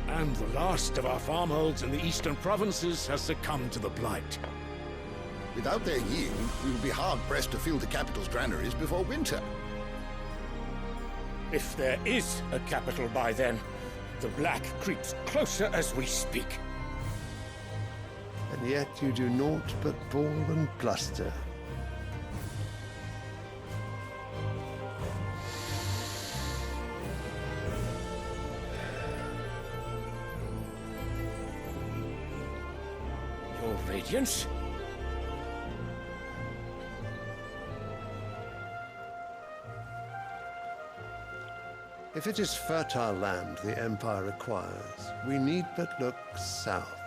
And the last of our farmholds in the eastern provinces has succumbed to the blight. Without their yield, we will be hard-pressed to fill the capital's granaries before winter. If there is a capital by then, the Black creeps closer as we speak. And yet you do naught but bawl and bluster. Your Radiance? If it is fertile land the Empire acquires, we need but look south.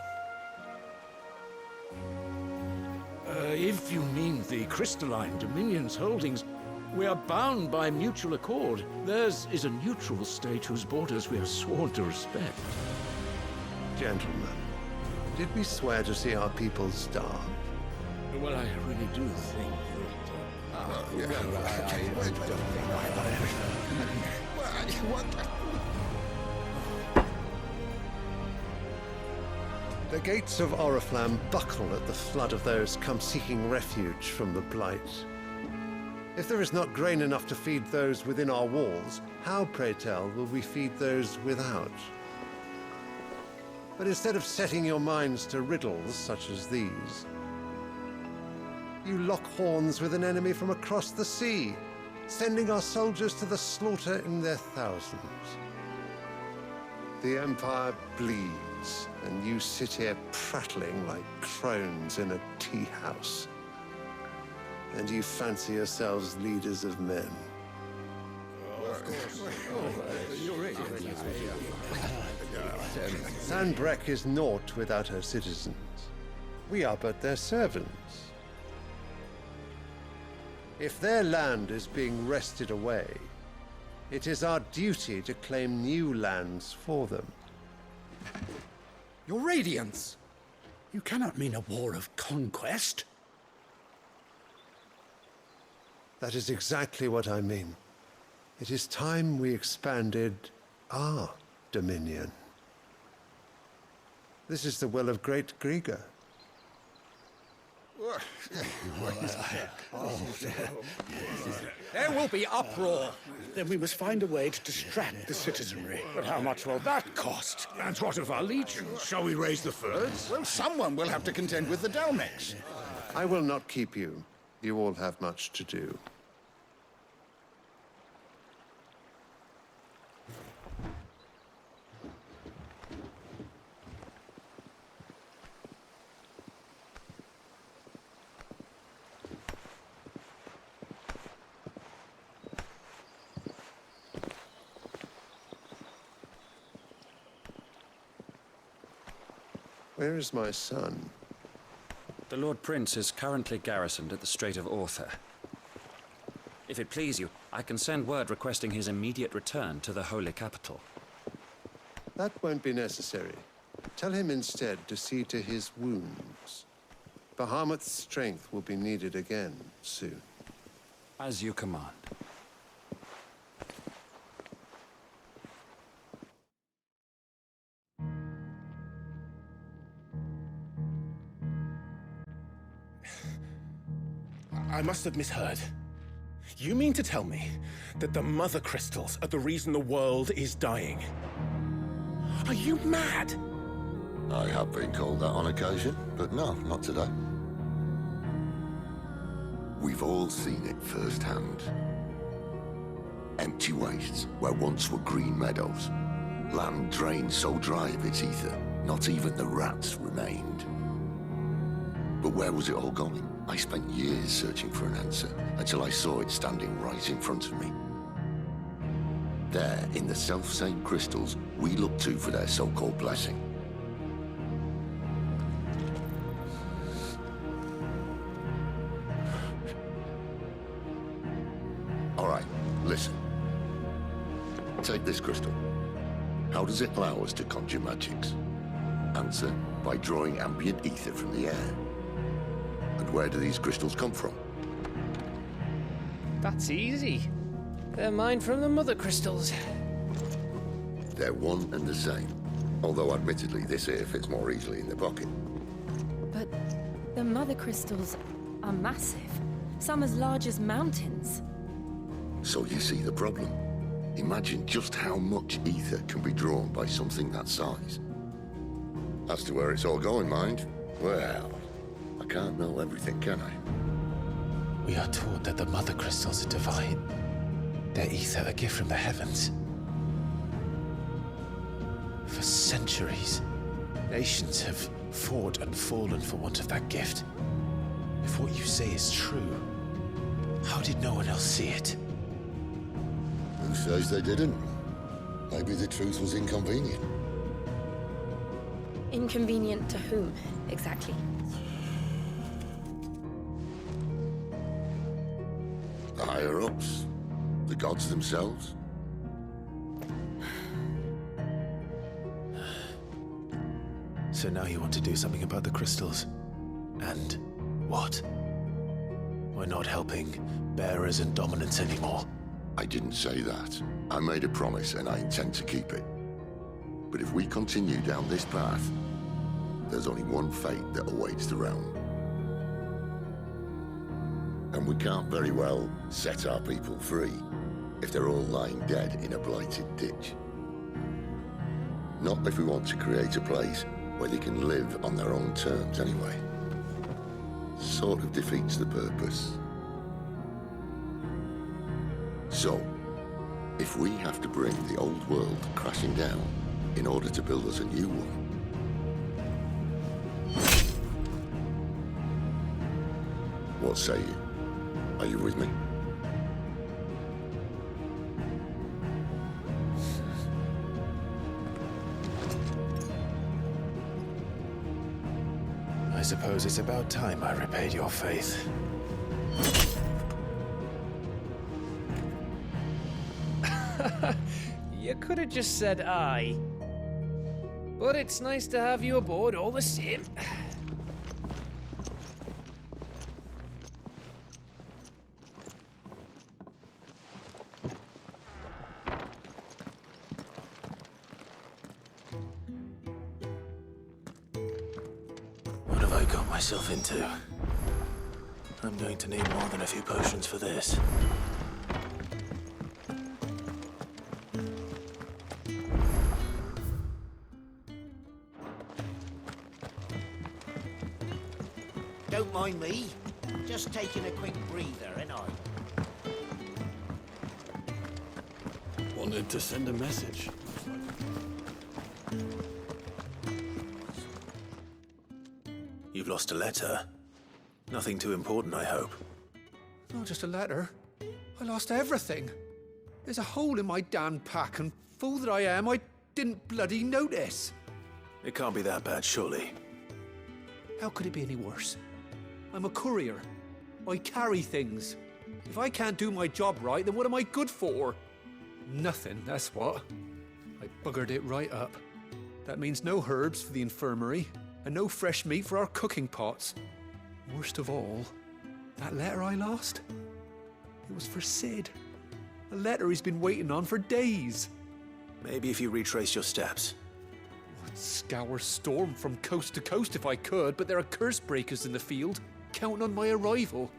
If you mean the crystalline Dominion's holdings, we are bound by mutual accord. Theirs is a neutral state whose borders we have sworn to respect. Gentlemen, did we swear to see our people starve? Well, I really do think The gates of Oriflamme buckle at the flood of those come seeking refuge from the Blight. If there is not grain enough to feed those within our walls, how, pray tell, will we feed those without? But instead of setting your minds to riddles such as these, you lock horns with an enemy from across the sea, sending our soldiers to the slaughter in their thousands. The Empire bleeds, and you sit here prattling like crones in a tea house. And you fancy yourselves leaders of men. Sandbreck is naught without her citizens. We are but their servants. If their land is being wrested away, it is our duty to claim new lands for them. Your Radiance! You cannot mean a war of conquest. That is exactly what I mean. It is time we expanded our dominion. This is the will of great Grieger. There will be uproar. Then we must find a way to distract the citizenry. But how much will that cost? And what of our legions? Shall we raise the furs? Well, someone will have to contend with the Dalmex. I will not keep you. You all have much to do. Where is my son? The Lord Prince is currently garrisoned at the Strait of Orther. If it please you, I can send word requesting his immediate return to the Holy Capital. That won't be necessary. Tell him instead to see to his wounds. Bahamut's strength will be needed again soon. As you command. I must have misheard. You mean to tell me that the Mother Crystals are the reason the world is dying? Are you mad? I have been called that on occasion, but no, not today. We've all seen it firsthand. Empty wastes where once were green meadows. Land drained so dry of its ether, not even the rats remained. But where was it all going? I spent years searching for an answer, until I saw it standing right in front of me. There, in the self-same crystals, we look to for their so-called blessing. All right, listen. Take this crystal. How does it allow us to conjure magics? Answer, by drawing ambient ether from the air. And where do these crystals come from? That's easy. They're mine from the Mother Crystals. They're one and the same. Although admittedly this here fits more easily in the pocket. But the Mother Crystals are massive. Some as large as mountains. So you see the problem. Imagine just how much ether can be drawn by something that size. As to where it's all going, mind, well, I can't know everything, can I? We are taught that the Mother Crystals are divine. Their ether a gift from the heavens. For centuries, nations have fought and fallen for want of that gift. If what you say is true, how did no one else see it? Who says they didn't? Maybe the truth was inconvenient. Inconvenient to whom, exactly? The higher-ups? The gods themselves? So now you want to do something about the crystals? And what? We're not helping bearers and dominants anymore. I didn't say that. I made a promise and I intend to keep it. But if we continue down this path, there's only one fate that awaits the realm. And we can't very well set our people free if they're all lying dead in a blighted ditch. Not if we want to create a place where they can live on their own terms anyway. Sort of defeats the purpose. So, if we have to bring the old world crashing down in order to build us a new one, what say you? Are you with me? I suppose it's about time I repaid your faith. You could have just said aye. But it's nice to have you aboard all the same. What have I got myself into? I'm going to need more than a few potions for this. Don't mind me. Just taking a quick breather, ain't I? Wanted to send a message. You've lost a letter. Nothing too important, I hope. Not just a letter. I lost everything. There's a hole in my damn pack, and fool that I am, I didn't bloody notice. It can't be that bad, surely. How could it be any worse? I'm a courier. I carry things. If I can't do my job right, then what am I good for? Nothing, that's what. I buggered it right up. That means no herbs for the infirmary, and no fresh meat for our cooking pots. Worst of all, that letter I lost? It was for Sid. A letter he's been waiting on for days. Maybe if you retrace your steps. I'd scour Storm from coast to coast if I could, but there are curse breakers in the field, counting on my arrival.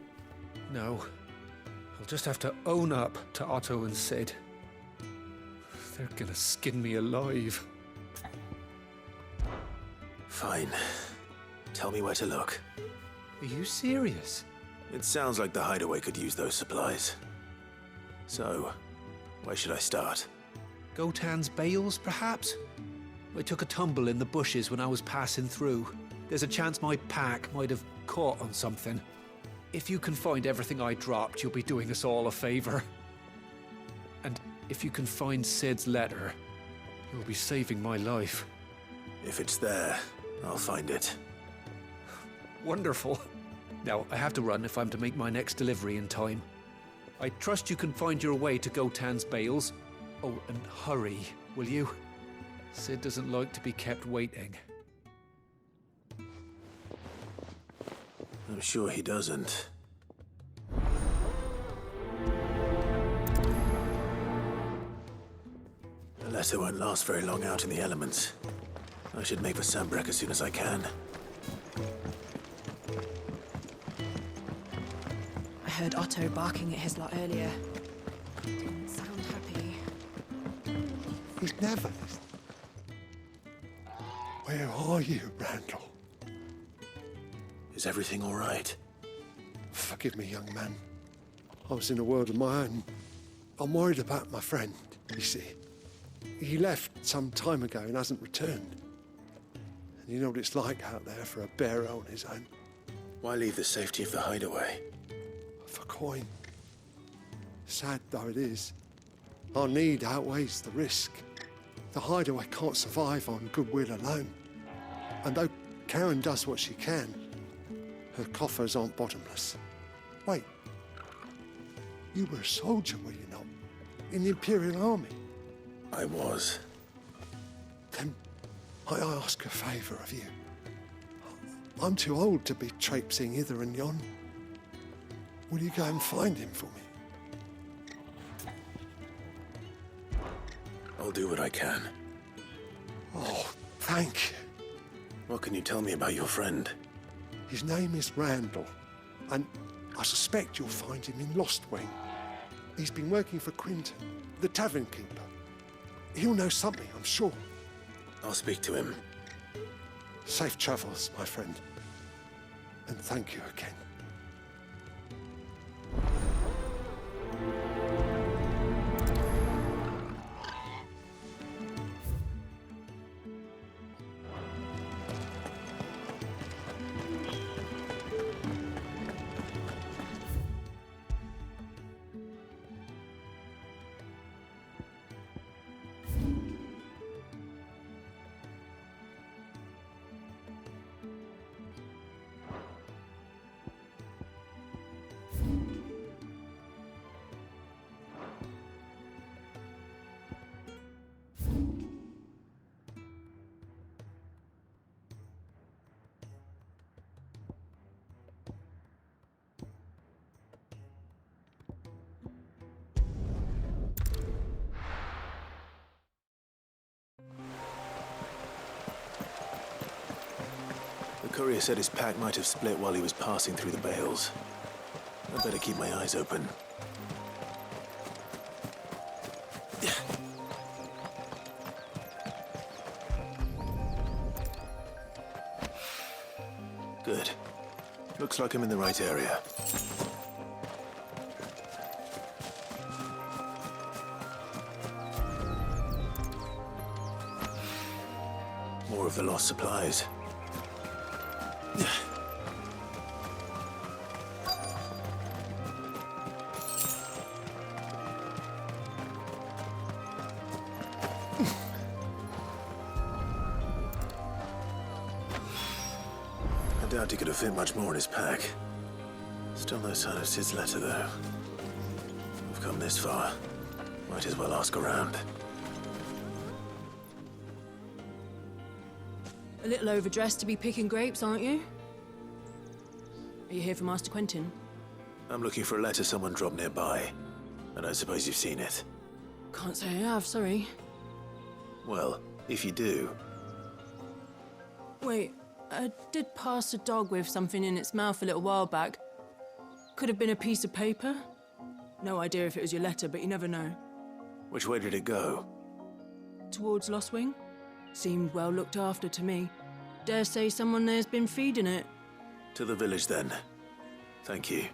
No, I'll just have to own up to Otto and Sid. They're gonna skin me alive. Fine. Tell me where to look. Are you serious? It sounds like the hideaway could use those supplies. So, where should I start? Gotan's bales, perhaps? I took a tumble in the bushes when I was passing through. There's a chance my pack might have caught on something. If you can find everything I dropped, you'll be doing us all a favor. And if you can find Sid's letter, you'll be saving my life. If it's there, I'll find it. Wonderful. Now, I have to run if I'm to make my next delivery in time. I trust you can find your way to Gotan's bales. Oh, and hurry, will you? Sid doesn't like to be kept waiting. I'm sure he doesn't. The letter won't last very long out in the elements. I should make for Sambrek as soon as I can. I heard Otto barking at his lot earlier. Didn't sound happy. He's never. Where are you, Randall? Is everything all right? Forgive me, young man. I was in a world of my own. I'm worried about my friend, you see. He left some time ago and hasn't returned. And you know what it's like out there for a bearer on his own. Why leave the safety of the hideaway? For coin. Sad though it is, our need outweighs the risk. The hideaway can't survive on goodwill alone. And though Karen does what she can, her coffers aren't bottomless. Wait, you were a soldier, were you not? In the Imperial Army? I was. Then I ask a favour of you. I'm too old to be traipsing hither and yon. Will you go and find him for me? I'll do what I can. Oh, thank you. What can you tell me about your friend? His name is Randall, and I suspect you'll find him in Lostwing. He's been working for Quinton, the tavern keeper. He'll know something, I'm sure. I'll speak to him. Safe travels, my friend. And thank you again. courier said his pack might have split while he was passing through the bales. I'd better keep my eyes open. Good. Looks like I'm in the right area. More of the lost supplies. I doubt he could have fit much more in his pack. Still no sign of Sid's letter, though. We've come this far. Might as well ask around. A little overdressed to be picking grapes, aren't you? Are you here for Master Quentin? I'm looking for a letter someone dropped nearby. I don't suppose you've seen it. Can't say I have, sorry. Well, if you do... Wait, I did pass a dog with something in its mouth a little while back. Could have been a piece of paper. No idea if it was your letter, but you never know. Which way did it go? Towards Lost Wing? Seemed well looked after to me. Dare say someone there's been feeding it. To the village, then. Thank you.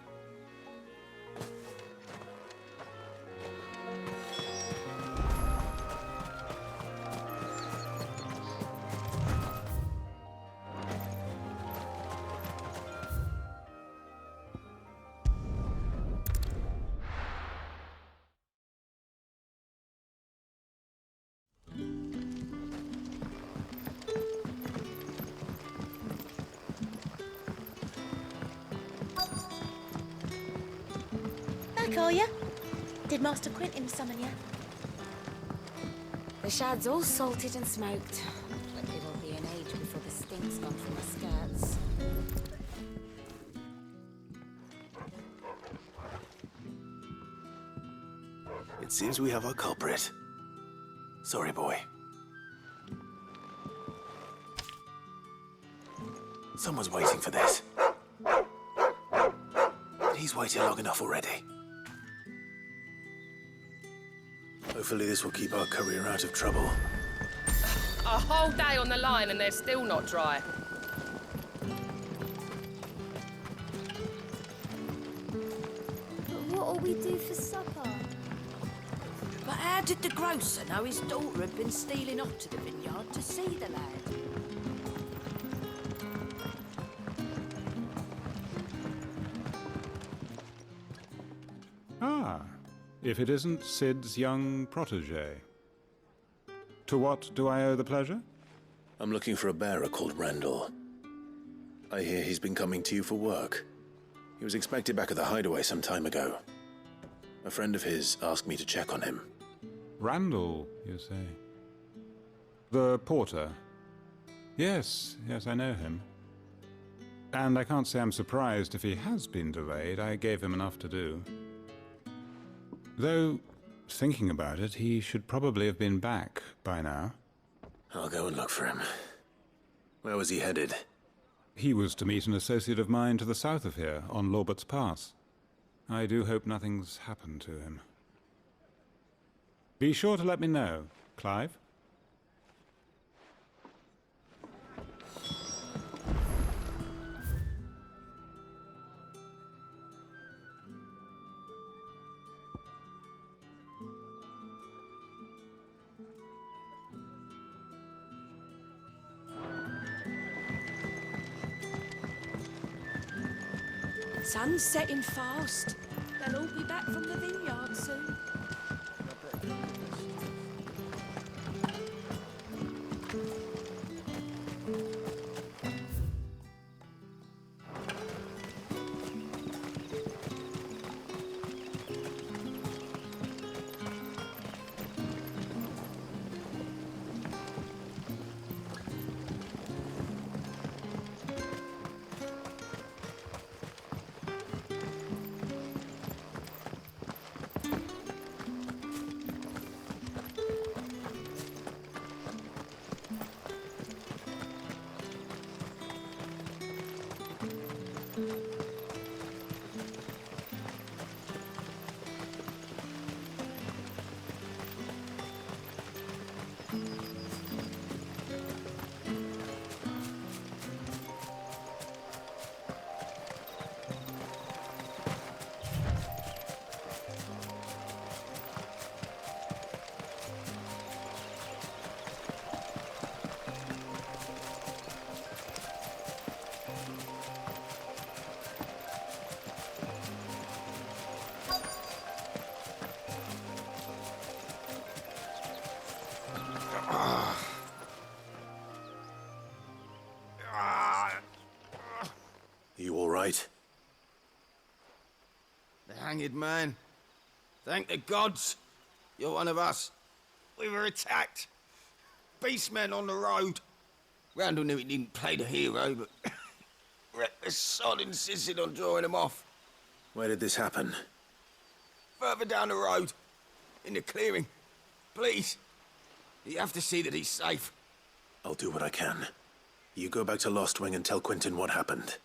Back, are you? Did Master Quentin summon you? The shad's all salted and smoked, but it'll be an age before the stink's gone from my skirts. It seems we have our culprit. Sorry, boy. Someone's waiting for this. He's waited long enough already. Hopefully this will keep our courier out of trouble. A whole day on the line and they're still not dry. But what'll we do for supper? But how did the grocer know his daughter had been stealing off to the vineyard to see the lad? Ah, if it isn't Sid's young protege. To what do I owe the pleasure? I'm looking for a bearer called Randall. I hear he's been coming to you for work. He was expected back at the hideaway some time ago. A friend of his asked me to check on him. Randall, you say? The porter? Yes, I know him. And I can't say I'm surprised if he has been delayed. I gave him enough to do. Though, thinking about it, he should probably have been back by now. I'll go and look for him. Where was he headed? He was to meet an associate of mine to the south of here, on Lorbert's Pass. I do hope nothing's happened to him. Be sure to let me know, Clive. Sun's setting fast. They'll all be back from the vineyard soon. You all right? The hanged man. Thank the gods. You're one of us. We were attacked. Beastmen on the road. Randall knew he didn't play the hero, but reckless sod insisted on drawing him off. Where did this happen? Further down the road. In the clearing. Please. You have to see that he's safe. I'll do what I can. You go back to Lost Wing and tell Quentin what happened.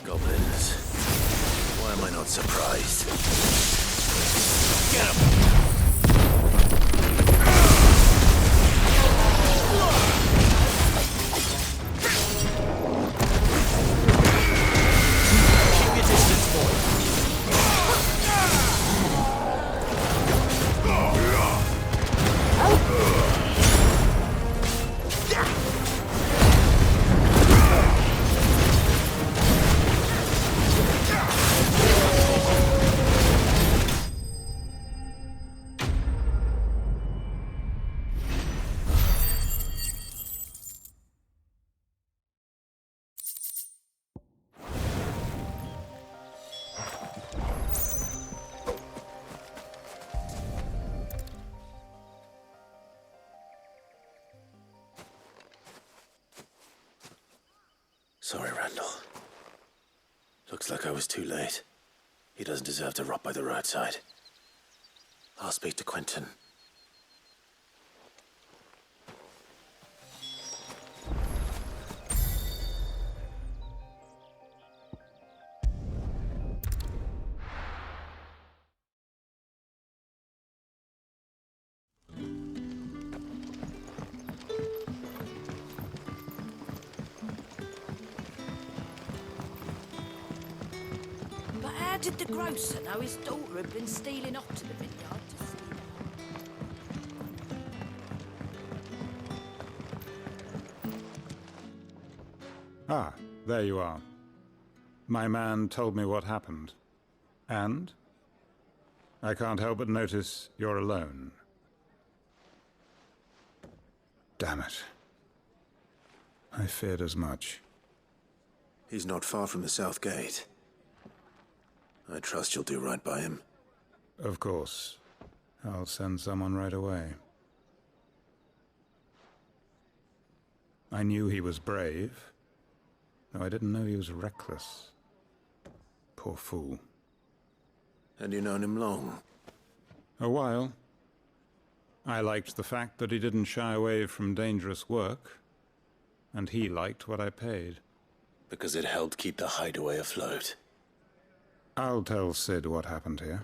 Goblins. Why am I not surprised? Get him! Sorry, Randall. Looks like I was too late. He doesn't deserve to rot by the roadside. I'll speak to Quentin. How did the grocer know his daughter had been stealing off to the vineyard to see her? Ah, there you are. My man told me what happened. And? I can't help but notice you're alone. Damn it. I feared as much. He's not far from the South Gate. I trust you'll do right by him. Of course. I'll send someone right away. I knew he was brave, though I didn't know he was reckless. Poor fool. And you known him long? A while. I liked the fact that he didn't shy away from dangerous work, and he liked what I paid. Because it helped keep the hideaway afloat. I'll tell Sid what happened here.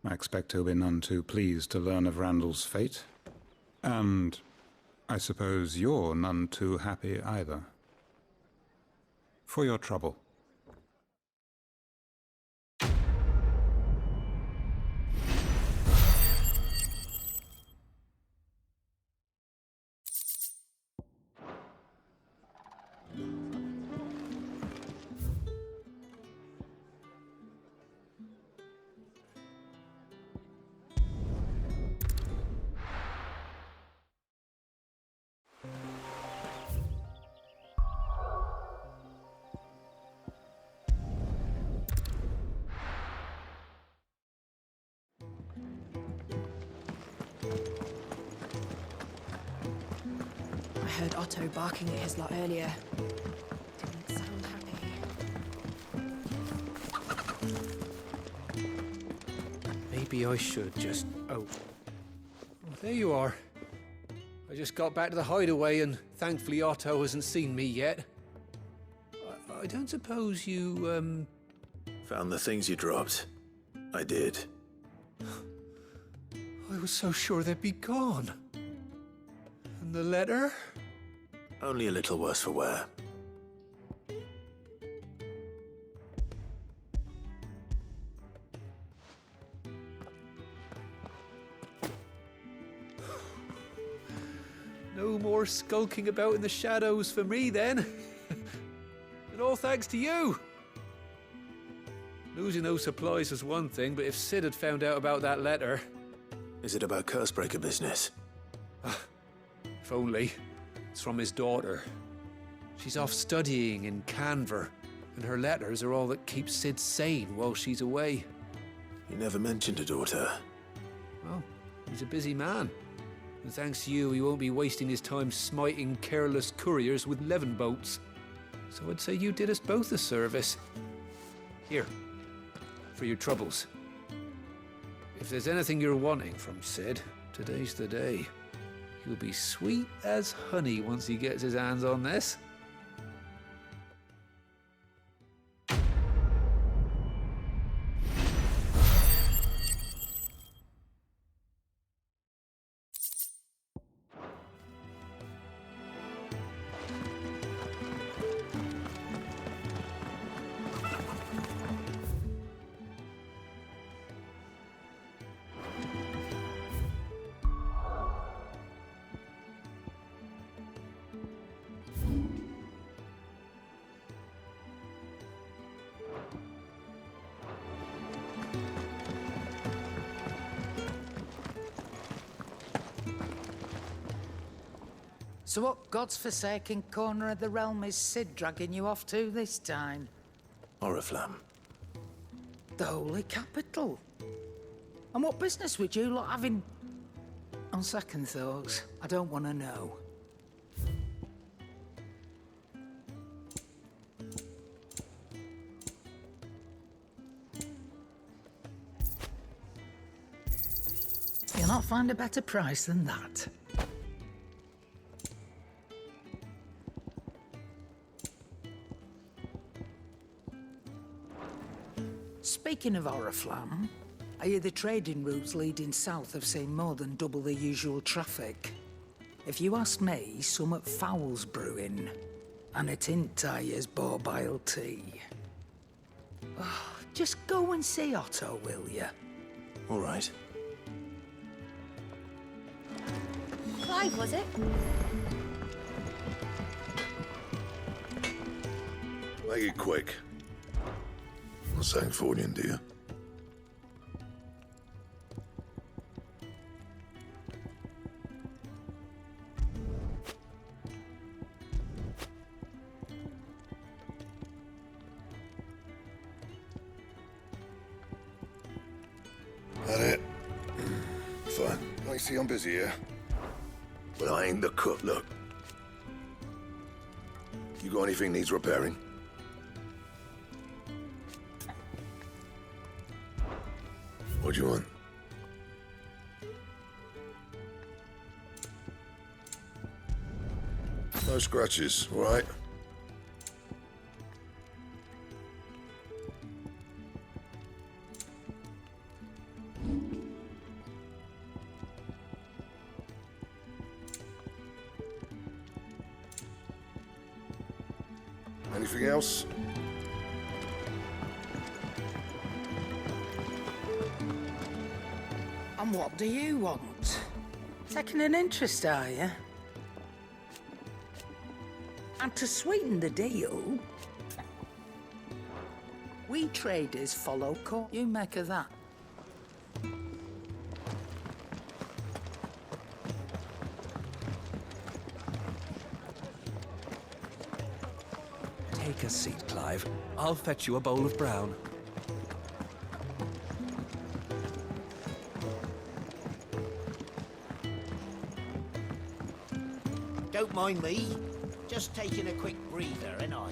I expect he'll be none too pleased to learn of Randall's fate. And I suppose you're none too happy either. For your trouble. I heard Otto barking at his lot earlier. Didn't sound happy. Maybe I should just... Oh, there you are. I just got back to the hideaway and thankfully Otto hasn't seen me yet. I don't suppose you, Found the things you dropped. I did. I was so sure they'd be gone. And the letter? Only a little worse for wear. No more skulking about in the shadows for me, then. And off thanks to you. Losing those supplies was one thing, but if Sid had found out about that letter... Is it about Cursebreaker business? If only. It's from his daughter. She's off studying in Canver, and her letters are all that keeps Sid sane while she's away. You never mentioned a daughter. Well, he's a busy man. And thanks to you, he won't be wasting his time smiting careless couriers with levin boats. So I'd say you did us both a service. Here, for your troubles. If there's anything you're wanting from Sid, today's the day. He'll be sweet as honey once he gets his hands on this. So what God's forsaken corner of the realm is Sid dragging you off to this time? Oriflamme. The Holy Capital. And what business would you lot have in... On second thoughts, I don't want to know. You'll not find a better price than that. Speaking of Oriflamme, I hear the trading routes leading south have seen more than double the usual traffic. If you ask me, somewhat foul's brewing, and it ain't Tyre's borbile tea. Oh, just go and see Otto, will you? All right. Clive, was it? Make it quick. Not saying Fordian, do you? That it? Fine. I see I'm busy here. But I ain't the cook, look. You got anything needs repairing? What do you want? No scratches, all right? Anything else? And what do you want? Taking an interest, are you? And to sweeten the deal, we traders follow court. You make of that. Take a seat, Clive. I'll fetch you a bowl of brown. Don't mind me. Just taking a quick breather, ain't I?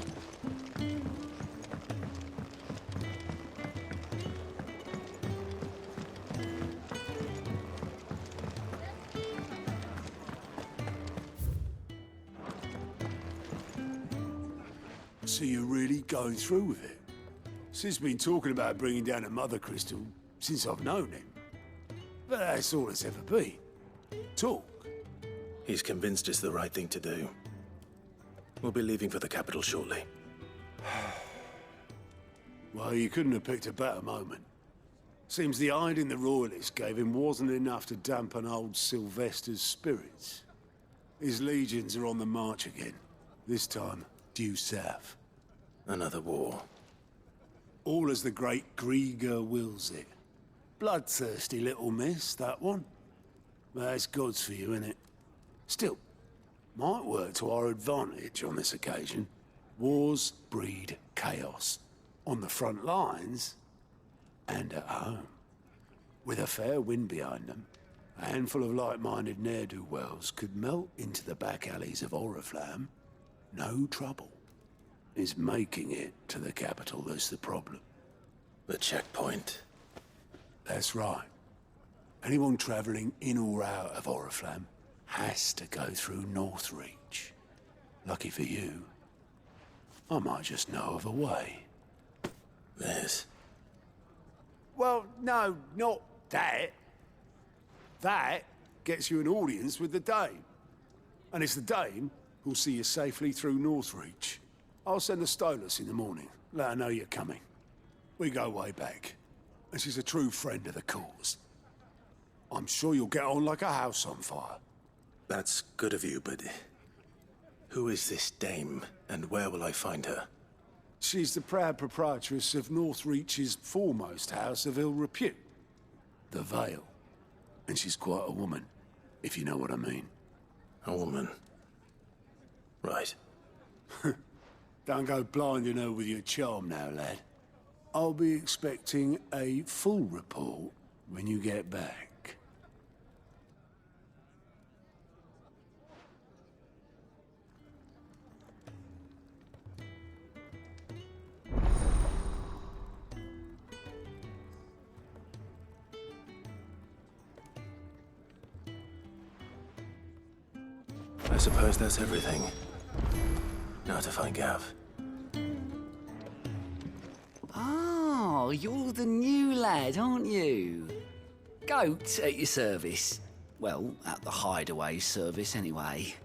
So you're really going through with it? Sid's been talking about bringing down a mother crystal since I've known him. But that's all it's ever been. Talk. He's convinced it's the right thing to do. We'll be leaving for the capital shortly. Well, you couldn't have picked a better moment. Seems the hiding the royalists gave him wasn't enough to dampen old Sylvester's spirits. His legions are on the march again. This time, due south. Another war. All as the great Grieger wills it. Bloodthirsty little miss, that one. But that's God's for you, innit? Still, might work to our advantage on this occasion. Wars breed chaos. On the front lines, and at home. With a fair wind behind them, a handful of like-minded ne'er-do-wells could melt into the back alleys of Oriflamme. No trouble. It's making it to the capital that's the problem. The checkpoint. That's right. Anyone travelling in or out of Oriflamme has to go through Northreach. Lucky for you, I might just know of a way. This? Well, no, not that. That gets you an audience with the Dame. And it's the Dame who'll see you safely through Northreach. I'll send the Stolas in the morning. Let her know you're coming. We go way back. And she's a true friend of the cause. I'm sure you'll get on like a house on fire. That's good of you, but... who is this Dame, and where will I find her? She's the proud proprietress of Northreach's foremost house of ill repute. The Vale. And she's quite a woman, if you know what I mean. A woman? Right. Don't go blinding her with your charm now, lad. I'll be expecting a full report when you get back. I suppose that's everything. Now to find Gav. Oh, you're the new lad, aren't you? Goat at your service. Well, at the hideaway service, anyway.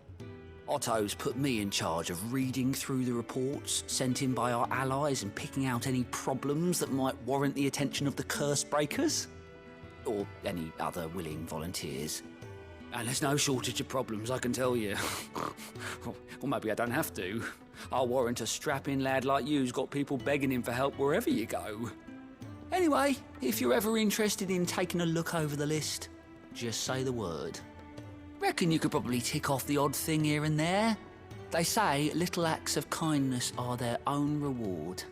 Otto's put me in charge of reading through the reports sent in by our allies and picking out any problems that might warrant the attention of the curse breakers. Or any other willing volunteers. And there's no shortage of problems, I can tell you. Or maybe I don't have to. I'll warrant a strapping lad like you's got people begging him for help wherever you go. Anyway, if you're ever interested in taking a look over the list, just say the word. Reckon you could probably tick off the odd thing here and there. They say little acts of kindness are their own reward.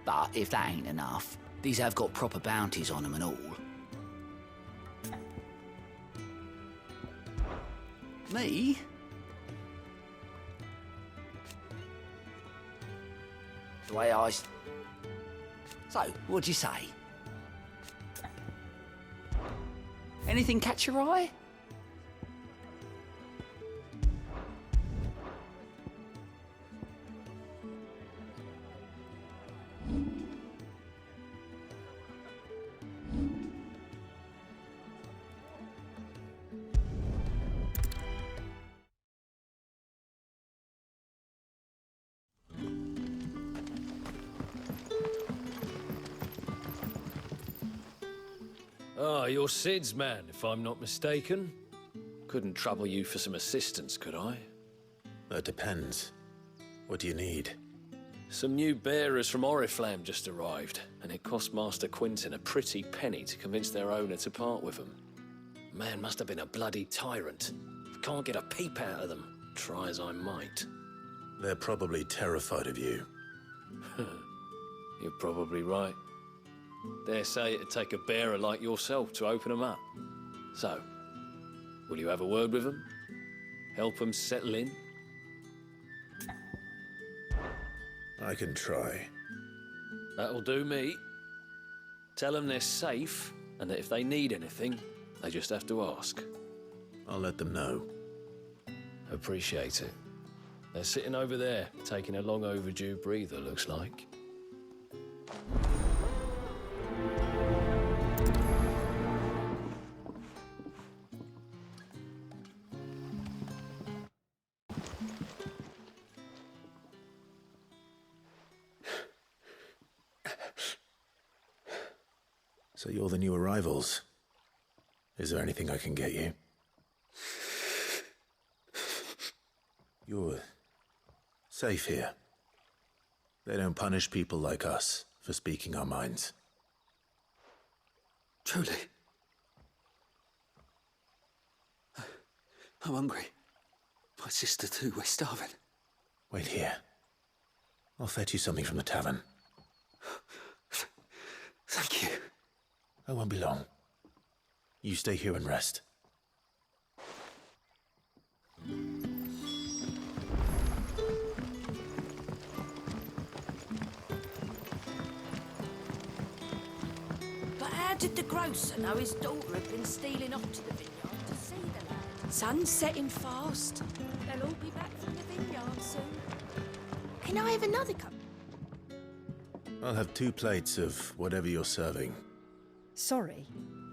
But if that ain't enough, these have got proper bounties on them and all. Me? The way I... So, what'd you say? Anything catch your eye? Ah, you're Sid's man, if I'm not mistaken. Couldn't trouble you for some assistance, could I? That depends. What do you need? Some new bearers from Oriflamme just arrived, and it cost Master Quinton a pretty penny to convince their owner to part with them. Man must have been a bloody tyrant. Can't get a peep out of them, try as I might. They're probably terrified of you. You're probably right. Dare say it'd take a bearer like yourself to open them up. So, will you have a word with them? Help them settle in? I can try. That'll do me. Tell them they're safe, and that if they need anything, they just have to ask. I'll let them know. Appreciate it. They're sitting over there, taking a long overdue breather, looks like. So you're the new arrivals. Is there anything I can get you? You're safe here. They don't punish people like us for speaking our minds. Truly. I'm hungry. My sister too, we're starving. Wait here. I'll fetch you something from the tavern. Thank you. I won't be long. You stay here and rest. But how did the grocer know his daughter had been stealing off to the vineyard to see the lad? Sun's setting fast. They'll all be back from the vineyard soon. Can I have another cup? I'll have 2 plates of whatever you're serving. Sorry.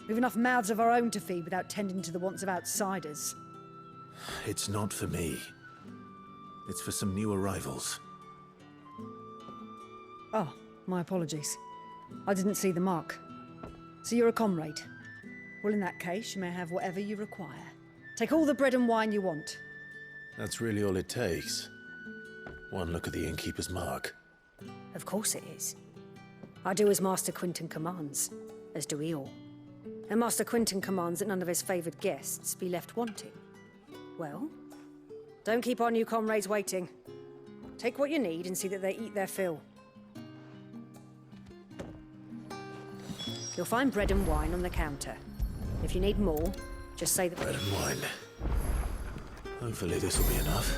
We've enough mouths of our own to feed without tending to the wants of outsiders. It's not for me. It's for some new arrivals. Oh, my apologies. I didn't see the mark. So you're a comrade. Well, in that case, you may have whatever you require. Take all the bread and wine you want. That's really all it takes. One look at the innkeeper's mark. Of course it is. I do as Master Quinton commands, as do we all. And Master Quinton commands that none of his favoured guests be left wanting. Well, don't keep our new comrades waiting. Take what you need and see that they eat their fill. You'll find bread and wine on the counter. If you need more, just say the bread and wine. Hopefully this will be enough.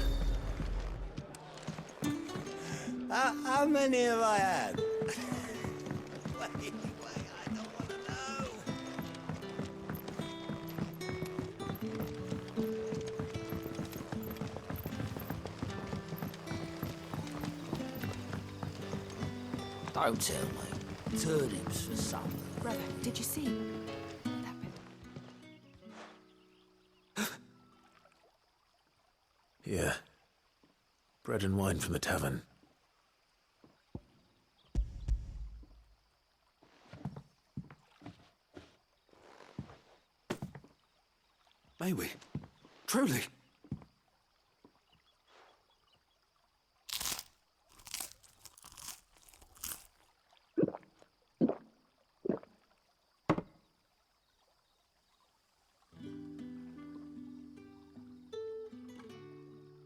How many have I had? Don't tell me. Turnips for supper. Brother, did you see? Yeah. Bread and wine from the tavern. May we? Truly?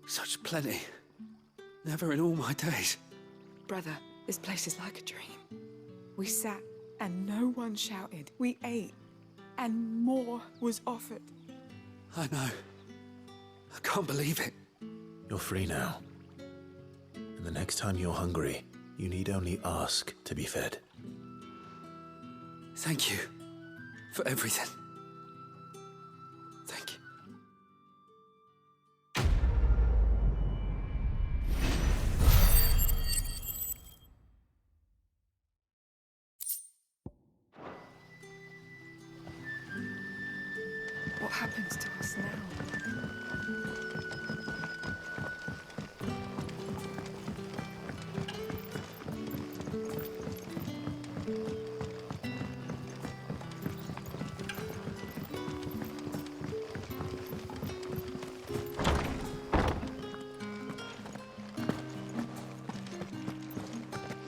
Such plenty. Never in all my days. Brother, this place is like a dream. We sat and no one shouted. We ate and more was offered. I know. I can't believe it. You're free now. And the next time you're hungry, you need only ask to be fed. Thank you for everything. Thank you. What happens to us now?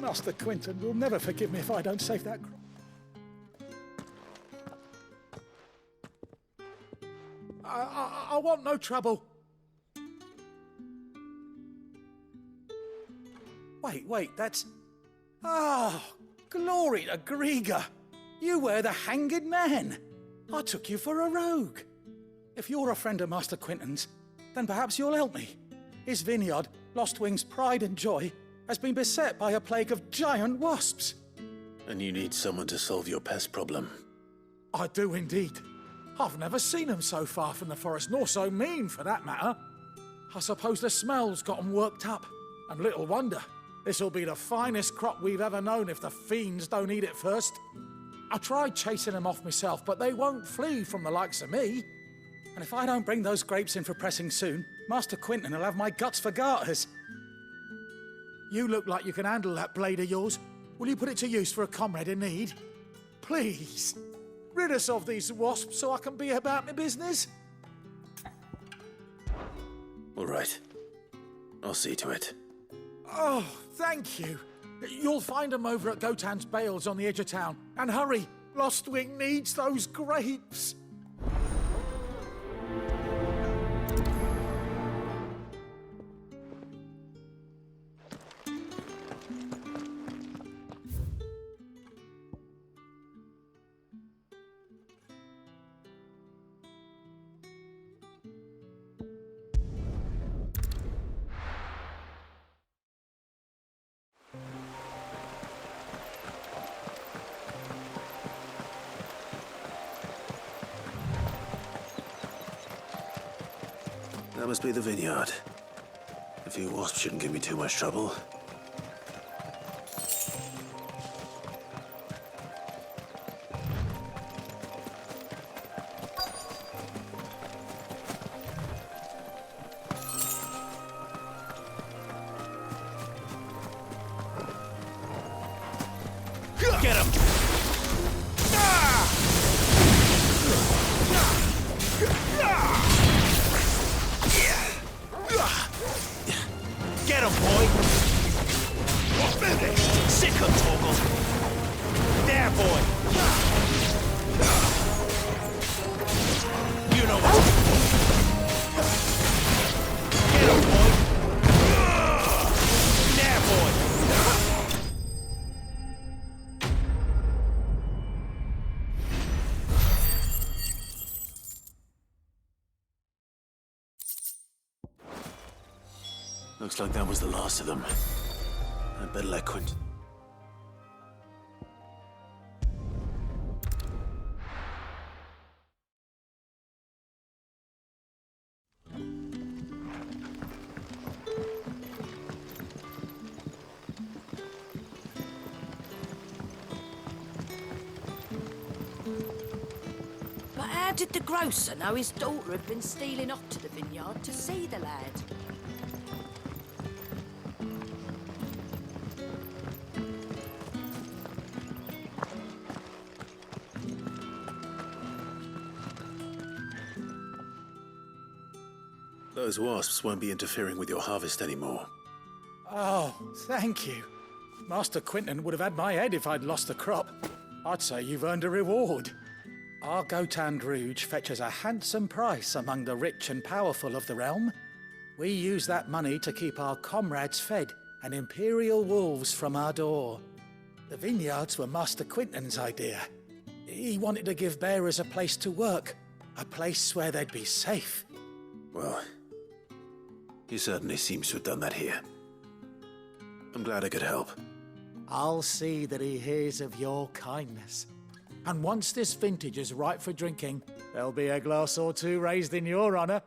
Master Quinton will never forgive me if I don't save that crop. I want no trouble. Wait, that's... Oh, glory to Griga. You were the hanged man. I took you for a rogue. If you're a friend of Master Quinton's, then perhaps you'll help me. His vineyard, Lostwing's pride and joy, has been beset by a plague of giant wasps. And you need someone to solve your pest problem. I do indeed. I've never seen them so far from the forest, nor so mean, for that matter. I suppose the smell's got 'em worked up. And little wonder. This'll be the finest crop we've ever known if the fiends don't eat it first. I tried chasing them off myself, but they won't flee from the likes of me. And if I don't bring those grapes in for pressing soon, Master Quinton will have my guts for garters. You look like you can handle that blade of yours. Will you put it to use for a comrade in need? Please. Rid us of these wasps so I can be about my business. All right. I'll see to it. Oh, thank you. You'll find them over at Gotan's bales on the edge of town. And hurry, Lostwing needs those grapes. That must be the vineyard. A few wasps shouldn't give me too much trouble. Get him! Get him, boy! Finished! Sick him, Torgal! There, boy! You know what? Get him, boy! There, boy! Looks like that was the last of them. I'd better let Quint. But how did the grocer know his daughter had been stealing off to the vineyard to see the lad? Those wasps won't be interfering with your harvest anymore. Oh, thank you. Master Quinton would have had my head if I'd lost the crop. I'd say you've earned a reward. Our Gotan Rouge fetches a handsome price among the rich and powerful of the realm. We use that money to keep our comrades fed and imperial wolves from our door. The vineyards were Master Quinton's idea. He wanted to give bearers a place to work, a place where they'd be safe. Well, he certainly seems to have done that here. I'm glad I could help. I'll see that he hears of your kindness. And once this vintage is ripe for drinking, there'll be a glass or two raised in your honor.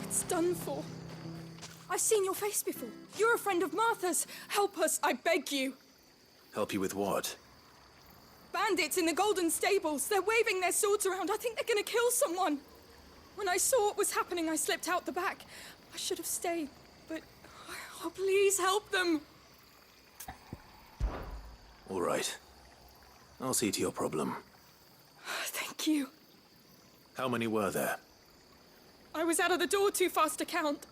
It's done for. I've seen your face before. You're a friend of Martha's. Help us, I beg you. Help you with what? Bandits in the Golden Stables. They're waving their swords around. I think they're gonna kill someone. When I saw what was happening, I slipped out the back. I should have stayed, but... Oh, please help them. All right. I'll see to your problem. Thank you. How many were there? I was out of the door too fast to count.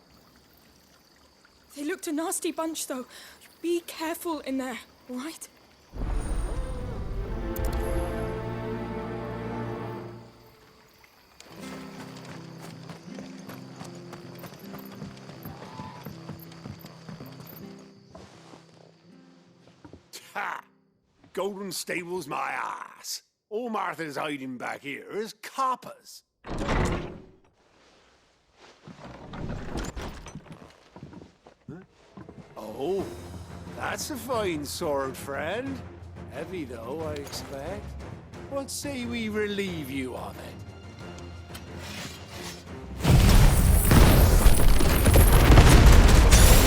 They looked a nasty bunch, though. Be careful in there, all right? Ha! Golden Stables my ass. All Martha's hiding back here is coppers. Oh, that's a fine sword, friend. Heavy, though, I expect. What say we relieve you of it?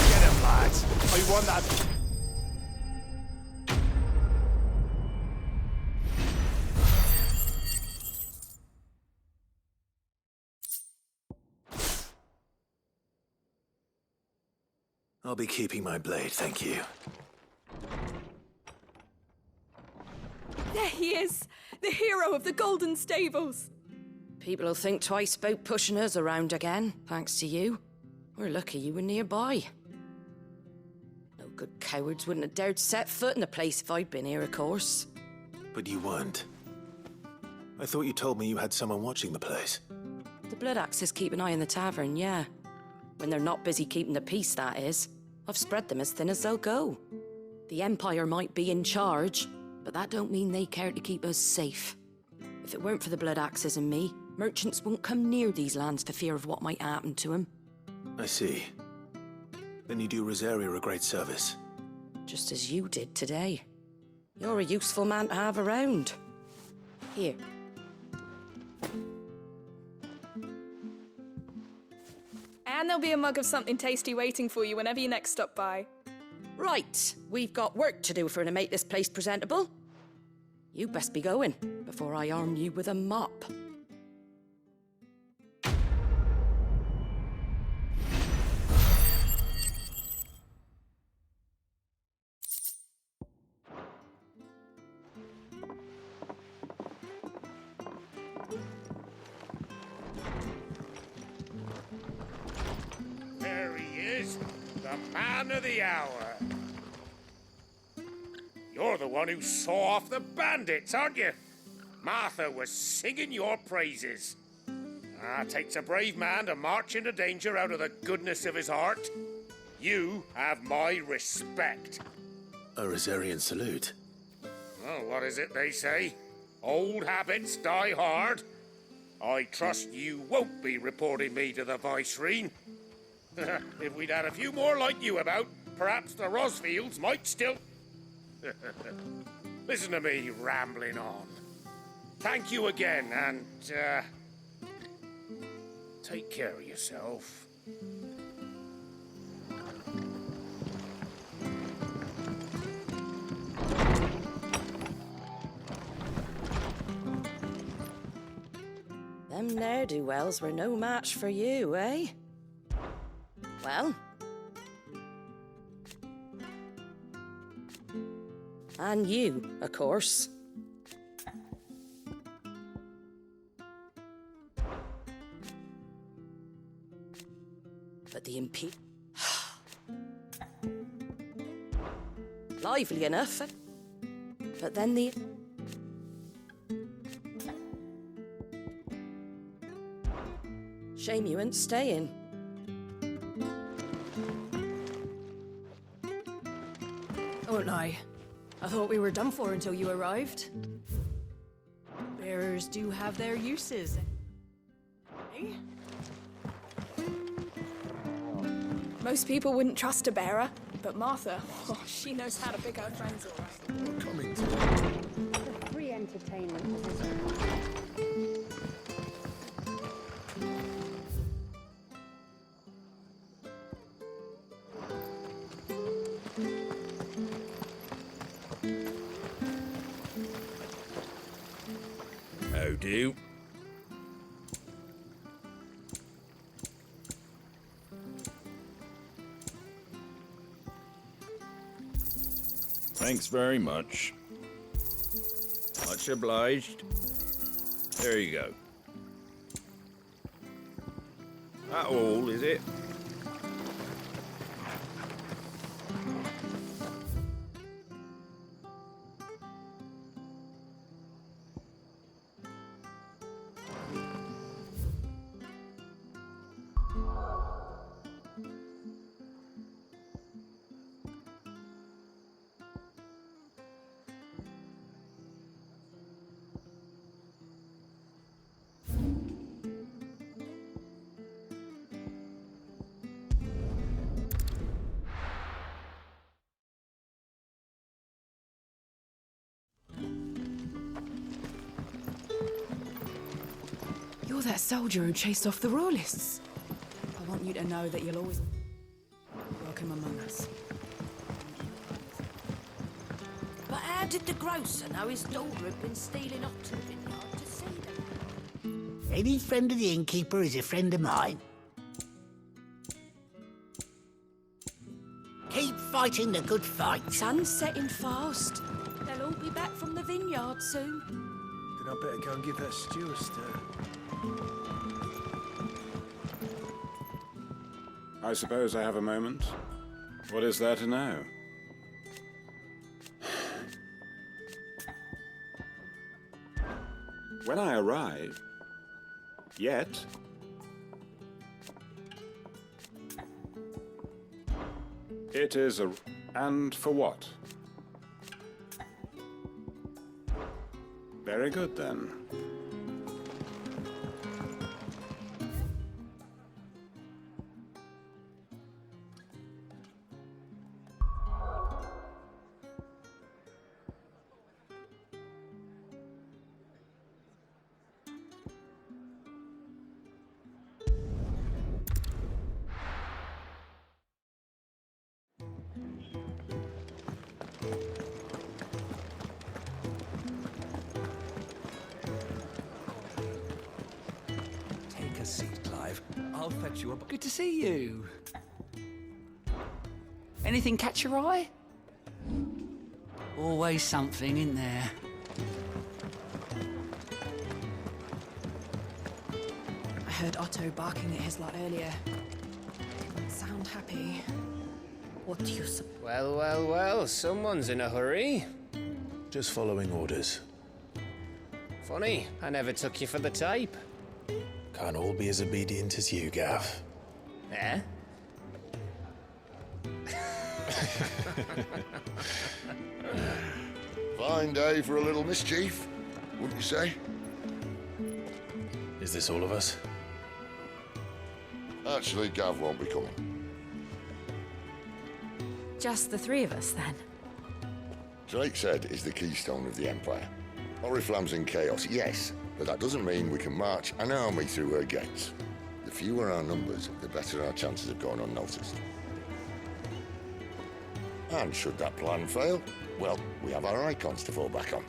Get him, lads. I want that... I'll be keeping my blade, thank you. There he is! The hero of the Golden Stables! People will think twice about pushing us around again, thanks to you. We're lucky you were nearby. No good cowards wouldn't have dared set foot in the place if I'd been here, of course. But you weren't. I thought you told me you had someone watching the place. The Blood Axes keep an eye on the tavern, yeah. When they're not busy keeping the peace, that is. I've spread them as thin as they'll go. The Empire might be in charge, but that don't mean they care to keep us safe. If it weren't for the Blood Axes and me, merchants won't come near these lands for fear of what might happen to them. I see. Then you do Rosaria a great service. Just as you did today. You're a useful man to have around. Here. And there'll be a mug of something tasty waiting for you whenever you next stop by. Right, we've got work to do for to make this place presentable. You best be going, before I arm you with a mop. There he is, the man of the hour. You're the one who saw off the bandits, aren't you? Martha was singing your praises. Takes a brave man to march into danger out of the goodness of his heart. You have my respect. A Rosarian salute. Oh, what is it they say? Old habits die hard. I trust you won't be reporting me to the Viceroy. If we'd had a few more like you about, perhaps the Rosfields might still... Listen to me rambling on. Thank you again, and, take care of yourself. Them ne'er-do-wells were no match for you, eh? Well... and you, of course. But the lively enough. But then the... shame you ain't staying. Oh, no. I thought we were done for until you arrived. Bearers do have their uses. Eh? Most people wouldn't trust a bearer, but Martha, oh, she knows how to pick her friends all right. Coming The free entertainment is How do? Thanks very much. Much obliged. There you go. That all, is it? that soldier who chased off the royalists. I want you to know that you'll always welcome among us. But how did the grocer know his daughter had been stealing up to the vineyard to see them? Any friend of the innkeeper is a friend of mine. Keep fighting the good fight. Sun's setting fast. They'll all be back from the vineyard soon. Then I better go and give that stew a stir. I suppose I have a moment. What is there to know? When I arrive, yet, it is a... and for what? Very good, then. Take a seat, Clive. I'll fetch you a... Good to see you. Anything catch your eye? Always something, isn't there? I heard Otto barking at his lot earlier. Didn't sound happy. What do you suppose? Well, well, well, someone's in a hurry. Just following orders. Funny, I never took you for the type. Can't all be as obedient as you, Gav. Eh? Fine day for a little mischief, wouldn't you say? Is this all of us? Actually, Gav won't be coming. Just the three of us, then? Drake's Head is the keystone of the Empire. Oriflamme's in chaos, yes, but that doesn't mean we can march an army through her gates. The fewer our numbers, the better our chances of going unnoticed. And should that plan fail, well, we have our icons to fall back on.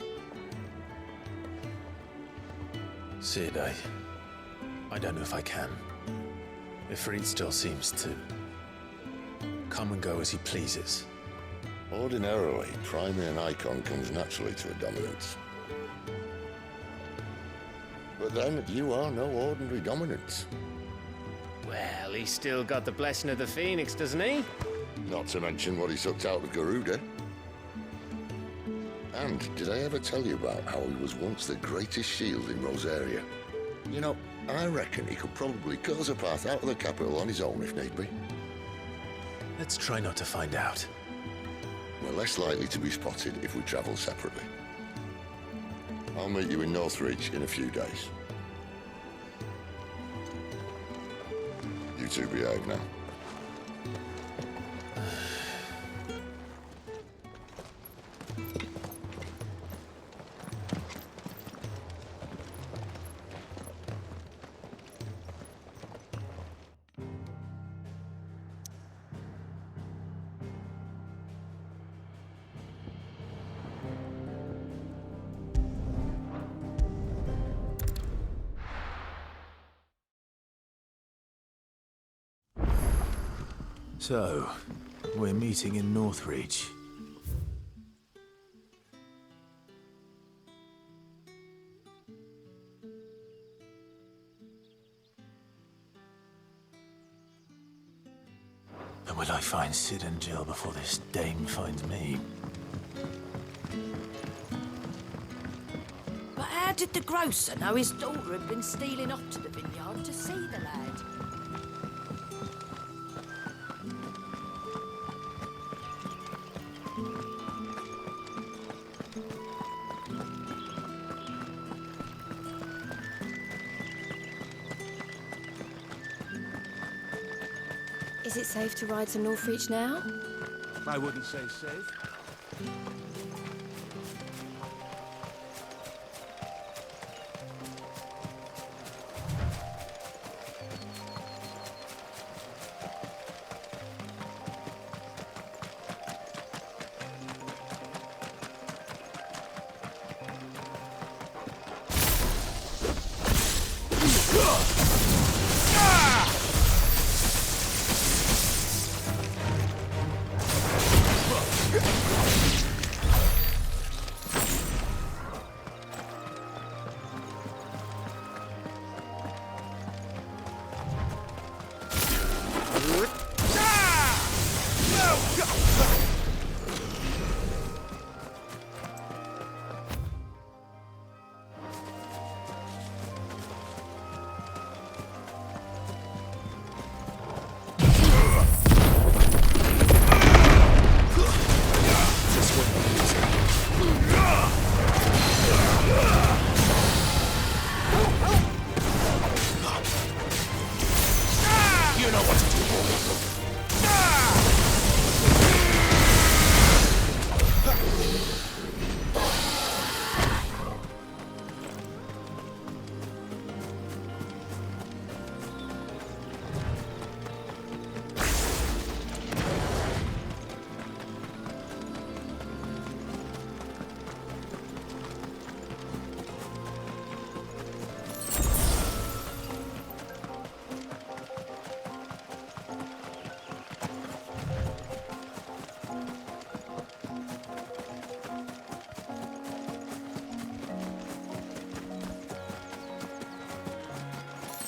Sid, I don't know if I can. Ifrit still seems to come and go as he pleases. Ordinarily, priming an icon comes naturally to a dominance. But then, you are no ordinary dominance. Well, he's still got the blessing of the Phoenix, doesn't he? Not to mention what he sucked out of Garuda. And did I ever tell you about how he was once the greatest shield in Rosaria? You know, I reckon he could probably cut us a path out of the capital on his own if need be. Let's try not to find out. We're less likely to be spotted if we travel separately. I'll meet you in Northreach in a few days. You two behave now. So, we're meeting in Northreach. And will I find Sid and Jill before this dame finds me? But how did the grocer know his daughter had been stealing up to the vineyard to see the lad? Is it safe to ride to Northreach now? I wouldn't say safe.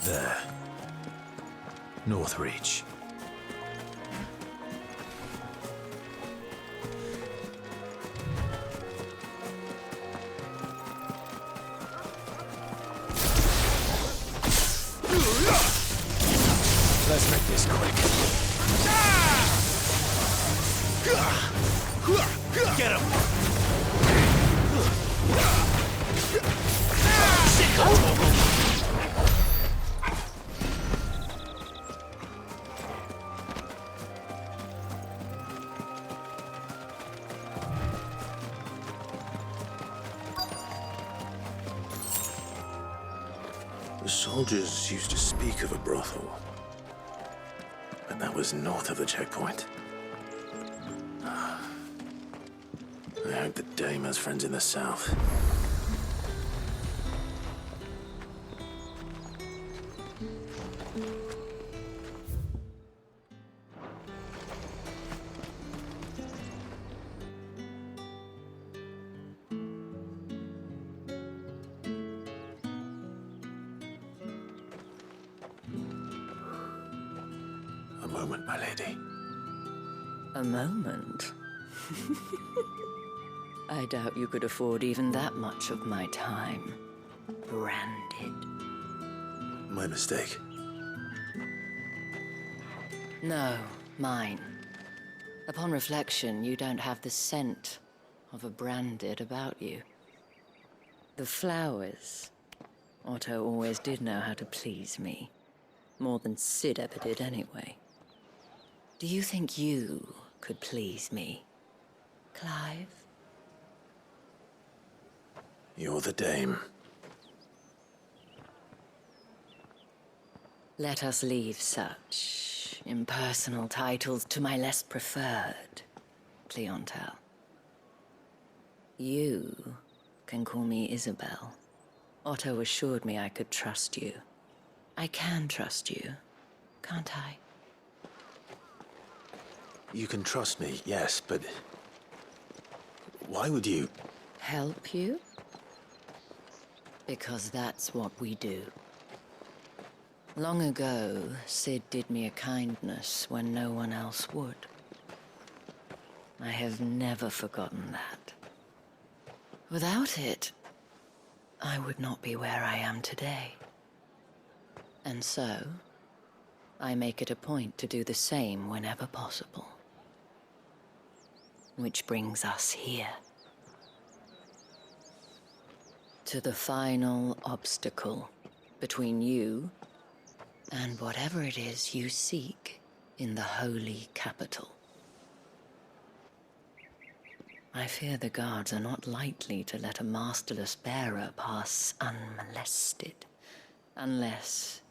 There. North Reach. Let's make this quick. Get him! The soldiers used to speak of a brothel, but that was north of the checkpoint. I hope the dame has friends in the south. A moment, my lady. A moment? I doubt you could afford even that much of my time. Branded. My mistake. No, mine. Upon reflection, you don't have the scent of a branded about you. The flowers. Otto always did know how to please me. More than Sid ever did anyway. Do you think you could please me, Clive? You're the dame. Let us leave such impersonal titles to my less preferred clientele. You can call me Isabel. Otto assured me I could trust you. I can trust you, can't I? You can trust me, yes, but why would you? Help you? Because that's what we do. Long ago, Sid did me a kindness when no one else would. I have never forgotten that. Without it, I would not be where I am today. And so, I make it a point to do the same whenever possible. Which brings us here. To the final obstacle between you and whatever it is you seek in the holy capital. I fear the guards are not likely to let a masterless bearer pass unmolested. Unless...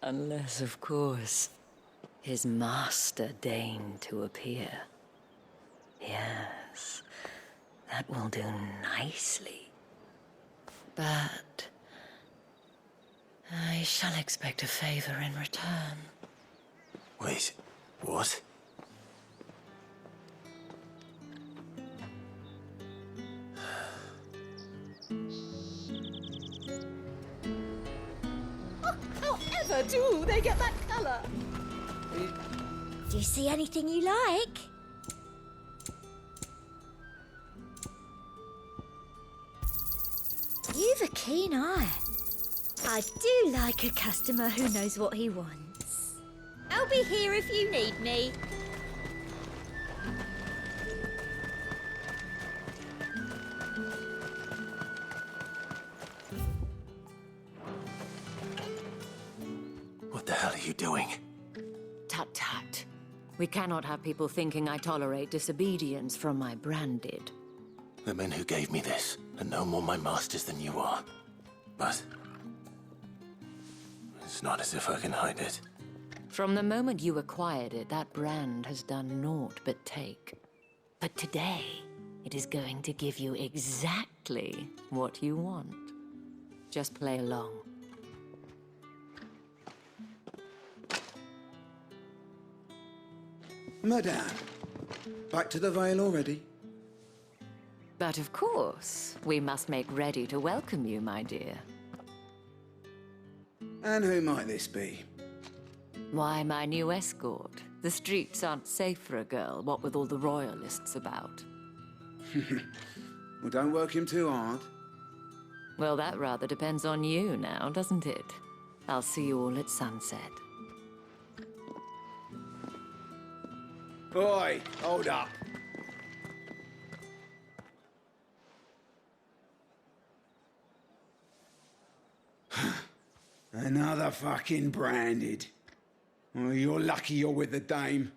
Unless, of course, his master deigned to appear. Yes, that will do nicely. But I shall expect a favor in return. Wait, what? However do they get that colour? Do you see anything you like? You've a keen eye. I do like a customer who knows what he wants. I'll be here if you need me. hell are you doing? Tut tut. We cannot have people thinking I tolerate disobedience from my branded. The men who gave me this are no more my masters than you are. But it's not as if I can hide it. From the moment you acquired it, that brand has done naught but take. But today, it is going to give you exactly what you want. Just play along. Madame, back to the Vale already? But of course, we must make ready to welcome you, my dear. And who might this be? Why, my new escort. The streets aren't safe for a girl, what with all the royalists about. Well, don't work him too hard. Well, that rather depends on you now, doesn't it? I'll see you all at sunset. Oi, hold up. Another fucking branded. Oh, you're lucky you're with the dame.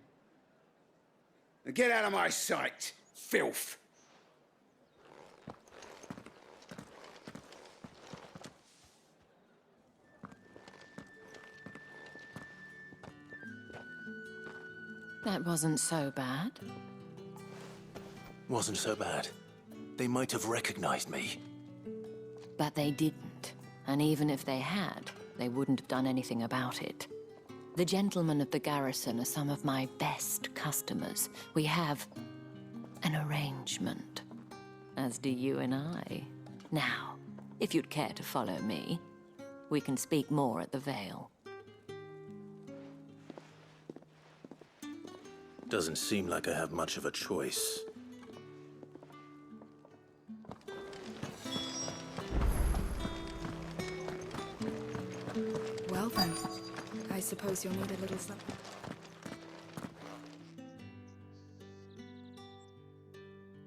Now get out of my sight, filth. That wasn't so bad. Wasn't so bad. They might have recognized me. But they didn't. And even if they had, they wouldn't have done anything about it. The gentlemen of the garrison are some of my best customers. We have an arrangement, as do you and I. Now, if you'd care to follow me, we can speak more at the Vale. Doesn't seem like I have much of a choice. Well then, I suppose you'll need a little something.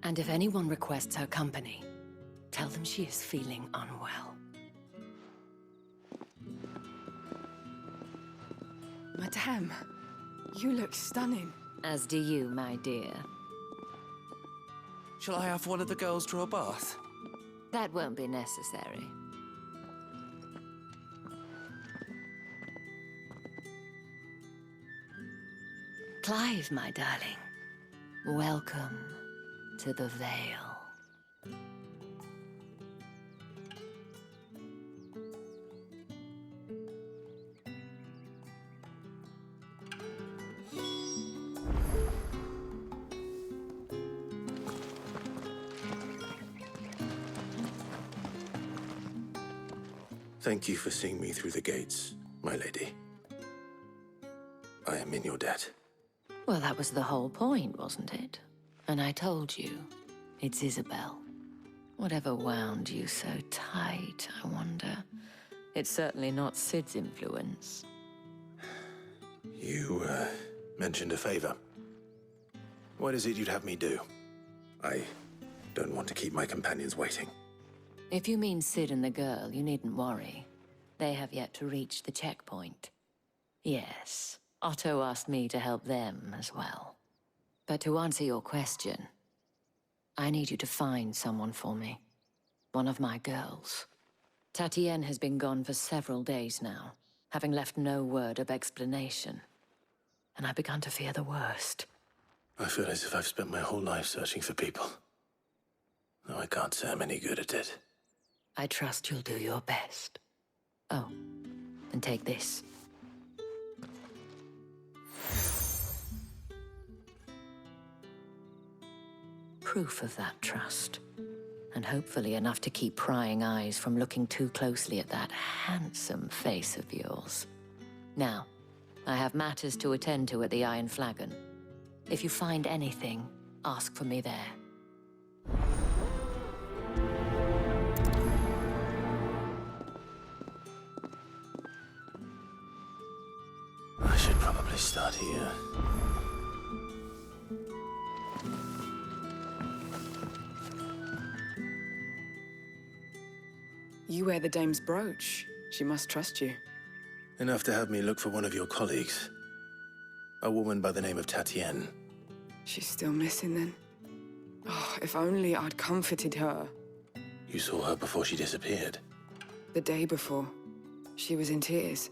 And if anyone requests her company, tell them she is feeling unwell. Madame, you look stunning. As do you, my dear. Shall I have one of the girls draw a bath? That won't be necessary. Clive, my darling. Welcome to the Vale. Thank you for seeing me through the gates, my lady. I am in your debt. Well, that was the whole point, wasn't it? And I told you, it's Isabel. Whatever wound you so tight, I wonder. It's certainly not Sid's influence. You, mentioned a favor. What is it you'd have me do? I don't want to keep my companions waiting. If you mean Sid and the girl, you needn't worry. They have yet to reach the checkpoint. Yes, Otto asked me to help them as well. But to answer your question, I need you to find someone for me. One of my girls. Tatienne has been gone for several days now, having left no word of explanation. And I've begun to fear the worst. I feel as if I've spent my whole life searching for people. Though I can't say I'm any good at it. I trust you'll do your best. Oh, and take this. Proof of that trust. And hopefully enough to keep prying eyes from looking too closely at that handsome face of yours. Now, I have matters to attend to at the Iron Flagon. If you find anything, ask for me there. I should probably start here. You wear the dame's brooch. She must trust you. Enough to have me look for one of your colleagues. A woman by the name of Tatienne. She's still missing then. Oh, if only I'd comforted her. You saw her before she disappeared. The day before, she was in tears.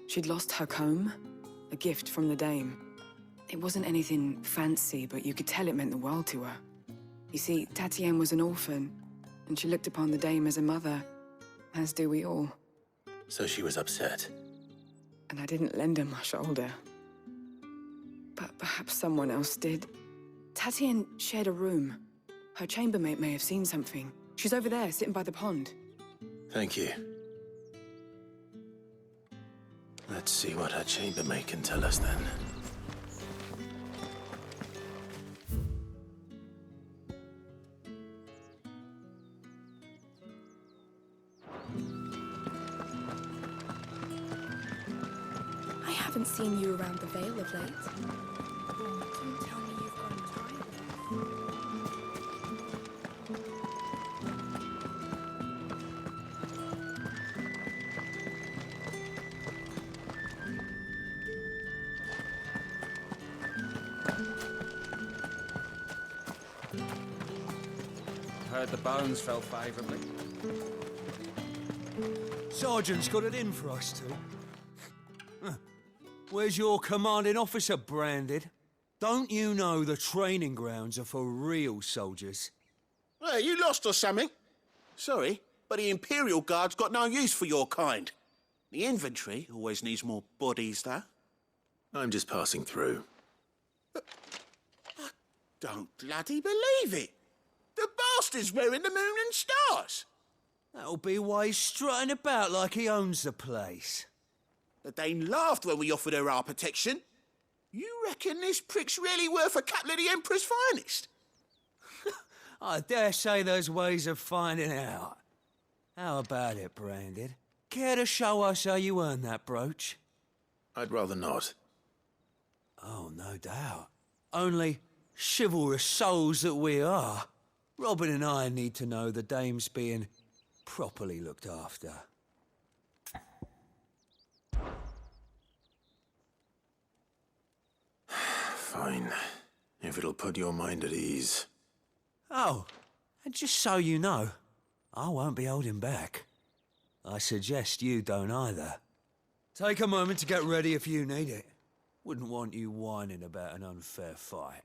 She'd lost her comb, a gift from the dame. It wasn't anything fancy, but you could tell it meant the world to her. You see, Tatienne was an orphan, and she looked upon the dame as a mother, as do we all. So she was upset. And I didn't lend her my shoulder. But perhaps someone else did. Tatienne shared a room. Her chambermaid may have seen something. She's over there, sitting by the pond. Thank you. Let's see what her chambermaid can tell us then. I haven't seen you around the Vale of late. Don't tell me you've gone tired. Heard the bones fell favourably. Sergeant's got it in for us two. Huh. Where's your commanding officer branded? Don't you know the training grounds are for real soldiers? Hey, you lost or something? Sorry, but the Imperial Guard's got no use for your kind. The infantry always needs more bodies, though. I'm just passing through. I don't bloody believe it. The bastard's wearing the moon and stars. That'll be why he's strutting about like he owns the place. The Dane laughed when we offered her our protection. You reckon this prick's really worth a couple of the Emperor's finest? I dare say there's ways of finding out. How about it, Branded? Care to show us how you earned that brooch? I'd rather not. Oh, no doubt. Only chivalrous souls that we are, Robin and I need to know the dame's being properly looked after. Fine. If it'll put your mind at ease. Oh, and just so you know, I won't be holding back. I suggest you don't either. Take a moment to get ready if you need it. Wouldn't want you whining about an unfair fight.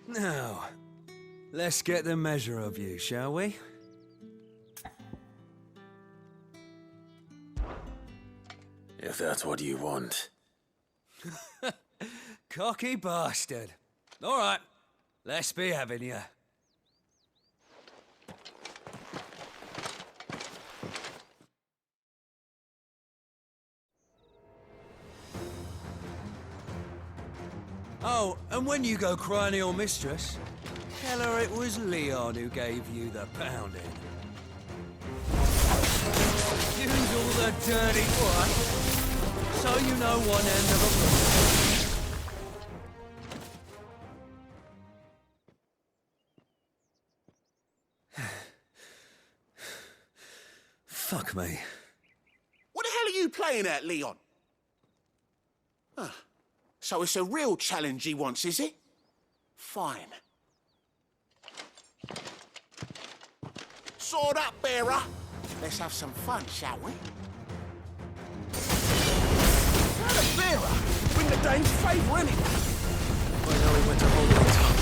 Now, let's get the measure of you, shall we? If that's what you want. Cocky bastard. All right, let's be having you. Oh, and when you go crying to your mistress, tell her it was Leon who gave you the pounding. Use all the dirty what, so you know one end of a... Fuck me. What the hell are you playing at, Leon? So it's a real challenge he wants, is it? Fine. Sword up, bearer. Let's have some fun, shall we? Not a bearer. Win the Dane's favour anyway. I know he went to hold on top.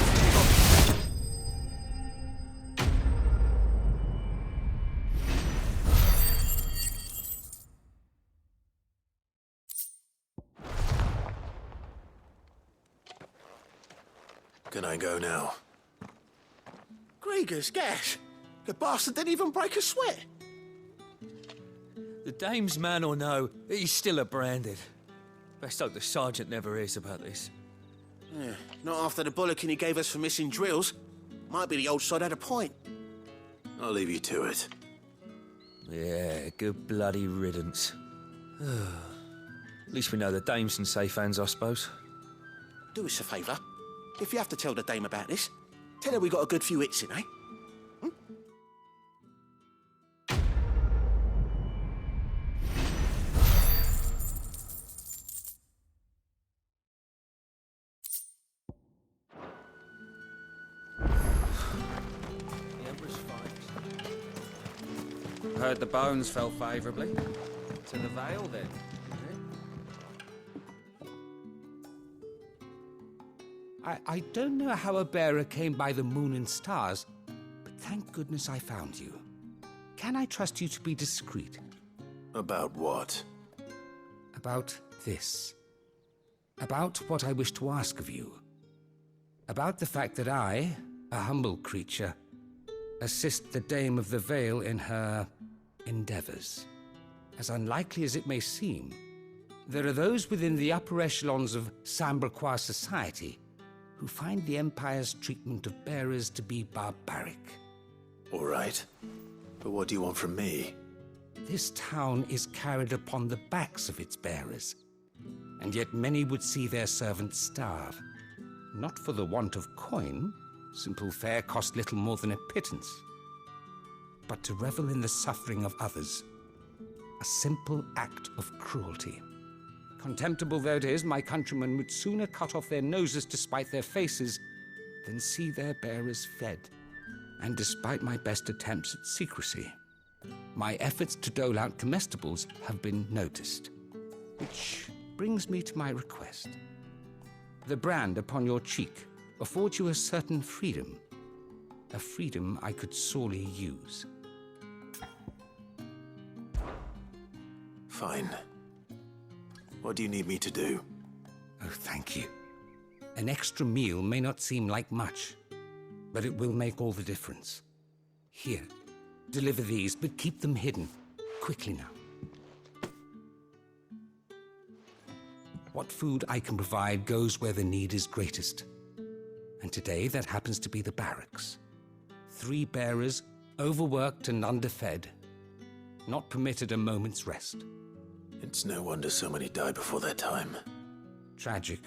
Can I go now? Grieger's gas. The bastard didn't even break a sweat. The dame's man or no, he's still a branded. Best hope the sergeant never hears about this. Yeah, not after the bollocking he gave us for missing drills. Might be the old sod had a point. I'll leave you to it. Yeah, good bloody riddance. At least we know the dame's in safe hands, I suppose. Do us a favour. If you have to tell the dame about this, tell her we got a good few hits in, eh? Heard the bones fell favourably. To the Vale, then. I don't know how a bearer came by the moon and stars, but thank goodness I found you. Can I trust you to be discreet? About what? About this. About what I wish to ask of you. About the fact that I, a humble creature, assist the Dame of the Vale in her endeavors. As unlikely as it may seem, there are those within the upper echelons of Samberquois society who find the Empire's treatment of bearers to be barbaric. All right. But what do you want from me? This town is carried upon the backs of its bearers, and yet many would see their servants starve. Not for the want of coin, simple fare cost little more than a pittance, but to revel in the suffering of others, a simple act of cruelty. Contemptible though it is, my countrymen would sooner cut off their noses to spite their faces than see their bearers fed. And despite my best attempts at secrecy, my efforts to dole out comestibles have been noticed. Which brings me to my request. The brand upon your cheek affords you a certain freedom, a freedom I could sorely use. Fine. What do you need me to do? Oh, thank you. An extra meal may not seem like much, but it will make all the difference. Here, deliver these, but keep them hidden. Quickly now. What food I can provide goes where the need is greatest. And today, that happens to be the barracks. 3 bearers, overworked and underfed, not permitted a moment's rest. It's no wonder so many die before their time. Tragic,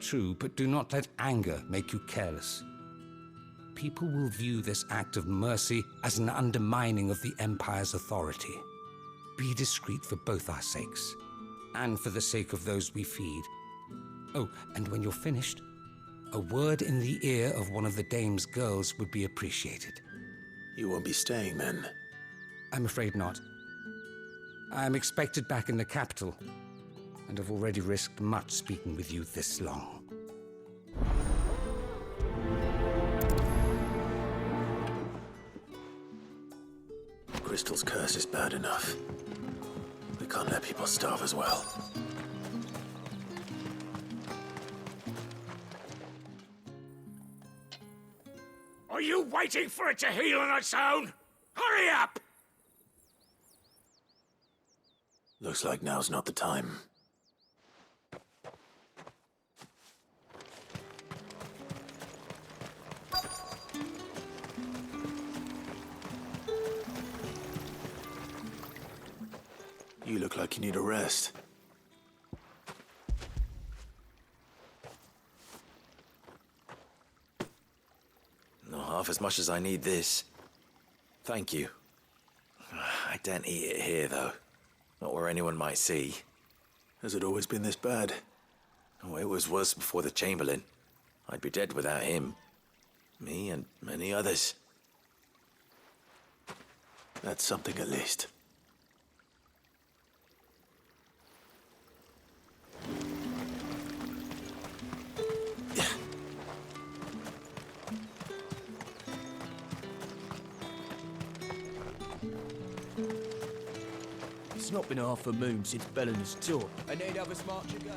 true, but do not let anger make you careless. People will view this act of mercy as an undermining of the Empire's authority. Be discreet for both our sakes, and for the sake of those we feed. Oh, and when you're finished, a word in the ear of one of the Dame's girls would be appreciated. You won't be staying then? I'm afraid not. I am expected back in the capital, and have already risked much speaking with you this long. Crystal's curse is bad enough. We can't let people starve as well. Are you waiting for it to heal on its own? Hurry up! Looks like now's not the time. You look like you need a rest. Not half as much as I need this. Thank you. I daren't eat it here, though. Not where anyone might see. Has it always been this bad? Oh, it was worse before the Chamberlain. I'd be dead without him. Me and many others. That's something at least. It's not been half a moon since Bellen's tour, and they'd have us march again.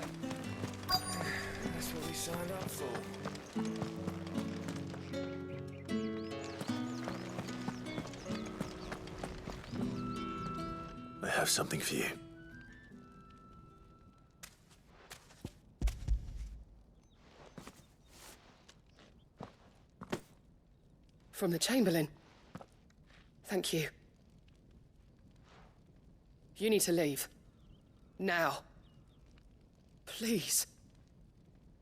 That's what we signed up for. I have something for you. From the Chamberlain. Thank you. You need to leave. Now. Please.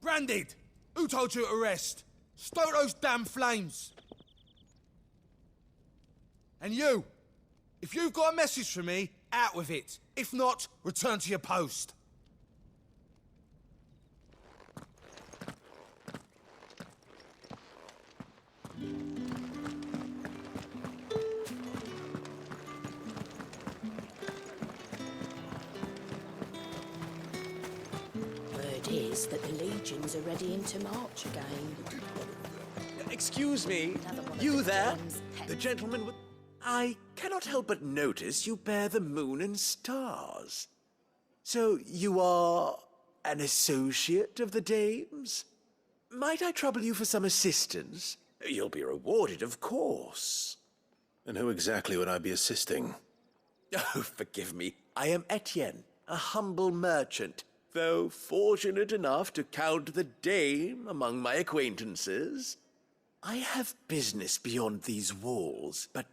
Branded! Who told you to rest? Stoke those damn flames! And you! If you've got a message for me, out with it. If not, return to your post. Word is that the legions are ready into march again. Excuse me, you there? The gentleman with... I cannot help but notice you bear the moon and stars. So you are an associate of the dames? Might I trouble you for some assistance? You'll be rewarded, of course. And who exactly would I be assisting? Oh, forgive me. I am Etienne, a humble merchant, though fortunate enough to count the dame among my acquaintances. I have business beyond these walls, but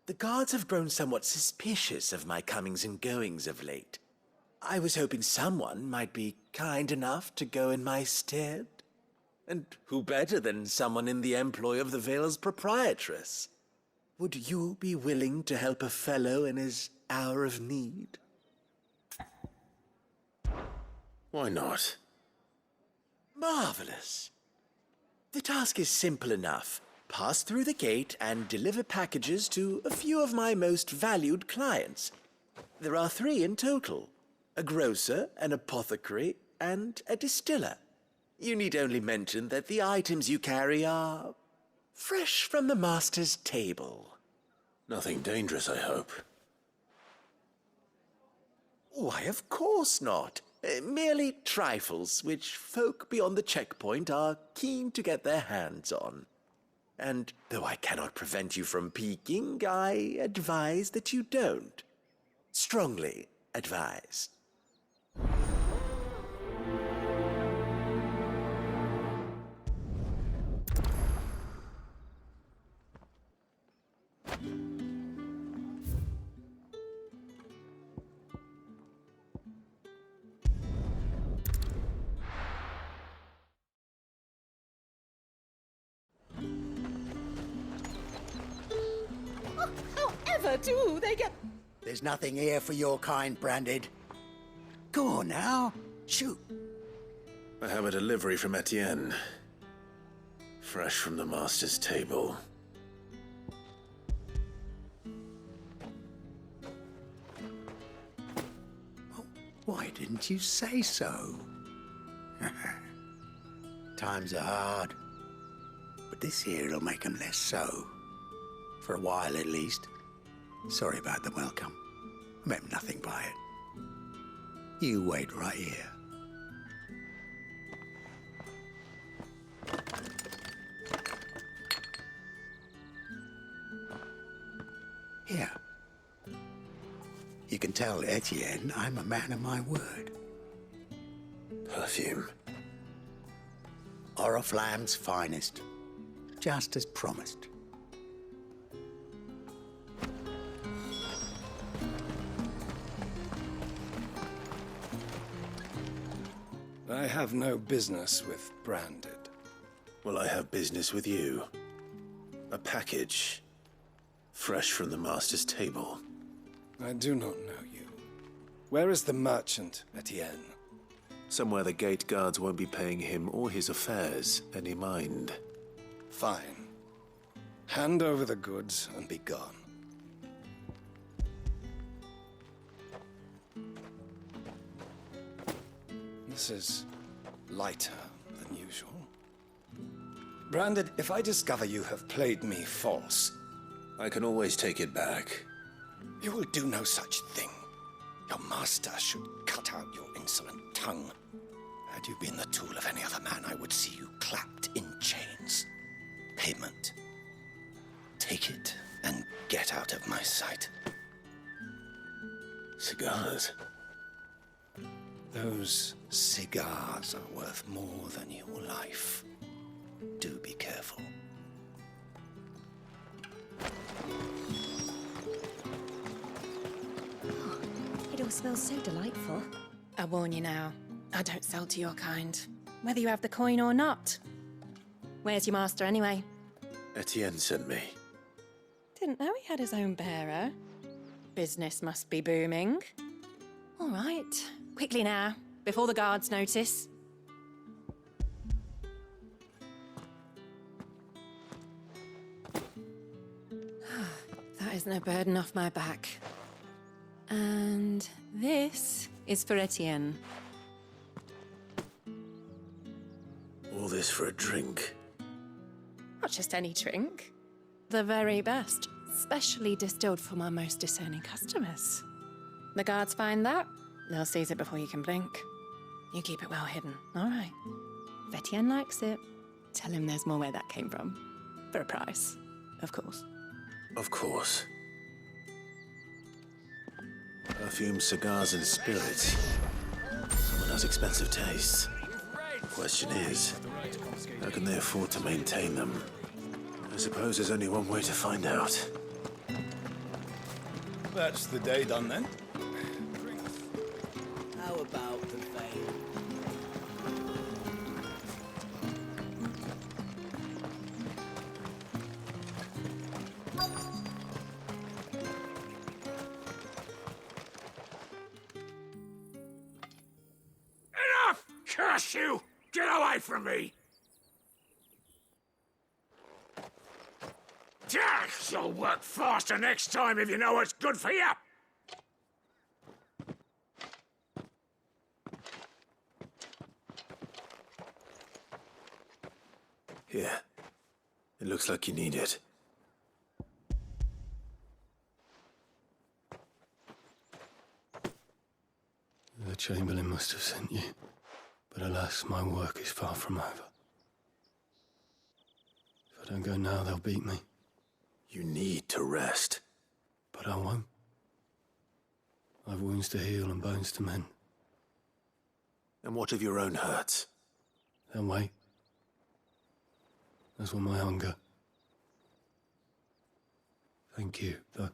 the guards have grown somewhat suspicious of my comings and goings of late. I was hoping someone might be kind enough to go in my stead. And who better than someone in the employ of the Vale's proprietress? Would you be willing to help a fellow in his hour of need? Why not? Marvelous. The task is simple enough. Pass through the gate and deliver packages to a few of my most valued clients. There are 3 in total: a grocer, an apothecary, and a distiller. You need only mention that the items you carry are fresh from the master's table. Nothing dangerous, I hope. Why, of course not. Merely trifles which folk beyond the checkpoint are keen to get their hands on. And though I cannot prevent you from peeking, I advise that you don't. Strongly advise. However do they get... There's nothing here for your kind, Branded. Go on now. Shoot. I have a delivery from Etienne. Fresh from the master's table. Why didn't you say so? Times are hard. But this here'll make 'em less so. For a while, at least. Sorry about the welcome. I meant nothing by it. You wait right here. Here. You can tell Etienne I'm a man of my word. Perfume. Oriflamme's finest. Just as promised. I have no business with Branded. Well, I have business with you. A package. Fresh from the master's table. I do not know you. Where is the merchant, Etienne? Somewhere the gate guards won't be paying him or his affairs any mind. Fine. Hand over the goods and be gone. This is lighter than usual. Branded, if I discover you have played me false... I can always take it back. You will do no such thing. Your master should cut out your insolent tongue. Had you been the tool of any other man, I would see you clapped in chains. Payment. Take it and get out of my sight. Cigars? Those cigars are worth more than your life. Do be careful. It all smells so delightful. I warn you now, I don't sell to your kind, whether you have the coin or not. Where's your master, anyway? Etienne sent me. Didn't know he had his own bearer. Business must be booming. All right, quickly now, before the guards notice. That isn't a burden off my back. And this is for Etienne. All this for a drink. Not just any drink. The very best, specially distilled for my most discerning customers. The guards find that, they'll seize it before you can blink. You keep it well hidden, all right? If Etienne likes it, tell him there's more where that came from. For a price, of course. Of course. Perfume, cigars, and spirits. Someone has expensive tastes. Question is, how can they afford to maintain them? I suppose there's only one way to find out. That's the day done then. How about the veil? Enough! Curse you! Get away from me! You'll work faster next time if you know what's good for you! Here. It looks like you need it. The Chamberlain must have sent you. But alas, my work is far from over. If I don't go now, they'll beat me. You need to rest. But I won't. I've wounds to heal and bones to mend. And what of your own hurts? They'll wait. As will my hunger. Thank you, though.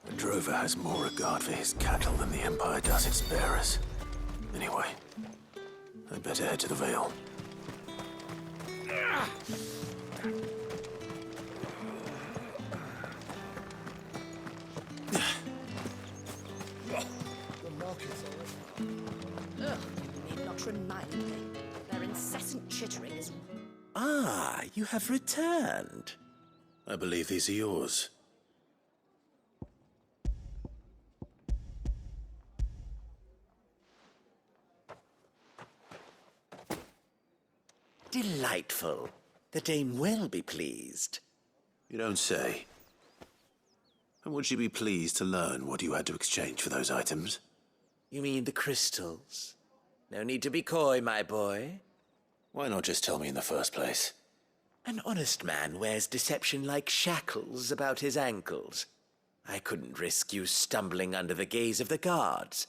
A drover has more regard for his cattle than the Empire does its bearers. Anyway, I'd better head to the Vale. Ugh, you need not remind me. Their incessant chittering is... Ah, you have returned. I believe these are yours. Delightful. The dame will be pleased. You don't say. And would she be pleased to learn what you had to exchange for those items? You mean the crystals? No need to be coy, my boy. Why not just tell me in the first place? An honest man wears deception like shackles about his ankles. I couldn't risk you stumbling under the gaze of the guards.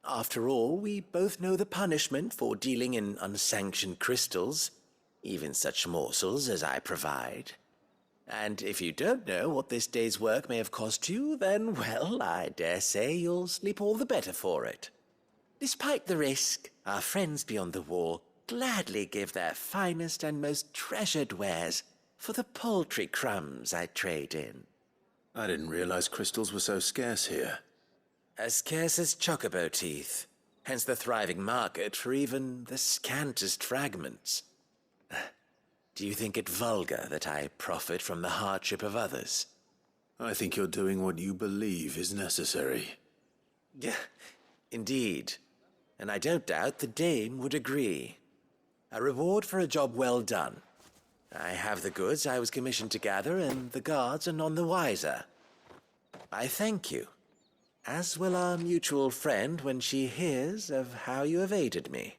After all, we both know the punishment for dealing in unsanctioned crystals, even such morsels as I provide. And if you don't know what this day's work may have cost you, then, well, I dare say you'll sleep all the better for it. Despite the risk, our friends beyond the wall gladly give their finest and most treasured wares for the paltry crumbs I trade in. I didn't realize crystals were so scarce here. As scarce as chocobo teeth, hence the thriving market for even the scantest fragments. Do you think it vulgar that I profit from the hardship of others? I think you're doing what you believe is necessary. Yeah, indeed. And I don't doubt the dame would agree. A reward for a job well done. I have the goods I was commissioned to gather, and the guards are none the wiser. I thank you, as will our mutual friend when she hears of how you have aided me.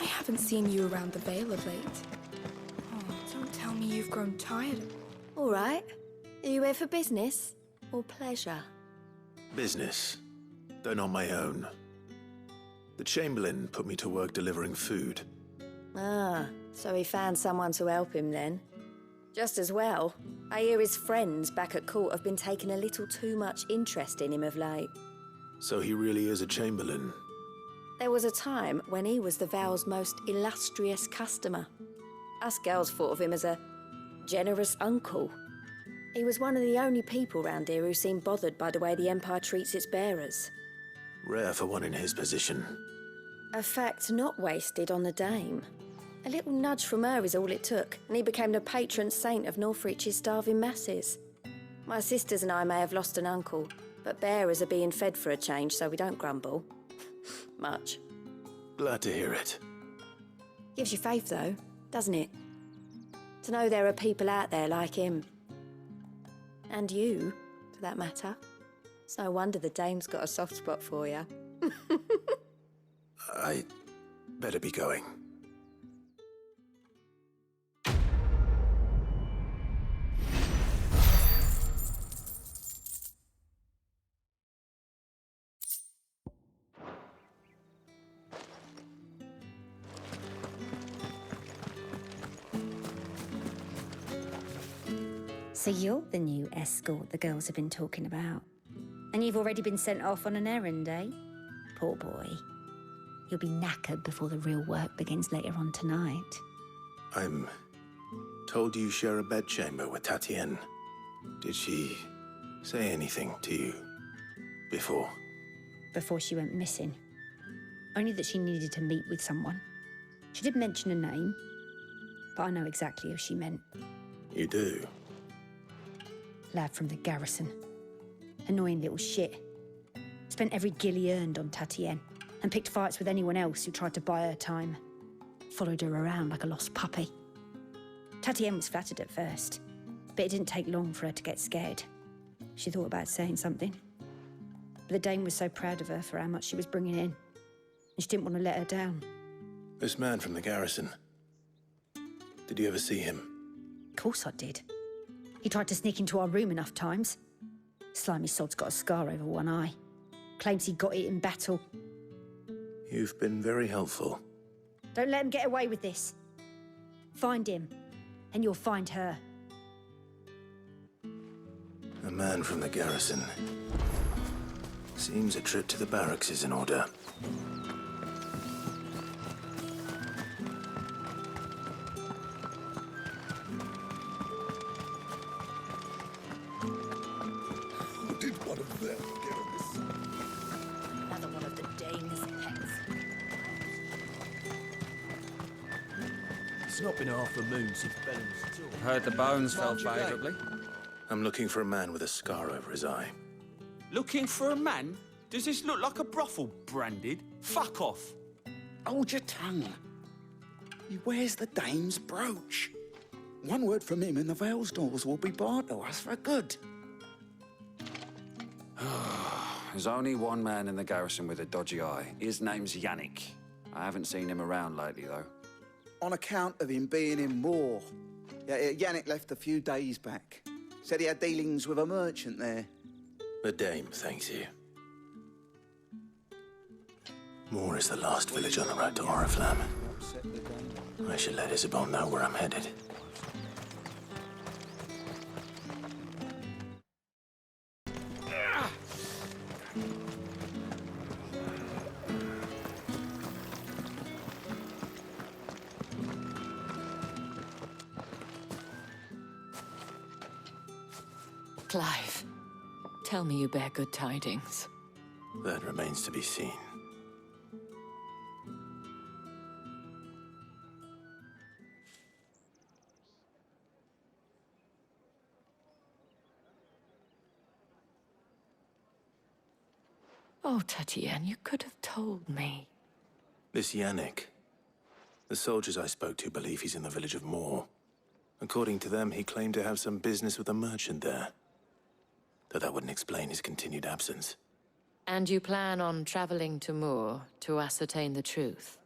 I haven't seen you around the Vale of late. Oh, don't tell me you've grown tired. All right. Are you here for business or pleasure? Business, though not my own. The Chamberlain put me to work delivering food. Ah, so he found someone to help him then. Just as well. I hear his friends back at court have been taking a little too much interest in him of late. So he really is a Chamberlain. There was a time when he was the Vale's most illustrious customer. Us girls thought of him as a generous uncle. He was one of the only people round here who seemed bothered by the way the Empire treats its bearers. Rare for one in his position. A fact not wasted on the Dame. A little nudge from her is all it took, and he became the patron saint of Northreach's starving masses. My sisters and I may have lost an uncle, but bearers are being fed for a change, so we don't grumble. Much. Glad to hear it. Gives you faith, though, doesn't it? To know there are people out there like him. And you, for that matter. It's no wonder the Dame's got a soft spot for you. I better be going. So you're the new escort the girls have been talking about. And you've already been sent off on an errand, eh? Poor boy. You'll be knackered before the real work begins later on tonight. I'm told you share a bedchamber with Tatienne. Did she say anything to you before? Before she went missing. Only that she needed to meet with someone. She did mention a name, but I know exactly who she meant. You do? Lad from the garrison. Annoying little shit. Spent every guil he earned on Tatienne, and picked fights with anyone else who tried to buy her time. Followed her around like a lost puppy. Tatienne was flattered at first, but it didn't take long for her to get scared. She thought about saying something. But the Dame was so proud of her for how much she was bringing in, and she didn't want to let her down. This man from the garrison. Did you ever see him? Of course I did. He tried to sneak into our room enough times. Slimy sod's got a scar over one eye. Claims he got it in battle. You've been very helpful. Don't let him get away with this. Find him, and you'll find her. A man from the garrison. Seems a trip to the barracks is in order. Did one of them get on this? Another one of the Dame's pets. It's not been half a moon since Bellingham's tour. Heard the bones fell Mind your gate. favourably. I'm looking for a man with a scar over his eye. Looking for a man? Does this look like a brothel, Branded? Fuck off. Hold your tongue. He wears the Dame's brooch. One word from him and the Vale's doors will be barred to us for good. There's only one man in the garrison with a dodgy eye. His name's Yannick. I haven't seen him around lately, though. On account of him being in war. Yeah, Yannick left a few days back. Said he had dealings with a merchant there. The Dame thanks you. Moor is the last village on the road to Oriflamme. I should let Isabel know where I'm headed. Clive, tell me you bear good tidings. That remains to be seen. Oh, Tatienne, you could have told me. This Yannick. The soldiers I spoke to believe he's in the village of Moor. According to them, he claimed to have some business with a merchant there. Though that wouldn't explain his continued absence. And you plan on traveling to Moor to ascertain the truth?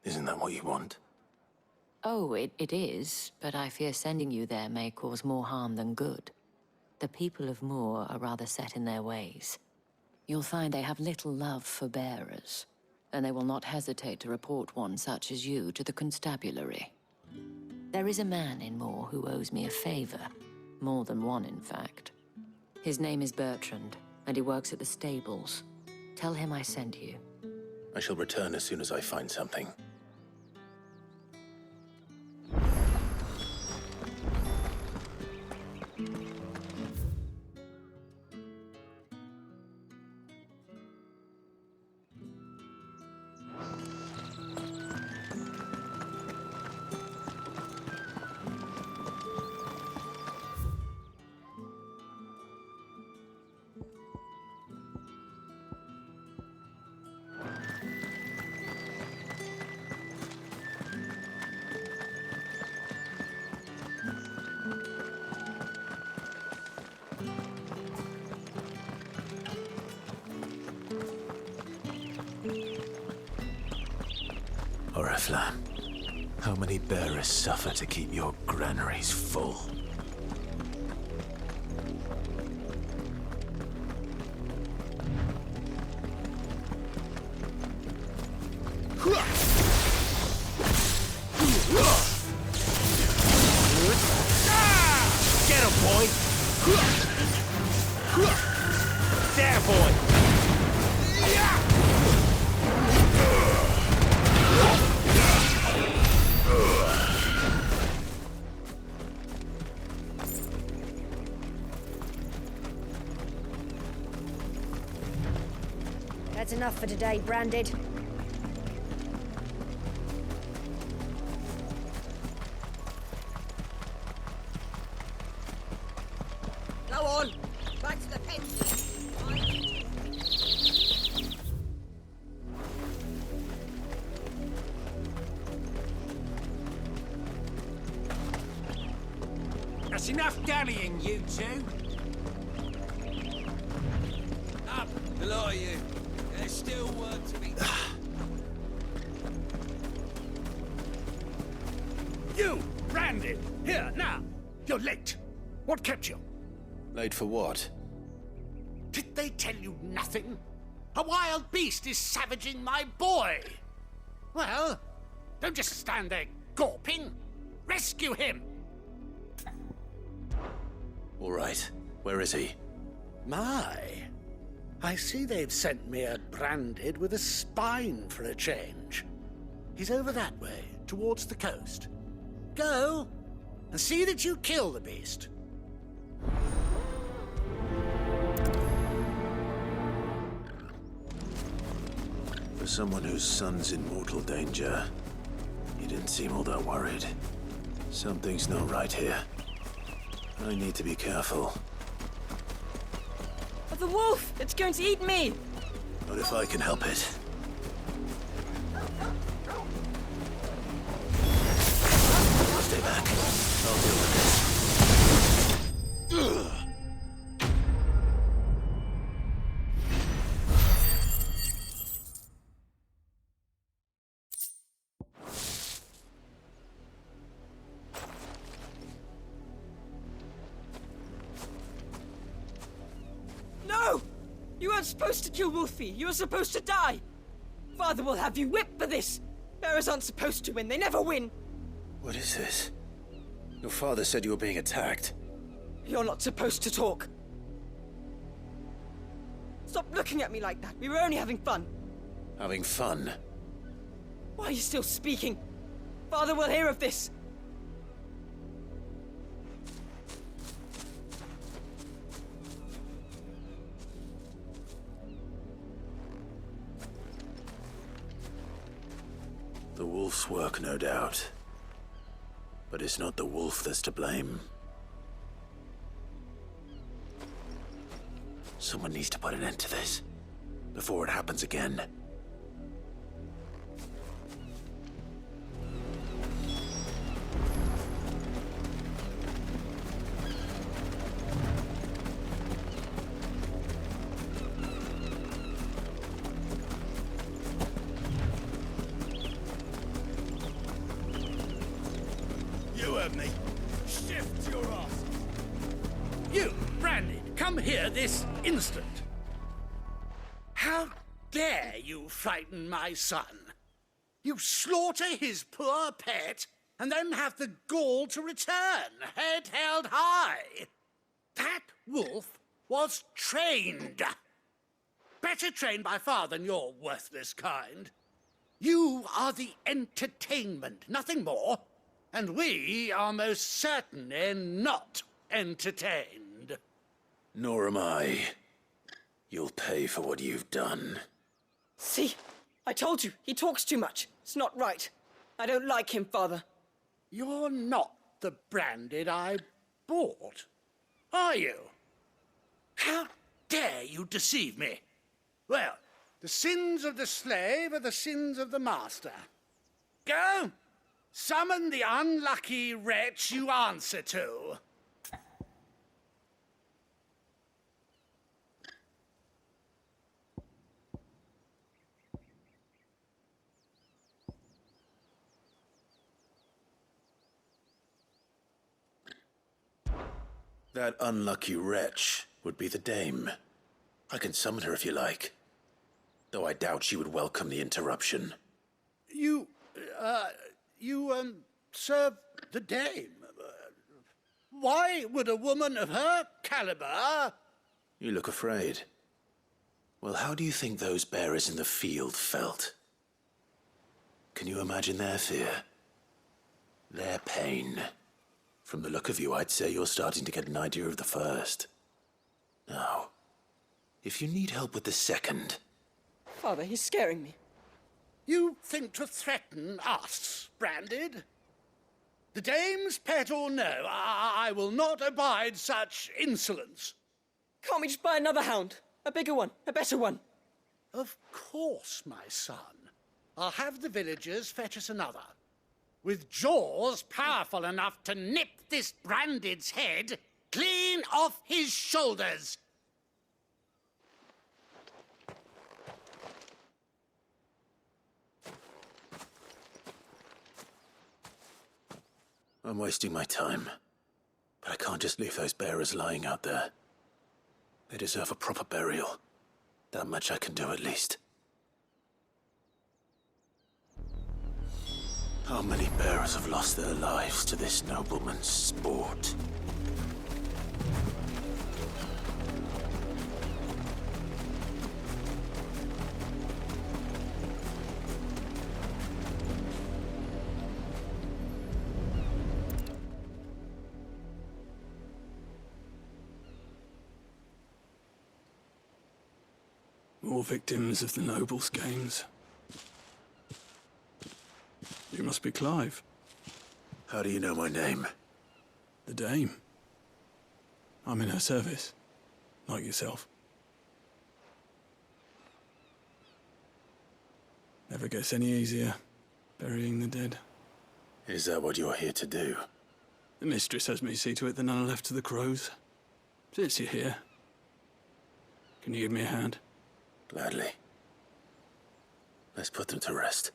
Isn't that what you want? Oh, it is, but I fear sending you there may cause more harm than good. The people of Moor are rather set in their ways. You'll find they have little love for bearers, and they will not hesitate to report one such as you to the constabulary. There is a man in Moor who owes me a favor. More than one, in fact. His name is Bertrand, and he works at the stables. Tell him I sent you. I shall return as soon as I find something. Oriflamme, how many bearers suffer to keep your granaries full? Get him, boy! There, boy! That's enough for today, Branded. Go on, back to the pen. That's enough dallying, you two. Up, the lot of you. There's still work to be done. You, Branded, here, now. You're late. What kept you? Late for what? Did they tell you nothing? A wild beast is savaging my boy. Well, don't just stand there gawping. Rescue him. All right. Where is he? My. I see they've sent me a Branded with a spine for a change. He's over that way, towards the coast. Go, and see that you kill the beast. For someone whose son's in mortal danger, he didn't seem all that worried. Something's not right here. I need to be careful. The wolf! It's going to eat me! Not if I can help it. Stay back. I'll deal with this. No! You weren't supposed to kill Wolfie. You were supposed to die. Father will have you whipped for this. Bearers aren't supposed to win. They never win. What is this? Your father said you were being attacked. You're not supposed to talk. Stop looking at me like that. We were only having fun. Having fun? Why are you still speaking? Father will hear of this. The wolf's work, no doubt. But it's not the wolf that's to blame. Someone needs to put an end to this, before it happens again. heard me. Shift your ass. You, Branded, come here this instant. How dare you frighten my son? You slaughter his poor pet and then have the gall to return, head held high. That wolf was trained. Better trained by far than your worthless kind. You are the entertainment, nothing more. And we are most certainly not entertained. Nor am I. You'll pay for what you've done. See? I told you, he talks too much. It's not right. I don't like him, Father. You're not the Branded I bought, are you? How dare you deceive me? Well, the sins of the slave are the sins of the master. Go! Summon the unlucky wretch you answer to. That unlucky wretch would be the dame. I can summon her if you like. Though I doubt she would welcome the interruption. You serve the dame. Why would a woman of her caliber... You look afraid. Well, how do you think those bearers in the field felt? Can you imagine their fear? Their pain? From the look of you, I'd say you're starting to get an idea of the first. Now, if you need help with the second... Father, he's scaring me. You think to threaten us, Branded? The dame's pet or no, I will not abide such insolence. Can't we just buy another hound? A bigger one, a better one. Of course, my son. I'll have the villagers fetch us another. With jaws powerful enough to nip this Branded's head clean off his shoulders. I'm wasting my time. But I can't just leave those bearers lying out there. They deserve a proper burial. That much I can do at least. How many bearers have lost their lives to this nobleman's sport? More victims of the nobles' games. You must be Clive. How do you know my name? The Dame. I'm in her service, like yourself. Never gets any easier, burying the dead. Is that what you're here to do? The mistress has me see to it that none are left to the crows. Since you're here, can you give me a hand? Gladly. Let's put them to rest.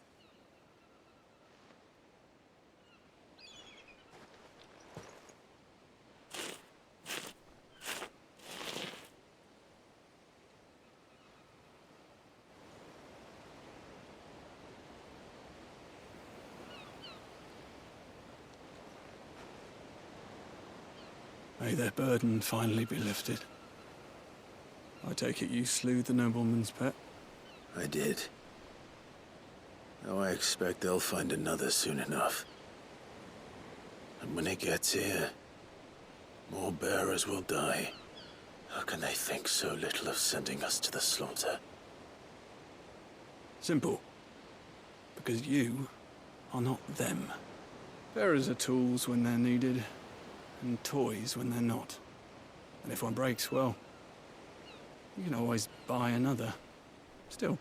May their burden finally be lifted. I take it you slew the nobleman's pet? I did. Now I expect they'll find another soon enough. And when it gets here, more bearers will die. How can they think so little of sending us to the slaughter? Simple. Because you are not them. Bearers are tools when they're needed, and toys when they're not. And if one breaks, well, you can always buy another. Still,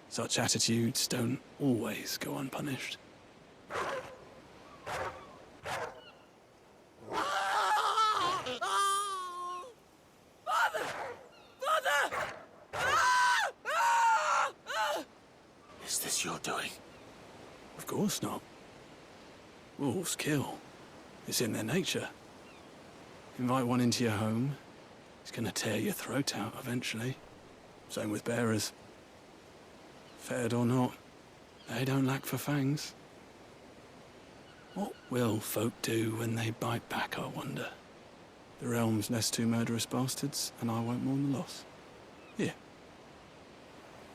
such attitudes don't always go unpunished. Is this your doing? Of course not. Wolves kill. It's in their nature. Invite one into your home, it's gonna tear your throat out eventually. Same with bearers. Fed or not, they don't lack for fangs. What will folk do when they bite back, I wonder? The realm's nest two murderous bastards, and I won't mourn the loss. Here.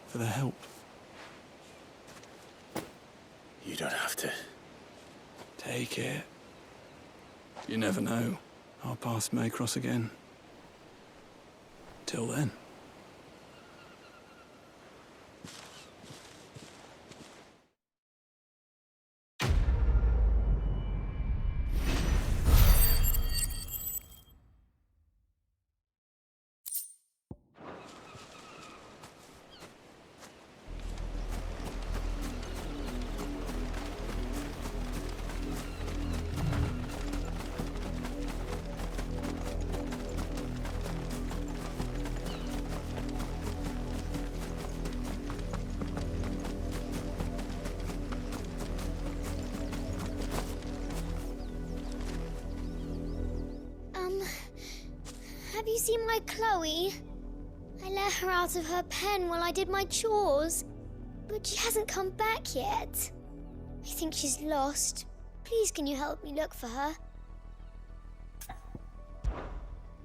For their help. You don't have to. Take it. You never know. Our paths may cross again. Till then. Have you seen my Chloe? I let her out of her pen while I did my chores, but she hasn't come back yet. I think she's lost. Please, can you help me look for her?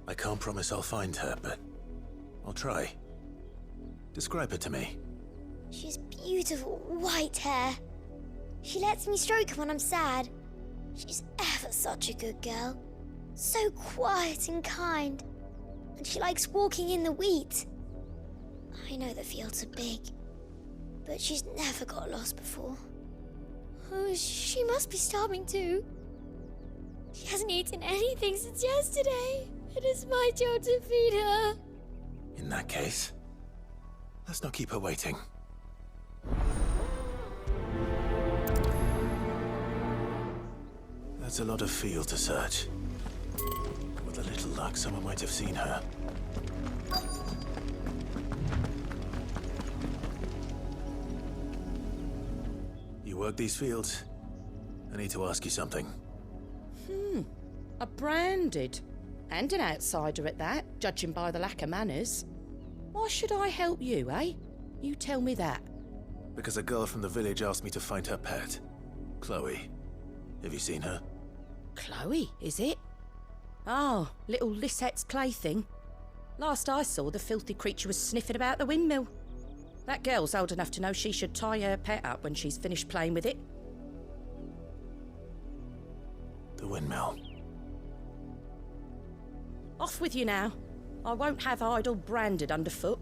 I can't promise I'll find her, but I'll try. Describe her to me. She has beautiful white hair. She lets me stroke her when I'm sad. She's ever such a good girl. So quiet and kind. And she likes walking in the wheat. I know the fields are big, but she's never got lost before. Oh, she must be starving too. She hasn't eaten anything since yesterday. It is my job to feed her. In that case, let's not keep her waiting. That's a lot of field to search. With a little luck, someone might have seen her. You work these fields? I need to ask you something. A branded. And an outsider at that, judging by the lack of manners. Why should I help you, eh? You tell me that. Because a girl from the village asked me to find her pet, Chloe. Have you seen her? Chloe, is it? Oh, little Lisette's plaything. Last I saw, the filthy creature was sniffing about the windmill. That girl's old enough to know she should tie her pet up when she's finished playing with it. The windmill. Off with you now. I won't have idle branded underfoot.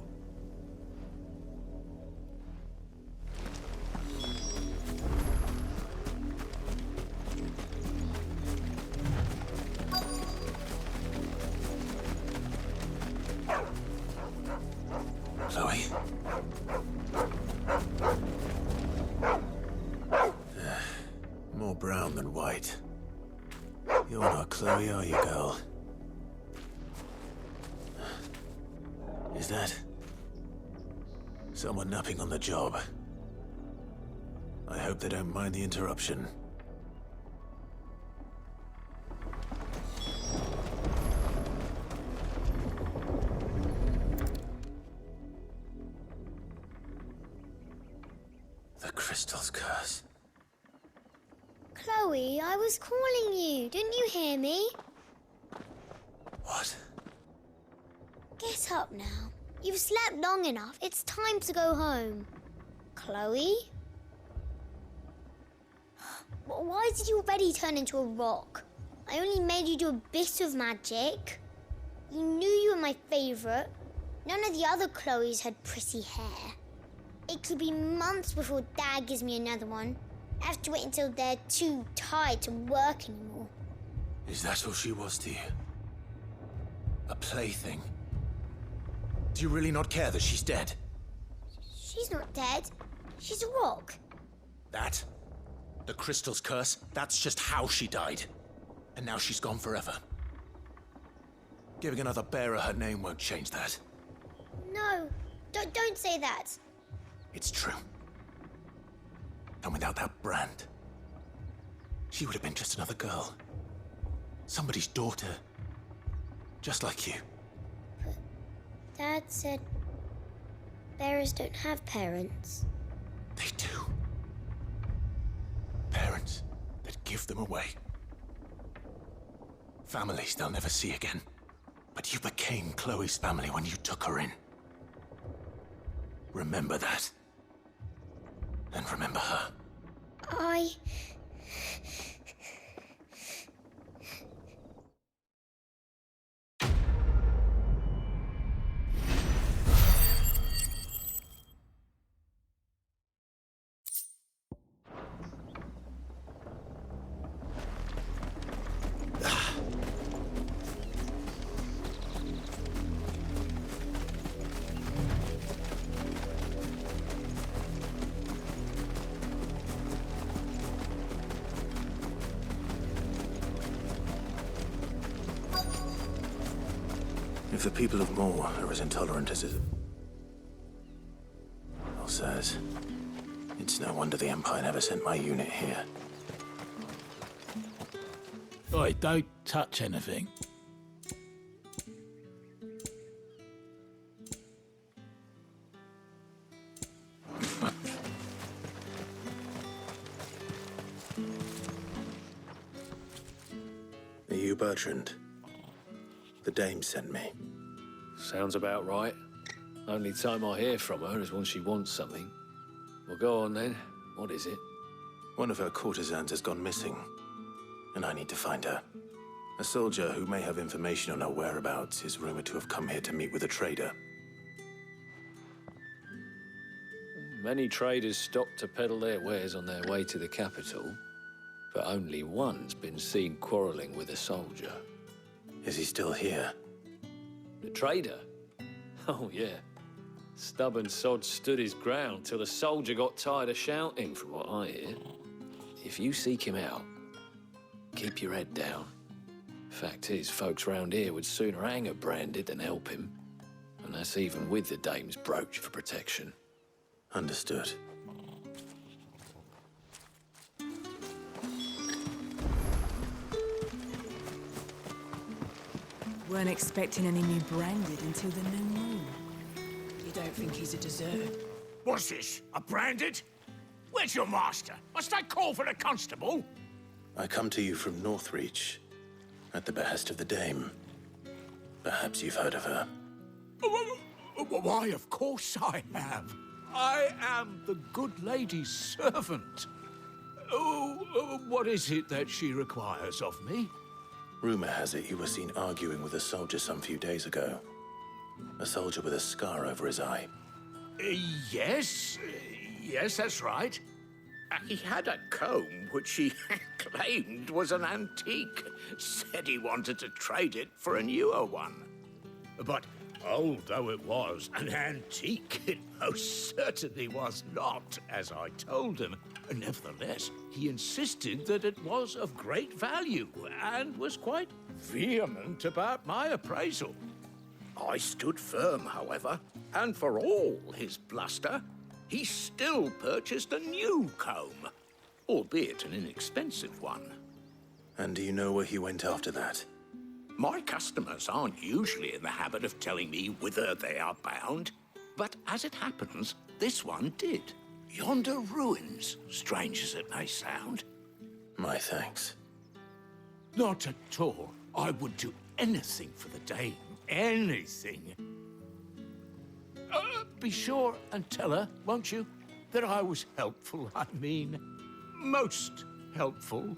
Chloe? More brown than white. You're not Chloe, are you, girl? Is that someone napping on the job? I hope they don't mind the interruption. The crystal's curse. Chloe, I was calling you. Didn't you hear me? What? Get up now. You've slept long enough. It's time to go home. Chloe? Why did you already turn into a rock? I only made you do a bit of magic. You knew you were my favourite. None of the other Chloes had pretty hair. It could be months before Dad gives me another one. I have to wait until they're too tired to work anymore. Is that all she was to you? A plaything? Do you really not care that she's dead? She's not dead. She's a rock. That? The crystal's curse? That's just how she died. And now she's gone forever. Giving another bearer her name won't change that. No, don't say that. It's true. And without that brand, She would have been just another girl. Somebody's daughter. Just like you. Dad said bearers don't have parents. They do. Parents that give them away. Families they'll never see again. But you became Chloe's family when you took her in. Remember that. And remember her. If the people of Moor are as intolerant as Well says, it's no wonder the Empire never sent my unit here. Oi, don't touch anything. Are you Bertrand? The dame sent me. Sounds about right. Only time I hear from her is when she wants something. Well, go on then. What is it? One of her courtesans has gone missing, and I need to find her. A soldier who may have information on her whereabouts is rumored to have come here to meet with a trader. Many traders stop to peddle their wares on their way to the capital, but only one's been seen quarreling with a soldier. Is he still here? The trader? Oh, yeah. Stubborn sod stood his ground till the soldier got tired of shouting, from what I hear. If you seek him out, keep your head down. Fact is, folks round here would sooner hang a branded than help him. And that's even with the dame's brooch for protection. Understood. Weren't expecting any new branded until the new moon. You don't think he's a deserter? What's this? A branded? Where's your master? Must I call for the constable? I come to you from Northreach, at the behest of the dame. Perhaps you've heard of her. Why, of course I have. I am the good lady's servant. What is it that she requires of me? Rumor has it you were seen arguing with a soldier some few days ago. A soldier with a scar over his eye. Yes, that's right. He had a comb which he claimed was an antique. Said he wanted to trade it for a newer one. But old though it was, an antique it most certainly was not, as I told him. Nevertheless, he insisted that it was of great value and was quite vehement about my appraisal. I stood firm, however, and for all his bluster, he still purchased a new comb, albeit an inexpensive one. And do you know where he went after that? My customers aren't usually in the habit of telling me whither they are bound, but as it happens, this one did. Yonder ruins, strange as it may sound. My thanks. Not at all. I would do anything for the dame. Anything. Be sure and tell her, won't you, that I was helpful. I mean, most helpful.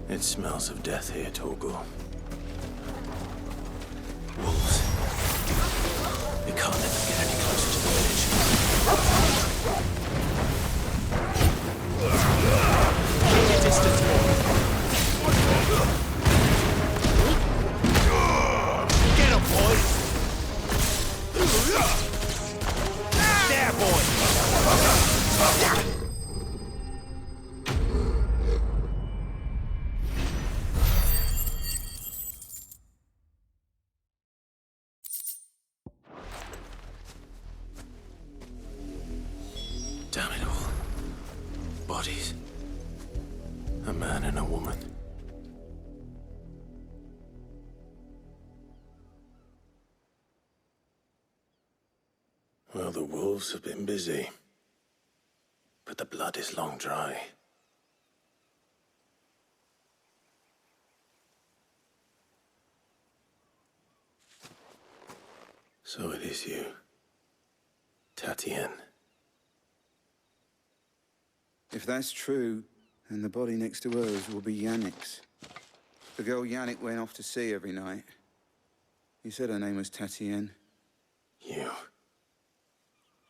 It smells of death here, Torgal. Wolves. We can't let them get any closer to the village. Keep your distance, boy. Get him, boys! Damn it all. Bodies. A man and a woman. Well, the wolves have been busy. But the blood is long dry. So it is you, Tatienne. If that's true, then the body next to hers will be Yannick's. The girl Yannick went off to see every night. You said her name was Tatienne. You?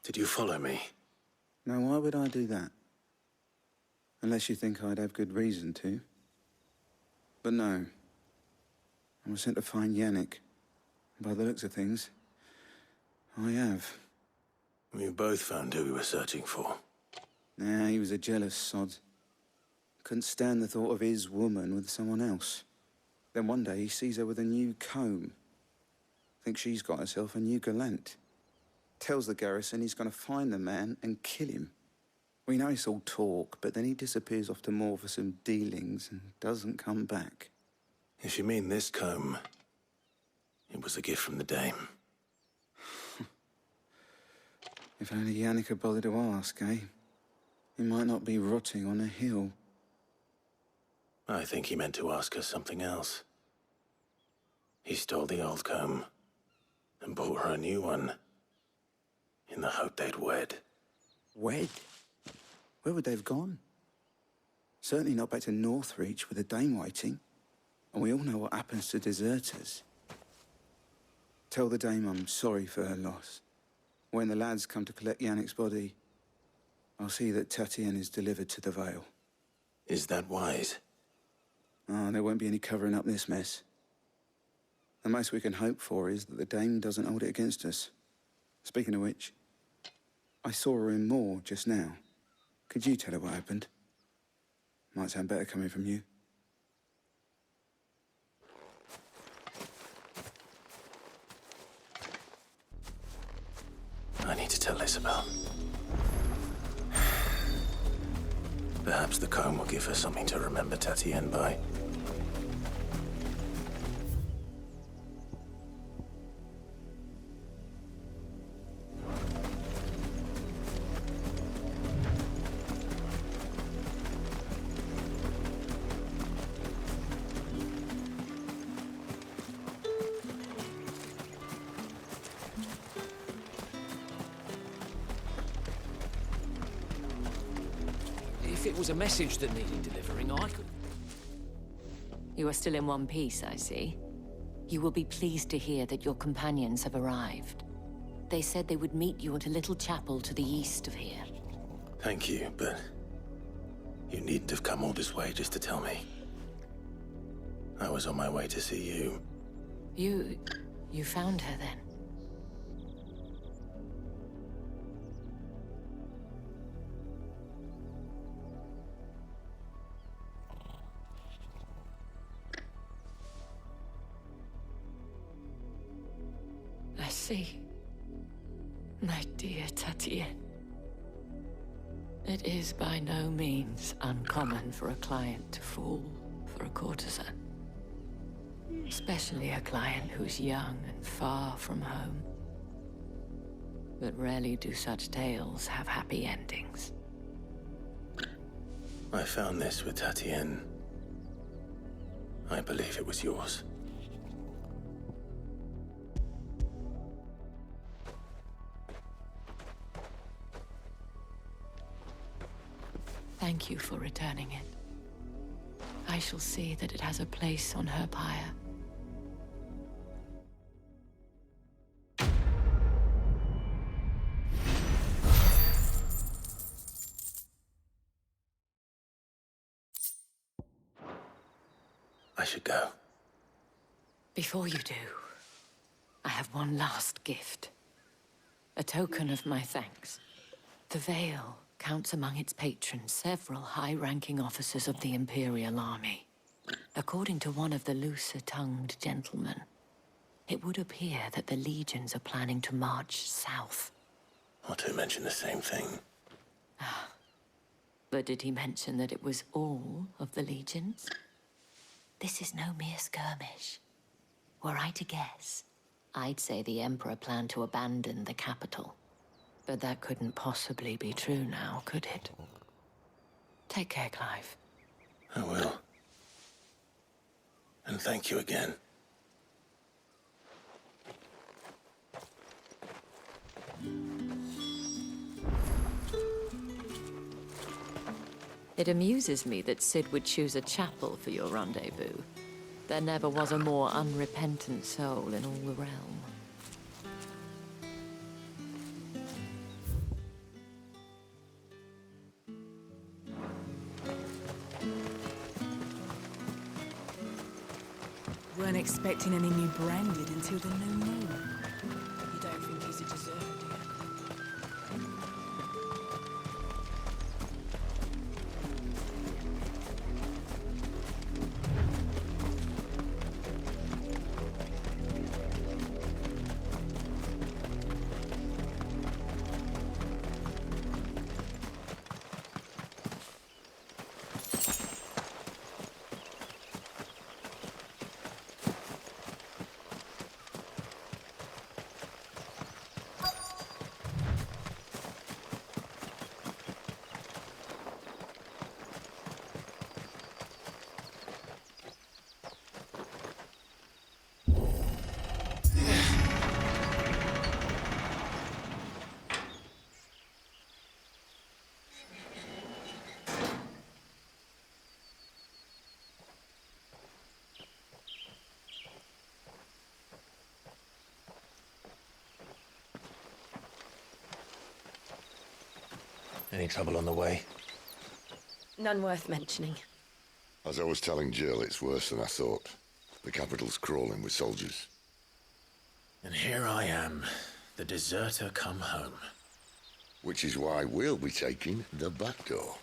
Did you follow me? Now, why would I do that? Unless you think I'd have good reason to. But no. I was sent to find Yannick. By the looks of things, I have. We both found who we were searching for. Nah, he was a jealous sod. Couldn't stand the thought of his woman with someone else. Then one day he sees her with a new comb. Thinks she's got herself a new gallant. Tells the garrison he's gonna find the man and kill him. We know it's all talk, but then he disappears off to Moor for some dealings and doesn't come back. If you mean this comb, it was a gift from the dame. If only Yannick had bothered to ask, eh? He might not be rotting on a hill. I think he meant to ask her something else. He stole the old comb and bought her a new one in the hope they'd wed. Wed? Where would they have gone? Certainly not back to Northreach with a dame waiting. And we all know what happens to deserters. Tell the dame I'm sorry for her loss. When the lads come to collect Yannick's body, I'll see that Tatienne is delivered to the Vale. Is that wise? Oh, there won't be any covering up this mess. The most we can hope for is that the dame doesn't hold it against us. Speaking of which, I saw her in Moor just now. Could you tell her what happened? Might sound better coming from you. I need to tell Isabel. Perhaps the comb will give her something to remember Tatienne by. If it was a message that needed delivering, I could... You are still in one piece, I see. You will be pleased to hear that your companions have arrived. They said they would meet you at a little chapel to the east of here. Thank you, but you needn't have come all this way just to tell me. I was on my way to see you. You found her then? I see. My dear Tatienne. It is by no means uncommon for a client to fall for a courtesan. Especially a client who's young and far from home. But rarely do such tales have happy endings. I found this with Tatienne. I believe it was yours. Thank you for returning it. I shall see that it has a place on her pyre. I should go. Before you do, I have one last gift. A token of my thanks. The Vale counts among its patrons several high-ranking officers of the Imperial Army. According to one of the looser-tongued gentlemen, it would appear that the legions are planning to march south. Or to mention the same thing. But did he mention that it was all of the legions? This is no mere skirmish. Were I to guess, I'd say the Emperor planned to abandon the capital. But that couldn't possibly be true now, could it? Take care, Clive. I will. And thank you again. It amuses me that Cid would choose a chapel for your rendezvous. There never was a more unrepentant soul in all the realm. Weren't expecting any new branded until the new moon. You don't think he's a deserter, do you? Any trouble on the way? None worth mentioning. As I was telling Jill, it's worse than I thought. The capital's crawling with soldiers. And here I am, the deserter come home. Which is why we'll be taking the back door.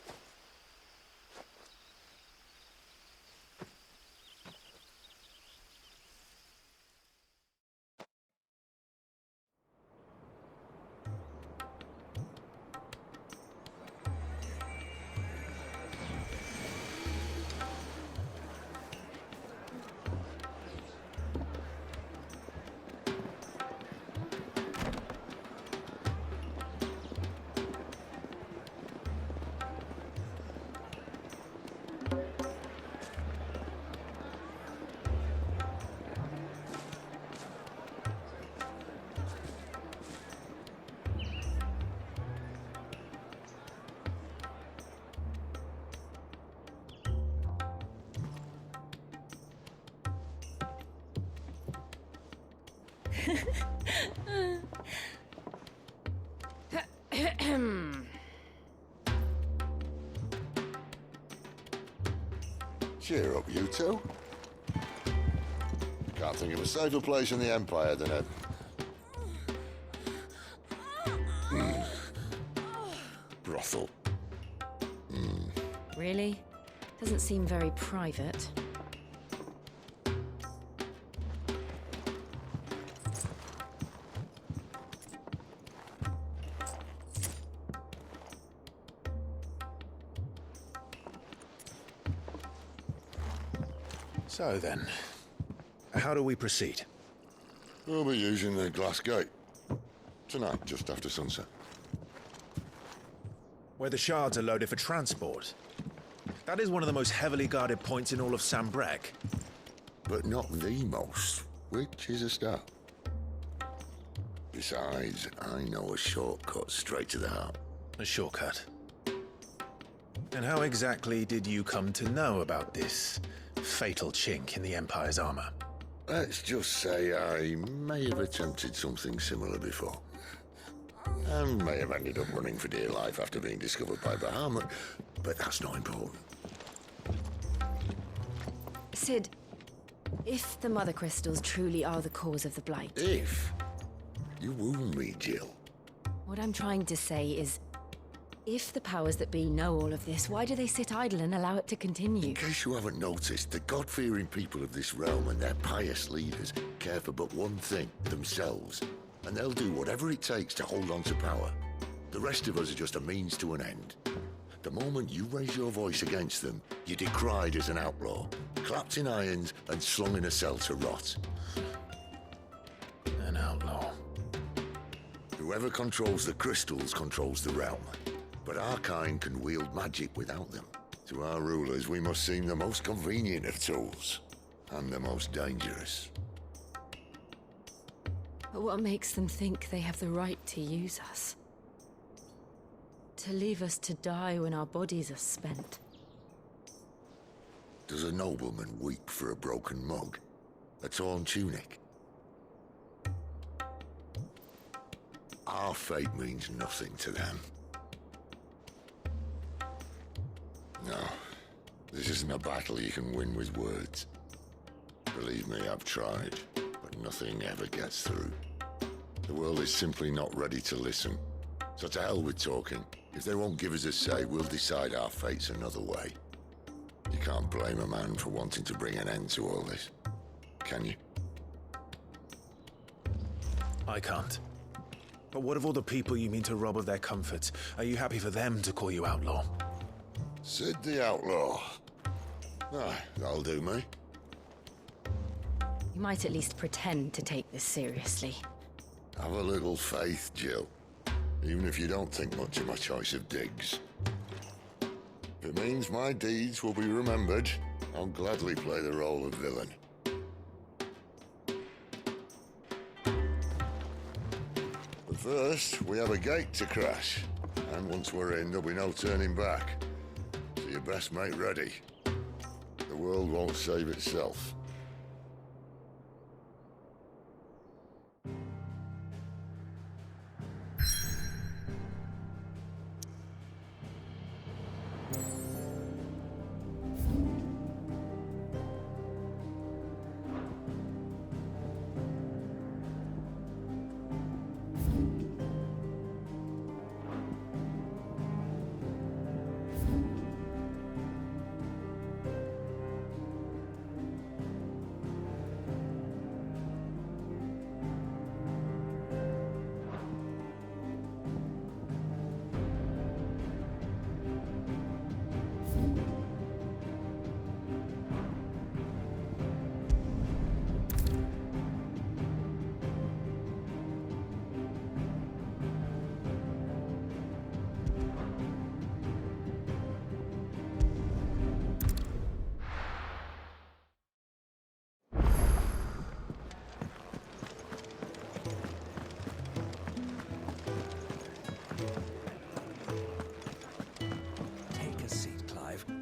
Cheer up, you two. Can't think of a safer place in the Empire than a... brothel. Really? Doesn't seem very private. So then, how do we proceed? We'll be using the glass gate. Tonight, just after sunset. Where the shards are loaded for transport. That is one of the most heavily guarded points in all of Sambrec. But not the most, which is a start. Besides, I know a shortcut straight to the heart. A shortcut? And how exactly did you come to know about this fatal chink in the Empire's armor? Let's just say I may have attempted something similar before. And may have ended up running for dear life after being discovered by Bahamut, but that's not important. Cid, if the Mother Crystals truly are the cause of the Blight... If? You wound me, Jill. What I'm trying to say is, if the powers that be know all of this, why do they sit idle and allow it to continue? In case you haven't noticed, the God-fearing people of this realm and their pious leaders care for but one thing, themselves. And they'll do whatever it takes to hold on to power. The rest of us are just a means to an end. The moment you raise your voice against them, you're decried as an outlaw, clapped in irons and slung in a cell to rot. An outlaw. Whoever controls the crystals controls the realm. But our kind can wield magic without them. To our rulers, we must seem the most convenient of tools, and the most dangerous. But what makes them think they have the right to use us? To leave us to die when our bodies are spent? Does a nobleman weep for a broken mug? A torn tunic? Our fate means nothing to them. No, this isn't a battle you can win with words. Believe me, I've tried, but nothing ever gets through. The world is simply not ready to listen. So to hell with talking. If they won't give us a say, we'll decide our fates another way. You can't blame a man for wanting to bring an end to all this, can you? I can't. But what of all the people you mean to rob of their comforts? Are you happy for them to call you outlaw? Sid the Outlaw. Ah, that'll do me. You might at least pretend to take this seriously. Have a little faith, Jill. Even if you don't think much of my choice of digs. If it means my deeds will be remembered, I'll gladly play the role of villain. But first, we have a gate to crash. And once we're in, there'll be no turning back. So you best make ready. The world won't save itself.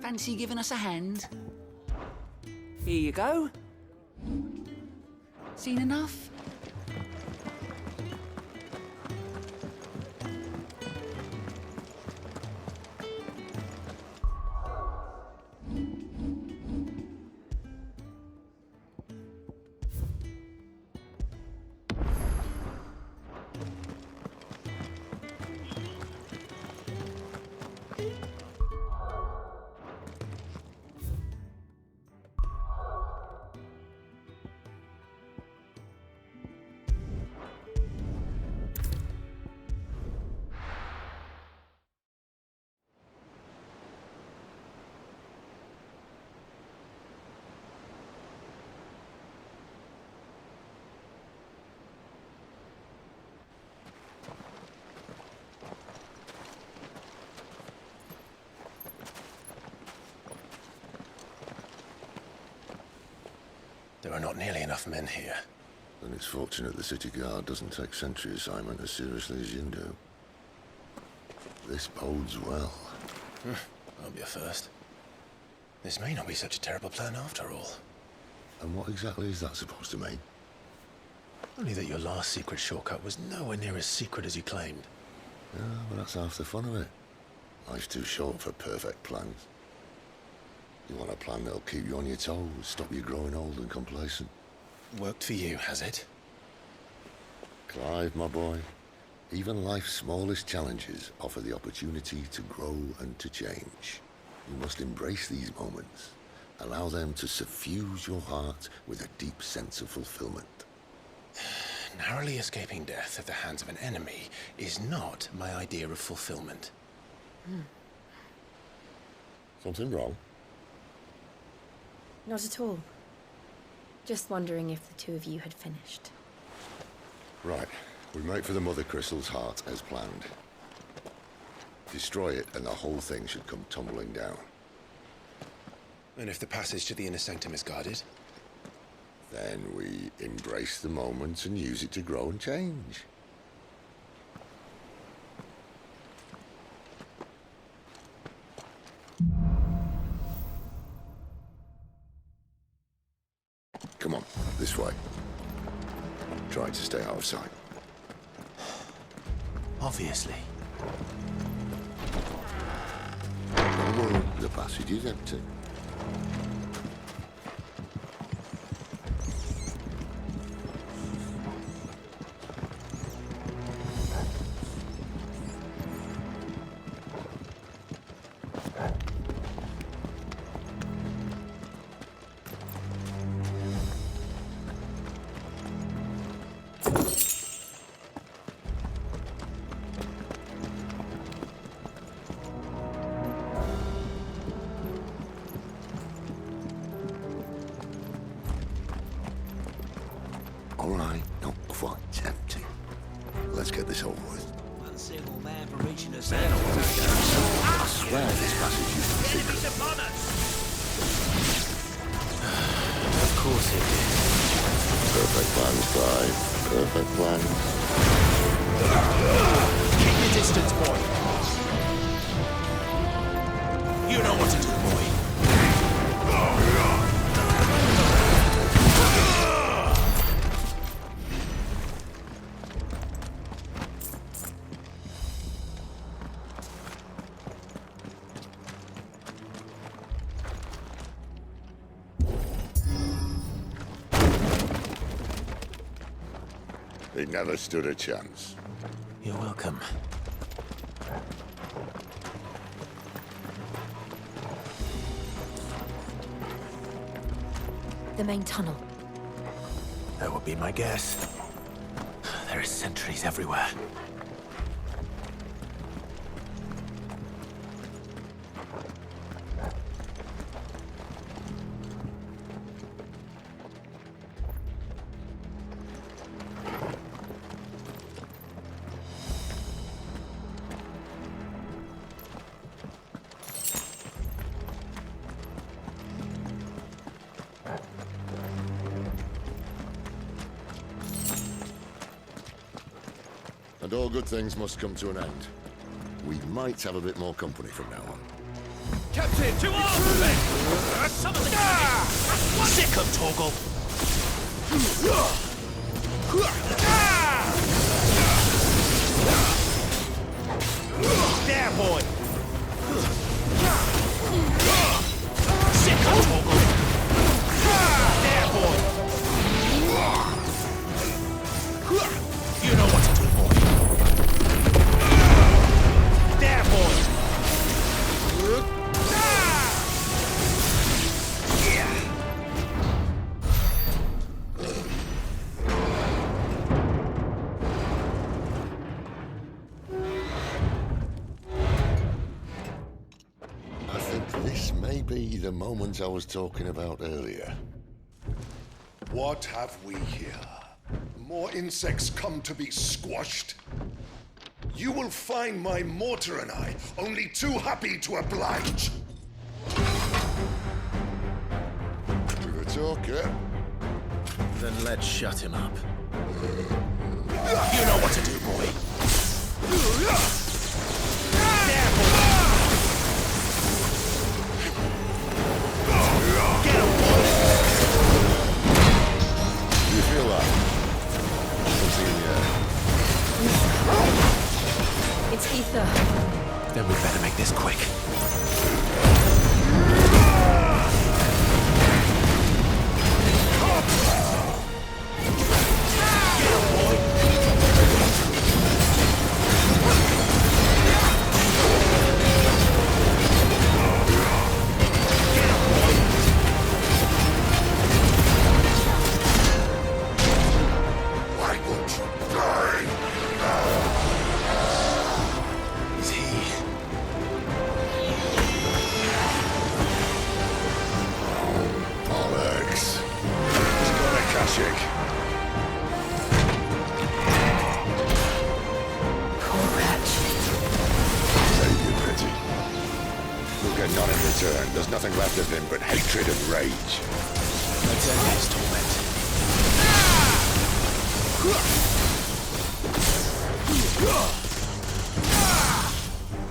Fancy giving us a hand? Here you go. Seen enough? There are not nearly enough men here. Then it's fortunate the city guard doesn't take sentry assignment as seriously as you do. This bodes well. I'll be a first. This may not be such a terrible plan after all. And what exactly is that supposed to mean? Only that your last secret shortcut was nowhere near as secret as you claimed. Yeah, but that's half the fun of it. Life's too short for perfect plans. You want a plan that'll keep you on your toes, stop you growing old and complacent. Worked for you, has it? Clive, my boy, even life's smallest challenges offer the opportunity to grow and to change. You must embrace these moments. Allow them to suffuse your heart with a deep sense of fulfillment. narrowly escaping death at the hands of an enemy is not my idea of fulfillment. Something wrong? Not at all. Just wondering if the two of you had finished. Right. We make for the Mother Crystal's heart as planned. Destroy it and the whole thing should come tumbling down. And if the passage to the inner sanctum is guarded? Then we embrace the moment and use it to grow and change. Come on, this way. Try to stay out of sight. Obviously. Don't worry, the passage is empty. All right, not quite empty. Let's get this over with. One single man for reaching us out. I swear this passage used to be secret. Of course it did. Perfect plan, Clive. Perfect plan. Keep your distance, boy. You know what to do, boy. He never stood a chance. You're welcome. The main tunnel. That would be my guess. There are sentries everywhere. And all good things must come to an end. We might have a bit more company from now on. Captain, to arms, men! Some of the sick of Torgal. There, boy. Sick of Torgal. There, boy. You know what to do, boy. There, boy. I think this may be the moment I was talking about earlier. What have we here? More insects come to be squashed? You will find my mortar and I only too happy to oblige. With a talker. Then let's shut him up. You know what to do, boy. Get him, boy. You feel that? Something in the air. It's ether. Then we better make this quick. I will return, there's nothing left of him but hatred and rage. Let's end his torment.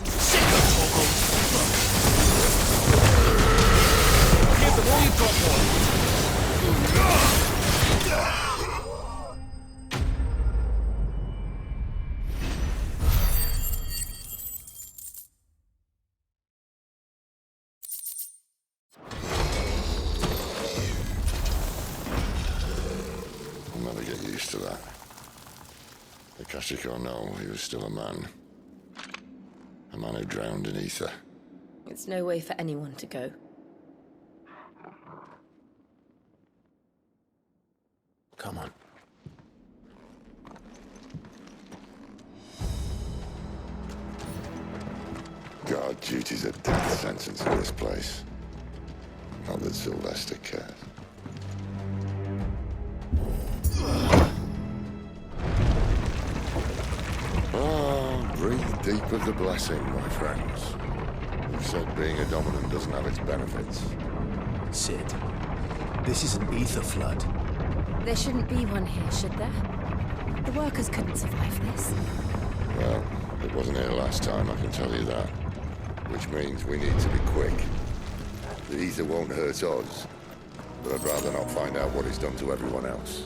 Sick of Torgles. Give them all you've got, boy. I'll never get used to that. Akashic or no, he was still a man. A man who drowned in ether. It's no way for anyone to go. Come on. God, duty's a death sentence in this place. Not that Sylvester cares. Ah, breathe deep of the blessing, my friends. You said being a dominant doesn't have its benefits. Sid, this is an ether flood. There shouldn't be one here, should there? The workers couldn't survive this. Well, it wasn't here last time, I can tell you that. Which means we need to be quick. The ether won't hurt us, but I'd rather not find out what it's done to everyone else.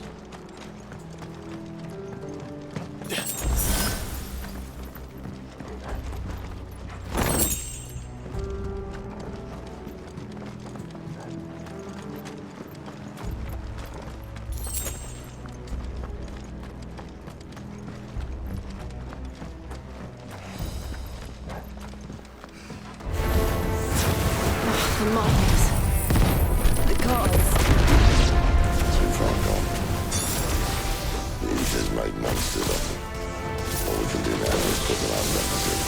The mines. The cars. Too far gone. The ether's made monsters of them. All we can do now is put them out of their misery.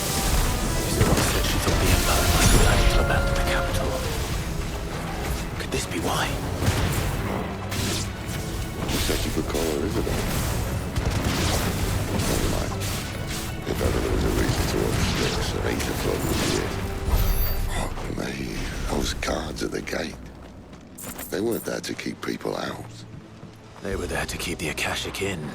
Zero said she thought the Empire might be planning to abandon the capital. Could this be why? She said you could call her Isabel. Never mind. If ever there was a reason to up sticks, an ether flood would be it. Fuck me. Those guards at the gate. They weren't there to keep people out. They were there to keep the Akashic in.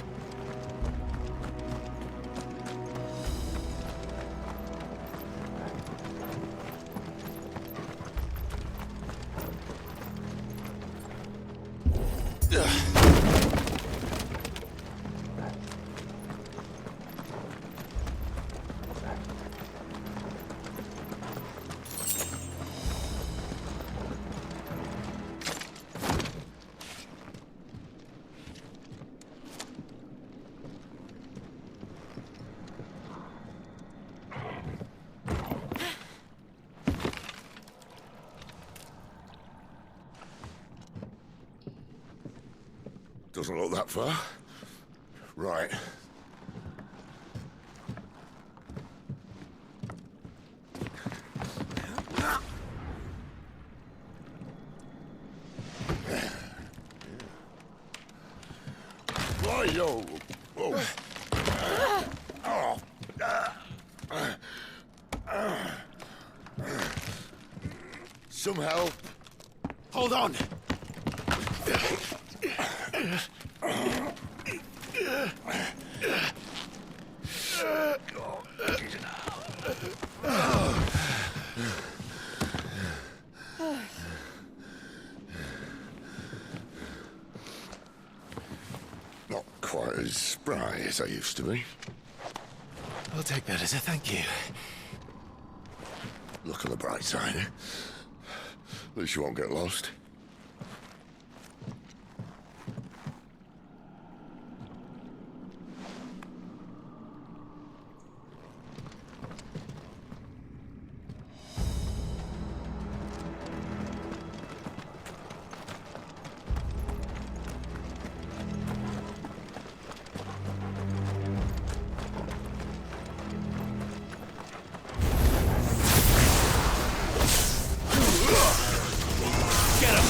Doesn't look that far. Right. Right-o. Oh. Some help. Hold on. Not quite as spry as I used to be. I'll take that as a thank you. Look on the bright side, eh? At least you won't get lost. Get him!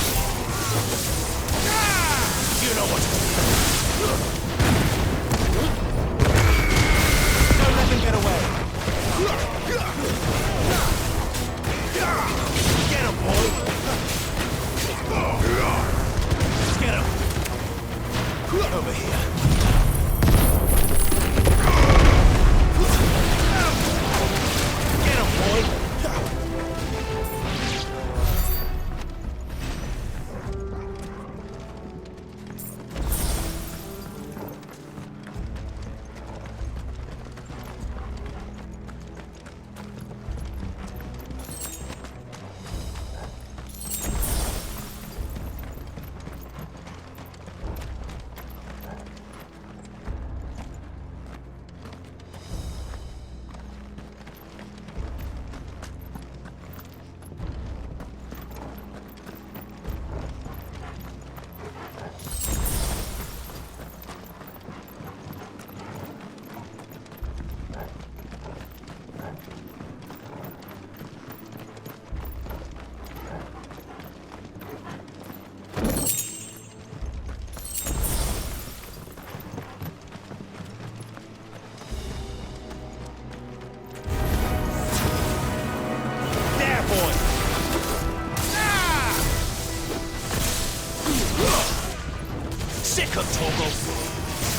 Vogel.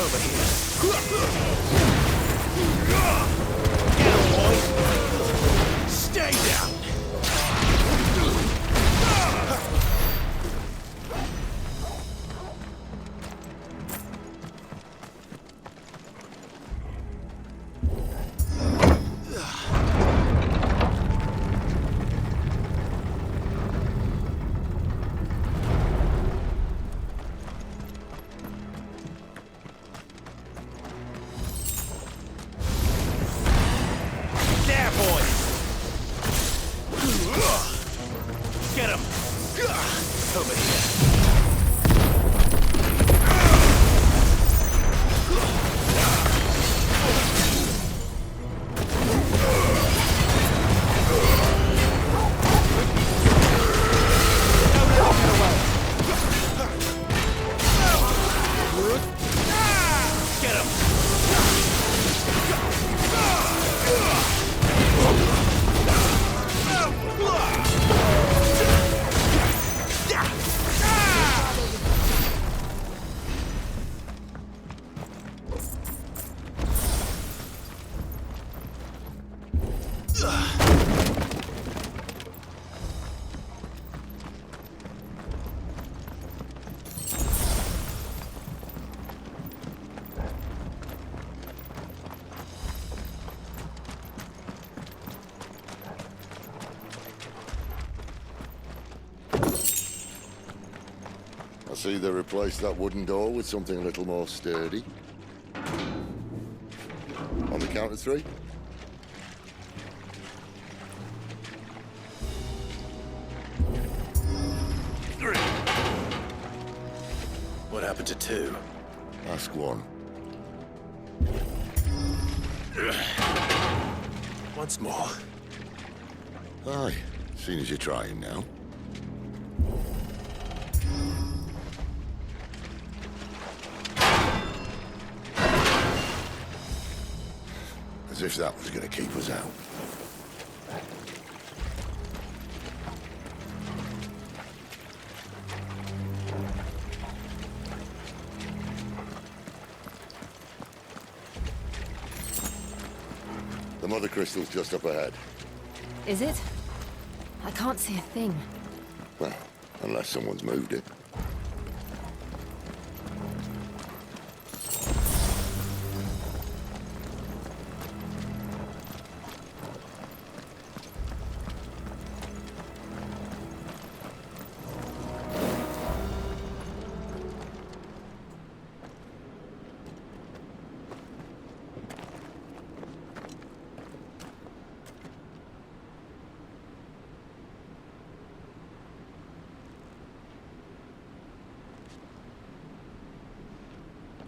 Over here. Get him, boy. Stay down. There, boy. Get him. Over here. Get him. I see they replaced that wooden door with something a little more sturdy. On the count of 3. What happened to 2? Ask 1. Once more. Aye, seeing as you're trying now. As if that was going to keep us out. The mother crystal's just up ahead. Is it? I can't see a thing. Well, unless someone's moved it.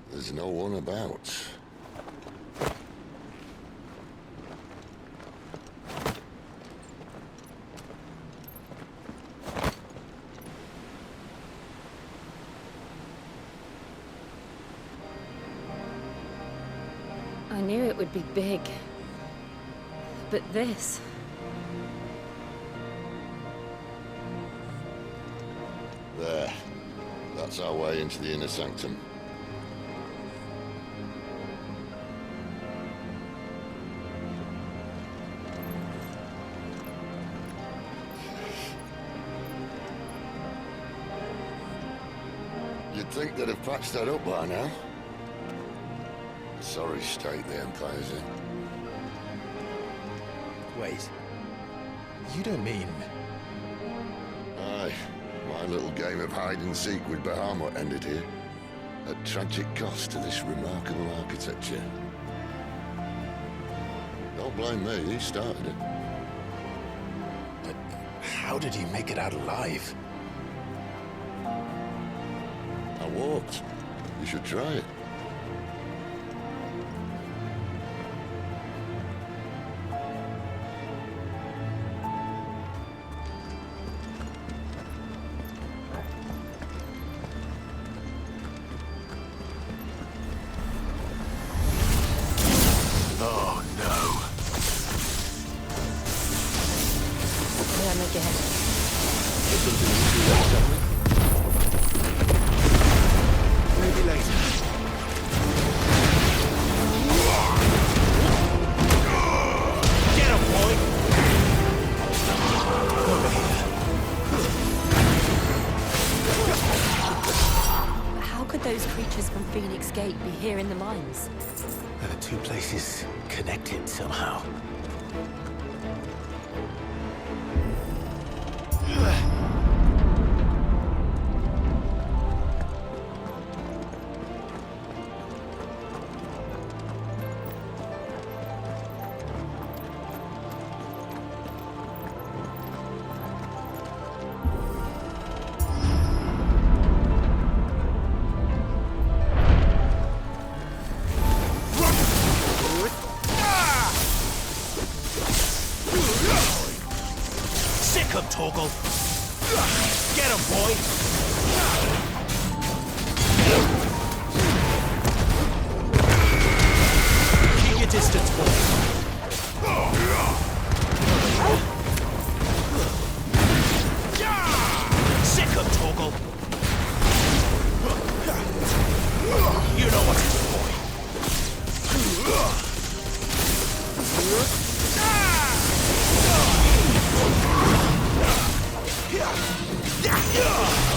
There's no one about. I knew it would be big. But this... There. That's our way into the inner sanctum. You'd think they'd have patched that up by now. Sorry state the Empire's in. Wait. You don't mean... Aye. My little game of hide-and-seek with Bahamut ended here. At tragic cost to this remarkable architecture. Don't blame me, he started it. But how did he make it out alive? I walked. You should try it. Oh, no. Them again. Maybe later. gate be here in the mines? Are the two places connected somehow? Toggle. Get him, boy! Keep your distance, boy. Sick him, Toggle. You know what to do, boy.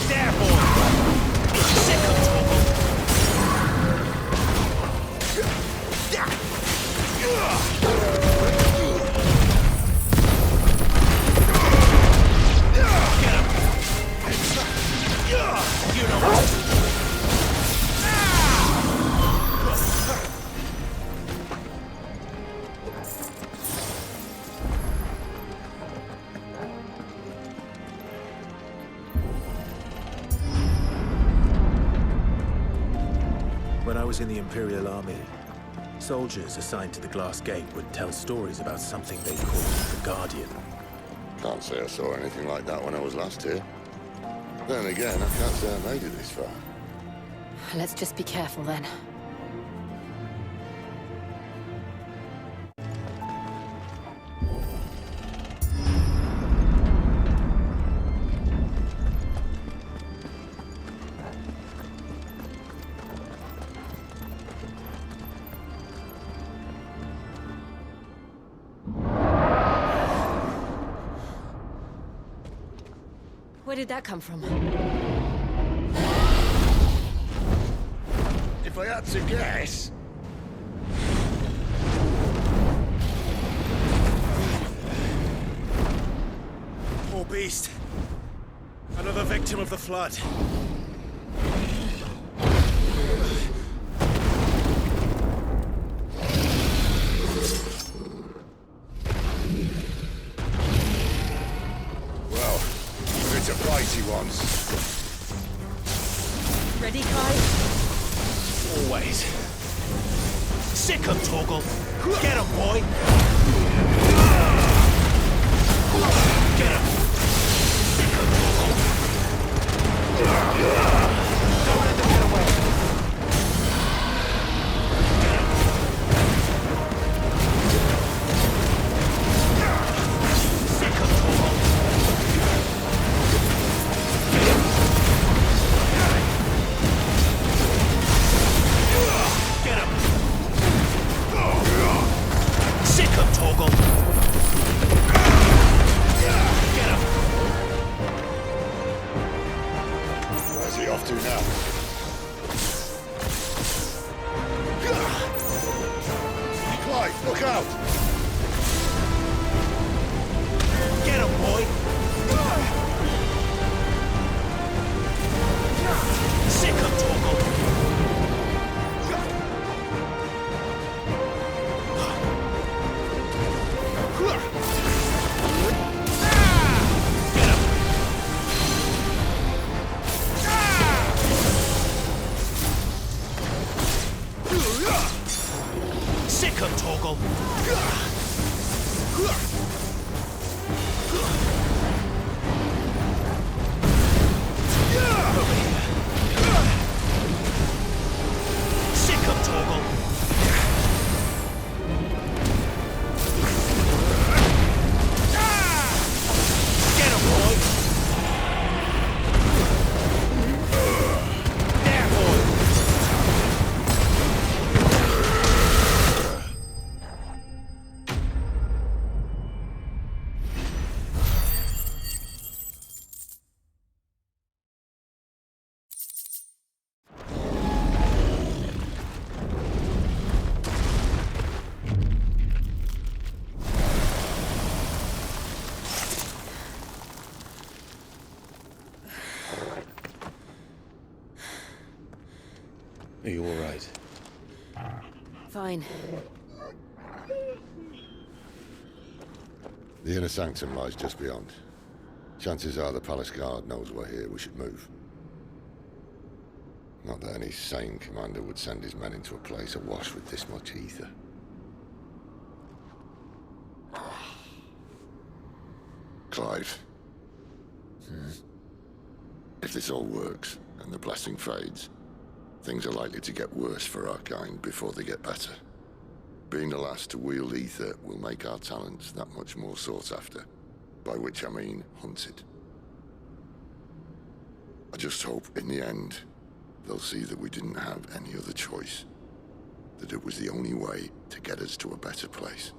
There, boy! Sick of Toggle! Get him! You know what? When I was in the Imperial Army, soldiers assigned to the Glass Gate would tell stories about something they called the Guardian. Can't say I saw anything like that when I was last here. Then again, I can't say I made it this far. Let's just be careful then. Where did that come from? If I had to guess... Poor beast. Another victim of the flood. Well, it's a fight he wants. Ready, Kai? Always. Sick him, Toggle. Get him, boy. Get him. Sick him, Toggle. Don't let them get away. Sick him, Toggle. Get him. Sick him, Toggle. Get him. Where's he off to now? Clyde, look out! Get him, boy. Sick him, Toggle. Sick him, Toggle. Sick him, Toggle. Get him, boy. There, boy. Are you all right? Fine. The inner sanctum lies just beyond. Chances are the palace guard knows we're here. We should move. Not that any sane commander would send his men into a place awash with this much ether. Clive. If this all works, and the blessing fades, things are likely to get worse for our kind before they get better. Being the last to wield ether will make our talents that much more sought after. By which I mean hunted. I just hope, in the end, they'll see that we didn't have any other choice. That it was the only way to get us to a better place.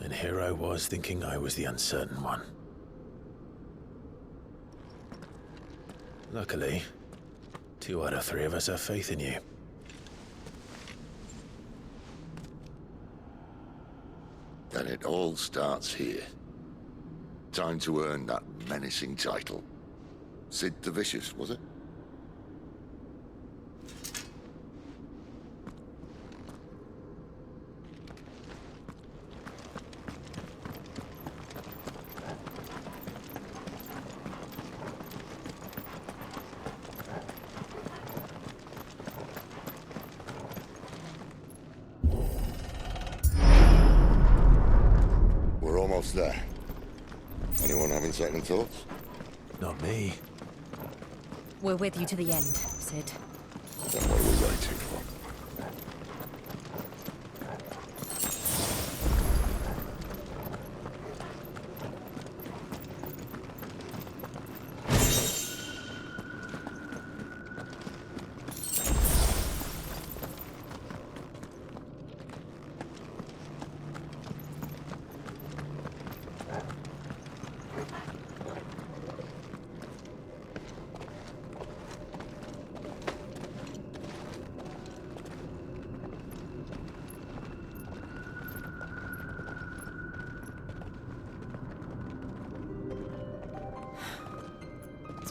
And here I was thinking I was the uncertain one. Luckily, 2 out of 3 of us have faith in you. Then it all starts here. Time to earn that menacing title. Sid the Vicious, was it? We're almost there. Anyone having second thoughts? Not me. We're with you to the end, Sid. Then what are we waiting for?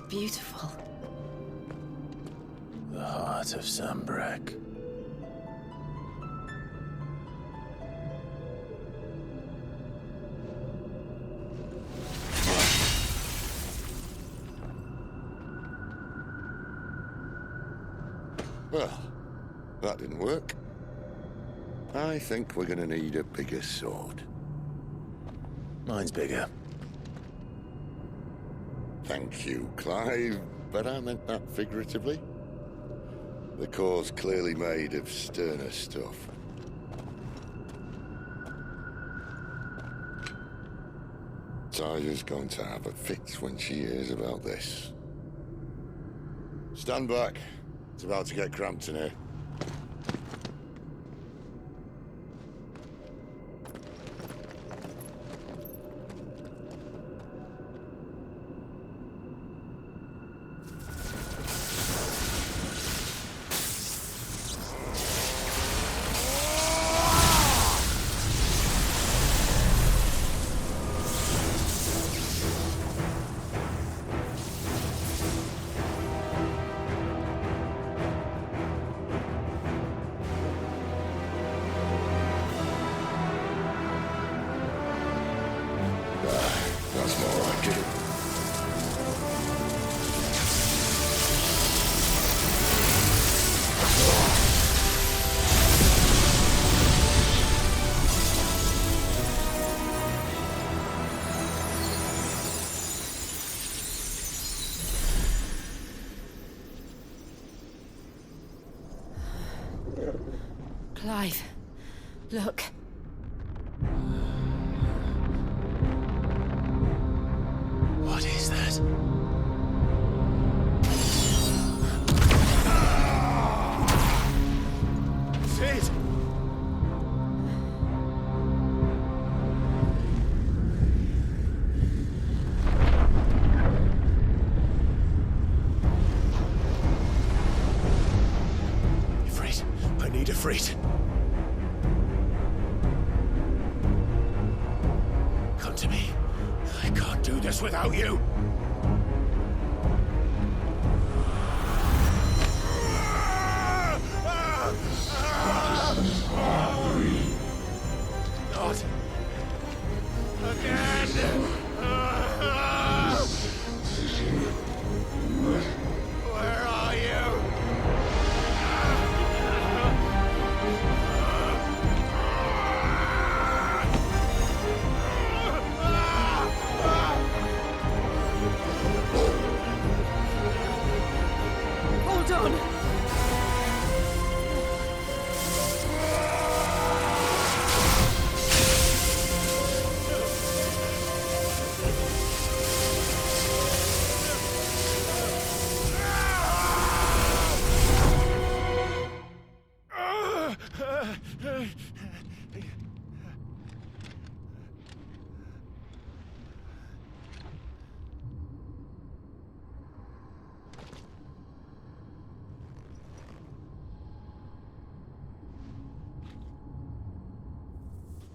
Beautiful. The heart of Sambrek. Well, that didn't work. I think we're gonna need a bigger sword. Mine's bigger. Thank you, Clive, but I meant that figuratively. The core's clearly made of sterner stuff. Tyler's going to have a fit when she hears about this. Stand back. It's about to get cramped in here. That's more like it. Clive, look. What is that? Sid! Ifrit, I need Ifrit. Come to me. I can't do this without you. God! Again! Where are you? Hold on!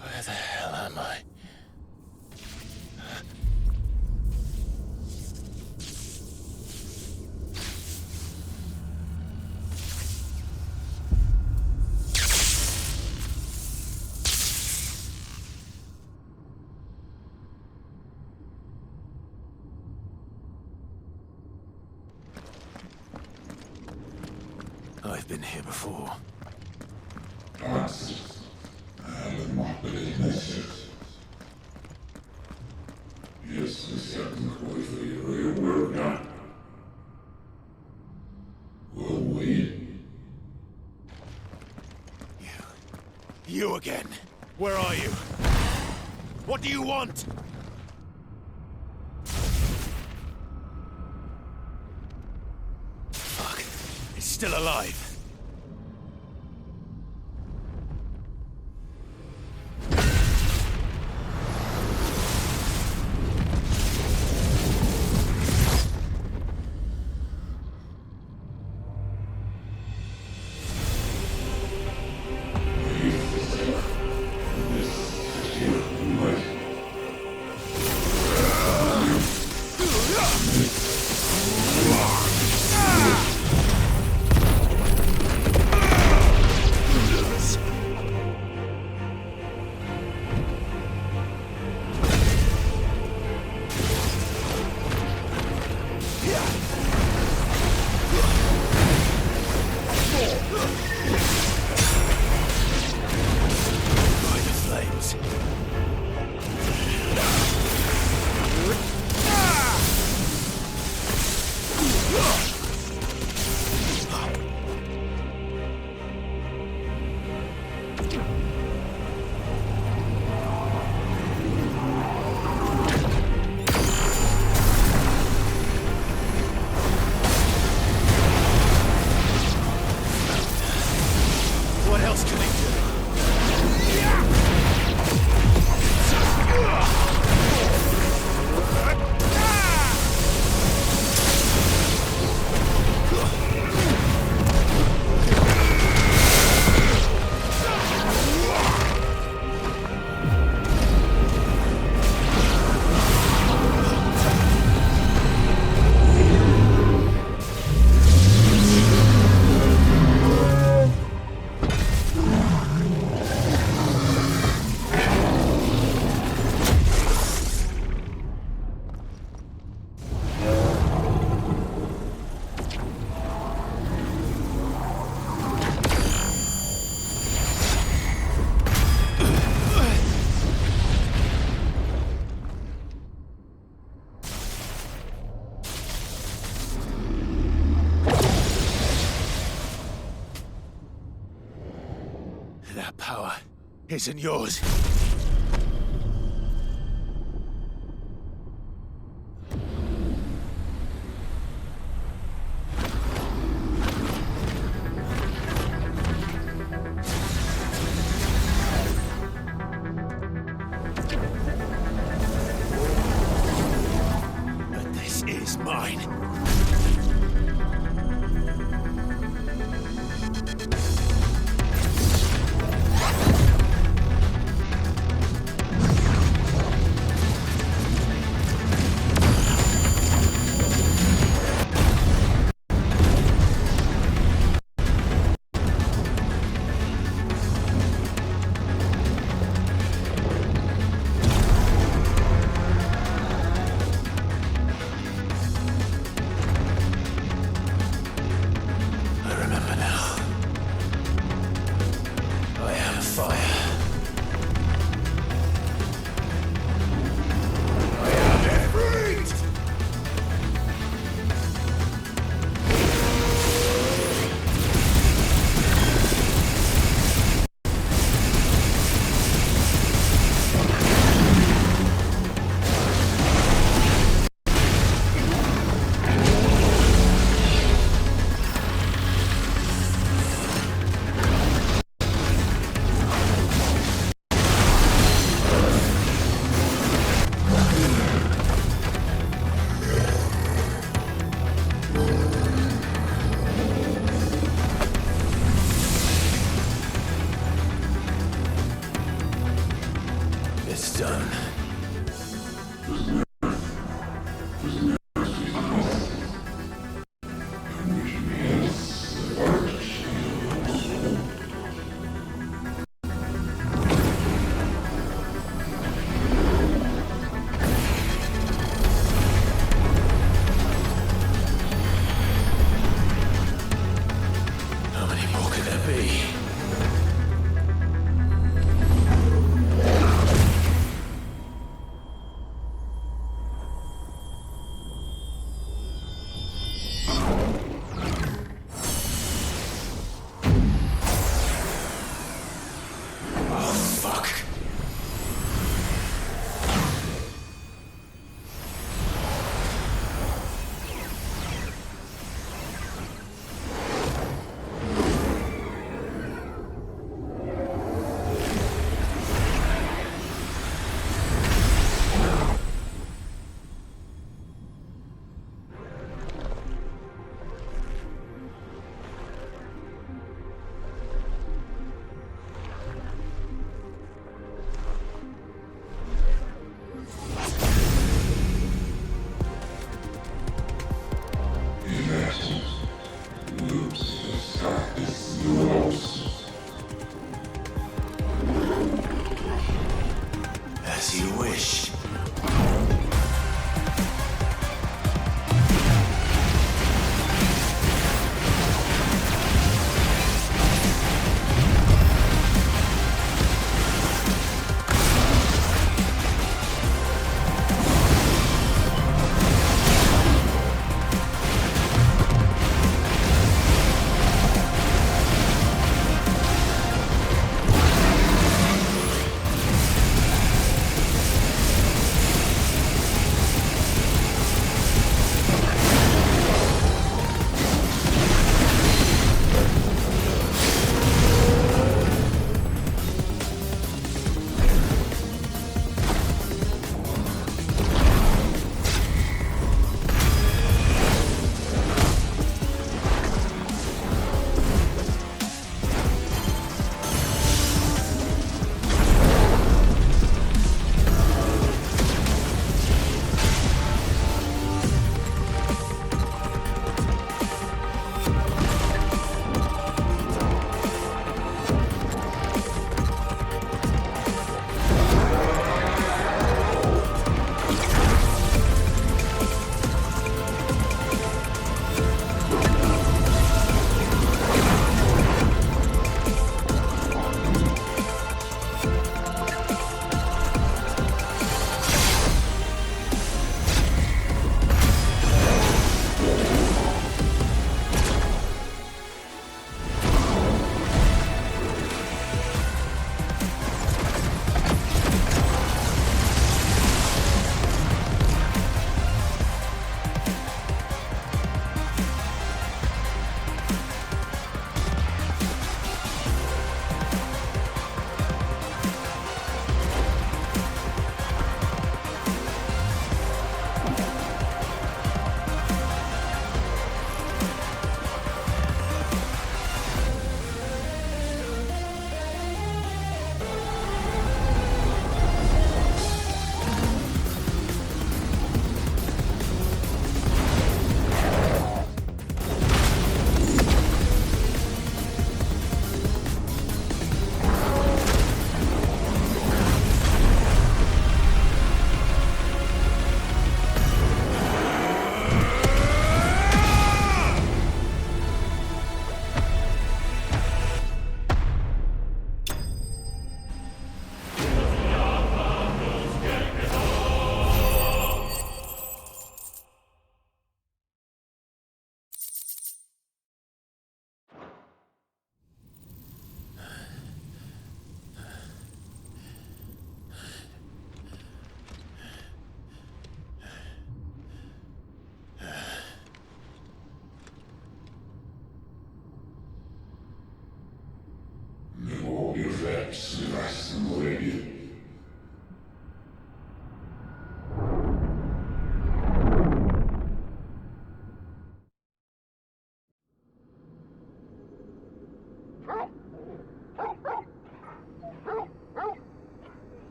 Where the hell am I? I've been here before. You again. Where are you? What do you want? Fuck. It's still alive. That power isn't yours. But this is mine. done. How many more could there be? As you wish.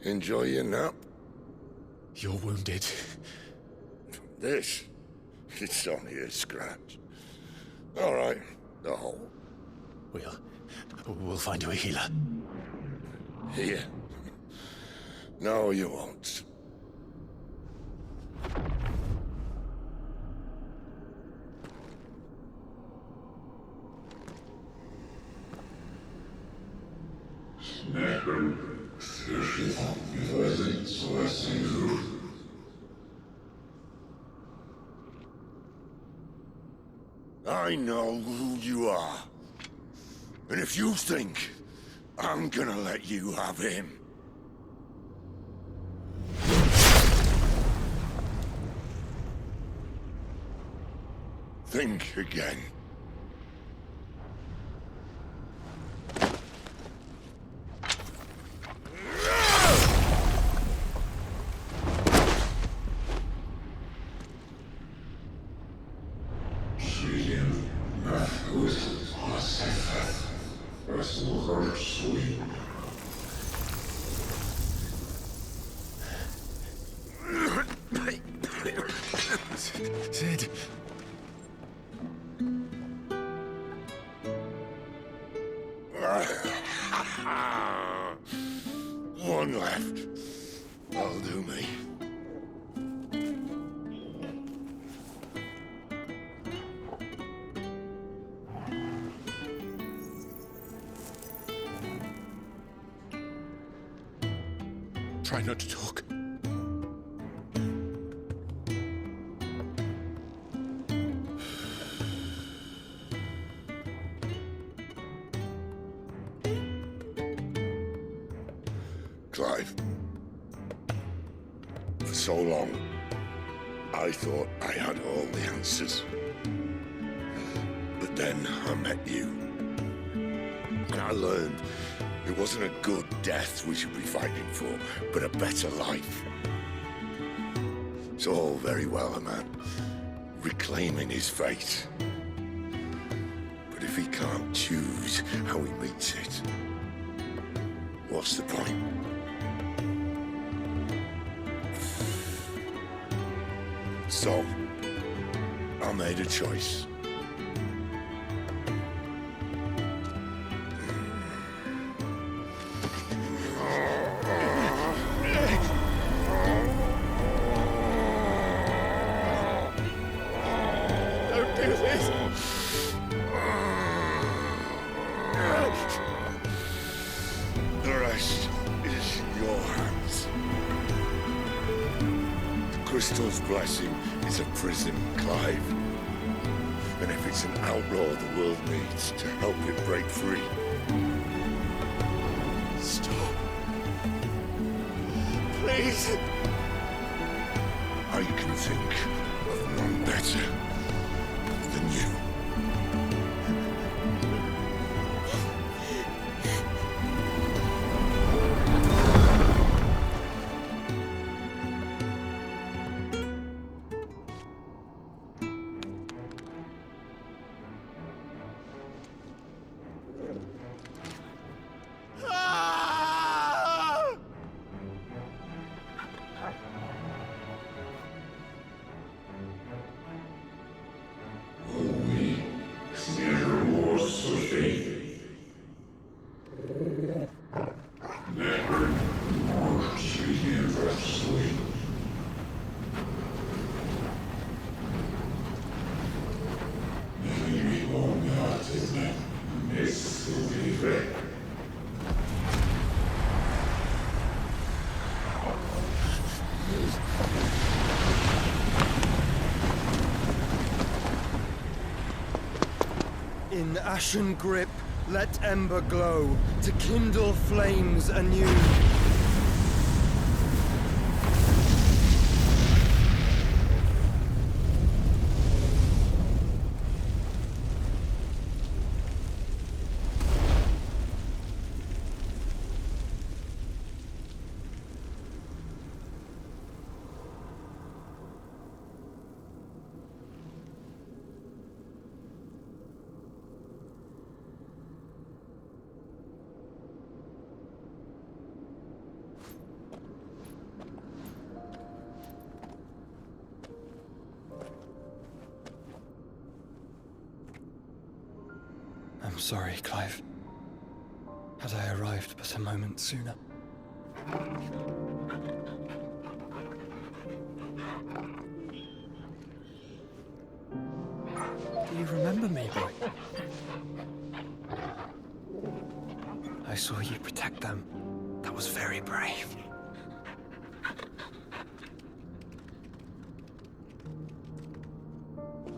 Enjoy your nap? You're wounded. This? It's only a scratch. All right, the hole. We'll find you a healer. Here? No, you won't. I know who you are. And if you think I'm gonna let you have him... think again. Sid. One left. That'll do me. Try not to talk. Clive. For so long, I thought I had all the answers. But then I met you. And I learned it wasn't a good death we should be fighting for, but a better life. It's all very well, a man reclaiming his fate. But if he can't choose how he meets it, what's the point? So, I made a choice. Don't do this! The rest is in your hands. The Crystal's blessing is a prison, Clive. And if it's an outlaw the world needs to help it break free... Stop. Please. I can think of none better than you. In ashen grip, let ember glow, to kindle flames anew. I'm sorry, Clive. Had I arrived but a moment sooner. Do you remember me, boy? I saw you protect them. That was very brave.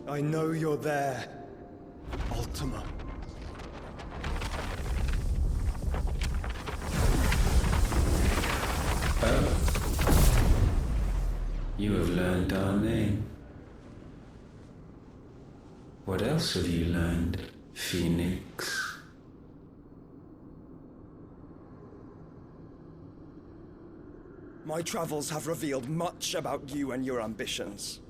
I know you're there, Ultima. You have learned our name. What else have you learned, Phoenix? My travels have revealed much about you and your ambitions.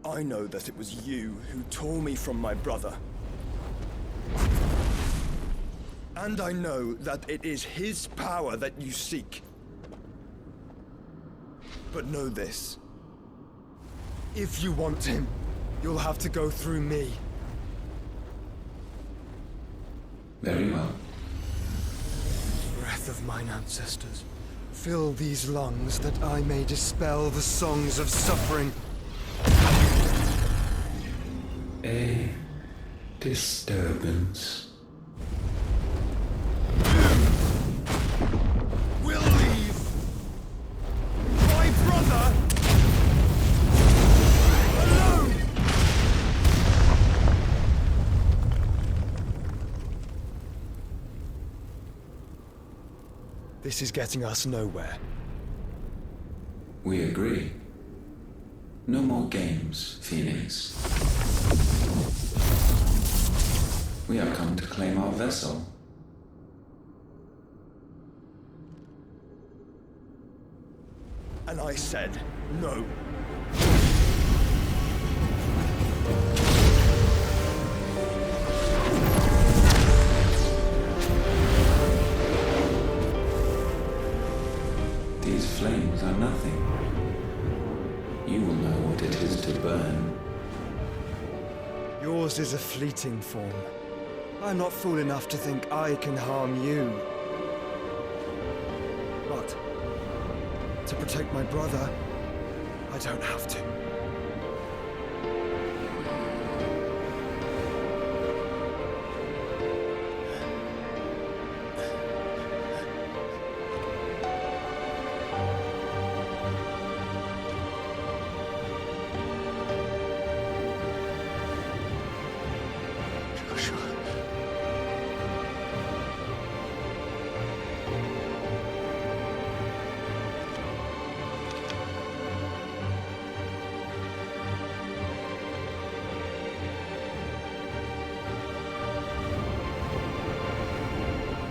I know that it was you who tore me from my brother. And I know that it is his power that you seek. But know this. If you want him, you'll have to go through me. Very well. Breath of mine ancestors, fill these lungs that I may dispel the songs of suffering. A disturbance. We'll leave. My brother alone. This is getting us nowhere. We agree. No more games, Phoenix. We have come to claim our vessel. And I said no. These flames are nothing. You will know what it is to burn. Yours is a fleeting form. I'm not fool enough to think I can harm you. But to protect my brother, I don't have to.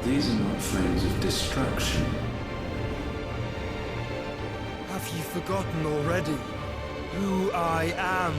These are not flames of destruction. Have you forgotten already who I am?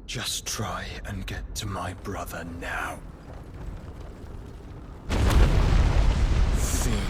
Just try and get to my brother now. Fiend.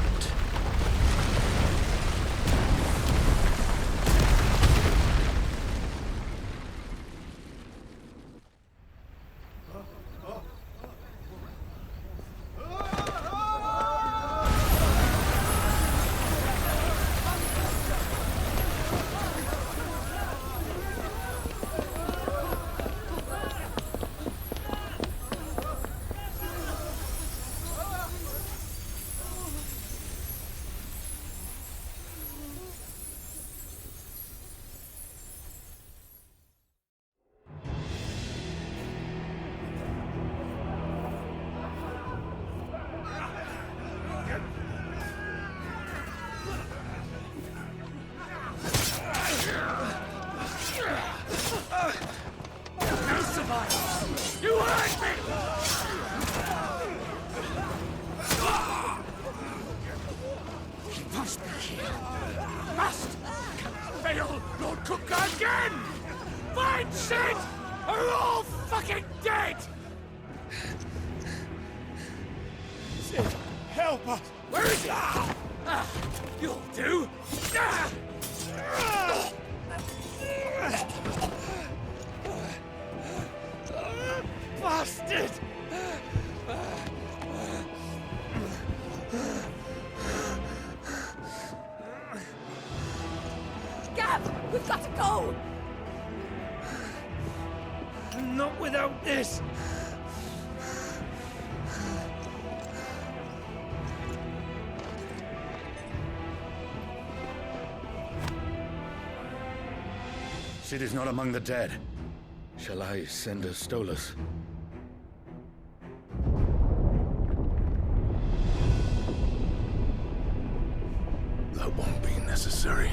Sid, help us! Where is he? You'll do! Bastard! Gab, we've got to go! Not without this! Sid is not among the dead. Shall I send a Stolas? That won't be necessary.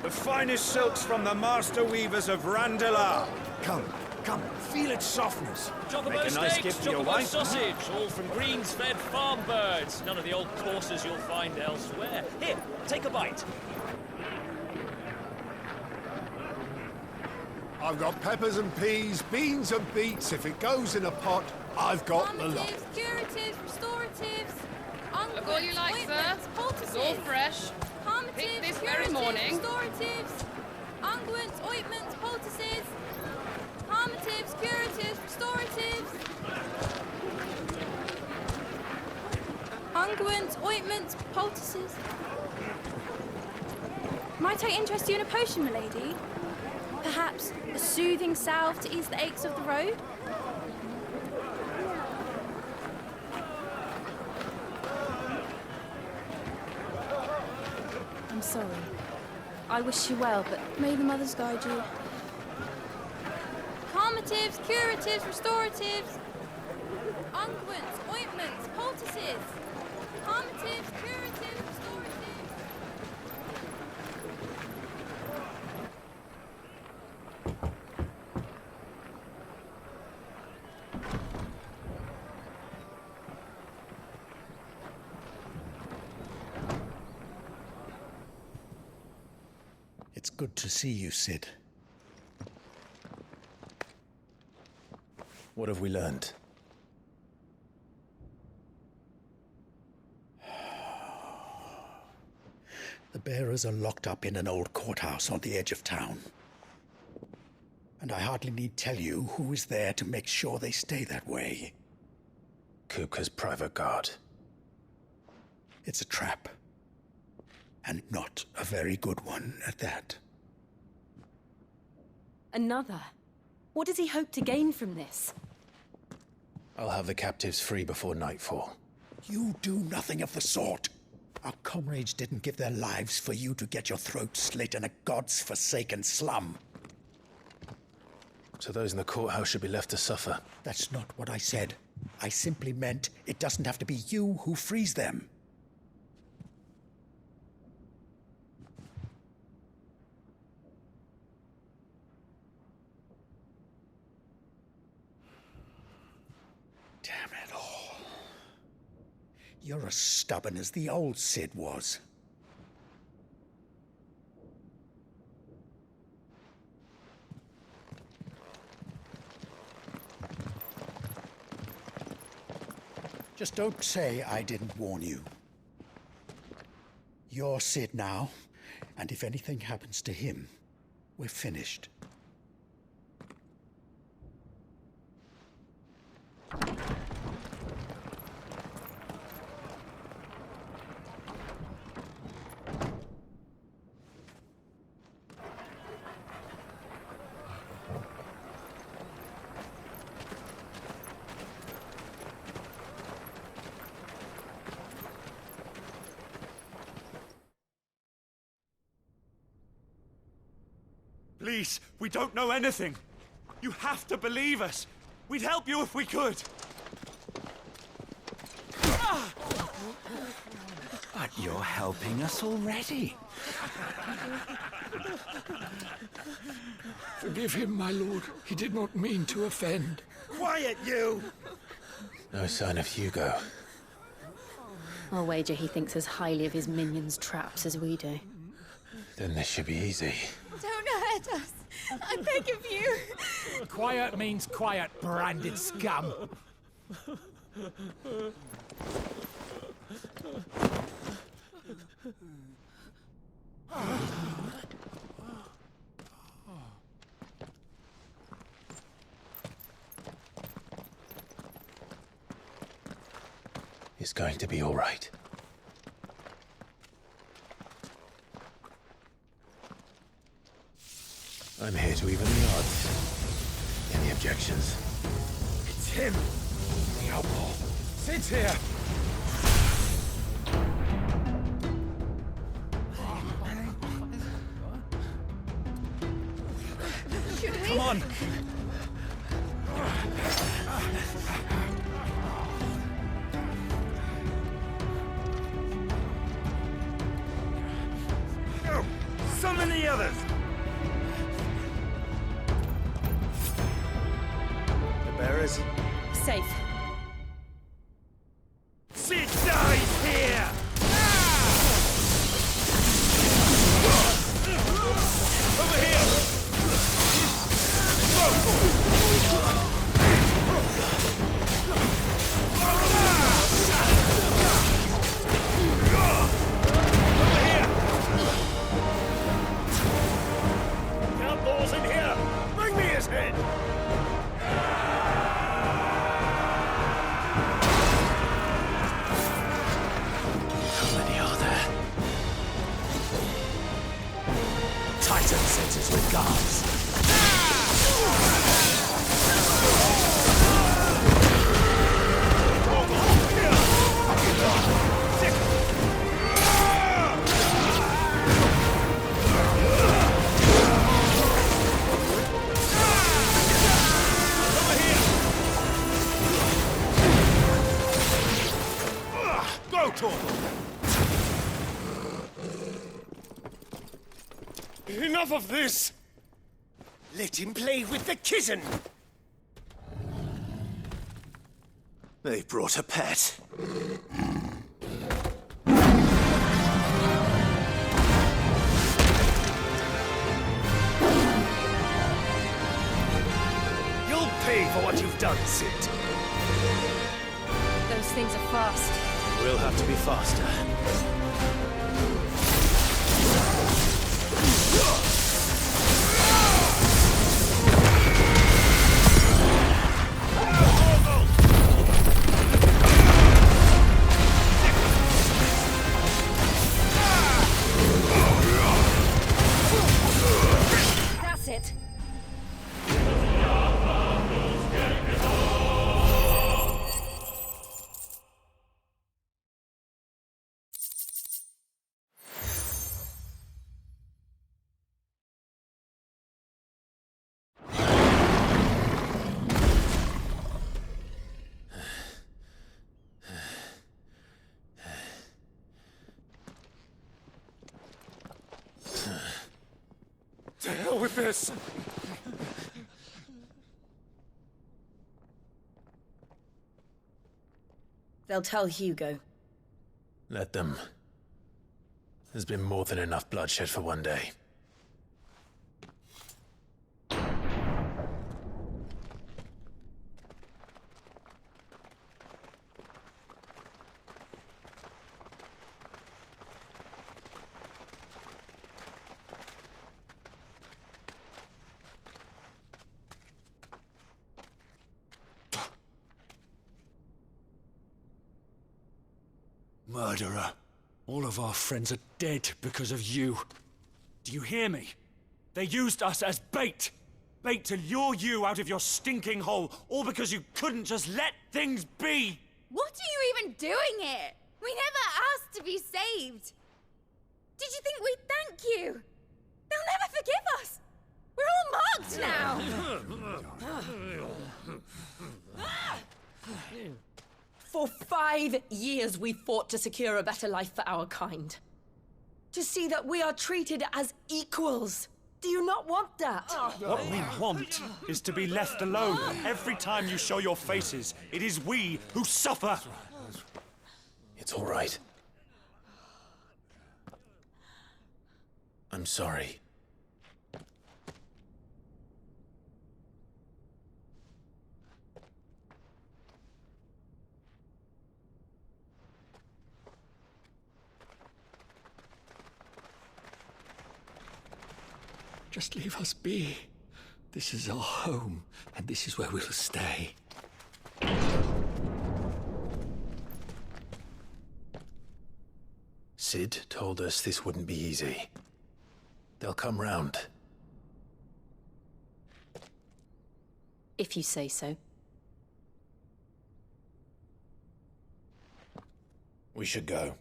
The finest silks from the master weavers of Randalar. Come, feel its softness. Chocobo Make a nice steaks, gift for your chocobo wife. sausage, all from greens-fed farm birds. None of the old courses you'll find elsewhere. Here, take a bite. I've got peppers and peas, beans and beets. If it goes in a pot, I've got the lot. Curatives, restoratives, Look all you like, sir. It's all fresh. Picked this very morning. Restoratives, unguents, ointments, poultices, harmatives, curatives, restoratives, unguents, ointments, poultices. Might I interest you in a potion, milady? Perhaps a soothing salve to ease the aches of the road? I'm sorry. I wish you well, but may the mothers guide you. Calmatives, curatives, restoratives, unguents, ointments, poultices. Calmatives, curatives, restoratives. It's good to see you, Sid. What have we learned? The bearers are locked up in an old courthouse on the edge of town. And I hardly need tell you who is there to make sure they stay that way. Kupka's private guard. It's a trap. And not a very good one at that. Another? What does he hope to gain from this? I'll have the captives free before nightfall. You do nothing of the sort. Our comrades didn't give their lives for you to get your throat slit in a god's forsaken slum. So those in the courthouse should be left to suffer. That's not what I said. I simply meant it doesn't have to be you who frees them. Damn it all. You're as stubborn as the old Sid was. Just don't say I didn't warn you. You're Sid now, and if anything happens to him, we're finished. Please, we don't know anything. You have to believe us. We'd help you if we could. But you're helping us already. Forgive him, my lord. He did not mean to offend. Quiet, you! No sign of Hugo. I'll wager he thinks as highly of his minions' traps as we do. Then this should be easy. Don't hurt us. I beg of you. Quiet means quiet, branded scum. It's going to be all right. I'm here to even the odds. Any objections? It's him! The outlaw. Sit here! Should we? Come on! Go! Summon the others! The bearers? Safe. Sid dies here! Over here! Outlaws in here! Bring me his head! How many are there? Titan sends his regards. Go, Tor! Enough of this! Let him play with the kitten! They brought a pet. You'll pay for what you've done, Sid. Those things are fast. We'll have to be faster. That's it. To hell with this! They'll tell Hugo. Let them. There's been more than enough bloodshed for one day. Murderer. All of our friends are dead because of you. Do you hear me? They used us as bait. Bait to lure you out of your stinking hole, all because you couldn't just let things be. What are you even doing here? We never asked to be saved. Did you think we'd thank you? They'll never forgive us. 5 years we've fought to secure a better life for our kind. To see that we are treated as equals. Do you not want that? What we want is to be left alone. Every time you show your faces, it is we who suffer. It's all right. I'm sorry. Just leave us be. This is our home, and this is where we'll stay. Sid told us this wouldn't be easy. They'll come round. If you say so. We should go.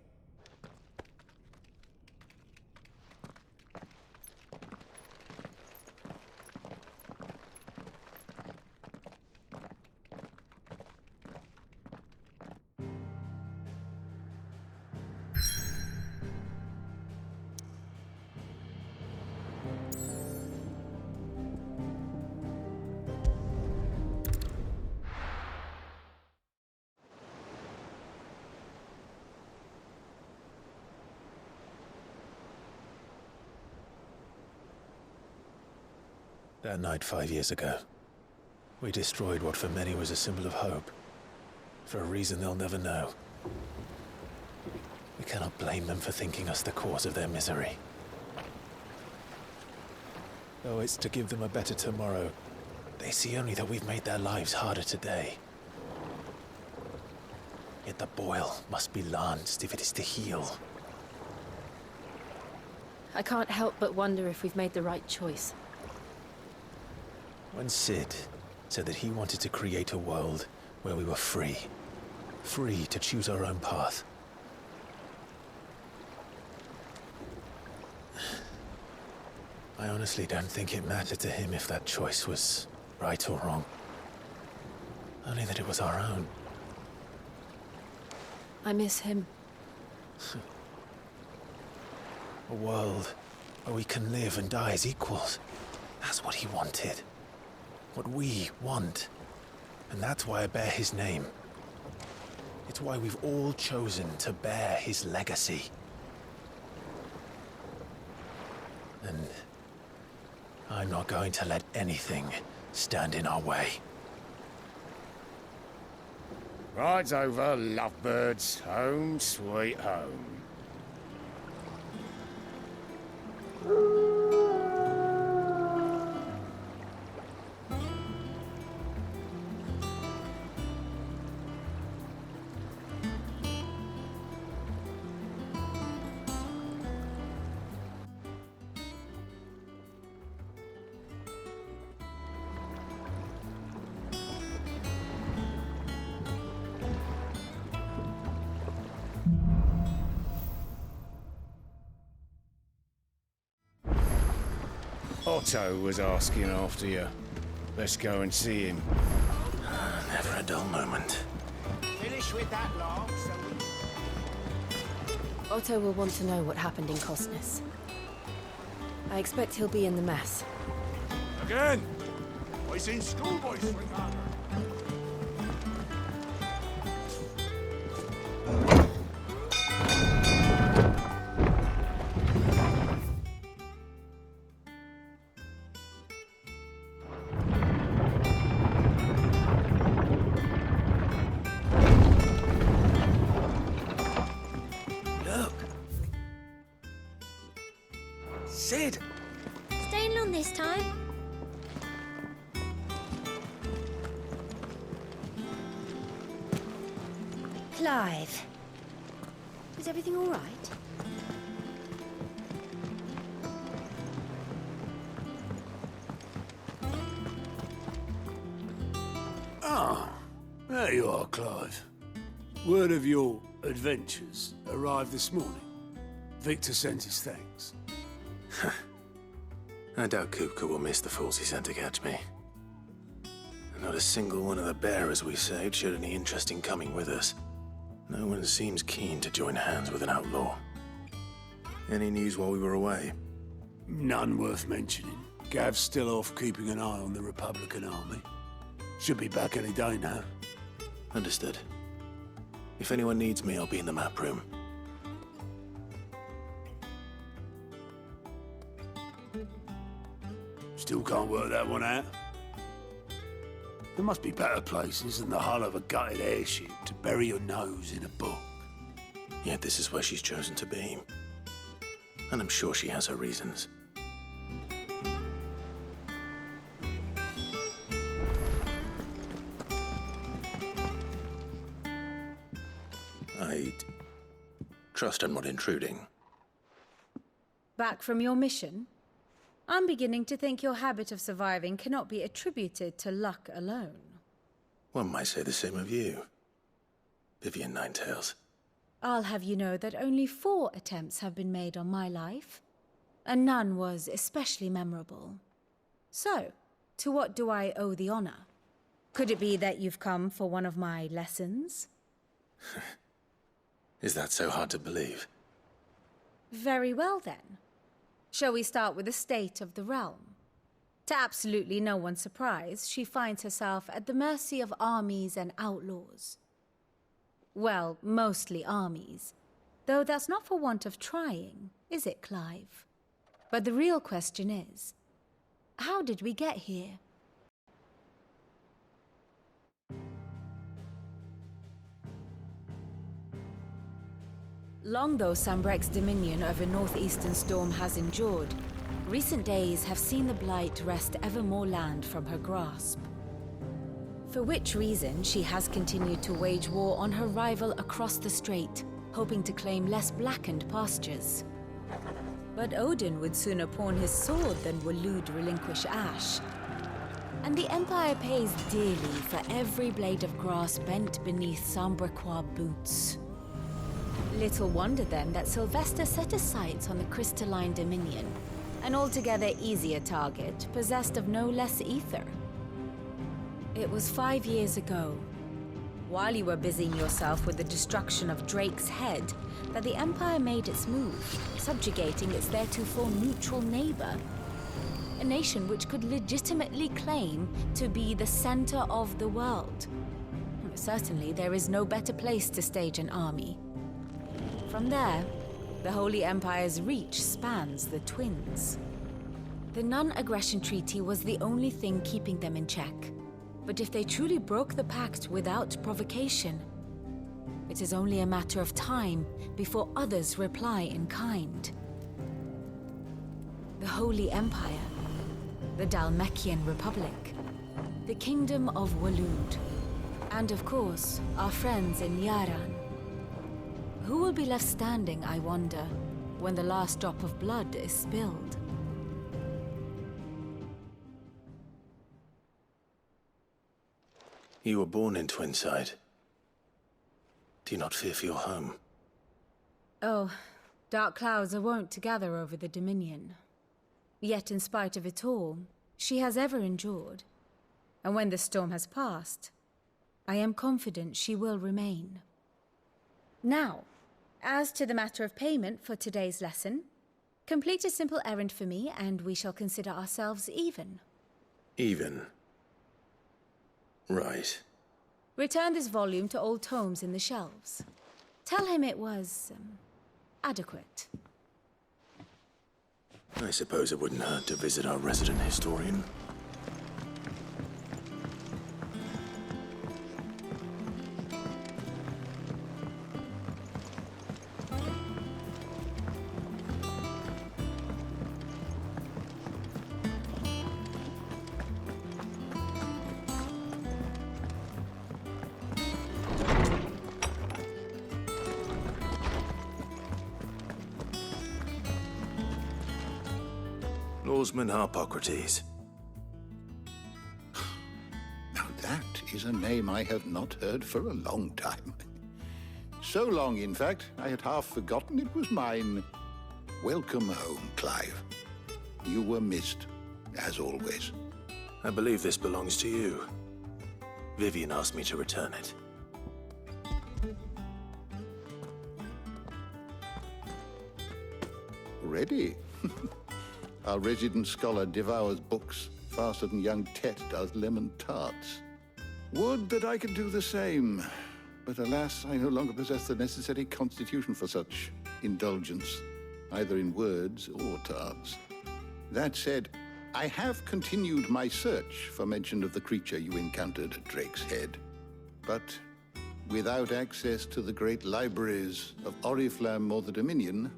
That night 5 years ago, we destroyed what for many was a symbol of hope. For a reason they'll never know. We cannot blame them for thinking us the cause of their misery. Though it's to give them a better tomorrow, they see only that we've made their lives harder today. Yet the boil must be lanced if it is to heal. I can't help but wonder if we've made the right choice. When Sid said that he wanted to create a world where we were free. Free to choose our own path. I honestly don't think it mattered to him if that choice was right or wrong. Only that it was our own. I miss him. A world where we can live and die as equals. That's what he wanted. What we want. And that's why I bear his name. It's why we've all chosen to bear his legacy. And I'm not going to let anything stand in our way. Ride's over, lovebirds. Home sweet home. Otto was asking after you. Let's go and see him. Never a dull moment. Finish with that log, Otto will want to know what happened in Cosnes. I expect he'll be in the mess. Again! I seen schoolboys swing harder. Sid! Staying long this time? Clive. Is everything all right? Ah, there you are, Clive. Word of your adventures arrived this morning. Victor sent his thanks. I doubt Kupka will miss the fools he sent to catch me. And not a single one of the bearers we saved showed any interest in coming with us. No one seems keen to join hands with an outlaw. Any news while we were away? None worth mentioning. Gav's still off keeping an eye on the Republican army. Should be back any day now. Understood. If anyone needs me, I'll be in the map room. Still can't work that one out. There must be better places than the hull of a gutted airship to bury your nose in a book. Yet this is where she's chosen to be. And I'm sure she has her reasons. I trust I'm not intruding. Back from your mission? I'm beginning to think your habit of surviving cannot be attributed to luck alone. One might say the same of you, Vivian Ninetails. I'll have you know that only 4 attempts have been made on my life, and none was especially memorable. So, to what do I owe the honor? Could it be that you've come for one of my lessons? Is that so hard to believe? Very well then. Shall we start with the state of the realm? To absolutely no one's surprise, she finds herself at the mercy of armies and outlaws. Well, mostly armies. Though that's not for want of trying, is it, Clive? But the real question is, how did we get here? Long though Sambrek's dominion over northeastern Storm has endured, recent days have seen the Blight wrest ever more land from her grasp. For which reason, she has continued to wage war on her rival across the strait, hoping to claim less blackened pastures. But Odin would sooner pawn his sword than Waloed relinquish Ash. And the Empire pays dearly for every blade of grass bent beneath Sambrequois boots. Little wonder then that Sylvester set his sights on the crystalline dominion, an altogether easier target, possessed of no less ether. It was 5 years ago, while you were busying yourself with the destruction of Drake's head, that the Empire made its move, subjugating its theretofore neutral neighbor. A nation which could legitimately claim to be the center of the world. Certainly, there is no better place to stage an army. From there, the Holy Empire's reach spans the Twins. The non-aggression treaty was the only thing keeping them in check. But if they truly broke the pact without provocation, it is only a matter of time before others reply in kind. The Holy Empire, the Dhalmekian Republic, the Kingdom of Waloed, and of course, our friends in Yaran. Who will be left standing, I wonder, when the last drop of blood is spilled? You were born in Twinside. Do you not fear for your home? Oh, dark clouds are wont to gather over the Dominion. Yet in spite of it all, she has ever endured. And when the storm has passed, I am confident she will remain. Now, as to the matter of payment for today's lesson, complete a simple errand for me and we shall consider ourselves even. Even? Right. Return this volume to old tomes in the shelves. Tell him it was, adequate. I suppose it wouldn't hurt to visit our resident historian. Lawsman Harpocrates. Now that is a name I have not heard for a long time. So long, in fact, I had half forgotten it was mine. Welcome home, Clive. You were missed, as always. I believe this belongs to you. Vivian asked me to return it. Ready? Our resident scholar devours books faster than young Tet does lemon tarts. Would that I could do the same. But alas, I no longer possess the necessary constitution for such indulgence, either in words or tarts. That said, I have continued my search for mention of the creature you encountered at Drake's Head. But without access to the great libraries of Oriflamme or the Dominion,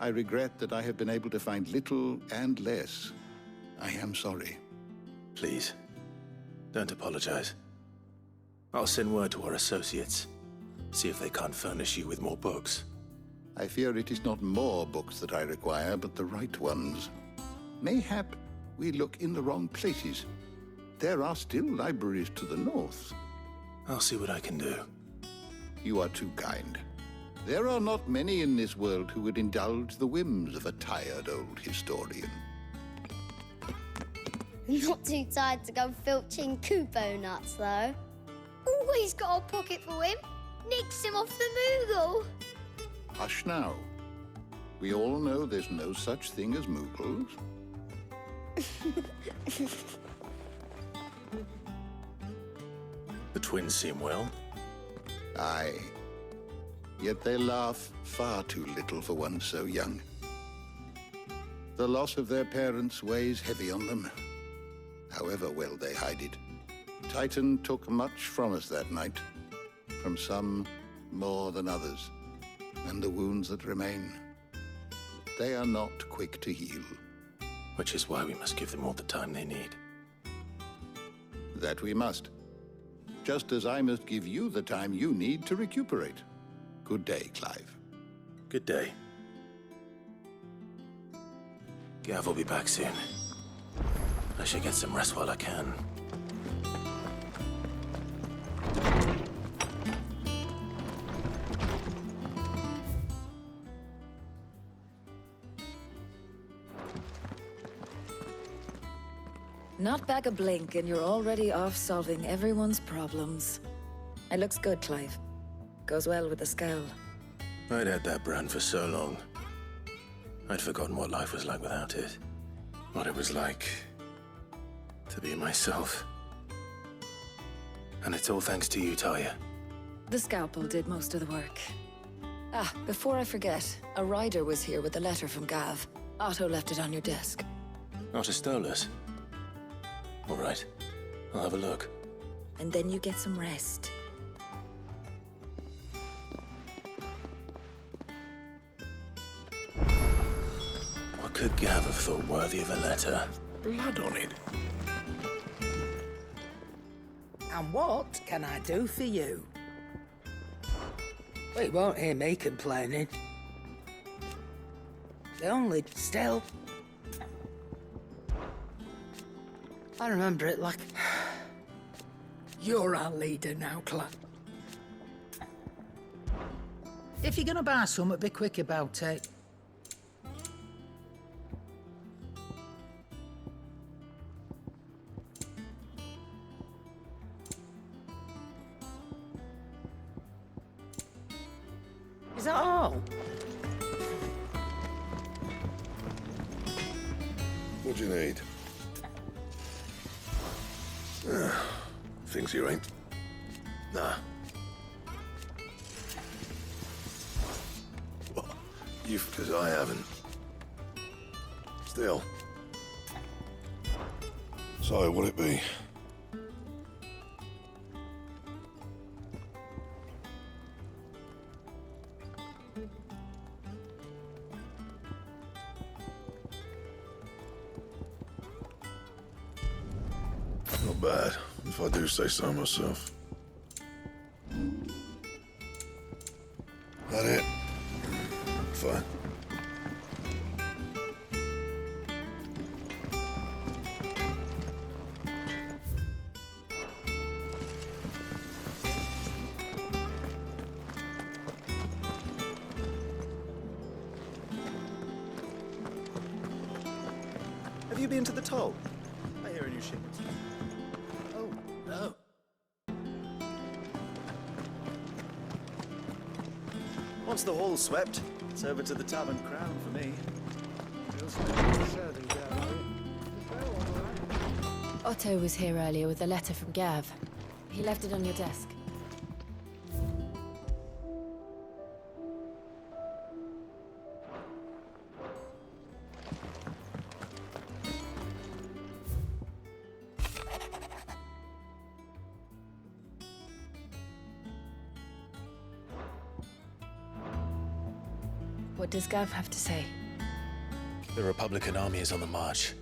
I regret that I have been able to find little and less. I am sorry. Please, don't apologize. I'll send word to our associates. See if they can't furnish you with more books. I fear it is not more books that I require, but the right ones. Mayhap we look in the wrong places. There are still libraries to the north. I'll see what I can do. You are too kind. There are not many in this world who would indulge the whims of a tired old historian. Not too tired to go filching Kupo nuts, though. Always got a pocket for him. Nicks him off the Moogle. Hush now. We all know there's no such thing as Moogles. The twins seem well. Aye. Yet they laugh far too little for one so young. The loss of their parents weighs heavy on them, however well they hide it. Titan took much from us that night, from some more than others, and the wounds that remain, they are not quick to heal. Which is why we must give them all the time they need. That we must. Just as I must give you the time you need to recuperate. Good day, Clive. Good day. Gav will be back soon. I should get some rest while I can. Not back a blink and you're already off solving everyone's problems. It looks good, Clive. Goes well with the scowl. I'd had that brand for so long. I'd forgotten what life was like without it. What it was like to be myself. And it's all thanks to you, Talia. The scalpel did most of the work. Ah, before I forget, a rider was here with a letter from Gav. Otto left it on your desk. Otto stole us. All right, I'll have a look. And then you get some rest. What could Gav have thought worthy of a letter? Blood on it. And what can I do for you? Well, you won't hear me complaining. Only still. I remember it like... You're our leader now, Clive. If you're gonna buy something, be quick about it. Is that all? What do you need? Things you ain't? Nah. What? Because I haven't. Still. So, what'd it be? Not bad, if I do say so myself. That it? Fine. Have you been to the toll? I hear a new shipment. Oh, no. Once the hall's swept, it's over to the Tavern Crown for me. Otto was here earlier with a letter from Gav. He left it on your desk. What does Gav have to say? The Republican army is on the march,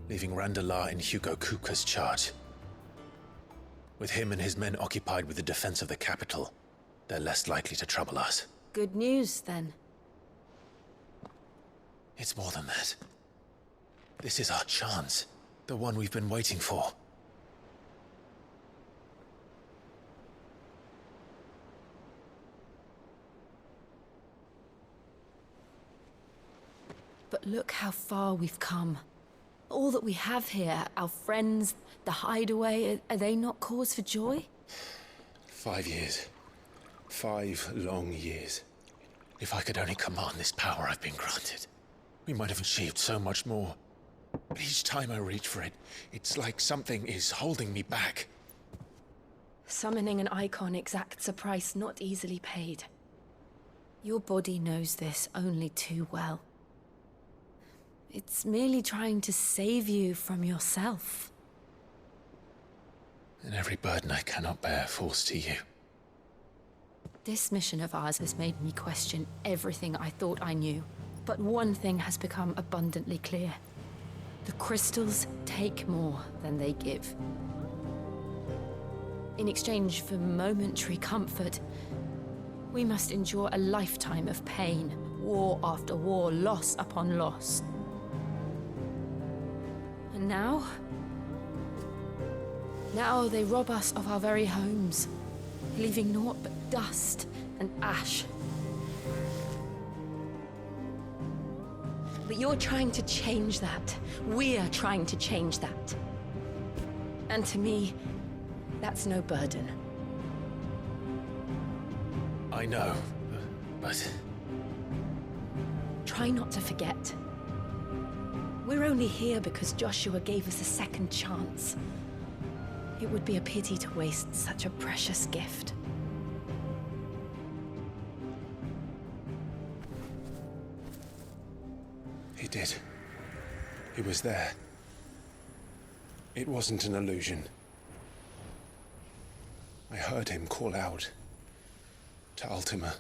leaving Randalar in Hugo Kuka's charge. With him and his men occupied with the defense of the capital, they're less likely to trouble us. Good news, then. It's more than that. This is our chance, the one we've been waiting for. But look how far we've come. All that we have here, our friends, the hideaway, are they not cause for joy? 5 years. 5 long years. If I could only command this power I've been granted, we might have achieved so much more. But each time I reach for it, it's like something is holding me back. Summoning an icon exacts a price not easily paid. Your body knows this only too well. It's merely trying to save you from yourself. And every burden I cannot bear falls to you. This mission of ours has made me question everything I thought I knew. But one thing has become abundantly clear. The crystals take more than they give. In exchange for momentary comfort, we must endure a lifetime of pain, war after war, loss upon loss. And now they rob us of our very homes, leaving naught but dust and ash. But you're trying to change that. We're trying to change that. And to me, that's no burden. I know, but... Try not to forget. We're only here because Joshua gave us a second chance. It would be a pity to waste such a precious gift. He did. He was there. It wasn't an illusion. I heard him call out to Ultima.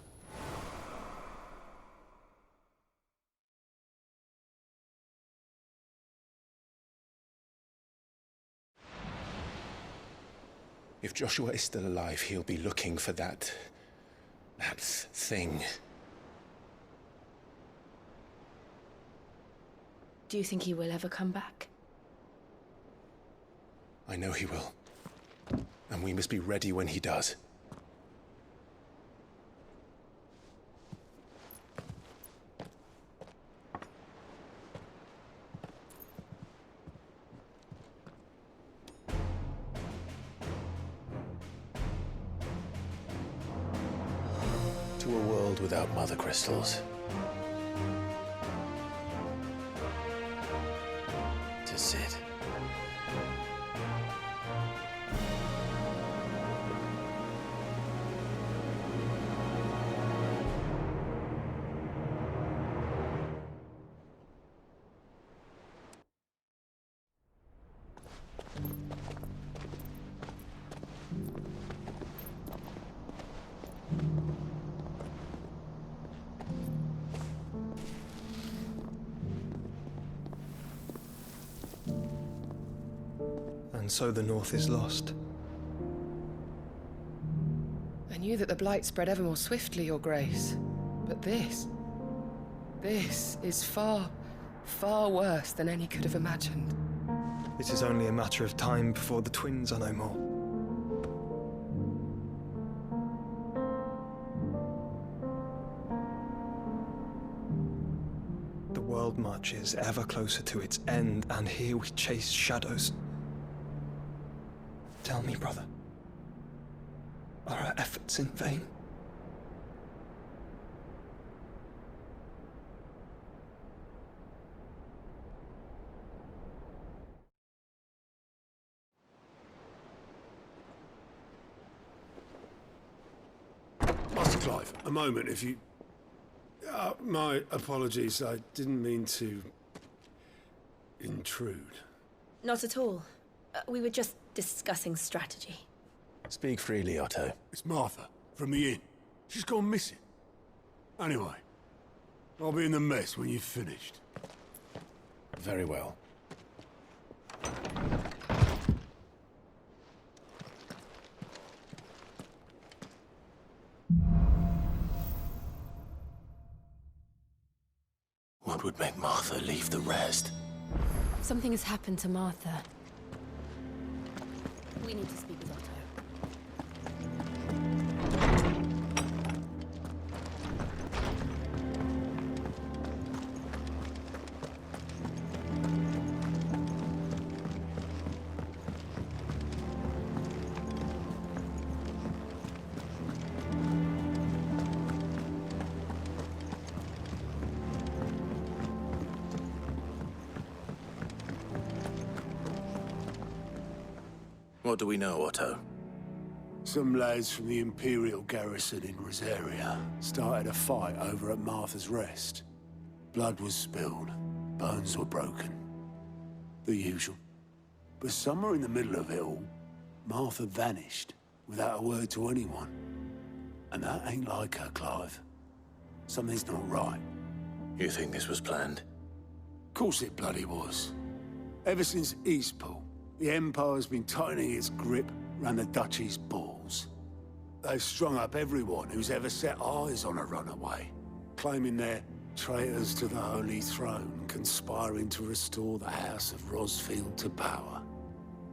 If Joshua is still alive, he'll be looking for that thing. Do you think he will ever come back? I know he will. And we must be ready when he does. To a world without mother crystals. To Sid. And so the North is lost. I knew that the Blight spread ever more swiftly, Your Grace. But this is far, far worse than any could have imagined. It is only a matter of time before the twins are no more. The world marches ever closer to its end, and here we chase shadows. Tell me, brother, are our efforts in vain? Clive, a moment, if you... my apologies, I didn't mean to... intrude. Not at all. We were just discussing strategy. Speak freely, Otto. It's Martha, from the inn. She's gone missing. Anyway, I'll be in the mess when you've finished. Very well. What would make Martha leave the rest? Something has happened to Martha. We need to speak with Otto. What do we know, Otto? Some lads from the Imperial garrison in Rosaria started a fight over at Martha's Rest. Blood was spilled, bones were broken. The usual. But somewhere in the middle of it all, Martha vanished without a word to anyone. And that ain't like her, Clive. Something's not right. You think this was planned? Of course it bloody was. Ever since Eastpool, the Empire's been tightening its grip around the Duchy's balls. They've strung up everyone who's ever set eyes on a runaway, claiming they're traitors to the Holy Throne, conspiring to restore the House of Rosfield to power.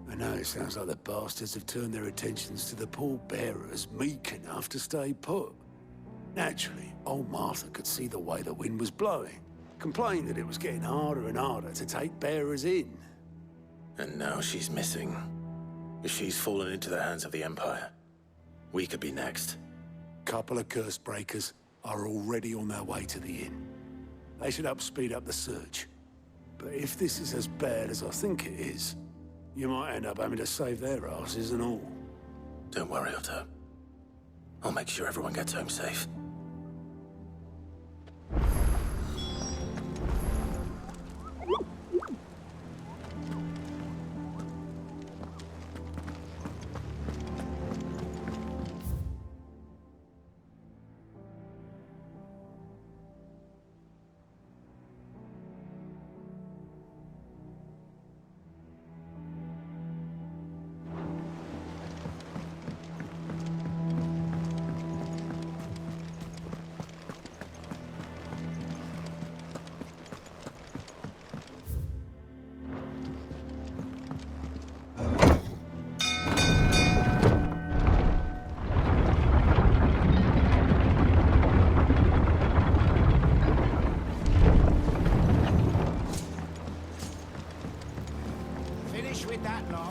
And now it sounds like the bastards have turned their attentions to the pallbearers meek enough to stay put. Naturally, old Martha could see the way the wind was blowing, complained that it was getting harder and harder to take bearers in. And now she's missing. If she's fallen into the hands of the Empire, we could be next. Couple of curse breakers are already on their way to the inn. They should speed up the search. But if this is as bad as I think it is, you might end up having to save their asses and all. Don't worry, Otto. I'll make sure everyone gets home safe.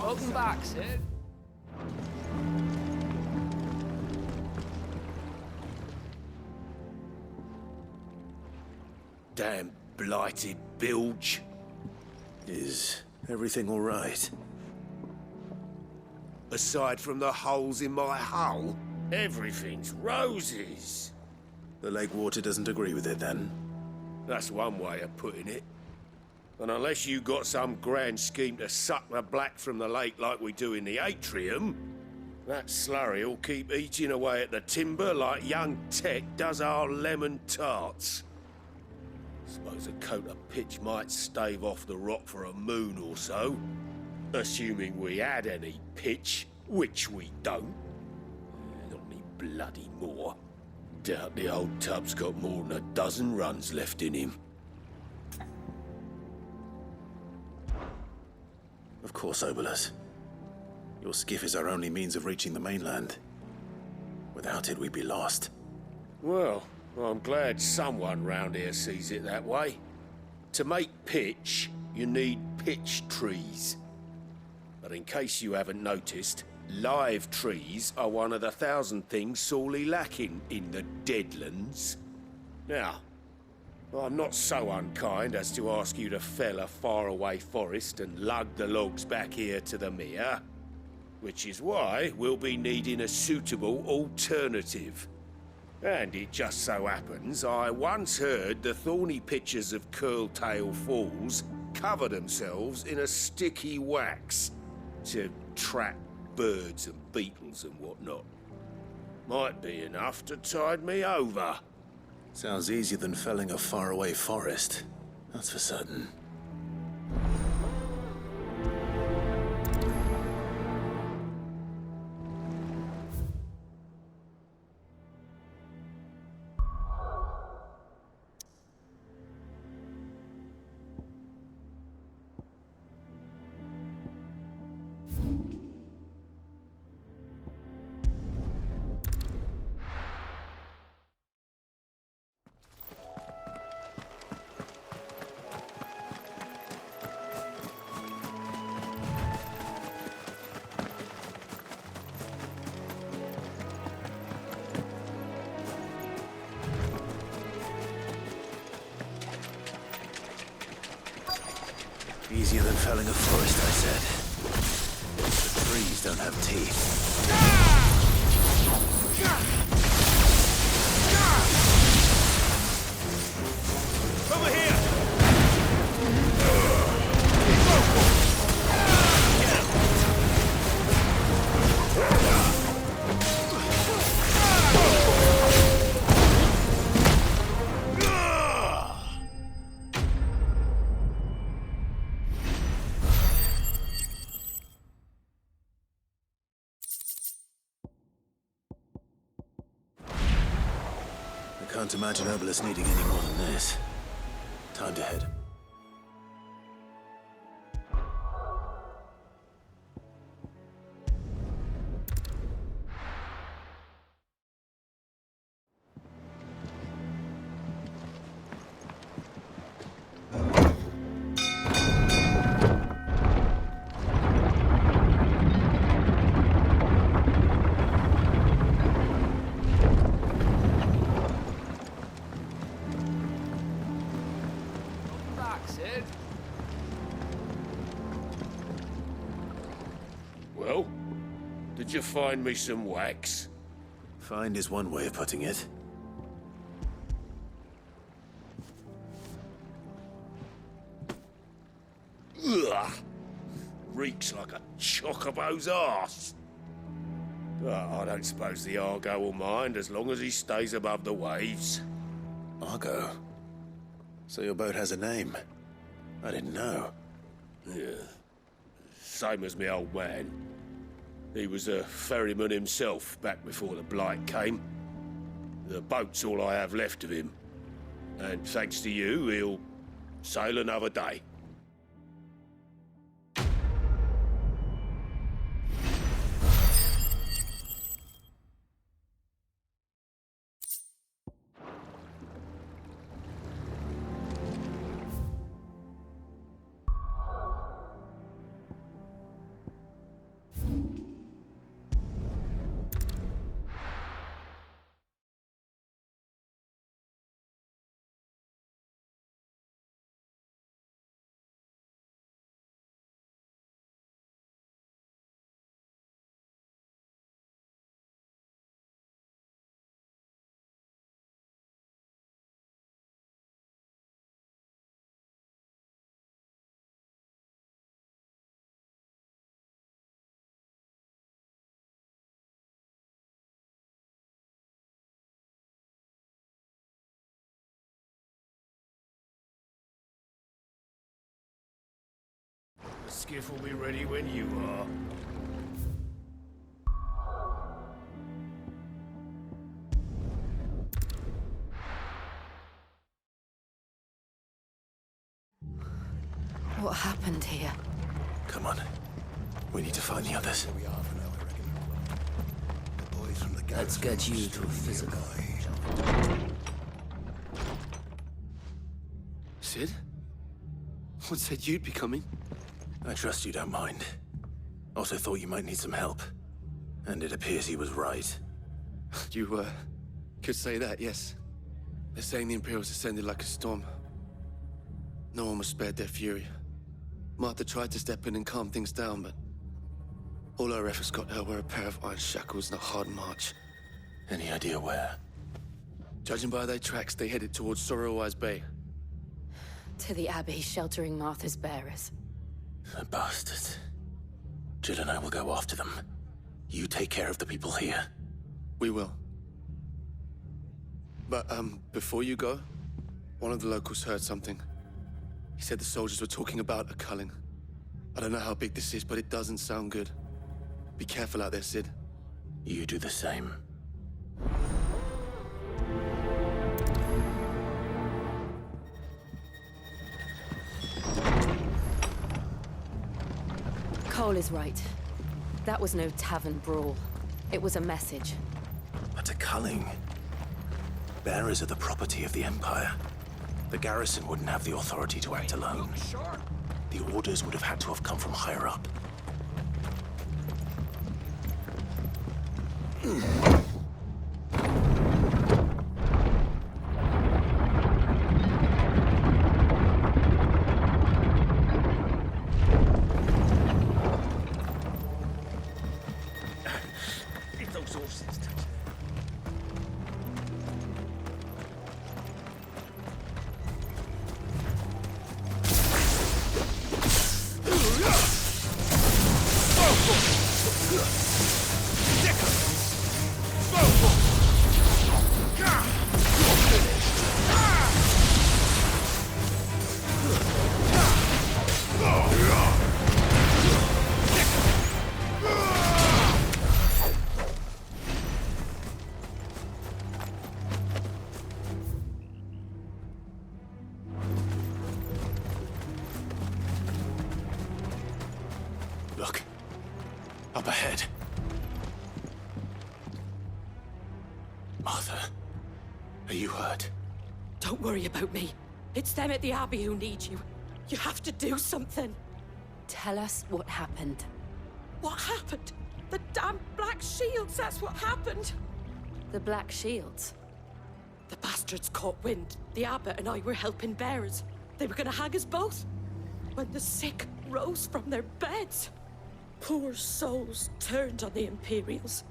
Welcome back, Sid. Damn blighted bilge. Is everything all right? Aside from the holes in my hull, everything's roses. The lake water doesn't agree with it, then? That's one way of putting it. And unless you got some grand scheme to suck the black from the lake like we do in the atrium, that slurry'll keep eating away at the timber like young Tech does our lemon tarts. Suppose a coat of pitch might stave off the rock for a moon or so, assuming we had any pitch, which we don't. Not any bloody more. Doubt the old tub's got more than a dozen runs left in him. Of course, Obolus. Your skiff is our only means of reaching the mainland. Without it, we'd be lost. Well, I'm glad someone round here sees it that way. To make pitch, you need pitch trees. But in case you haven't noticed, live trees are one of the 1,000 things sorely lacking in the Deadlands. Now, I'm not so unkind as to ask you to fell a faraway forest and lug the logs back here to the mere, which is why we'll be needing a suitable alternative. And it just so happens I once heard the thorny pitchers of Curltail Falls cover themselves in a sticky wax to trap birds and beetles and whatnot. Might be enough to tide me over. Sounds easier than felling a faraway forest. That's for certain. Easier than felling a forest, I said. The trees don't have teeth. Over here! I can't imagine Obelisk needing any more than this. Time to head. Well, did you find me some wax? Find is one way of putting it. Ugh! Reeks like a chocobo's arse. But I don't suppose the Argo will mind as long as he stays above the waves. Argo? So your boat has a name? I didn't know. Yeah. Same as me old man. He was a ferryman himself back before the Blight came. The boat's all I have left of him. And thanks to you, he'll sail another day. The skiff will be ready when you are. What happened here? Come on. We need to find the others. Let's get you to a physical. Sid? What said you'd be coming? I trust you don't mind. Also thought you might need some help. And it appears he was right. You, could say that, yes. They're saying the Imperials descended like a storm. No one was spared their fury. Martha tried to step in and calm things down, but all our efforts got her were a pair of iron shackles and a hard march. Any idea where? Judging by their tracks, they headed towards Sorrowwise Bay. To the Abbey, sheltering Martha's bearers. The bastards. Jill and I will go after them. You take care of the people here. We will. But, before you go, one of the locals heard something. He said the soldiers were talking about a culling. I don't know how big this is, but it doesn't sound good. Be careful out there, Sid. You do the same. Cole is right. That was no tavern brawl. It was a message. But a culling. Bearers are the property of the Empire. The garrison wouldn't have the authority to act alone. The orders would have had to have come from higher up. If those horses touch. Look. Up ahead. Martha, are you hurt? Don't worry about me. It's them at the Abbey who need you. You have to do something. Tell us what happened. What happened? The damn Black Shields, that's what happened. The Black Shields? The bastards caught wind. The abbot and I were helping bearers. They were gonna hang us both. When the sick rose from their beds, poor souls turned on the Imperials.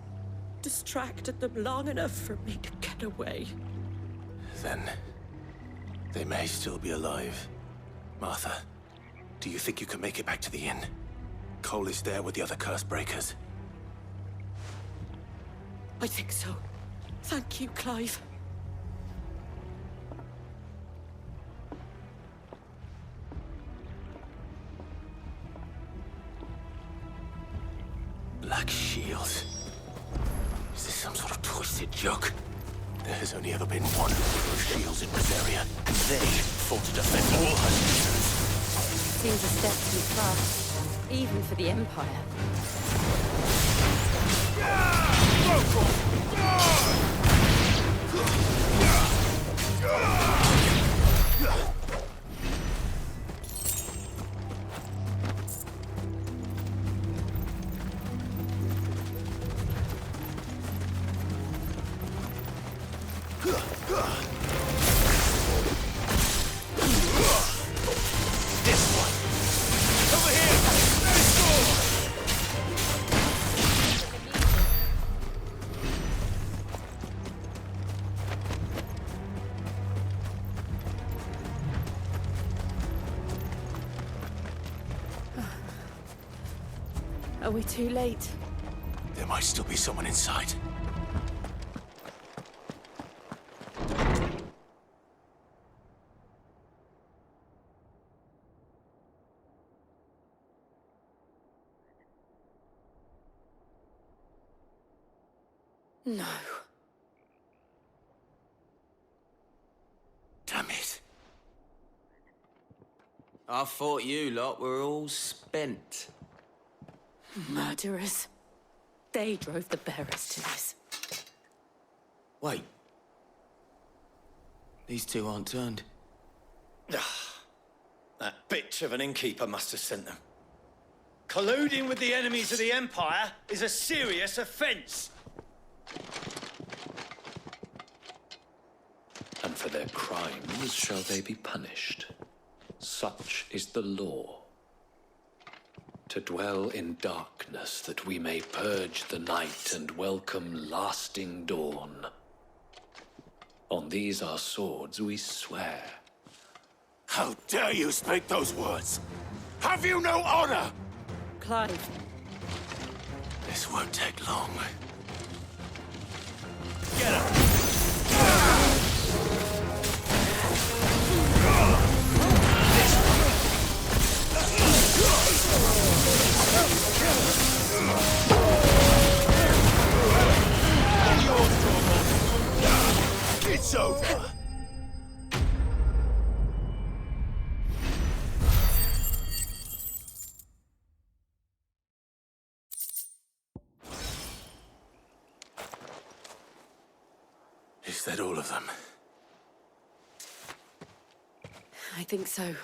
Distracted them long enough for me to get away. Then, they may still be alive. Martha, do you think you can make it back to the inn? Cole is there with the other curse breakers. I think so. Thank you, Clive. Black Shields. Is this some sort of twisted joke? There has only ever been one group of shields in Rosaria, and they fought to defend all her citizens. Seems a step too far, even for the Empire. Are we too late? There might still be someone inside. No. Damn it. I thought you lot were all spent. Murderers. They drove the bearers to this. Wait. These two aren't turned. That bitch of an innkeeper must have sent them. Colluding with the enemies of the Empire is a serious offense. And for their crimes shall they be punished. Such is the law. To dwell in darkness that we may purge the night and welcome lasting dawn. On these our swords we swear. How dare you speak those words? Have you no honor? Clive. This won't take long. Get up! It's over. Is that all of them? I think so.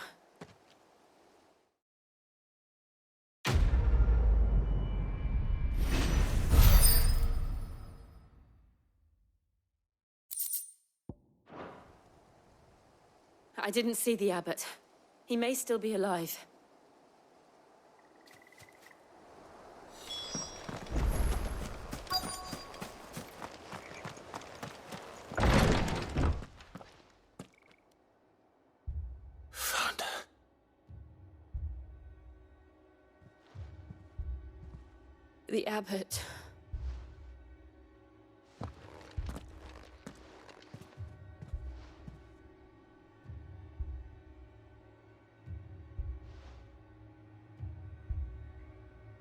I didn't see the abbot. He may still be alive. Found her. The abbot.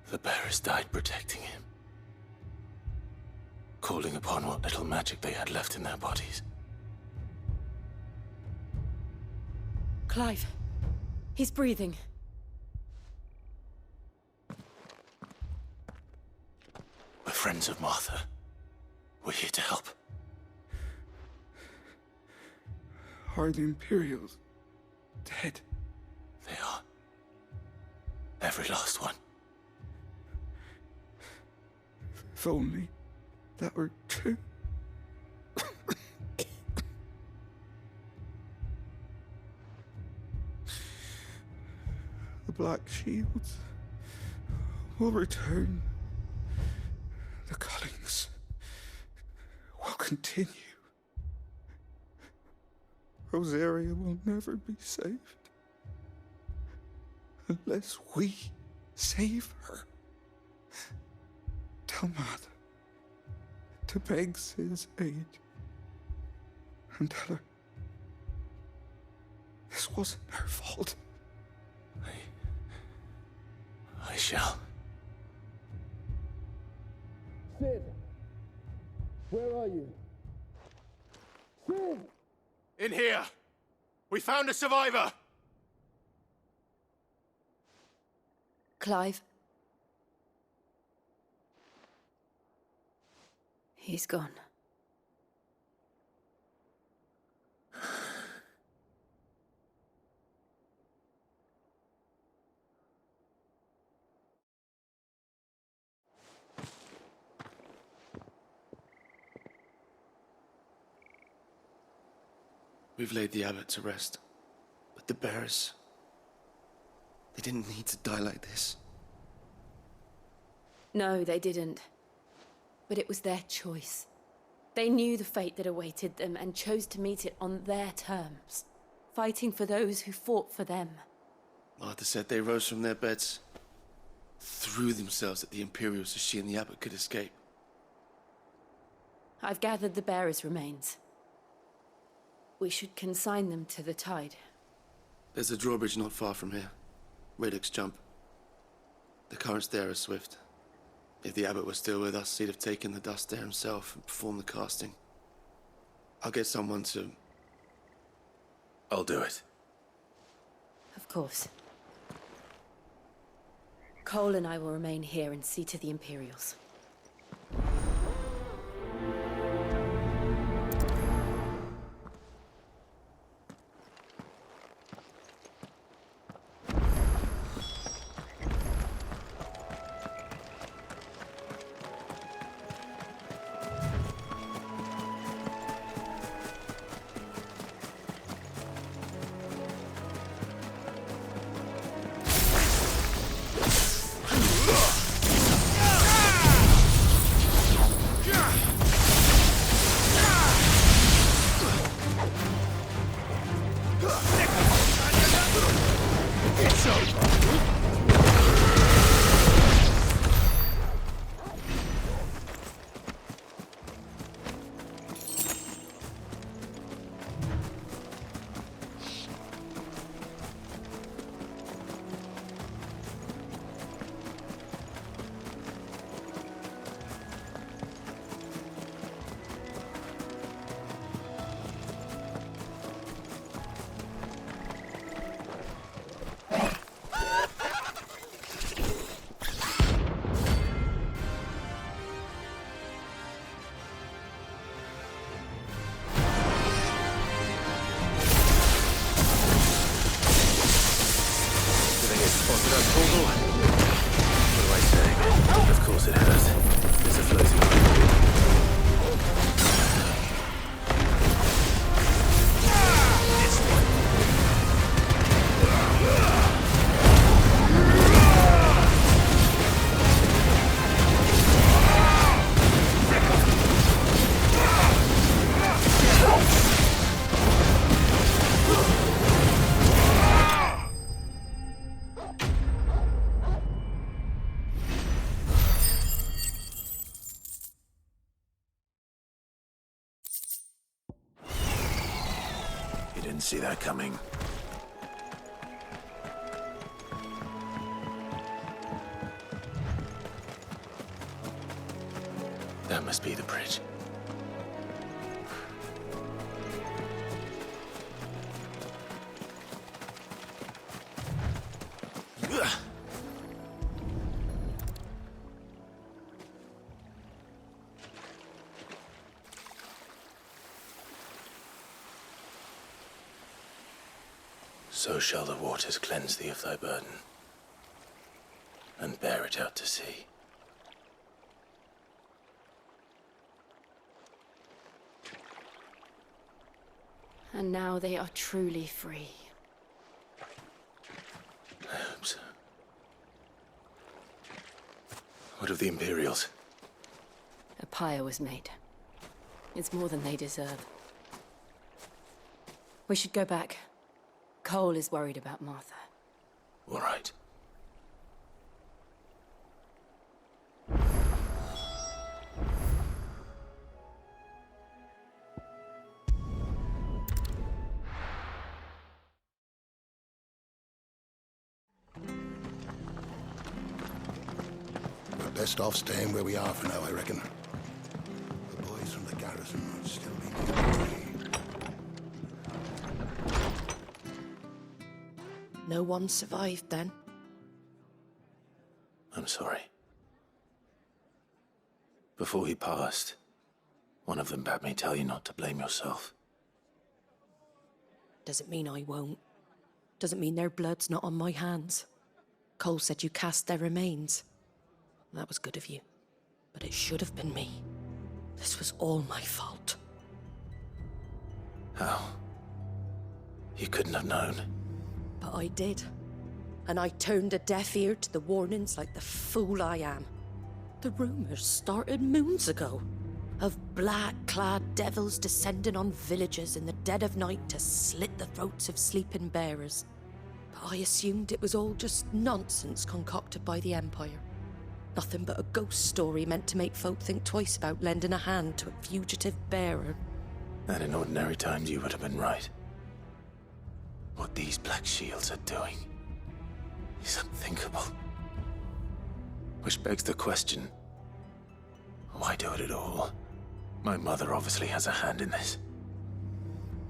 The bearers died protecting him. Calling upon what little magic they had left in their bodies. Clive. He's breathing. We're friends of Martha. We're here to help. Are the Imperials dead? They are. Every last one. If only that were true. The Black Shields will return. The cullings will continue. Rosaria will never be saved unless we save her. Tell Martha to beg Sid's aid and tell her this wasn't her fault. I shall. Sid! Where are you? Sid! In here! We found a survivor! Clive. He's gone. We've laid the abbot to rest. But the bearers... they didn't need to die like this. No, they didn't. But it was their choice. They knew the fate that awaited them and chose to meet it on their terms, fighting for those who fought for them. Martha said they rose from their beds, threw themselves at the Imperials so she and the abbot could escape. I've gathered the bearers' remains. We should consign them to the tide. There's a drawbridge not far from here. Radix Jump. The currents there are swift. If the abbot was still with us, he'd have taken the dust there himself and performed the casting. I'll get someone to... I'll do it. Of course. Cole and I will remain here and see to the Imperials. opposite hers. There's a floating. You didn't see that coming. That must be the bridge. So shall the waters cleanse thee of thy burden, and bear it out to sea. And now they are truly free. I hope so. What of the Imperials? A pyre was made. It's more than they deserve. We should go back. Cole is worried about Martha. All right. We're best off staying where we are for now, I reckon. The boys from the garrison will still be nearby. No one survived then? I'm sorry. Before he passed, one of them bade me tell you not to blame yourself. Doesn't mean I won't. Doesn't mean their blood's not on my hands. Cole said you cast their remains. That was good of you. But it should have been me. This was all my fault. How? You couldn't have known. But I did. And I turned a deaf ear to the warnings like the fool I am. The rumors started moons ago. Of black-clad devils descending on villages in the dead of night to slit the throats of sleeping bearers. But I assumed it was all just nonsense concocted by the Empire. Nothing but a ghost story meant to make folk think twice about lending a hand to a fugitive bearer. And in ordinary times you would have been right. What these Black Shields are doing is unthinkable. Which begs the question, why do it at all? My mother obviously has a hand in this.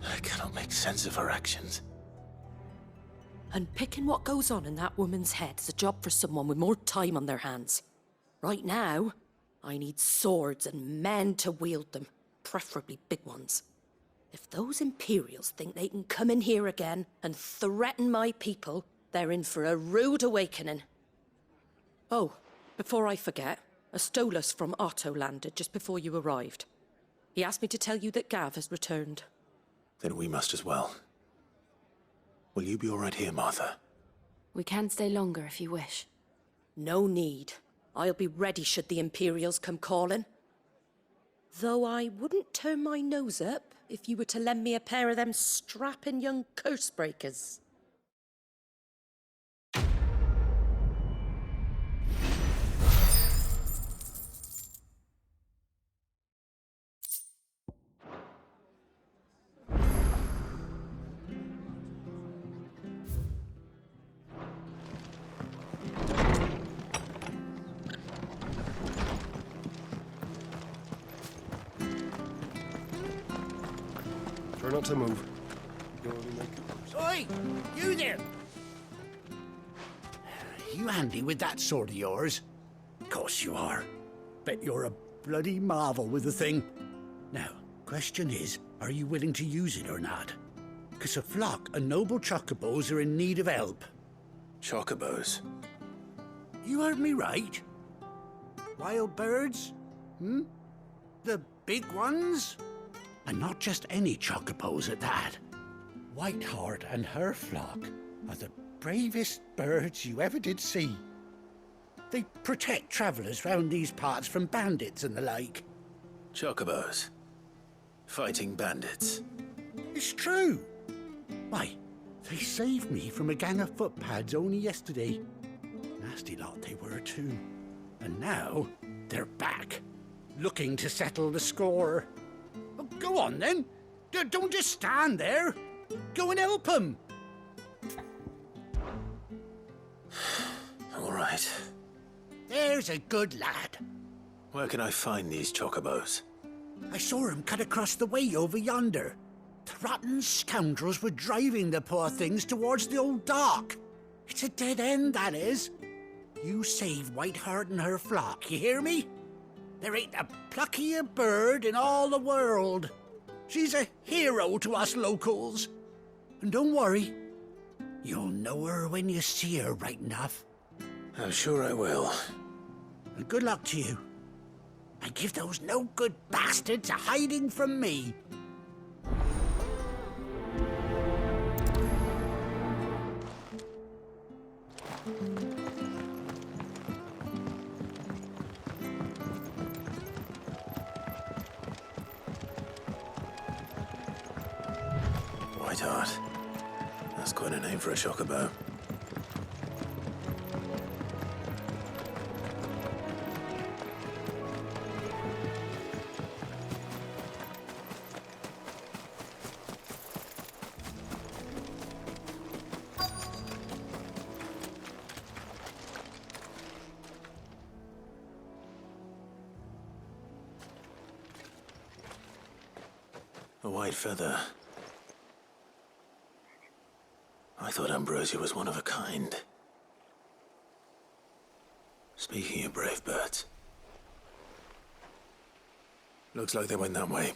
I cannot make sense of her actions. And picking what goes on in that woman's head is a job for someone with more time on their hands. Right now, I need swords and men to wield them, preferably big ones. If those Imperials think they can come in here again and threaten my people, they're in for a rude awakening. Oh, before I forget, a Stolas from Otto landed just before you arrived. He asked me to tell you that Gav has returned. Then we must as well. Will you be all right here, Martha? We can stay longer if you wish. No need. I'll be ready should the Imperials come calling. Though I wouldn't turn my nose up if you were to lend me a pair of them strapping young curse-breakers. Try not to move. Oi! You there! You handy with that sword of yours? Of course you are. Bet you're a bloody marvel with the thing. Now, question is, are you willing to use it or not? 'Cause a flock of noble chocobos are in need of help. Chocobos? You heard me right. Wild birds? Hmm? The big ones? And not just any chocobos at that. Whiteheart and her flock are the bravest birds you ever did see. They protect travellers round these parts from bandits and the like. Chocobos. Fighting bandits. It's true. Why, they saved me from a gang of footpads only yesterday. Nasty lot they were too. And now they're back, looking to settle the score. Well, go on then. Don't just stand there. Go and help them. All right. There's a good lad. Where can I find these chocobos? I saw him cut across the way over yonder. The rotten scoundrels were driving the poor things towards the old dock. It's a dead end, that is. You save Whiteheart and her flock, you hear me? There ain't a pluckier bird in all the world. She's a hero to us locals. And don't worry, you'll know her when you see her right enough. I'm sure I will. And good luck to you. And give those no-good bastards a hiding from me. Whiteheart. That's quite a name for a chocobo. A white feather. I thought Ambrosia was one of a kind. Speaking of brave birds. Looks like they went that way.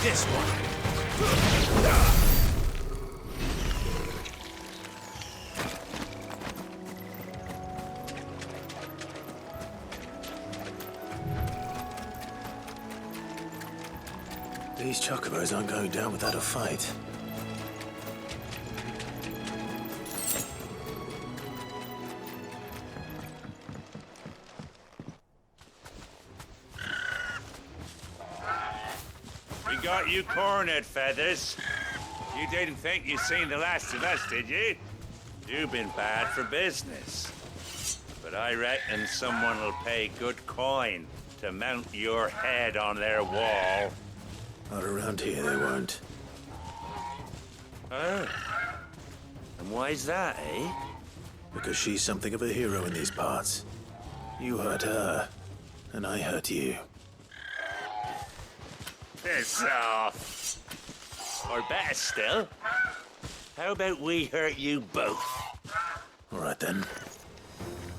This one. These chocobos aren't going down without a fight. We got you cornered, Feathers. You didn't think you'd seen the last of us, did you? You've been bad for business. But I reckon someone will pay good coin to mount your head on their wall. Not around here, they won't. Oh. And why's that, eh? Because she's something of a hero in these parts. You hurt her, and I hurt you. Piss off. Or better still, how about we hurt you both? All right then.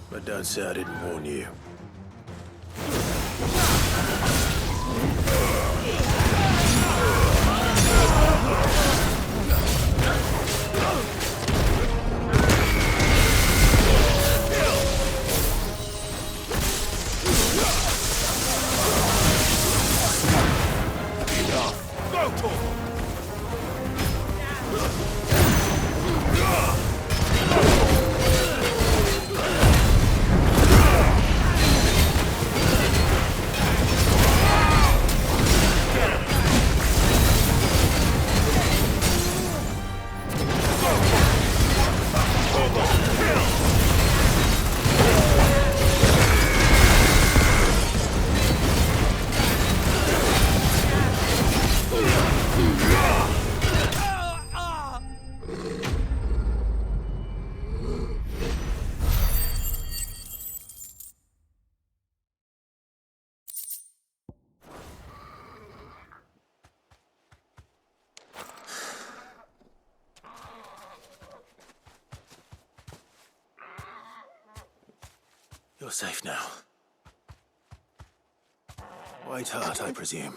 But don't say I didn't warn you. You're safe now. White Hart, I presume.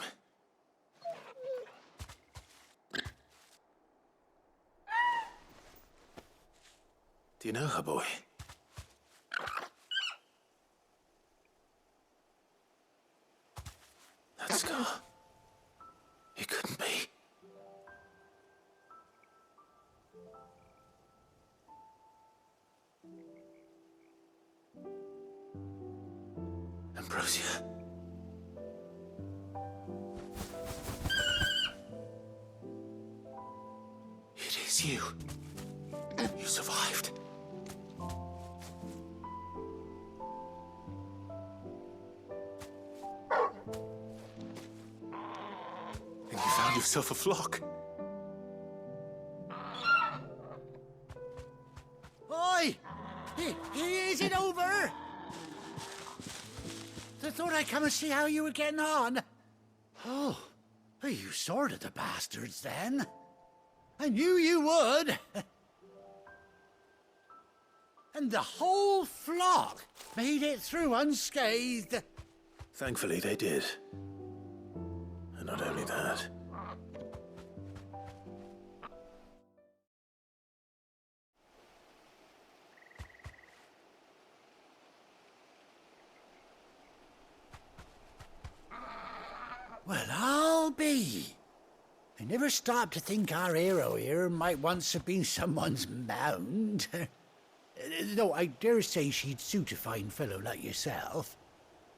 Do you know her, boy? That scar. It couldn't be. Ambrosia. It is you. You survived. And you found yourself a flock. Oi! Is it over? I thought I'd come and see how you were getting on. Oh, you sorted the bastards then. I knew you would. And the whole flock made it through unscathed. Thankfully, they did. And not only that. Well, I'll be. I never stopped to think our hero here might once have been someone's mound. Though I dare say she'd suit a fine fellow like yourself.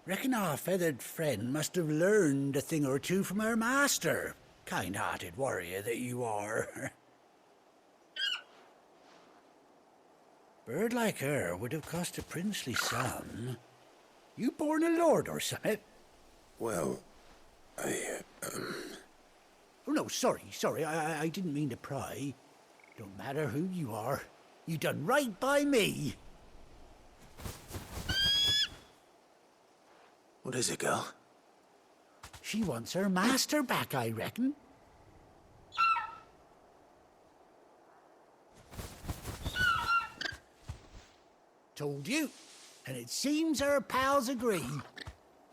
Reckon our feathered friend must have learned a thing or two from her master. Kind-hearted warrior that you are. Bird like her would have cost a princely sum. You born a lord or something? Well, Oh, no, sorry, I didn't mean to pry. Don't matter who you are. You done right by me. What is it, girl? She wants her master back, I reckon. Told you. And it seems her pals agree.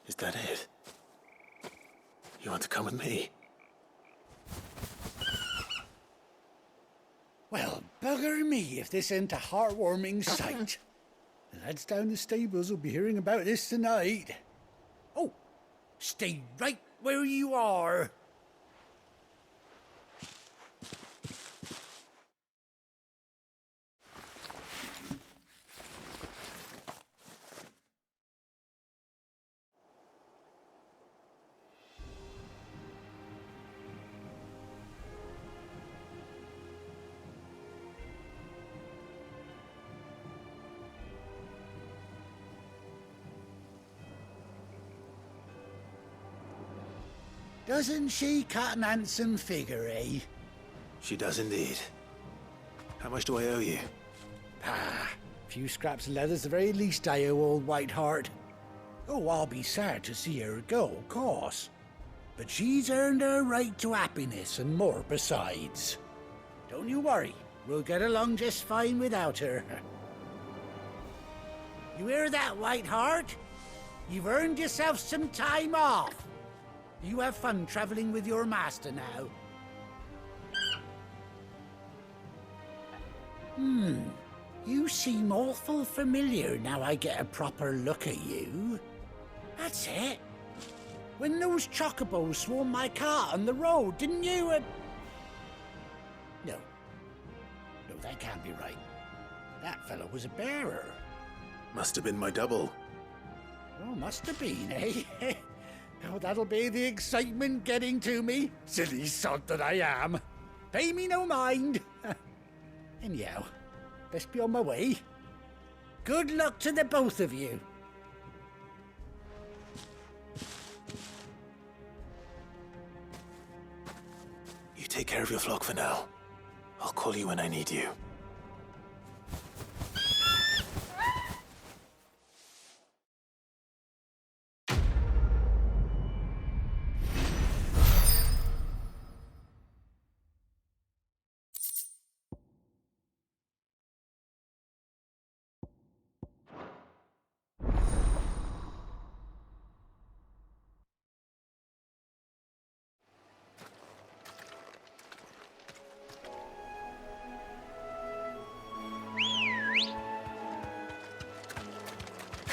Is that it? You want to come with me? Well, bugger me if this ain't a heartwarming sight. The lads down the stables will be hearing about this tonight. Oh, stay right where you are. Doesn't she cut an handsome figure, eh? She does indeed. How much do I owe you? A few scraps of leather's the very least I owe old Whiteheart. Oh, I'll be sad to see her go, of course. But she's earned her right to happiness and more besides. Don't you worry, we'll get along just fine without her. You hear that, Whiteheart? You've earned yourself some time off. You have fun traveling with your master now. You seem awful familiar now I get a proper look at you. That's it. When those chocobos swarmed my cart on the road, didn't you? No, that can't be right. That fellow was a bearer. Must have been my double. Oh, must have been, eh? Oh, that'll be the excitement getting to me. Silly sod that I am. Pay me no mind. Anyhow, best be on my way. Good luck to the both of you. You take care of your flock for now. I'll call you when I need you.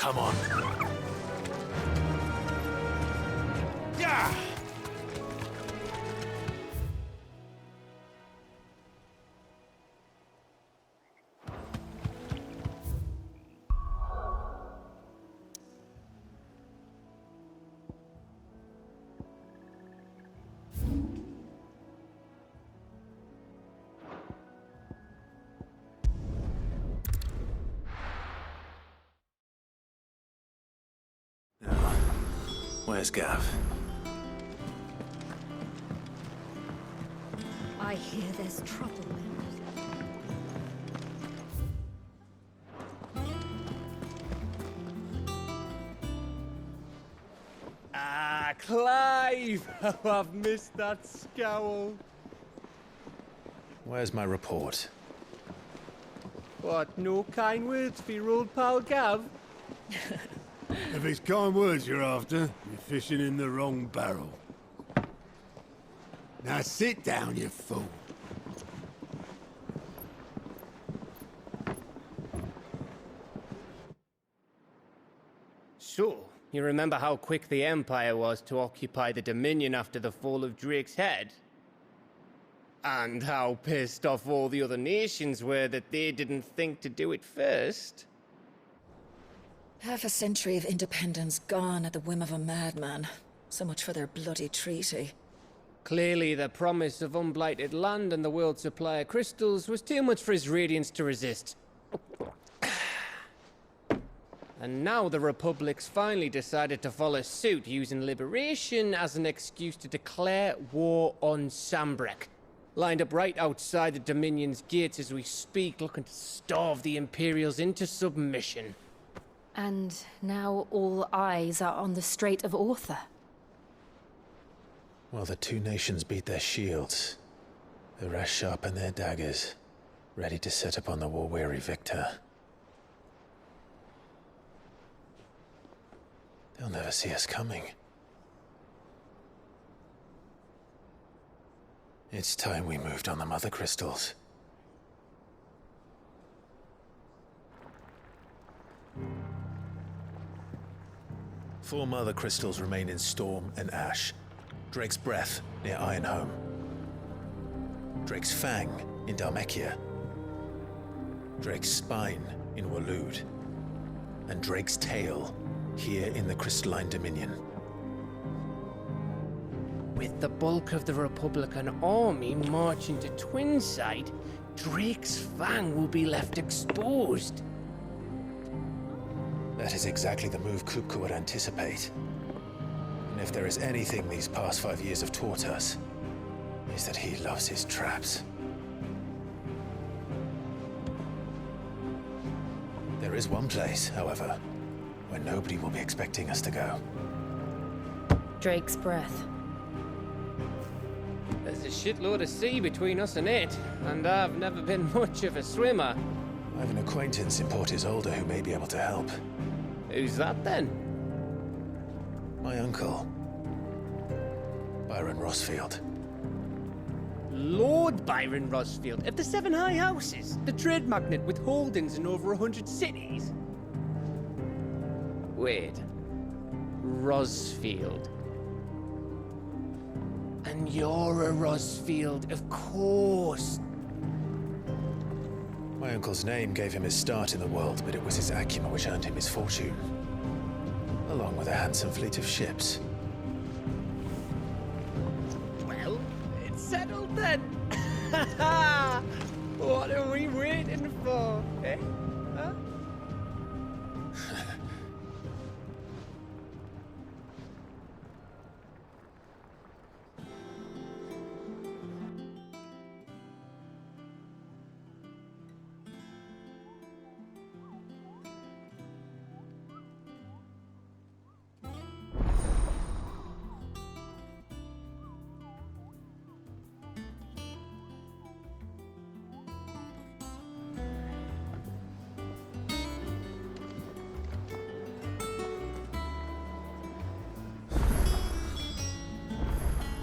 Come on. Yeah! Where's Gav? I hear there's trouble. Ah, Clive! Oh, I've missed that scowl. Where's my report? What, no kind words for your old pal Gav? If it's kind words you're after, you're fishing in the wrong barrel. Now sit down, you fool. So, you remember how quick the Empire was to occupy the Dominion after the fall of Drake's head? And how pissed off all the other nations were that they didn't think to do it first? Half a century of independence gone at the whim of a madman. So much for their bloody treaty. Clearly, the promise of unblighted land and the world's supply of crystals was too much for his radiance to resist. And now the Republic's finally decided to follow suit, using liberation as an excuse to declare war on Sambrek. Lined up right outside the Dominion's gates as we speak, looking to starve the Imperials into submission. And now all eyes are on the Strait of Author. While the two nations beat their shields, the rest sharpen their daggers, ready to set upon the war-weary victor. They'll never see us coming. It's time we moved on the Mother Crystals. Four Mother Crystals remain in Storm and Ash. Drake's Breath near Ironhome. Drake's Fang in Dhalmekia. Drake's Spine in Waloed. And Drake's Tail here in the Crystalline Dominion. With the bulk of the Republican army marching to Twinside, Drake's Fang will be left exposed. That is exactly the move Kupka would anticipate. And if there is anything these past 5 years have taught us, is that he loves his traps. There is one place, however, where nobody will be expecting us to go. Drake's Breath. There's a shitload of sea between us and it, and I've never been much of a swimmer. I have an acquaintance in Port Isolde who may be able to help. Who's that then? My uncle, Byron Rossfield. Lord Byron Rossfield of the Seven High Houses, the trade magnate with holdings in over 100 cities. Wait, Rossfield. And you're a Rossfield, of course. My uncle's name gave him his start in the world, but it was his acumen which earned him his fortune, along with a handsome fleet of ships. Well, it's settled then. What are we waiting for, eh? Huh?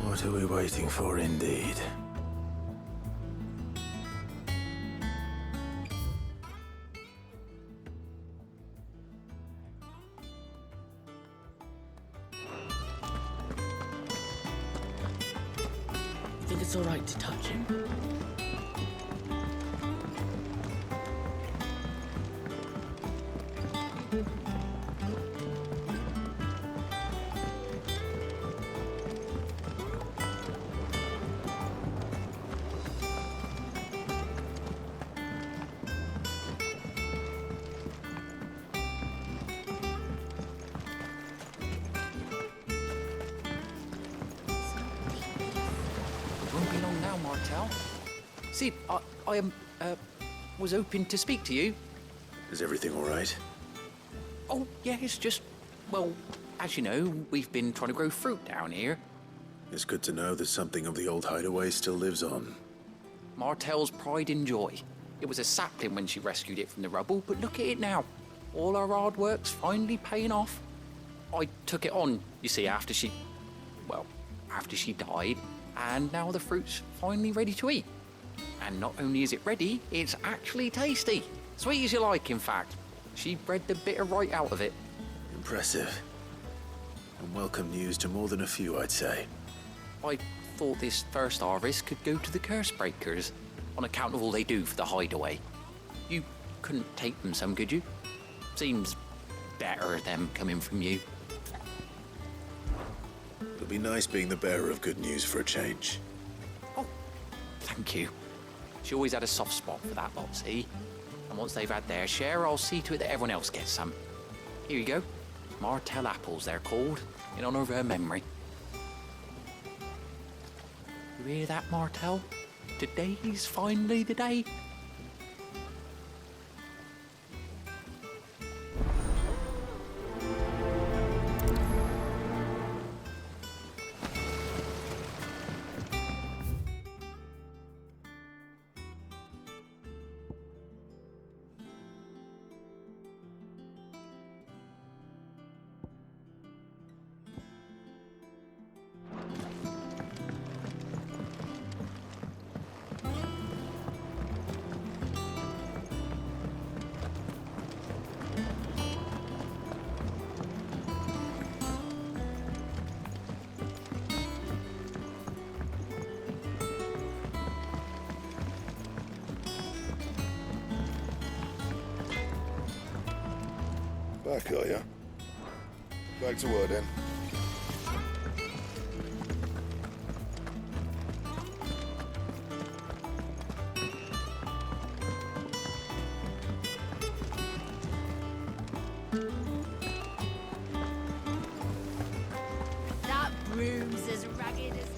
What are we waiting for, indeed? it's all right to touch him. Won't be long now, Martel. Sid, I was hoping to speak to you. Is everything all right? Oh, yeah, it's just, well, as you know, we've been trying to grow fruit down here. It's good to know that something of the old hideaway still lives on. Martel's pride and joy. It was a sapling when she rescued it from the rubble, but look at it now. All our hard work's finally paying off. I took it on, you see, after she died, and now the fruit's finally ready to eat. And not only is it ready, it's actually tasty. Sweet as you like, in fact. She bred the bitter right out of it. Impressive. And welcome news to more than a few, I'd say. I thought this first harvest could go to the curse breakers, on account of all they do for the hideaway. You couldn't take them some, could you? Seems better them coming from you. It'll be nice being the bearer of good news for a change. Thank you. She always had a soft spot for that lot, see? And once they've had their share, I'll see to it that everyone else gets some. Here you go. Martel apples, they're called, in honor of her memory. You hear that, Martel? Today's finally the day. Back, are ya? Back to work, then. That broom's as ragged as...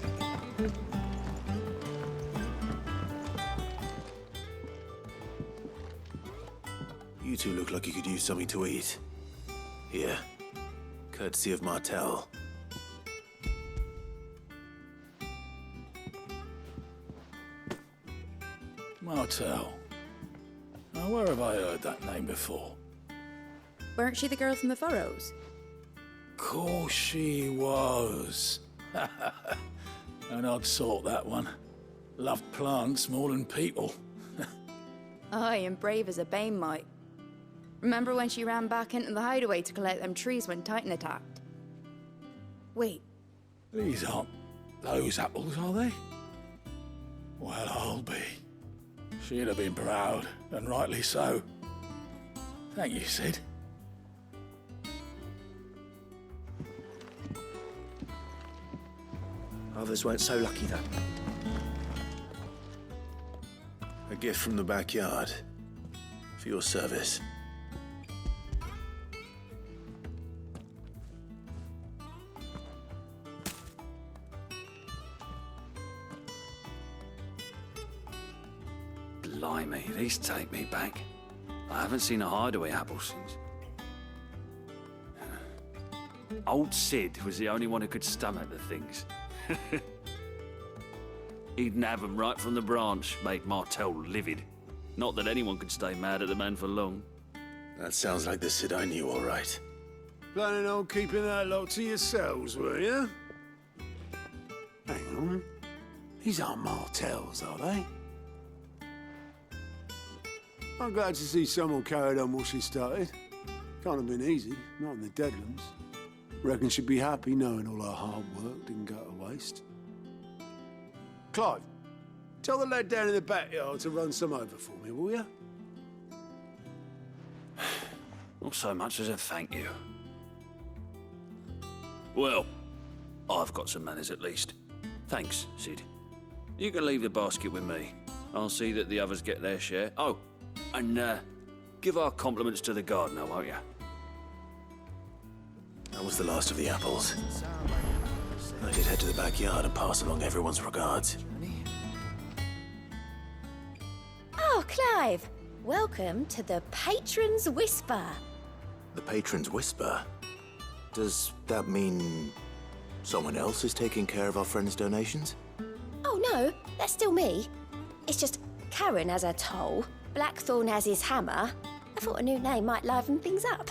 You two look like you could use something to eat. Here, courtesy of Martel. Martel. Now, where have I heard that name before? Weren't she the girl from the Furrows? Course she was. An odd sort, that one. Loved plants more than people. Aye, and brave as a bane might. Remember when she ran back into the hideaway to collect them trees when Titan attacked? Wait. These aren't those apples, are they? Well, I'll be. She'd have been proud, and rightly so. Thank you, Sid. Others weren't so lucky, though. A gift from the backyard. For your service. Blimey, these take me back. I haven't seen a hideaway apple since. Old Sid was the only one who could stomach the things. He'd nab them right from the branch, made Martel livid. Not that anyone could stay mad at the man for long. That sounds like the Sid I knew, all right. Planning on keeping that lot to yourselves, were you? Hang on. These aren't Martels, are they? I'm glad to see someone carried on what she started. Can't have been easy, not in the Deadlands. Reckon she'd be happy knowing all her hard work didn't go to waste. Clive, tell the lad down in the backyard to run some over for me, will you? Not so much as a thank you. Well, I've got some manners at least. Thanks, Sid. You can leave the basket with me. I'll see that the others get their share. Oh, and give our compliments to the gardener, won't you? That was the last of the apples. I should head to the backyard and pass along everyone's regards. Oh, Clive! Welcome to the Patron's Whisper. The Patron's Whisper? Does that mean someone else is taking care of our friend's donations? Oh no, that's still me. It's just Karen has her toll, Blackthorn has his hammer. I thought a new name might liven things up.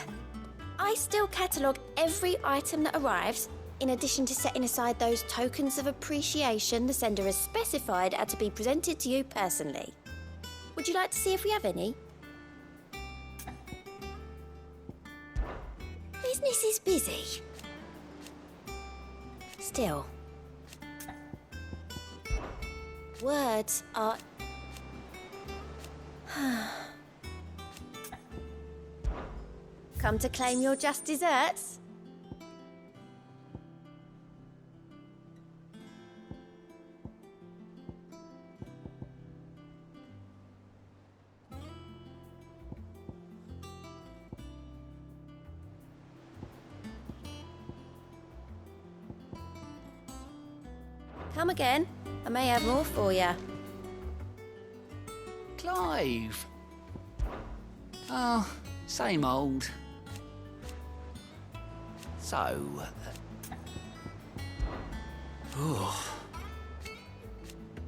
I still catalogue every item that arrives, in addition to setting aside those tokens of appreciation the sender has specified are to be presented to you personally. Would you like to see if we have any? Business is busy. Still. Words are... Come to claim your just desserts? Come again. I may have more for you. Clive. Oh, same old. So... oh.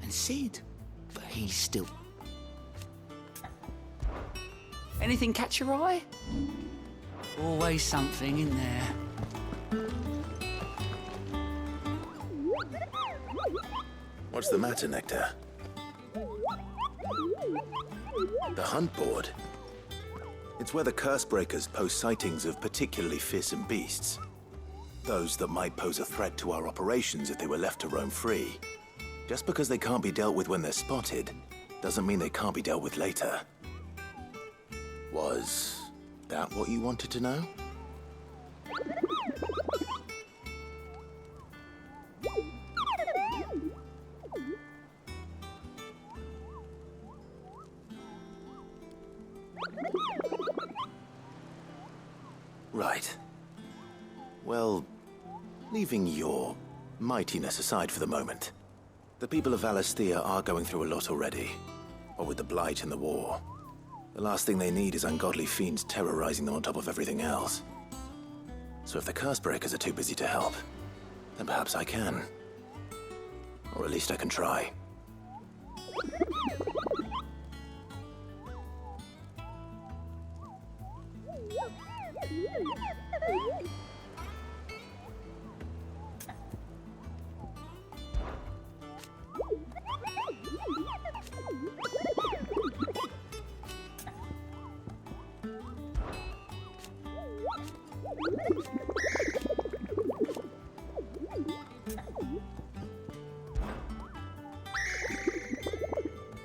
And Sid, but he's still... Anything catch your eye? Always something in there. What's the matter, Nectar? The hunt board? It's where the Cursebreakers post sightings of particularly fearsome beasts. Those that might pose a threat to our operations if they were left to roam free. Just because they can't be dealt with when they're spotted, doesn't mean they can't be dealt with later. Was that what you wanted to know? Right. Well, leaving your mightiness aside for the moment, the people of Valisthea are going through a lot already. What with the Blight and the war. The last thing they need is ungodly fiends terrorizing them on top of everything else. So if the Cursebreakers are too busy to help, then perhaps I can. Or at least I can try.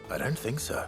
I don't think so.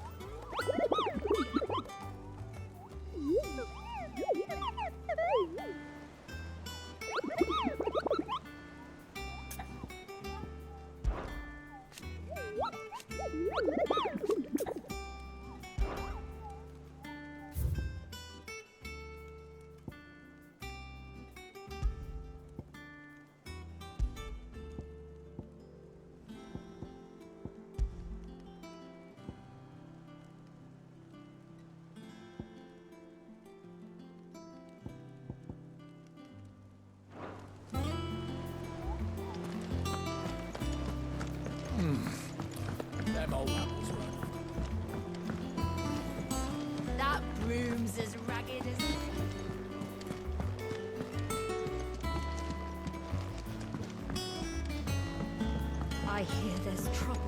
Them old apples That room's as ragged as... I hear there's trouble.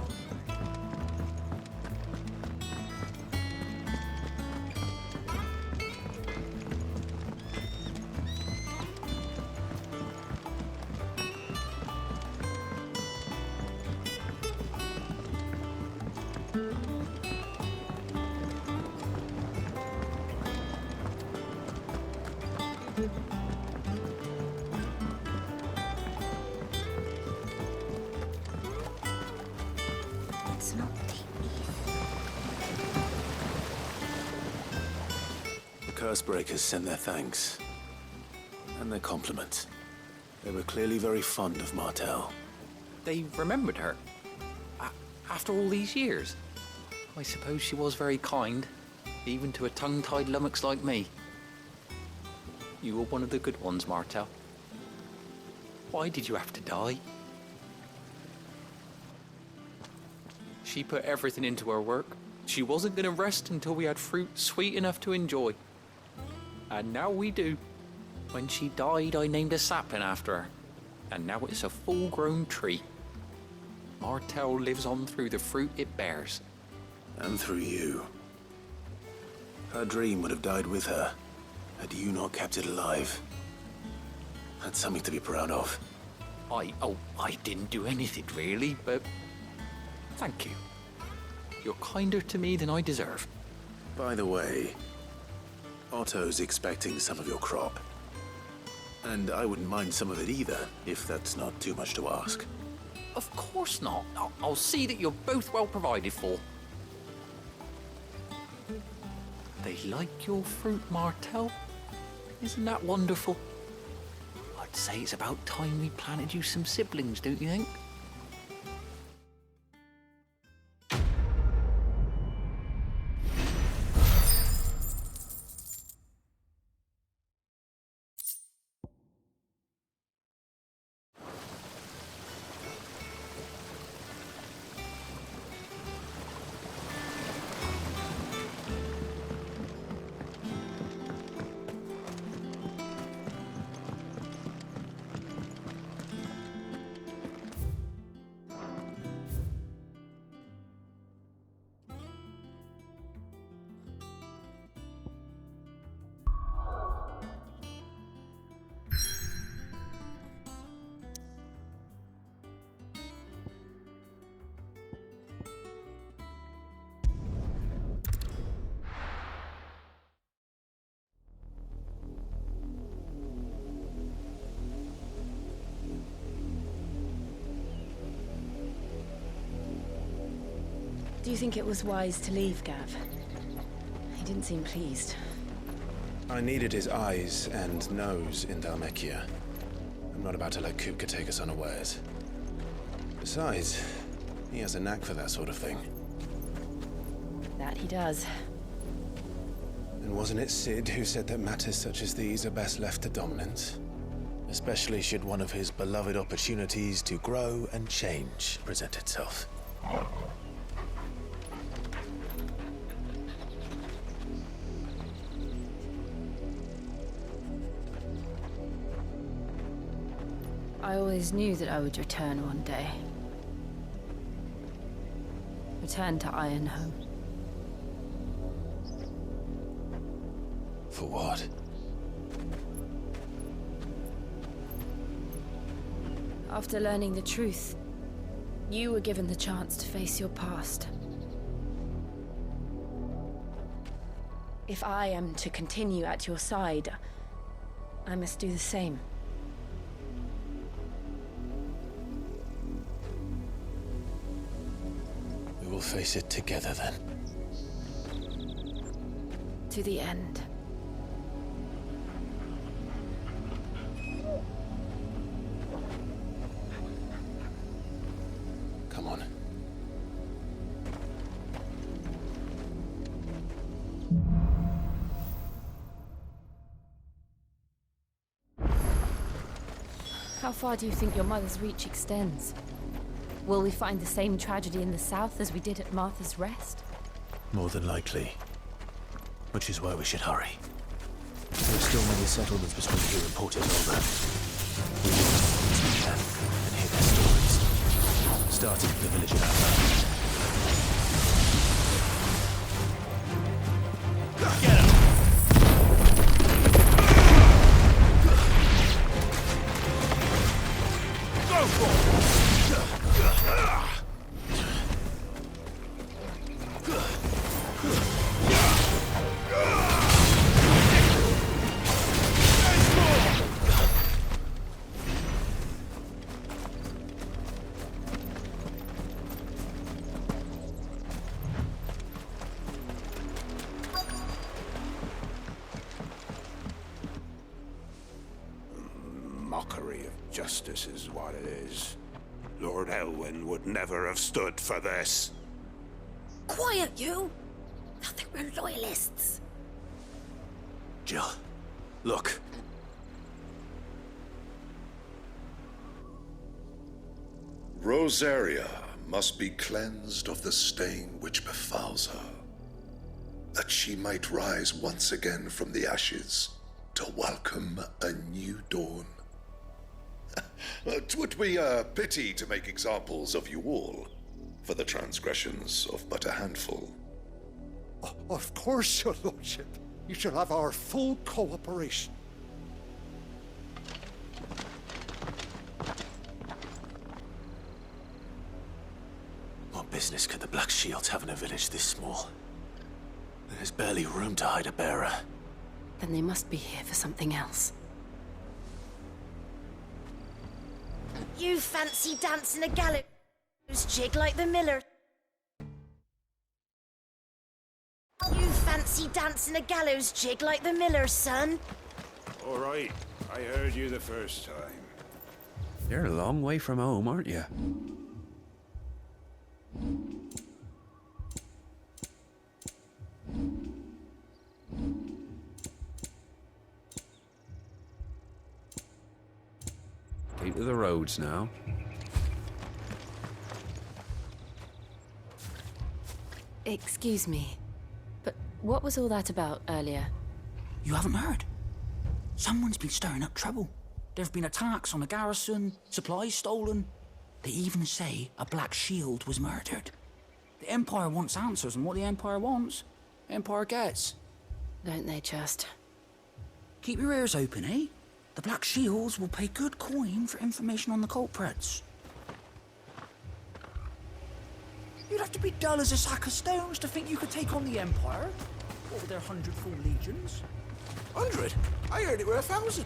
curse breakers sent their thanks. And their compliments. They were clearly very fond of Martel. They remembered her? After all these years? I suppose she was very kind, even to a tongue-tied lummox like me. You were one of the good ones, Martel. Why did you have to die? She put everything into her work. She wasn't going to rest until we had fruit sweet enough to enjoy. And now we do. When she died, I named a sapling after her. And now it's a full-grown tree. Martel lives on through the fruit it bears. And through you. Her dream would have died with her, had you not kept it alive. That's something to be proud of. I didn't do anything really, but thank you. You're kinder to me than I deserve. By the way, Otto's expecting some of your crop. And I wouldn't mind some of it either, if that's not too much to ask. Of course not. I'll see that you're both well provided for. They like your fruit, Martel. Isn't that wonderful? I'd say it's about time we planted you some siblings, don't you think? Do you think it was wise to leave, Gav? He didn't seem pleased. I needed his eyes and nose in Dhalmekia. I'm not about to let Kupka take us unawares. Besides, he has a knack for that sort of thing. That he does. And wasn't it Sid who said that matters such as these are best left to dominance? Especially should one of his beloved opportunities to grow and change present itself. I always knew that I would return one day. Return to Ironhome. For what? After learning the truth, you were given the chance to face your past. If I am to continue at your side, I must do the same. We will face it together then. To the end. Come on. How far do you think your mother's reach extends? Will we find the same tragedy in the south as we did at Martha's Rest? More than likely. Which is why we should hurry. There are still many settlements between here and Port Isolde. We need to find as we can and hear their stories. Starting with the village of Alba. Get him! Go for it! Justice is what it is. Lord Elwyn would never have stood for this. Quiet, you! I think we're loyalists. Jill, look. Rosaria must be cleansed of the stain which befouls her, that she might rise once again from the ashes to welcome a new dawn. 'Twould be a pity to make examples of you all, for the transgressions of but a handful. Of course, your lordship. You shall have our full cooperation. What business could the Black Shields have in a village this small? There's barely room to hide a bearer. Then they must be here for something else. You fancy dancing a gallows jig like the miller. You fancy dancing a gallows jig like the miller's son? All right, I heard you the first time. You're a long way from home, aren't you? Keep to the roads now. Excuse me, but what was all that about earlier? You haven't heard? Someone's been stirring up trouble. There have been attacks on the garrison, supplies stolen. They even say a Black Shield was murdered. The Empire wants answers, and what the Empire wants, the Empire gets. Don't they just? Keep your ears open, eh? The Black Shields will pay good coin for information on the culprits. You'd have to be dull as a sack of stones to think you could take on the Empire. What with their 100 full legions? 100? I heard it were 1,000.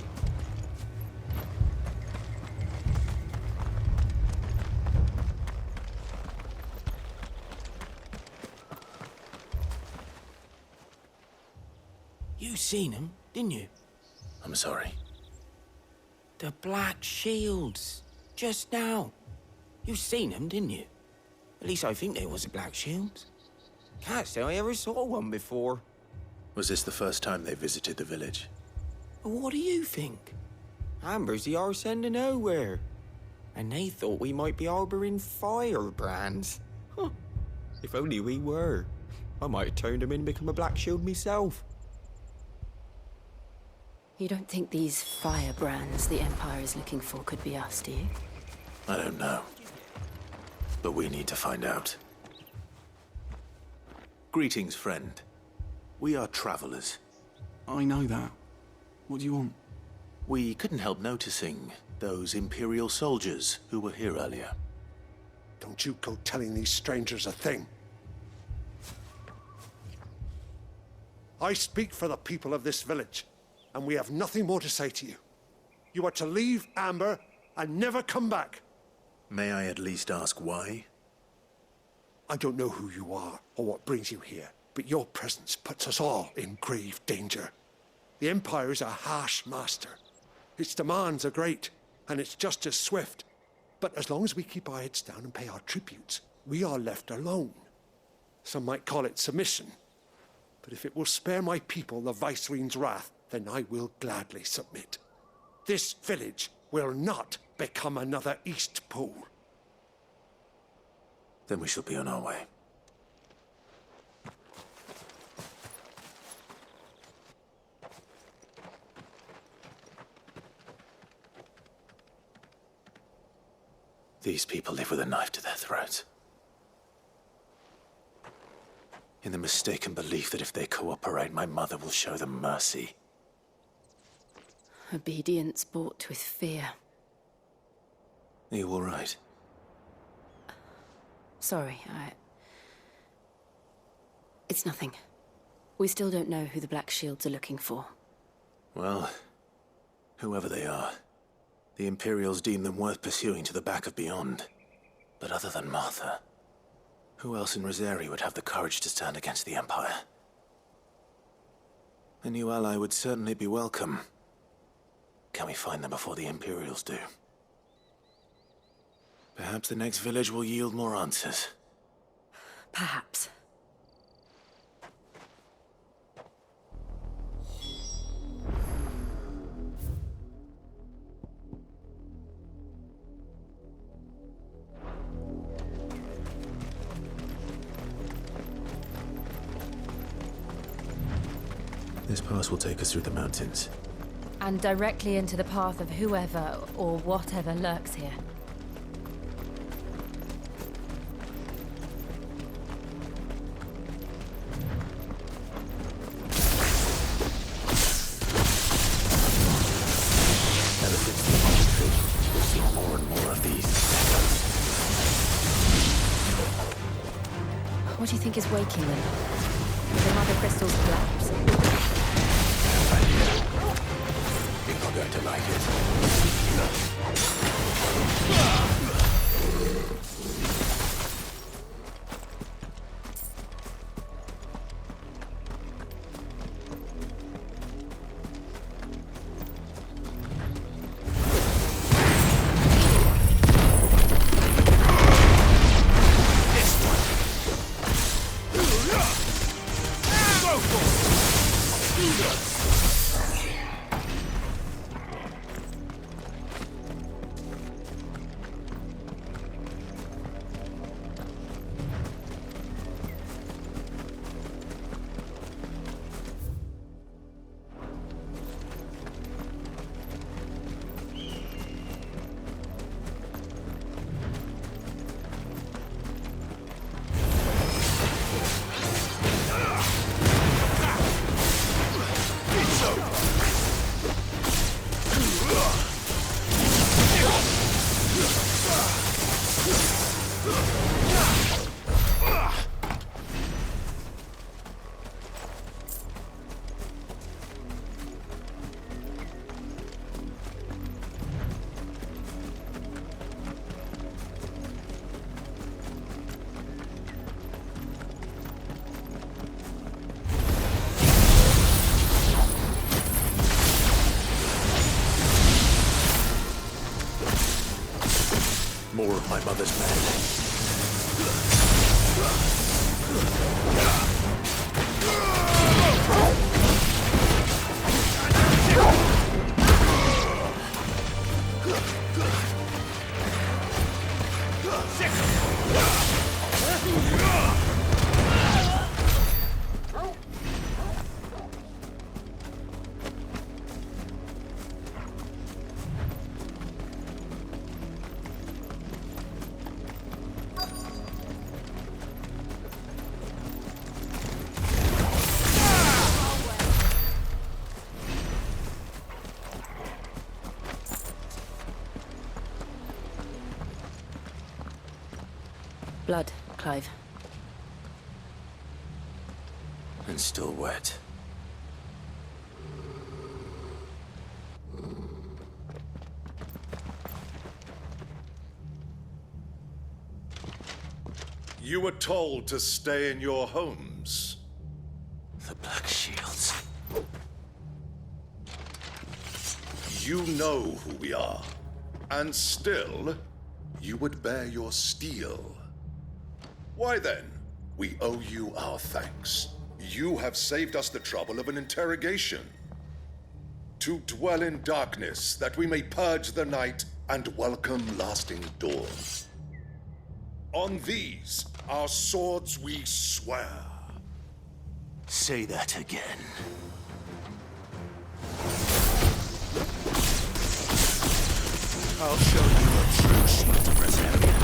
You seen them, didn't you? I'm sorry. The Black Shields. Just now. You seen them, didn't you? At least I think they was a Black Shield. Can't say I ever saw one before. Was this the first time they visited the village? What do you think? Amber's the arse end of nowhere. And they thought we might be harbouring firebrands. Huh. If only we were. I might have turned them in and become a Black Shield myself. You don't think these firebrands the Empire is looking for could be us, do you? I don't know. But we need to find out. Greetings, friend. We are travelers. I know that. What do you want? We couldn't help noticing those Imperial soldiers who were here earlier. Don't you go telling these strangers a thing. I speak for the people of this village, and we have nothing more to say to you. You are to leave Amber and never come back. May I at least ask why? I don't know who you are or what brings you here, but your presence puts us all in grave danger. The Empire is a harsh master. Its demands are great, and its justice swift. But as long as we keep our heads down and pay our tributes, we are left alone. Some might call it submission. But if it will spare my people the Viceroy's wrath, then I will gladly submit. This village will not become another East Pool. Then we shall be on our way. These people live with a knife to their throats. In the mistaken belief that if they cooperate, my mother will show them mercy. Obedience bought with fear. Are you all right? Sorry, It's nothing. We still don't know who the Black Shields are looking for. Well, whoever they are, the Imperials deem them worth pursuing to the back of beyond. But other than Martha, who else in Rosaria would have the courage to stand against the Empire? A new ally would certainly be welcome. Can we find them before the Imperials do? Perhaps the next village will yield more answers. Perhaps. This pass will take us through the mountains. And directly into the path of whoever or whatever lurks here. Ever since the monastery, we've seen more and more of these echoes. What do you think is waking them? The mother crystals collapse? You're not going to like it. More of my mother's men. Blood, Clive. And still wet. You were told to stay in your homes. The Black Shields. You know who we are. And still, you would bear your steel. Why then, we owe you our thanks. You have saved us the trouble of an interrogation. To dwell in darkness, that we may purge the night and welcome lasting dawn. On these, our swords we swear. Say that again. I'll show you a true shield Brazilian.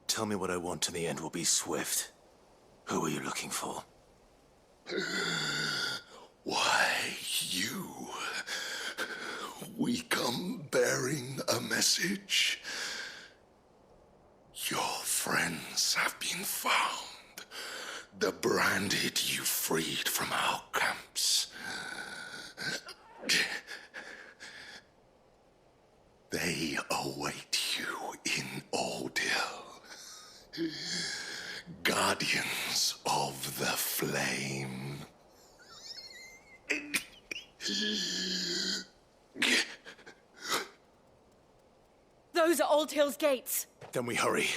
Tell me what I want and the end will be swift. Who are you looking for? Why, you. We come bearing a message. Your friends have been found. the branded you freed from our camps. They await you in Ordil. Guardians of the Flame. Those are Old Hill's gates. Then we hurry.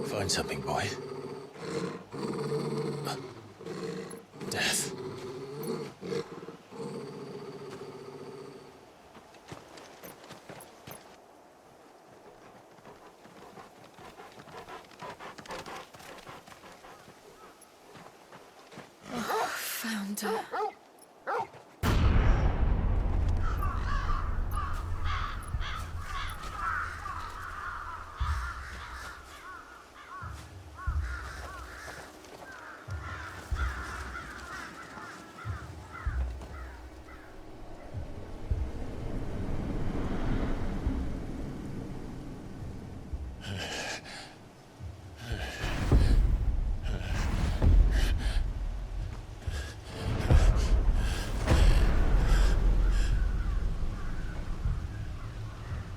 Find something, boy. Death. Found her.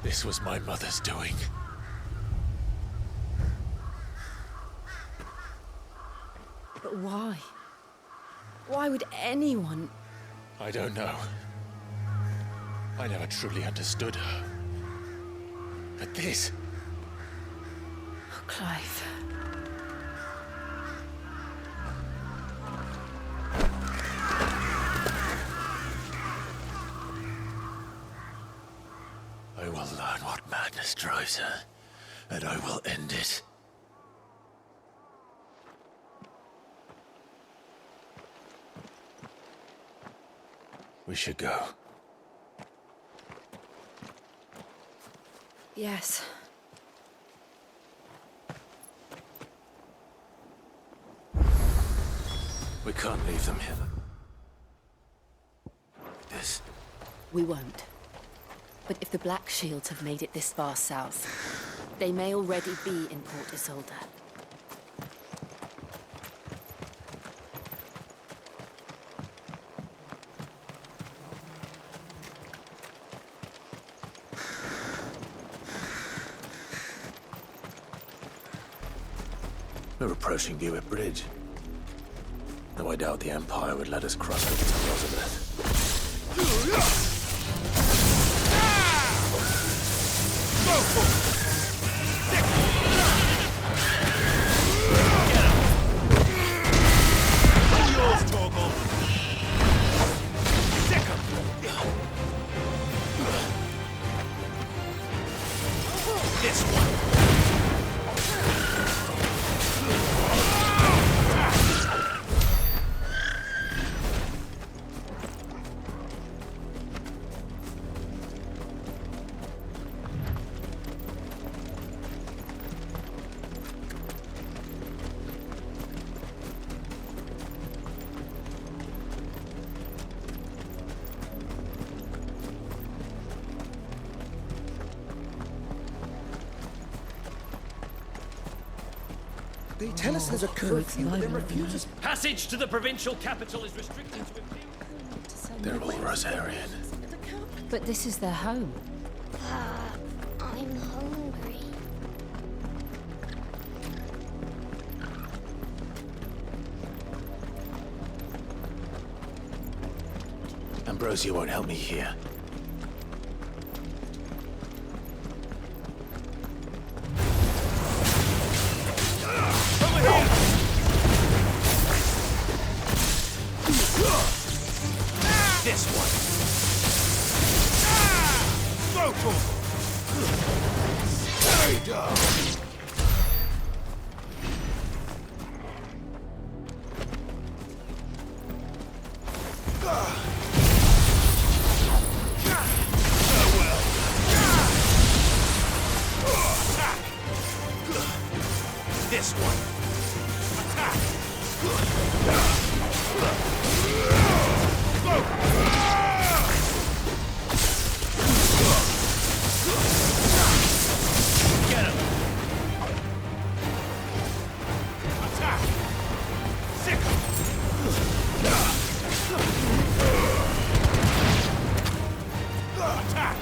This was my mother's doing. But why? Why would anyone? I don't know. I never truly understood her. But this... Oh, Clive. I will learn what madness drives her, and I will end it. We should go. Yes. We can't leave them here. This... We won't. But if the Black Shields have made it this far south, they may already be in Port Isolde. We're approaching Buick Bridge. Though I doubt the Empire would let us cross over to Elizabeth. This one. They tell us there's a curfew, but then refuses. Passage to the provincial capital is restricted to... They're all Rosarian. But this is their home. I'm hungry. Ambrosia won't help me here. This one. Vocal. Stay down. This one. Attack! Get him! Attack! Sick him! Attack!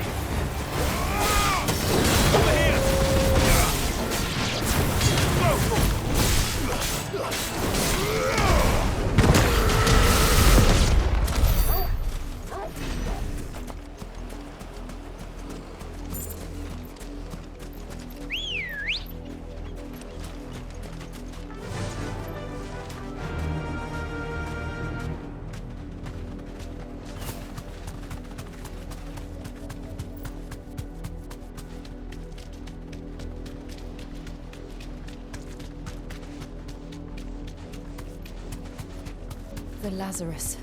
Over here! The Lazarus.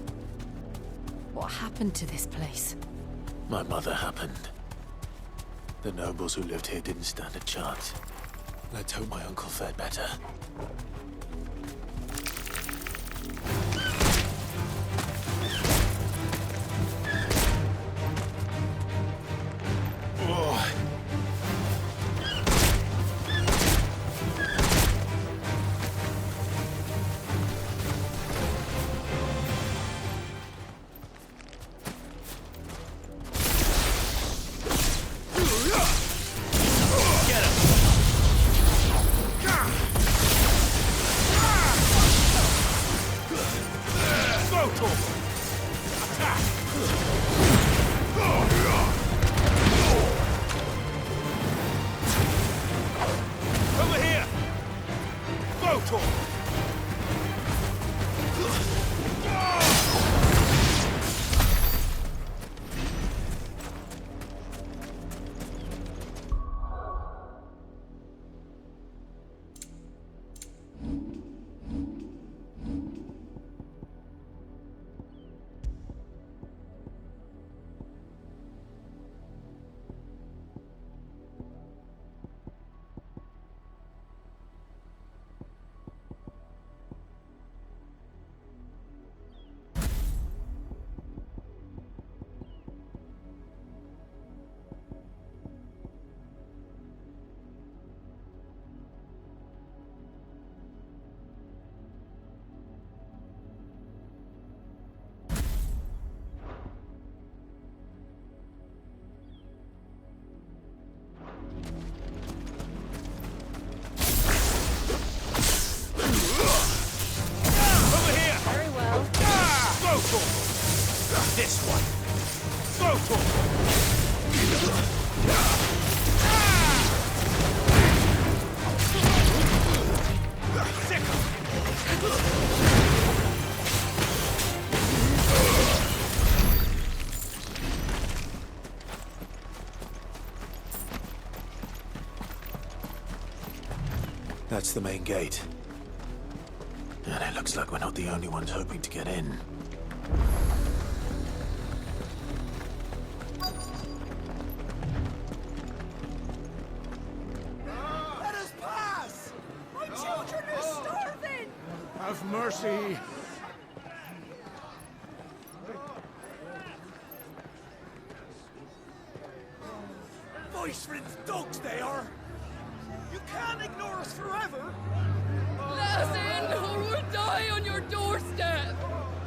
What happened to this place? My mother happened. The nobles who lived here didn't stand a chance. Let's hope my uncle fared better. Over here! Photon! This one. Photon! Sick him! That's the main gate. And it looks like we're not the only ones hoping to get in. Let us pass! My children are starving! Have mercy. Voice rinse dogs they are! You can't ignore us forever! Let us in, or we'll die on your doorstep!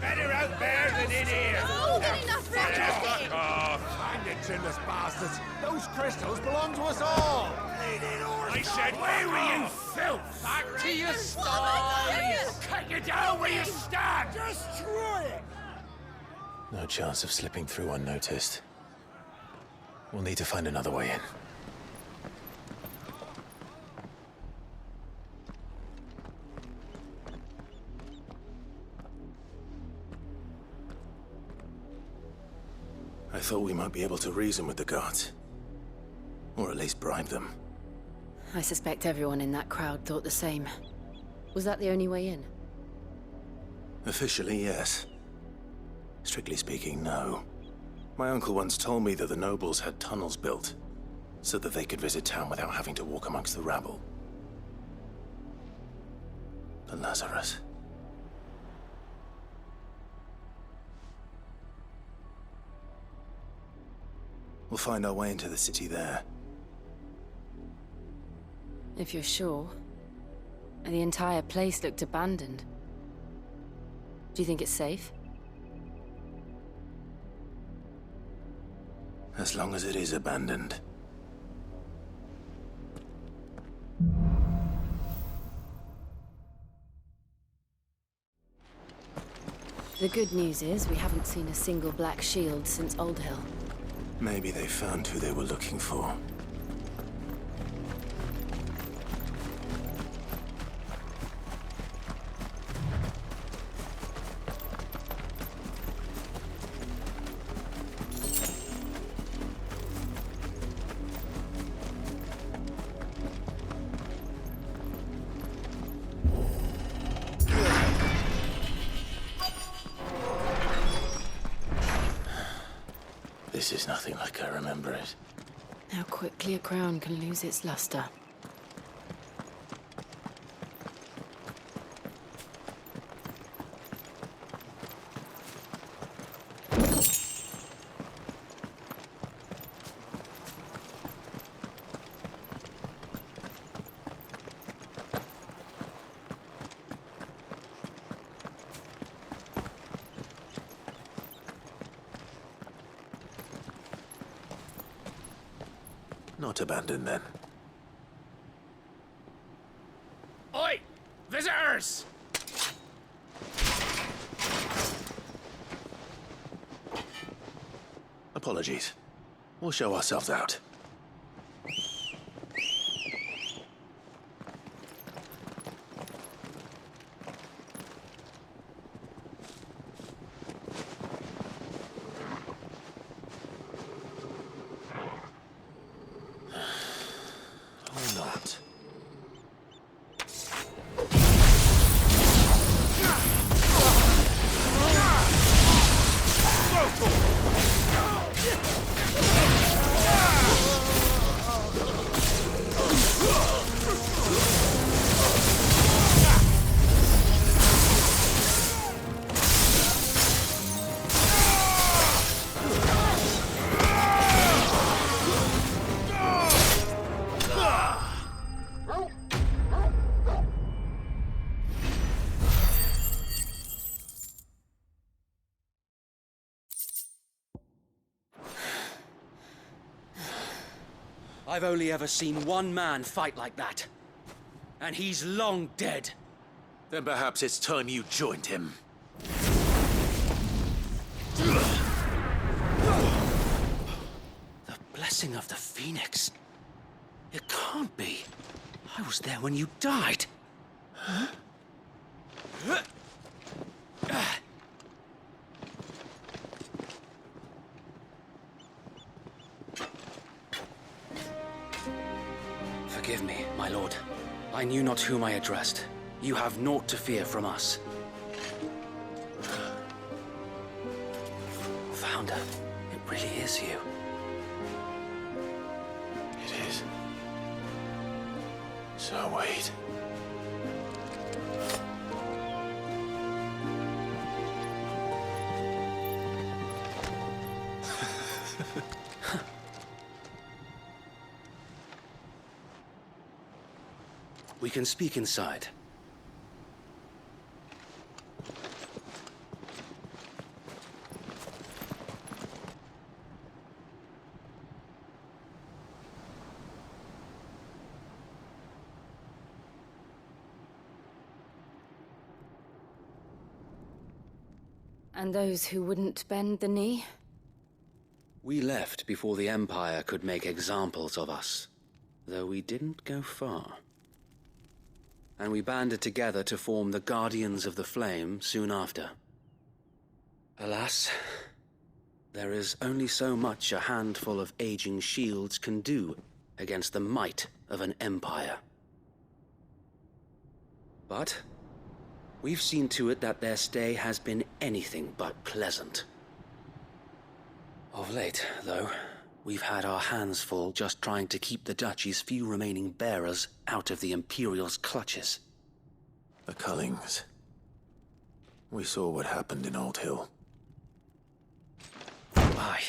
Better out there than in here. Oh, get enough Fuck off! Find it, chinless bastards. Those crystals belong to us all. I said, where were you, filth? Back to your stalls. Cut you down where you stand. Destroy it! No chance of slipping through unnoticed. We'll need to find another way in. I thought we might be able to reason with the guards. Or at least bribe them. I suspect everyone in that crowd thought the same. Was that the only way in? Officially, yes. Strictly speaking, no. My uncle once told me that the nobles had tunnels built, so that they could visit town without having to walk amongst the rabble. The Lazarus. We'll find our way into the city there. If you're sure. The entire place looked abandoned. Do you think it's safe? As long as it is abandoned. The good news is we haven't seen a single black shield since Old Hill. Maybe they found who they were looking for. This is nothing like I remember it. How quickly a crown can lose its luster. Not abandoned then. Oi! Visitors! Apologies. We'll show ourselves out. Or not. I've only ever seen one man fight like that. And he's long dead. Then perhaps it's time you joined him. The blessing of the Phoenix. It can't be. I was there when you died. Huh? Forgive me, my lord. I knew not whom I addressed. You have naught to fear from us. Founder, it really is you. It is. So wait. We can speak inside. And those who wouldn't bend the knee? We left before the Empire could make examples of us, though we didn't go far. And we banded together to form the Guardians of the Flame soon after. Alas, there is only so much a handful of aging shields can do against the might of an empire. But we've seen to it that their stay has been anything but pleasant. Of late, though, we've had our hands full just trying to keep the Duchy's few remaining bearers out of the Imperial's clutches. The Cullings. We saw what happened in Old Hill. Aye.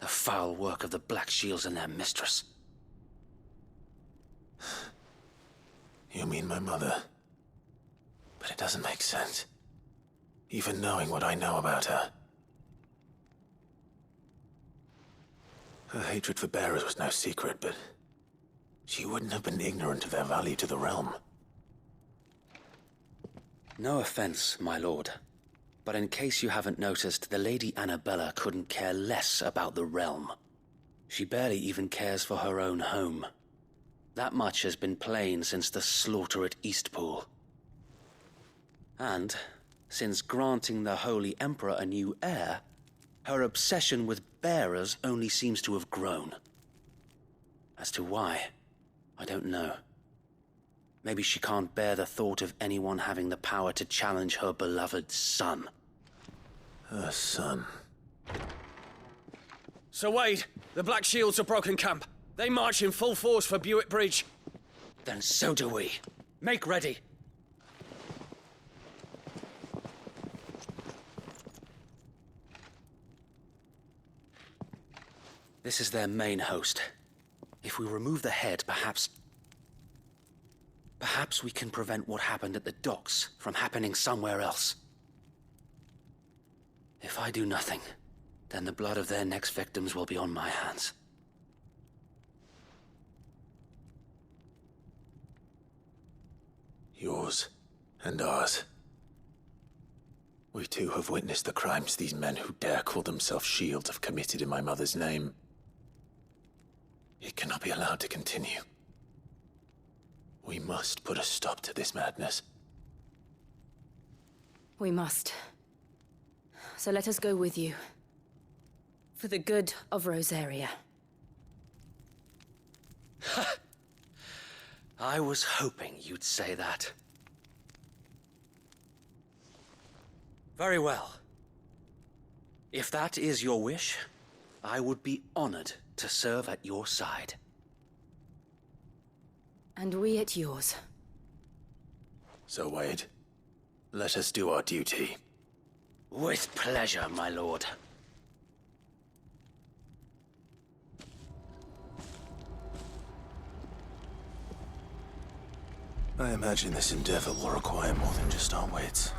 The foul work of the Black Shields and their mistress. You mean my mother? But it doesn't make sense. Even knowing what I know about her. Her hatred for bearers was no secret, but she wouldn't have been ignorant of their value to the realm. No offense, my lord. But in case you haven't noticed, the Lady Annabella couldn't care less about the realm. She barely even cares for her own home. That much has been plain since the slaughter at Eastpool. And, since granting the Holy Emperor a new heir, her obsession with bearers only seems to have grown. As to why, I don't know. Maybe she can't bear the thought of anyone having the power to challenge her beloved son. Her son. Sir Wade, the Black Shields have broken camp. They march in full force for Buick Bridge. Then so do we. Make ready. This is their main host. If we remove the head, perhaps we can prevent what happened at the docks from happening somewhere else. If I do nothing, then the blood of their next victims will be on my hands. Yours and ours. We too have witnessed the crimes these men who dare call themselves shields have committed in my mother's name. It cannot be allowed to continue. We must put a stop to this madness. We must. So let us go with you. For the good of Rosaria. I was hoping you'd say that. Very well. If that is your wish, I would be honored to serve at your side. And we at yours. So, Wade, let us do our duty. With pleasure, my lord. I imagine this endeavor will require more than just our wits.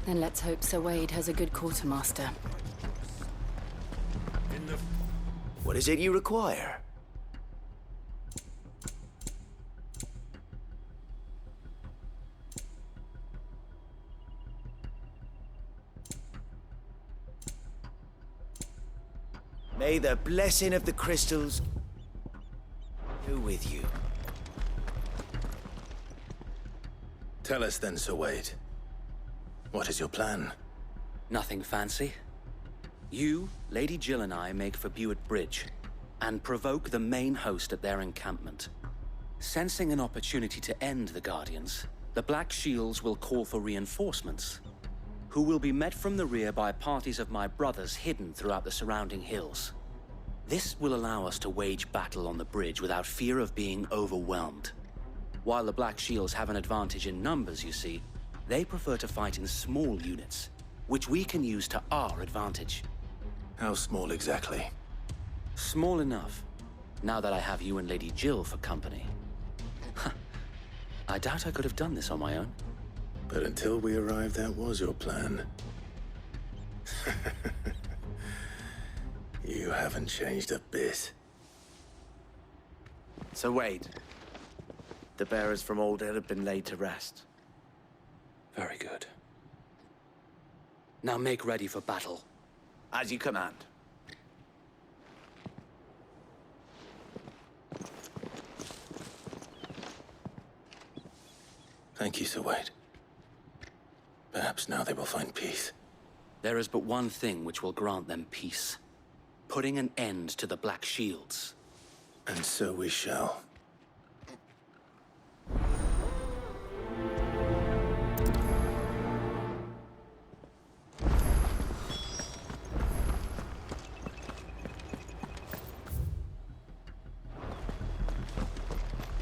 Then let's hope Sir Wade has a good quartermaster. What is it you require? May the blessing of the crystals go with you. Tell us then, Sir Wade. What is your plan? Nothing fancy. You, Lady Jill and I make for Buick Bridge, and provoke the main host at their encampment. Sensing an opportunity to end the Guardians, the Black Shields will call for reinforcements, who will be met from the rear by parties of my brothers hidden throughout the surrounding hills. This will allow us to wage battle on the bridge without fear of being overwhelmed. While the Black Shields have an advantage in numbers, you see, they prefer to fight in small units, which we can use to our advantage. How small exactly? Small enough, now that I have you and Lady Jill for company. I doubt I could have done this on my own. But until we arrived, that was your plan. You haven't changed a bit. So Wade, the bearers from Old Hill have been laid to rest. Very good. Now make ready for battle. As you command. Thank you, Sir Wade. Perhaps now they will find peace. There is but one thing which will grant them peace. Putting an end to the Black Shields. And so we shall.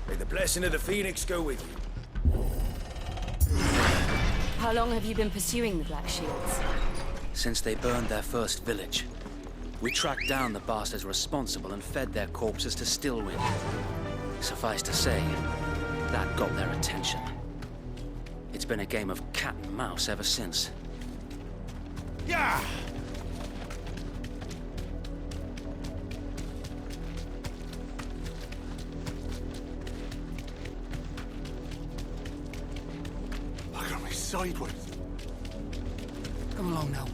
May the blessing of the Phoenix go with you. How long have you been pursuing the Black Shields? Since they burned their first village. We tracked down the bastards responsible and fed their corpses to Stillwind. Suffice to say, that got their attention. It's been a game of cat and mouse ever since. Yeah! Look at me sideways. Come along now.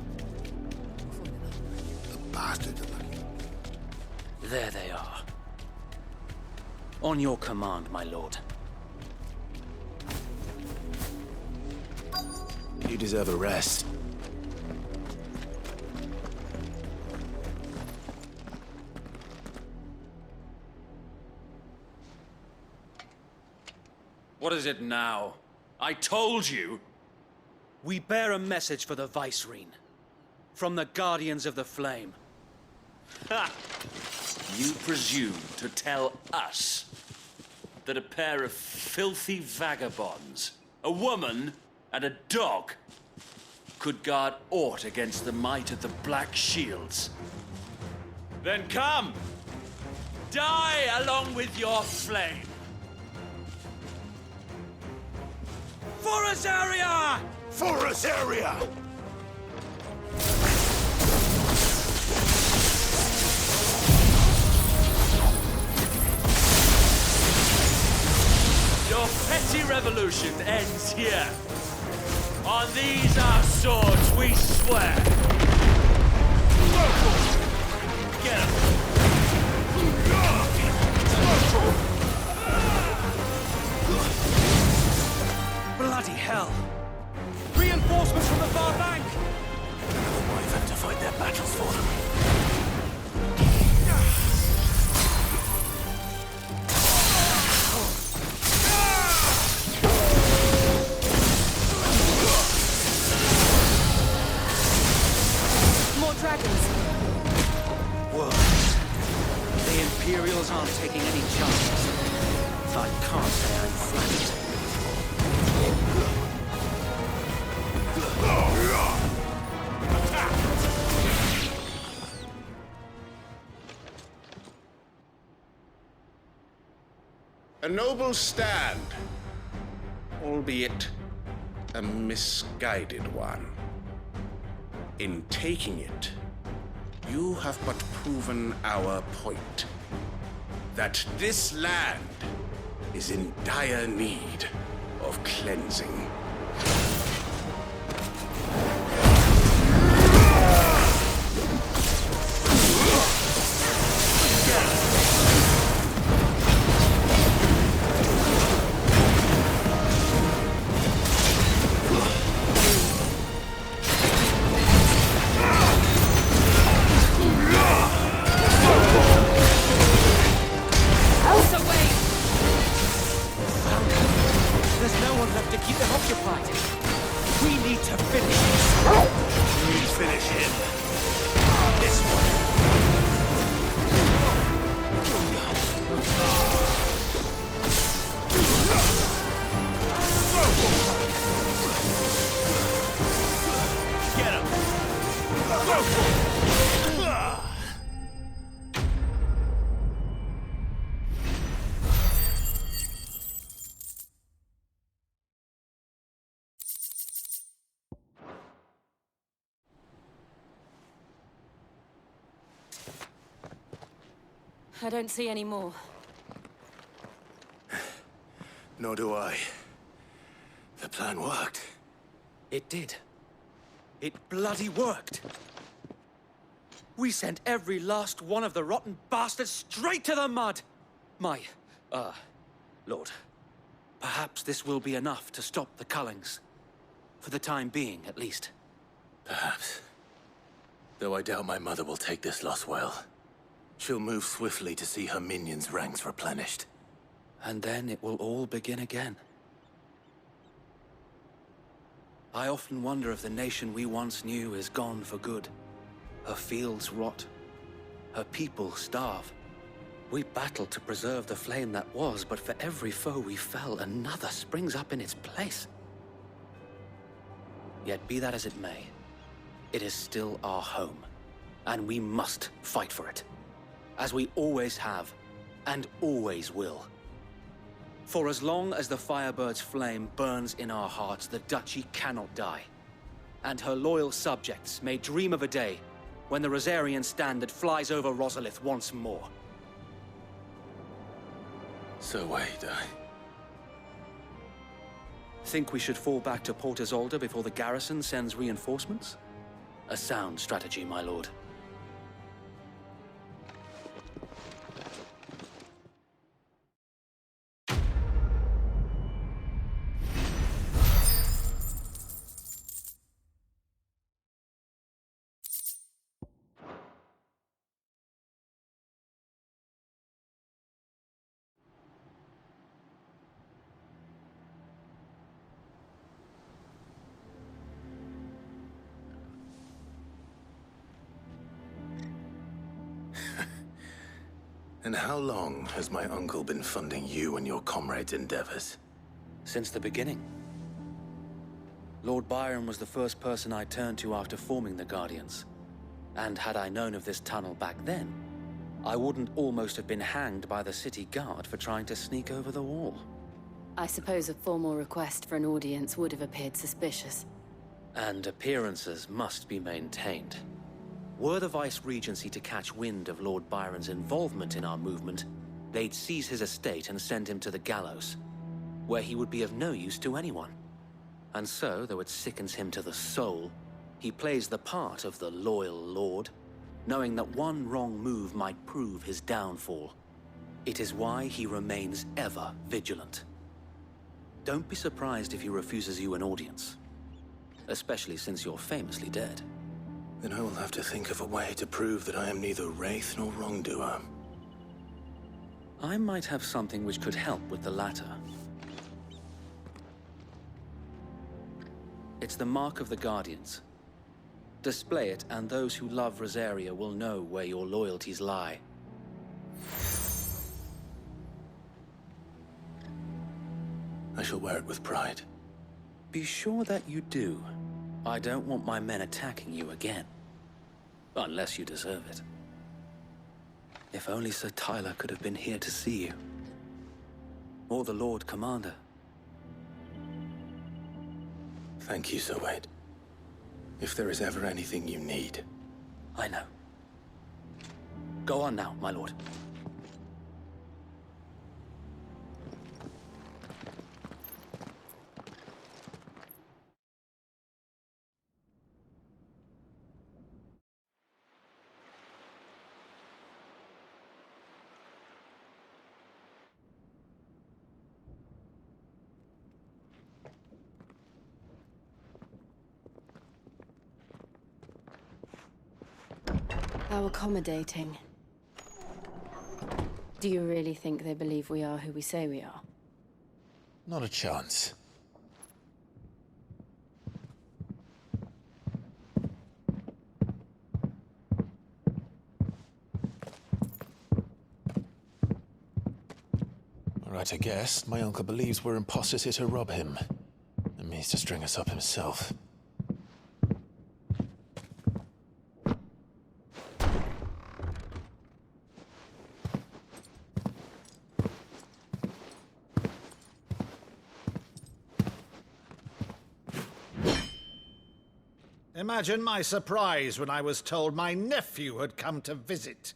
The bastards are lucky. There they are. On your command, my lord. You deserve a rest. What is it now? I told you! We bear a message for the Vicereine. From the Guardians of the Flame. Ha! You presume to tell us that a pair of filthy vagabonds, a woman and a dog, could guard aught against the might of the Black Shields? Then come! Die along with your flame! For Azaria! For Azaria! Your petty revolution ends here. On these our swords we swear. Get him. Bloody hell! Reinforcements from the far bank! Why have to fight their battles for them? More dragons! Whoa. The Imperials aren't taking any chances. I can't say I'm flattered. A noble stand, albeit a misguided one. In taking it, you have but proven our point. That this land is in dire need of cleansing. I don't see any more. Nor do I. The plan worked. It did. It bloody worked. We sent every last one of the rotten bastards straight to the mud! My, Lord, perhaps this will be enough to stop the Cullings. For the time being, at least. Perhaps. Though I doubt my mother will take this loss well. She'll move swiftly to see her minions' ranks replenished. And then it will all begin again. I often wonder if the nation we once knew is gone for good. Her fields rot. Her people starve. We battled to preserve the flame that was, but for every foe we fell, another springs up in its place. Yet be that as it may, it is still our home, and we must fight for it, as we always have, and always will. For as long as the Firebird's flame burns in our hearts, the Duchy cannot die, and her loyal subjects may dream of a day when the Rosarian standard flies over Rosalith once more. So wait, Think we should fall back to Port Isolde before the garrison sends reinforcements? A sound strategy, my lord. And how long has my uncle been funding you and your comrades' endeavors? Since the beginning. Lord Byron was the first person I turned to after forming the Guardians. And had I known of this tunnel back then, I wouldn't almost have been hanged by the city guard for trying to sneak over the wall. I suppose a formal request for an audience would have appeared suspicious. And appearances must be maintained. Were the Vice-Regency to catch wind of Lord Byron's involvement in our movement, they'd seize his estate and send him to the gallows, where he would be of no use to anyone. And so, though it sickens him to the soul, he plays the part of the loyal lord, knowing that one wrong move might prove his downfall. It is why he remains ever vigilant. Don't be surprised if he refuses you an audience, especially since you're famously dead. Then I will have to think of a way to prove that I am neither wraith nor wrongdoer. I might have something which could help with the latter. It's the mark of the Guardians. Display it, and those who love Rosaria will know where your loyalties lie. I shall wear it with pride. Be sure that you do. I don't want my men attacking you again. Unless you deserve it. If only Sir Tyler could have been here to see you. Or the Lord Commander. Thank you, Sir Wade. If there is ever anything you need. I know. Go on now, my lord. How accommodating. Do you really think they believe we are who we say we are? Not a chance. All right, I guess. My uncle believes we're imposters here to rob him. And means to string us up himself. Imagine my surprise when I was told my nephew had come to visit.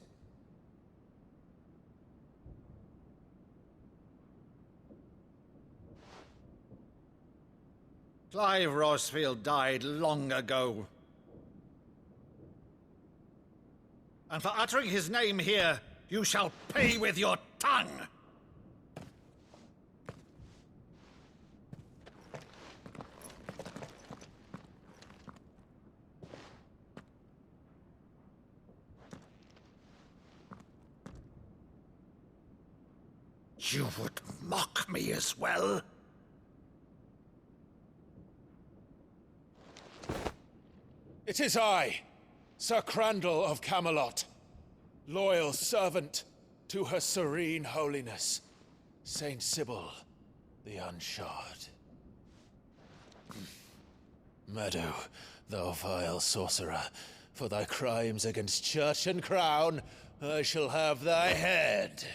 Clive Rosfield died long ago. And for uttering his name here, you shall pay with your tongue! You would mock me as well? It is I, Sir Crandall of Camelot, loyal servant to Her Serene Holiness, Saint Sybil the Unshod. Meadow, thou vile sorcerer, for thy crimes against church and crown, I shall have thy head.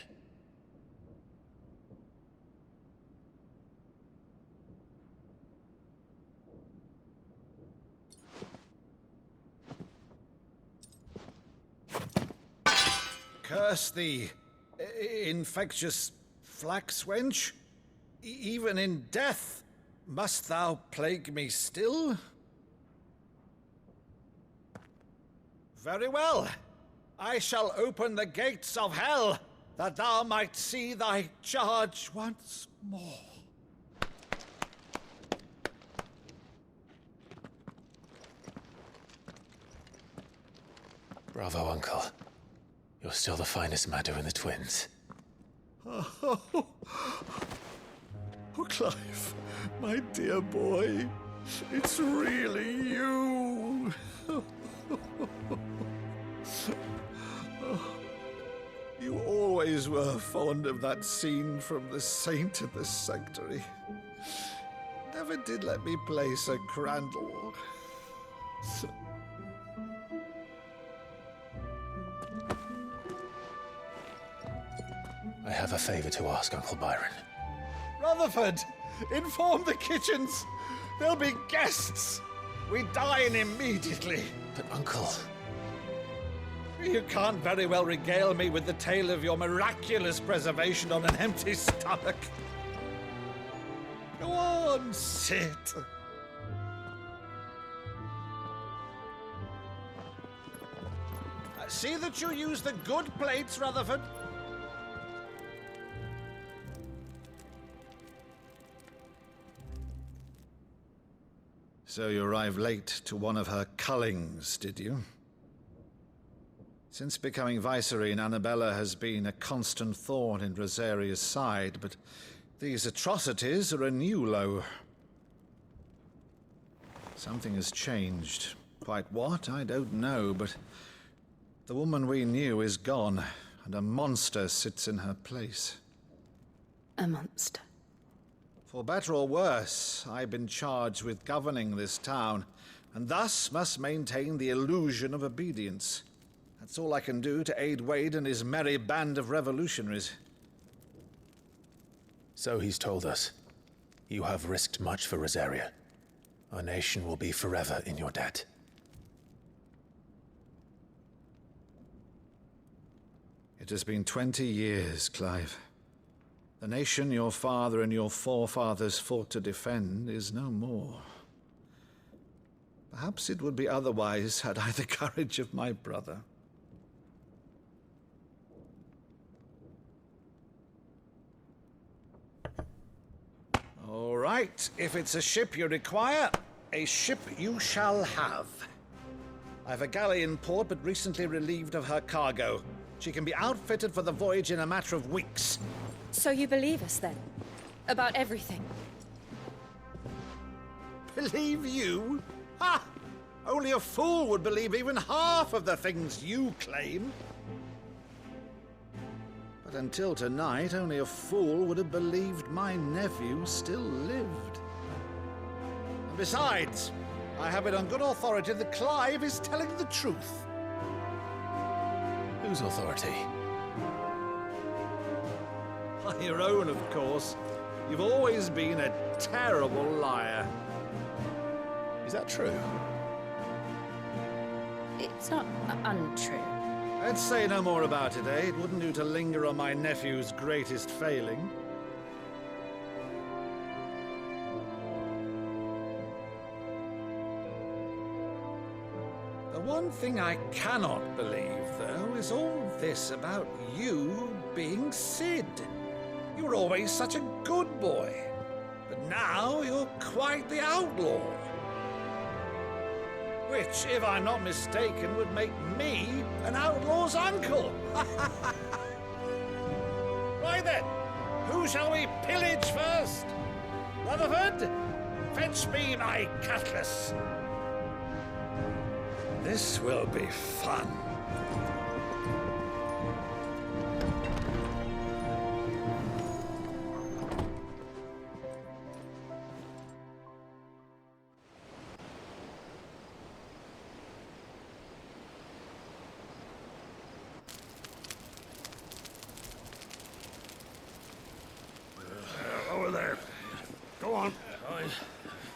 Curse thee, infectious flax wench. Even in death, must thou plague me still? Very well. I shall open the gates of hell, that thou might see thy charge once more. Bravo, Uncle. You're still the finest Meadow in the twins. Oh, Clive, my dear boy, it's really you. You always were fond of that scene from The Saint in the Sanctuary. Never did let me play Sir Crandall. I have a favor to ask, Uncle Byron. Rutherford, inform the kitchens. There'll be guests. We dine immediately. But, Uncle... You can't very well regale me with the tale of your miraculous preservation on an empty stomach. Go on, sit. See that you use the good plates, Rutherford. So you arrived late to one of her cullings, did you? Since becoming Vicereine, Annabella has been a constant thorn in Rosaria's side, but these atrocities are a new low. Something has changed. Quite what, I don't know, but the woman we knew is gone, and a monster sits in her place. A monster? For better or worse, I've been charged with governing this town, and thus must maintain the illusion of obedience. That's all I can do to aid Wade and his merry band of revolutionaries. So he's told us. You have risked much for Rosaria. Our nation will be forever in your debt. It has been 20 years, Clive. The nation your father and your forefathers fought to defend is no more. Perhaps it would be otherwise had I the courage of my brother. All right, if it's a ship you require, a ship you shall have. I've a galley in port, but recently relieved of her cargo. She can be outfitted for the voyage in a matter of weeks. So you believe us, then? About everything? Believe you? Ha! Only a fool would believe even half of the things you claim. But until tonight, only a fool would have believed my nephew still lived. And besides, I have it on good authority that Clive is telling the truth. Whose authority? Your own, of course. You've always been a terrible liar. Is that true? It's not untrue. Let's say no more about it, eh? It wouldn't do to linger on my nephew's greatest failing. The one thing I cannot believe, though, is all this about you being Sid. You were always such a good boy, but now you're quite the outlaw. Which, if I'm not mistaken, would make me an outlaw's uncle. Right then, who shall we pillage first? Rutherford, fetch me my cutlass. This will be fun.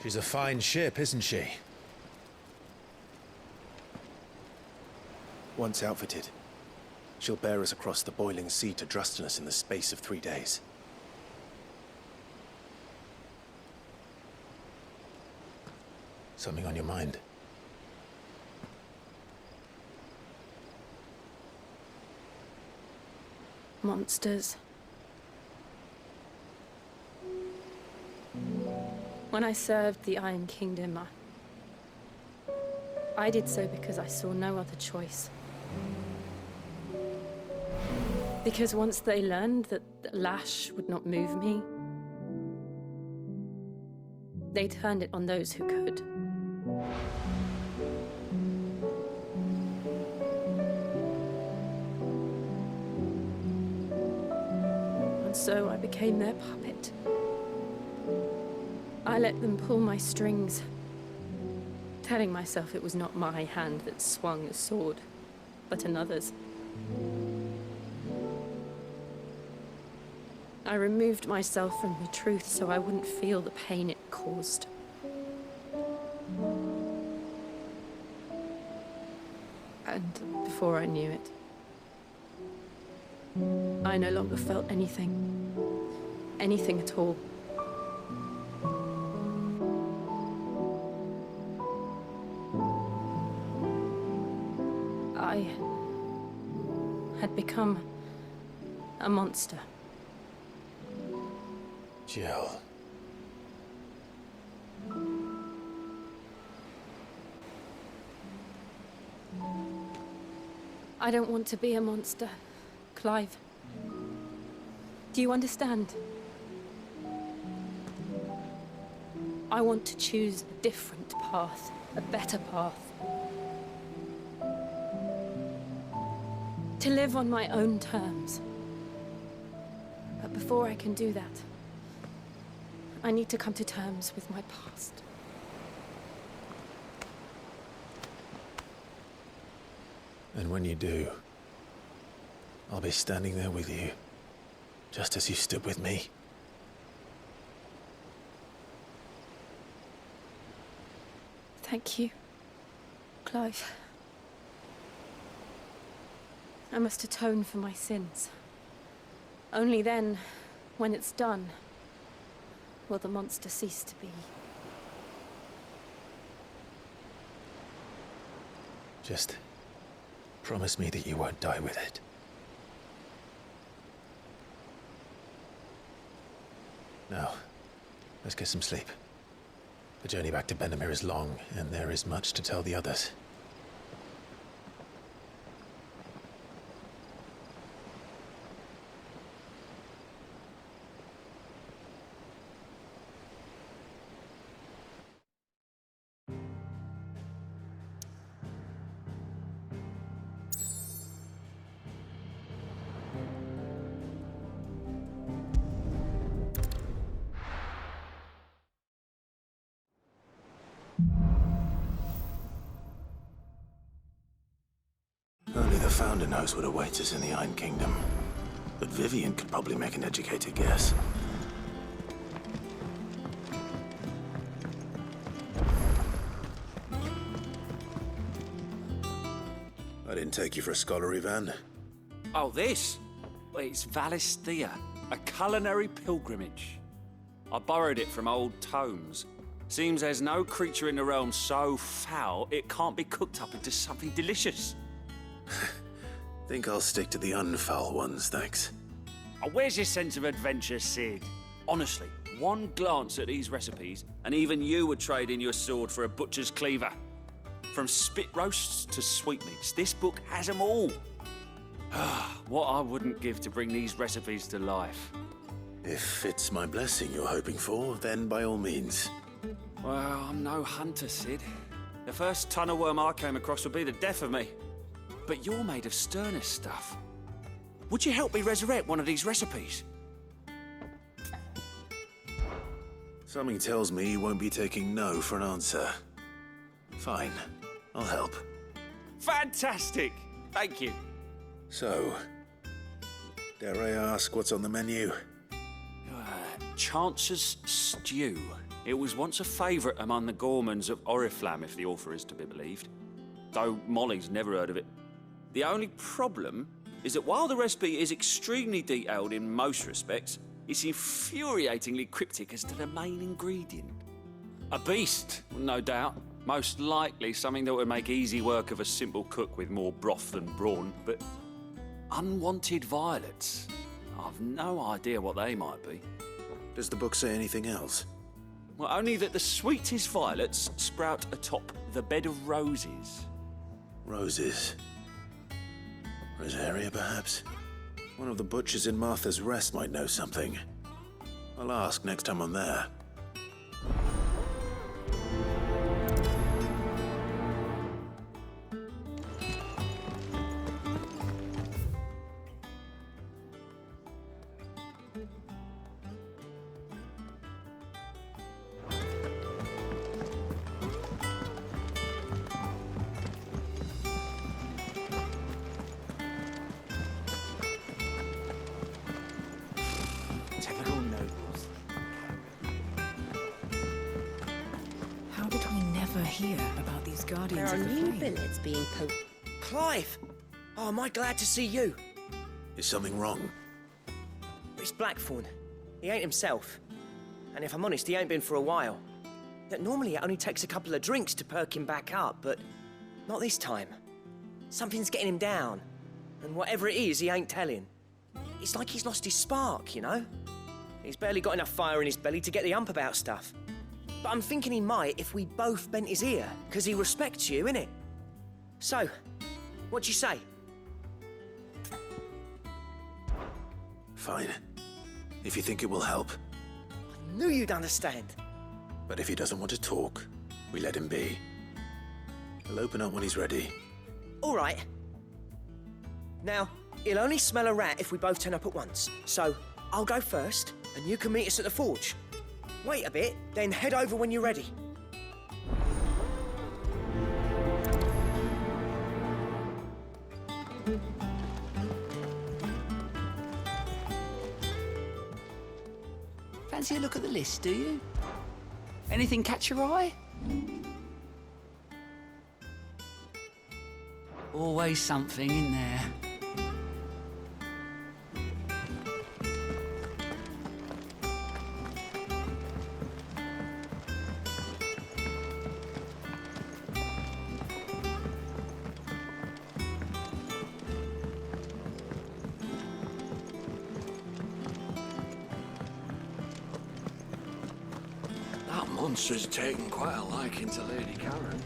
She's a fine ship, isn't she? Once outfitted, she'll bear us across the boiling sea to Drustinus in the space of 3 days. Something on your mind? Monsters. When I served the Iron Kingdom, I did so because I saw no other choice. Because once they learned that the lash would not move me, they turned it on those who could. And so I became their puppet. I let them pull my strings, telling myself it was not my hand that swung a sword, but another's. I removed myself from the truth so I wouldn't feel the pain it caused. And before I knew it, I no longer felt anything. Anything at all. I had become a monster. Jill. I don't want to be a monster, Clive. Do you understand? I want to choose a different path, a better path. To live on my own terms. But before I can do that, I need to come to terms with my past. And when you do, I'll be standing there with you, just as you stood with me. Thank you, Clive. I must atone for my sins. Only then, when it's done, will the monster cease to be. Just promise me that you won't die with it. Now, let's get some sleep. The journey back to Benamir is long, and there is much to tell the others. Only the Founder knows what awaits us in the Iron Kingdom. But Vivian could probably make an educated guess. I didn't take you for a scholar, Ivan. Oh, this? Well, it's Valisthea, a culinary pilgrimage. I borrowed it from old tomes. Seems there's no creature in the realm so foul it can't be cooked up into something delicious. Think I'll stick to the unfoul ones, thanks. Oh, where's your sense of adventure, Sid? Honestly, one glance at these recipes, and even you would trade in your sword for a butcher's cleaver. From spit roasts to sweetmeats, this book has them all. What I wouldn't give to bring these recipes to life. If it's my blessing you're hoping for, then by all means. Well, I'm no hunter, Sid. The first tunnel worm I came across would be the death of me. But you're made of sterner stuff. Would you help me resurrect one of these recipes? Something tells me you won't be taking no for an answer. Fine, I'll help. Fantastic! Thank you. So, dare I ask what's on the menu? Chancer's stew. It was once a favourite among the Gormans of Oriflamme, if the author is to be believed. Though Molly's never heard of it. The only problem is that while the recipe is extremely detailed in most respects, it's infuriatingly cryptic as to the main ingredient. A beast, no doubt. Most likely something that would make easy work of a simple cook with more broth than brawn, but unwanted violets. I've no idea what they might be. Does the book say anything else? Well, only that the sweetest violets sprout atop the bed of roses. Roses. Rosaria, perhaps? One of the butchers in Martha's Rest might know something. I'll ask next time I'm there. Typical nobles. How did we never hear about these guardians There are of the new flame? billets being poked. Clive! Oh, am I glad to see you? Is something wrong? It's Blackthorn. He ain't himself. And if I'm honest, he ain't been for a while. Yet normally it only takes a couple of drinks to perk him back up, but not this time. Something's getting him down. And whatever it is, he ain't telling. It's like he's lost his spark, you know? He's barely got enough fire in his belly to get the ump about stuff. But I'm thinking he might if we both bent his ear, because he respects you, innit? So, what do you say? Fine. If you think it will help. I knew you'd understand. But if he doesn't want to talk, we let him be. He'll open up when he's ready. All right. Now, he'll only smell a rat if we both turn up at once. So, I'll go first, and you can meet us at the forge. Wait a bit, then head over when you're ready. Fancy a look at the list, do you? Anything catch your eye? Always something in there. That monster's taken quite a liking to Lady Karen.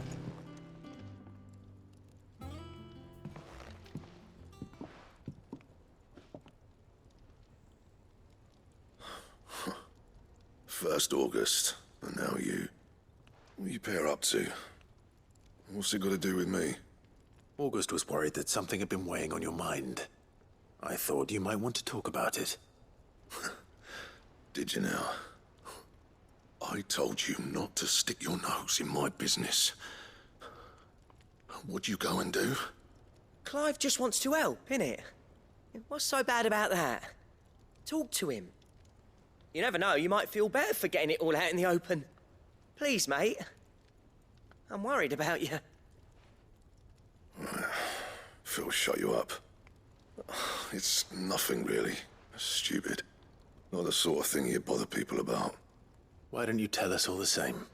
First August, and now you. What are you pair up to? What's it got to do with me? August was worried that something had been weighing on your mind. I thought you might want to talk about it. Did you now? I told you not to stick your nose in my business. What'd you go and do? Clive just wants to help, innit? What's so bad about that? Talk to him. You never know, you might feel better for getting it all out in the open. Please, mate. I'm worried about you. Phil shut you up. It's nothing really. Stupid. Not the sort of thing you bother people about. Why don't you tell us all the same?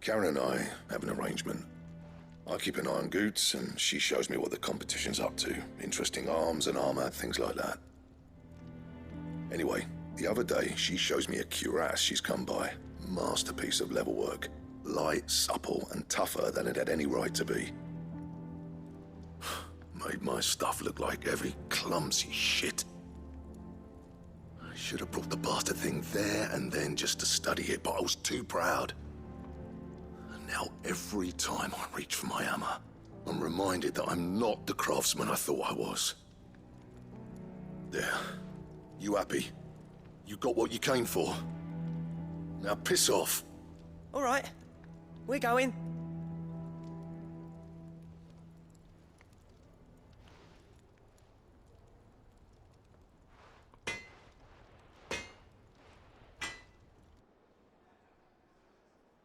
Karen and I have an arrangement. I keep an eye on Goots, and she shows me what the competition's up to. Interesting arms and armor, things like that. Anyway, the other day, she shows me a cuirass she's come by. Masterpiece of level work. Light, supple, and tougher than it had any right to be. Made my stuff look like heavy, clumsy shit. I should have brought the bastard thing there and then just to study it, but I was too proud. And now every time I reach for my hammer, I'm reminded that I'm not the craftsman I thought I was. There. You happy? You got what you came for? Now piss off. All right. We're going.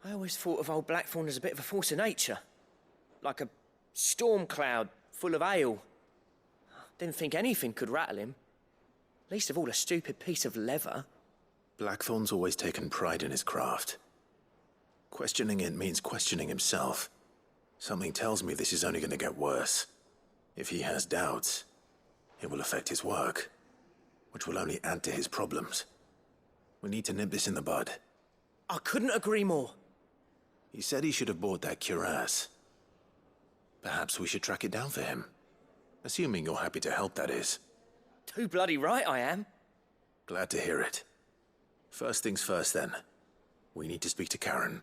I always thought of old Blackthorn as a bit of a force of nature. Like a storm cloud full of ale. Didn't think anything could rattle him. Least of all a stupid piece of leather. Blackthorn's always taken pride in his craft. Questioning it means questioning himself. Something tells me this is only going to get worse. If he has doubts, it will affect his work, which will only add to his problems. We need to nip this in the bud. I couldn't agree more. He said he should have bought that cuirass. Perhaps we should track it down for him. Assuming you're happy to help, that is. Too bloody right I am. Glad to hear it. First things first, then. We need to speak to Karen.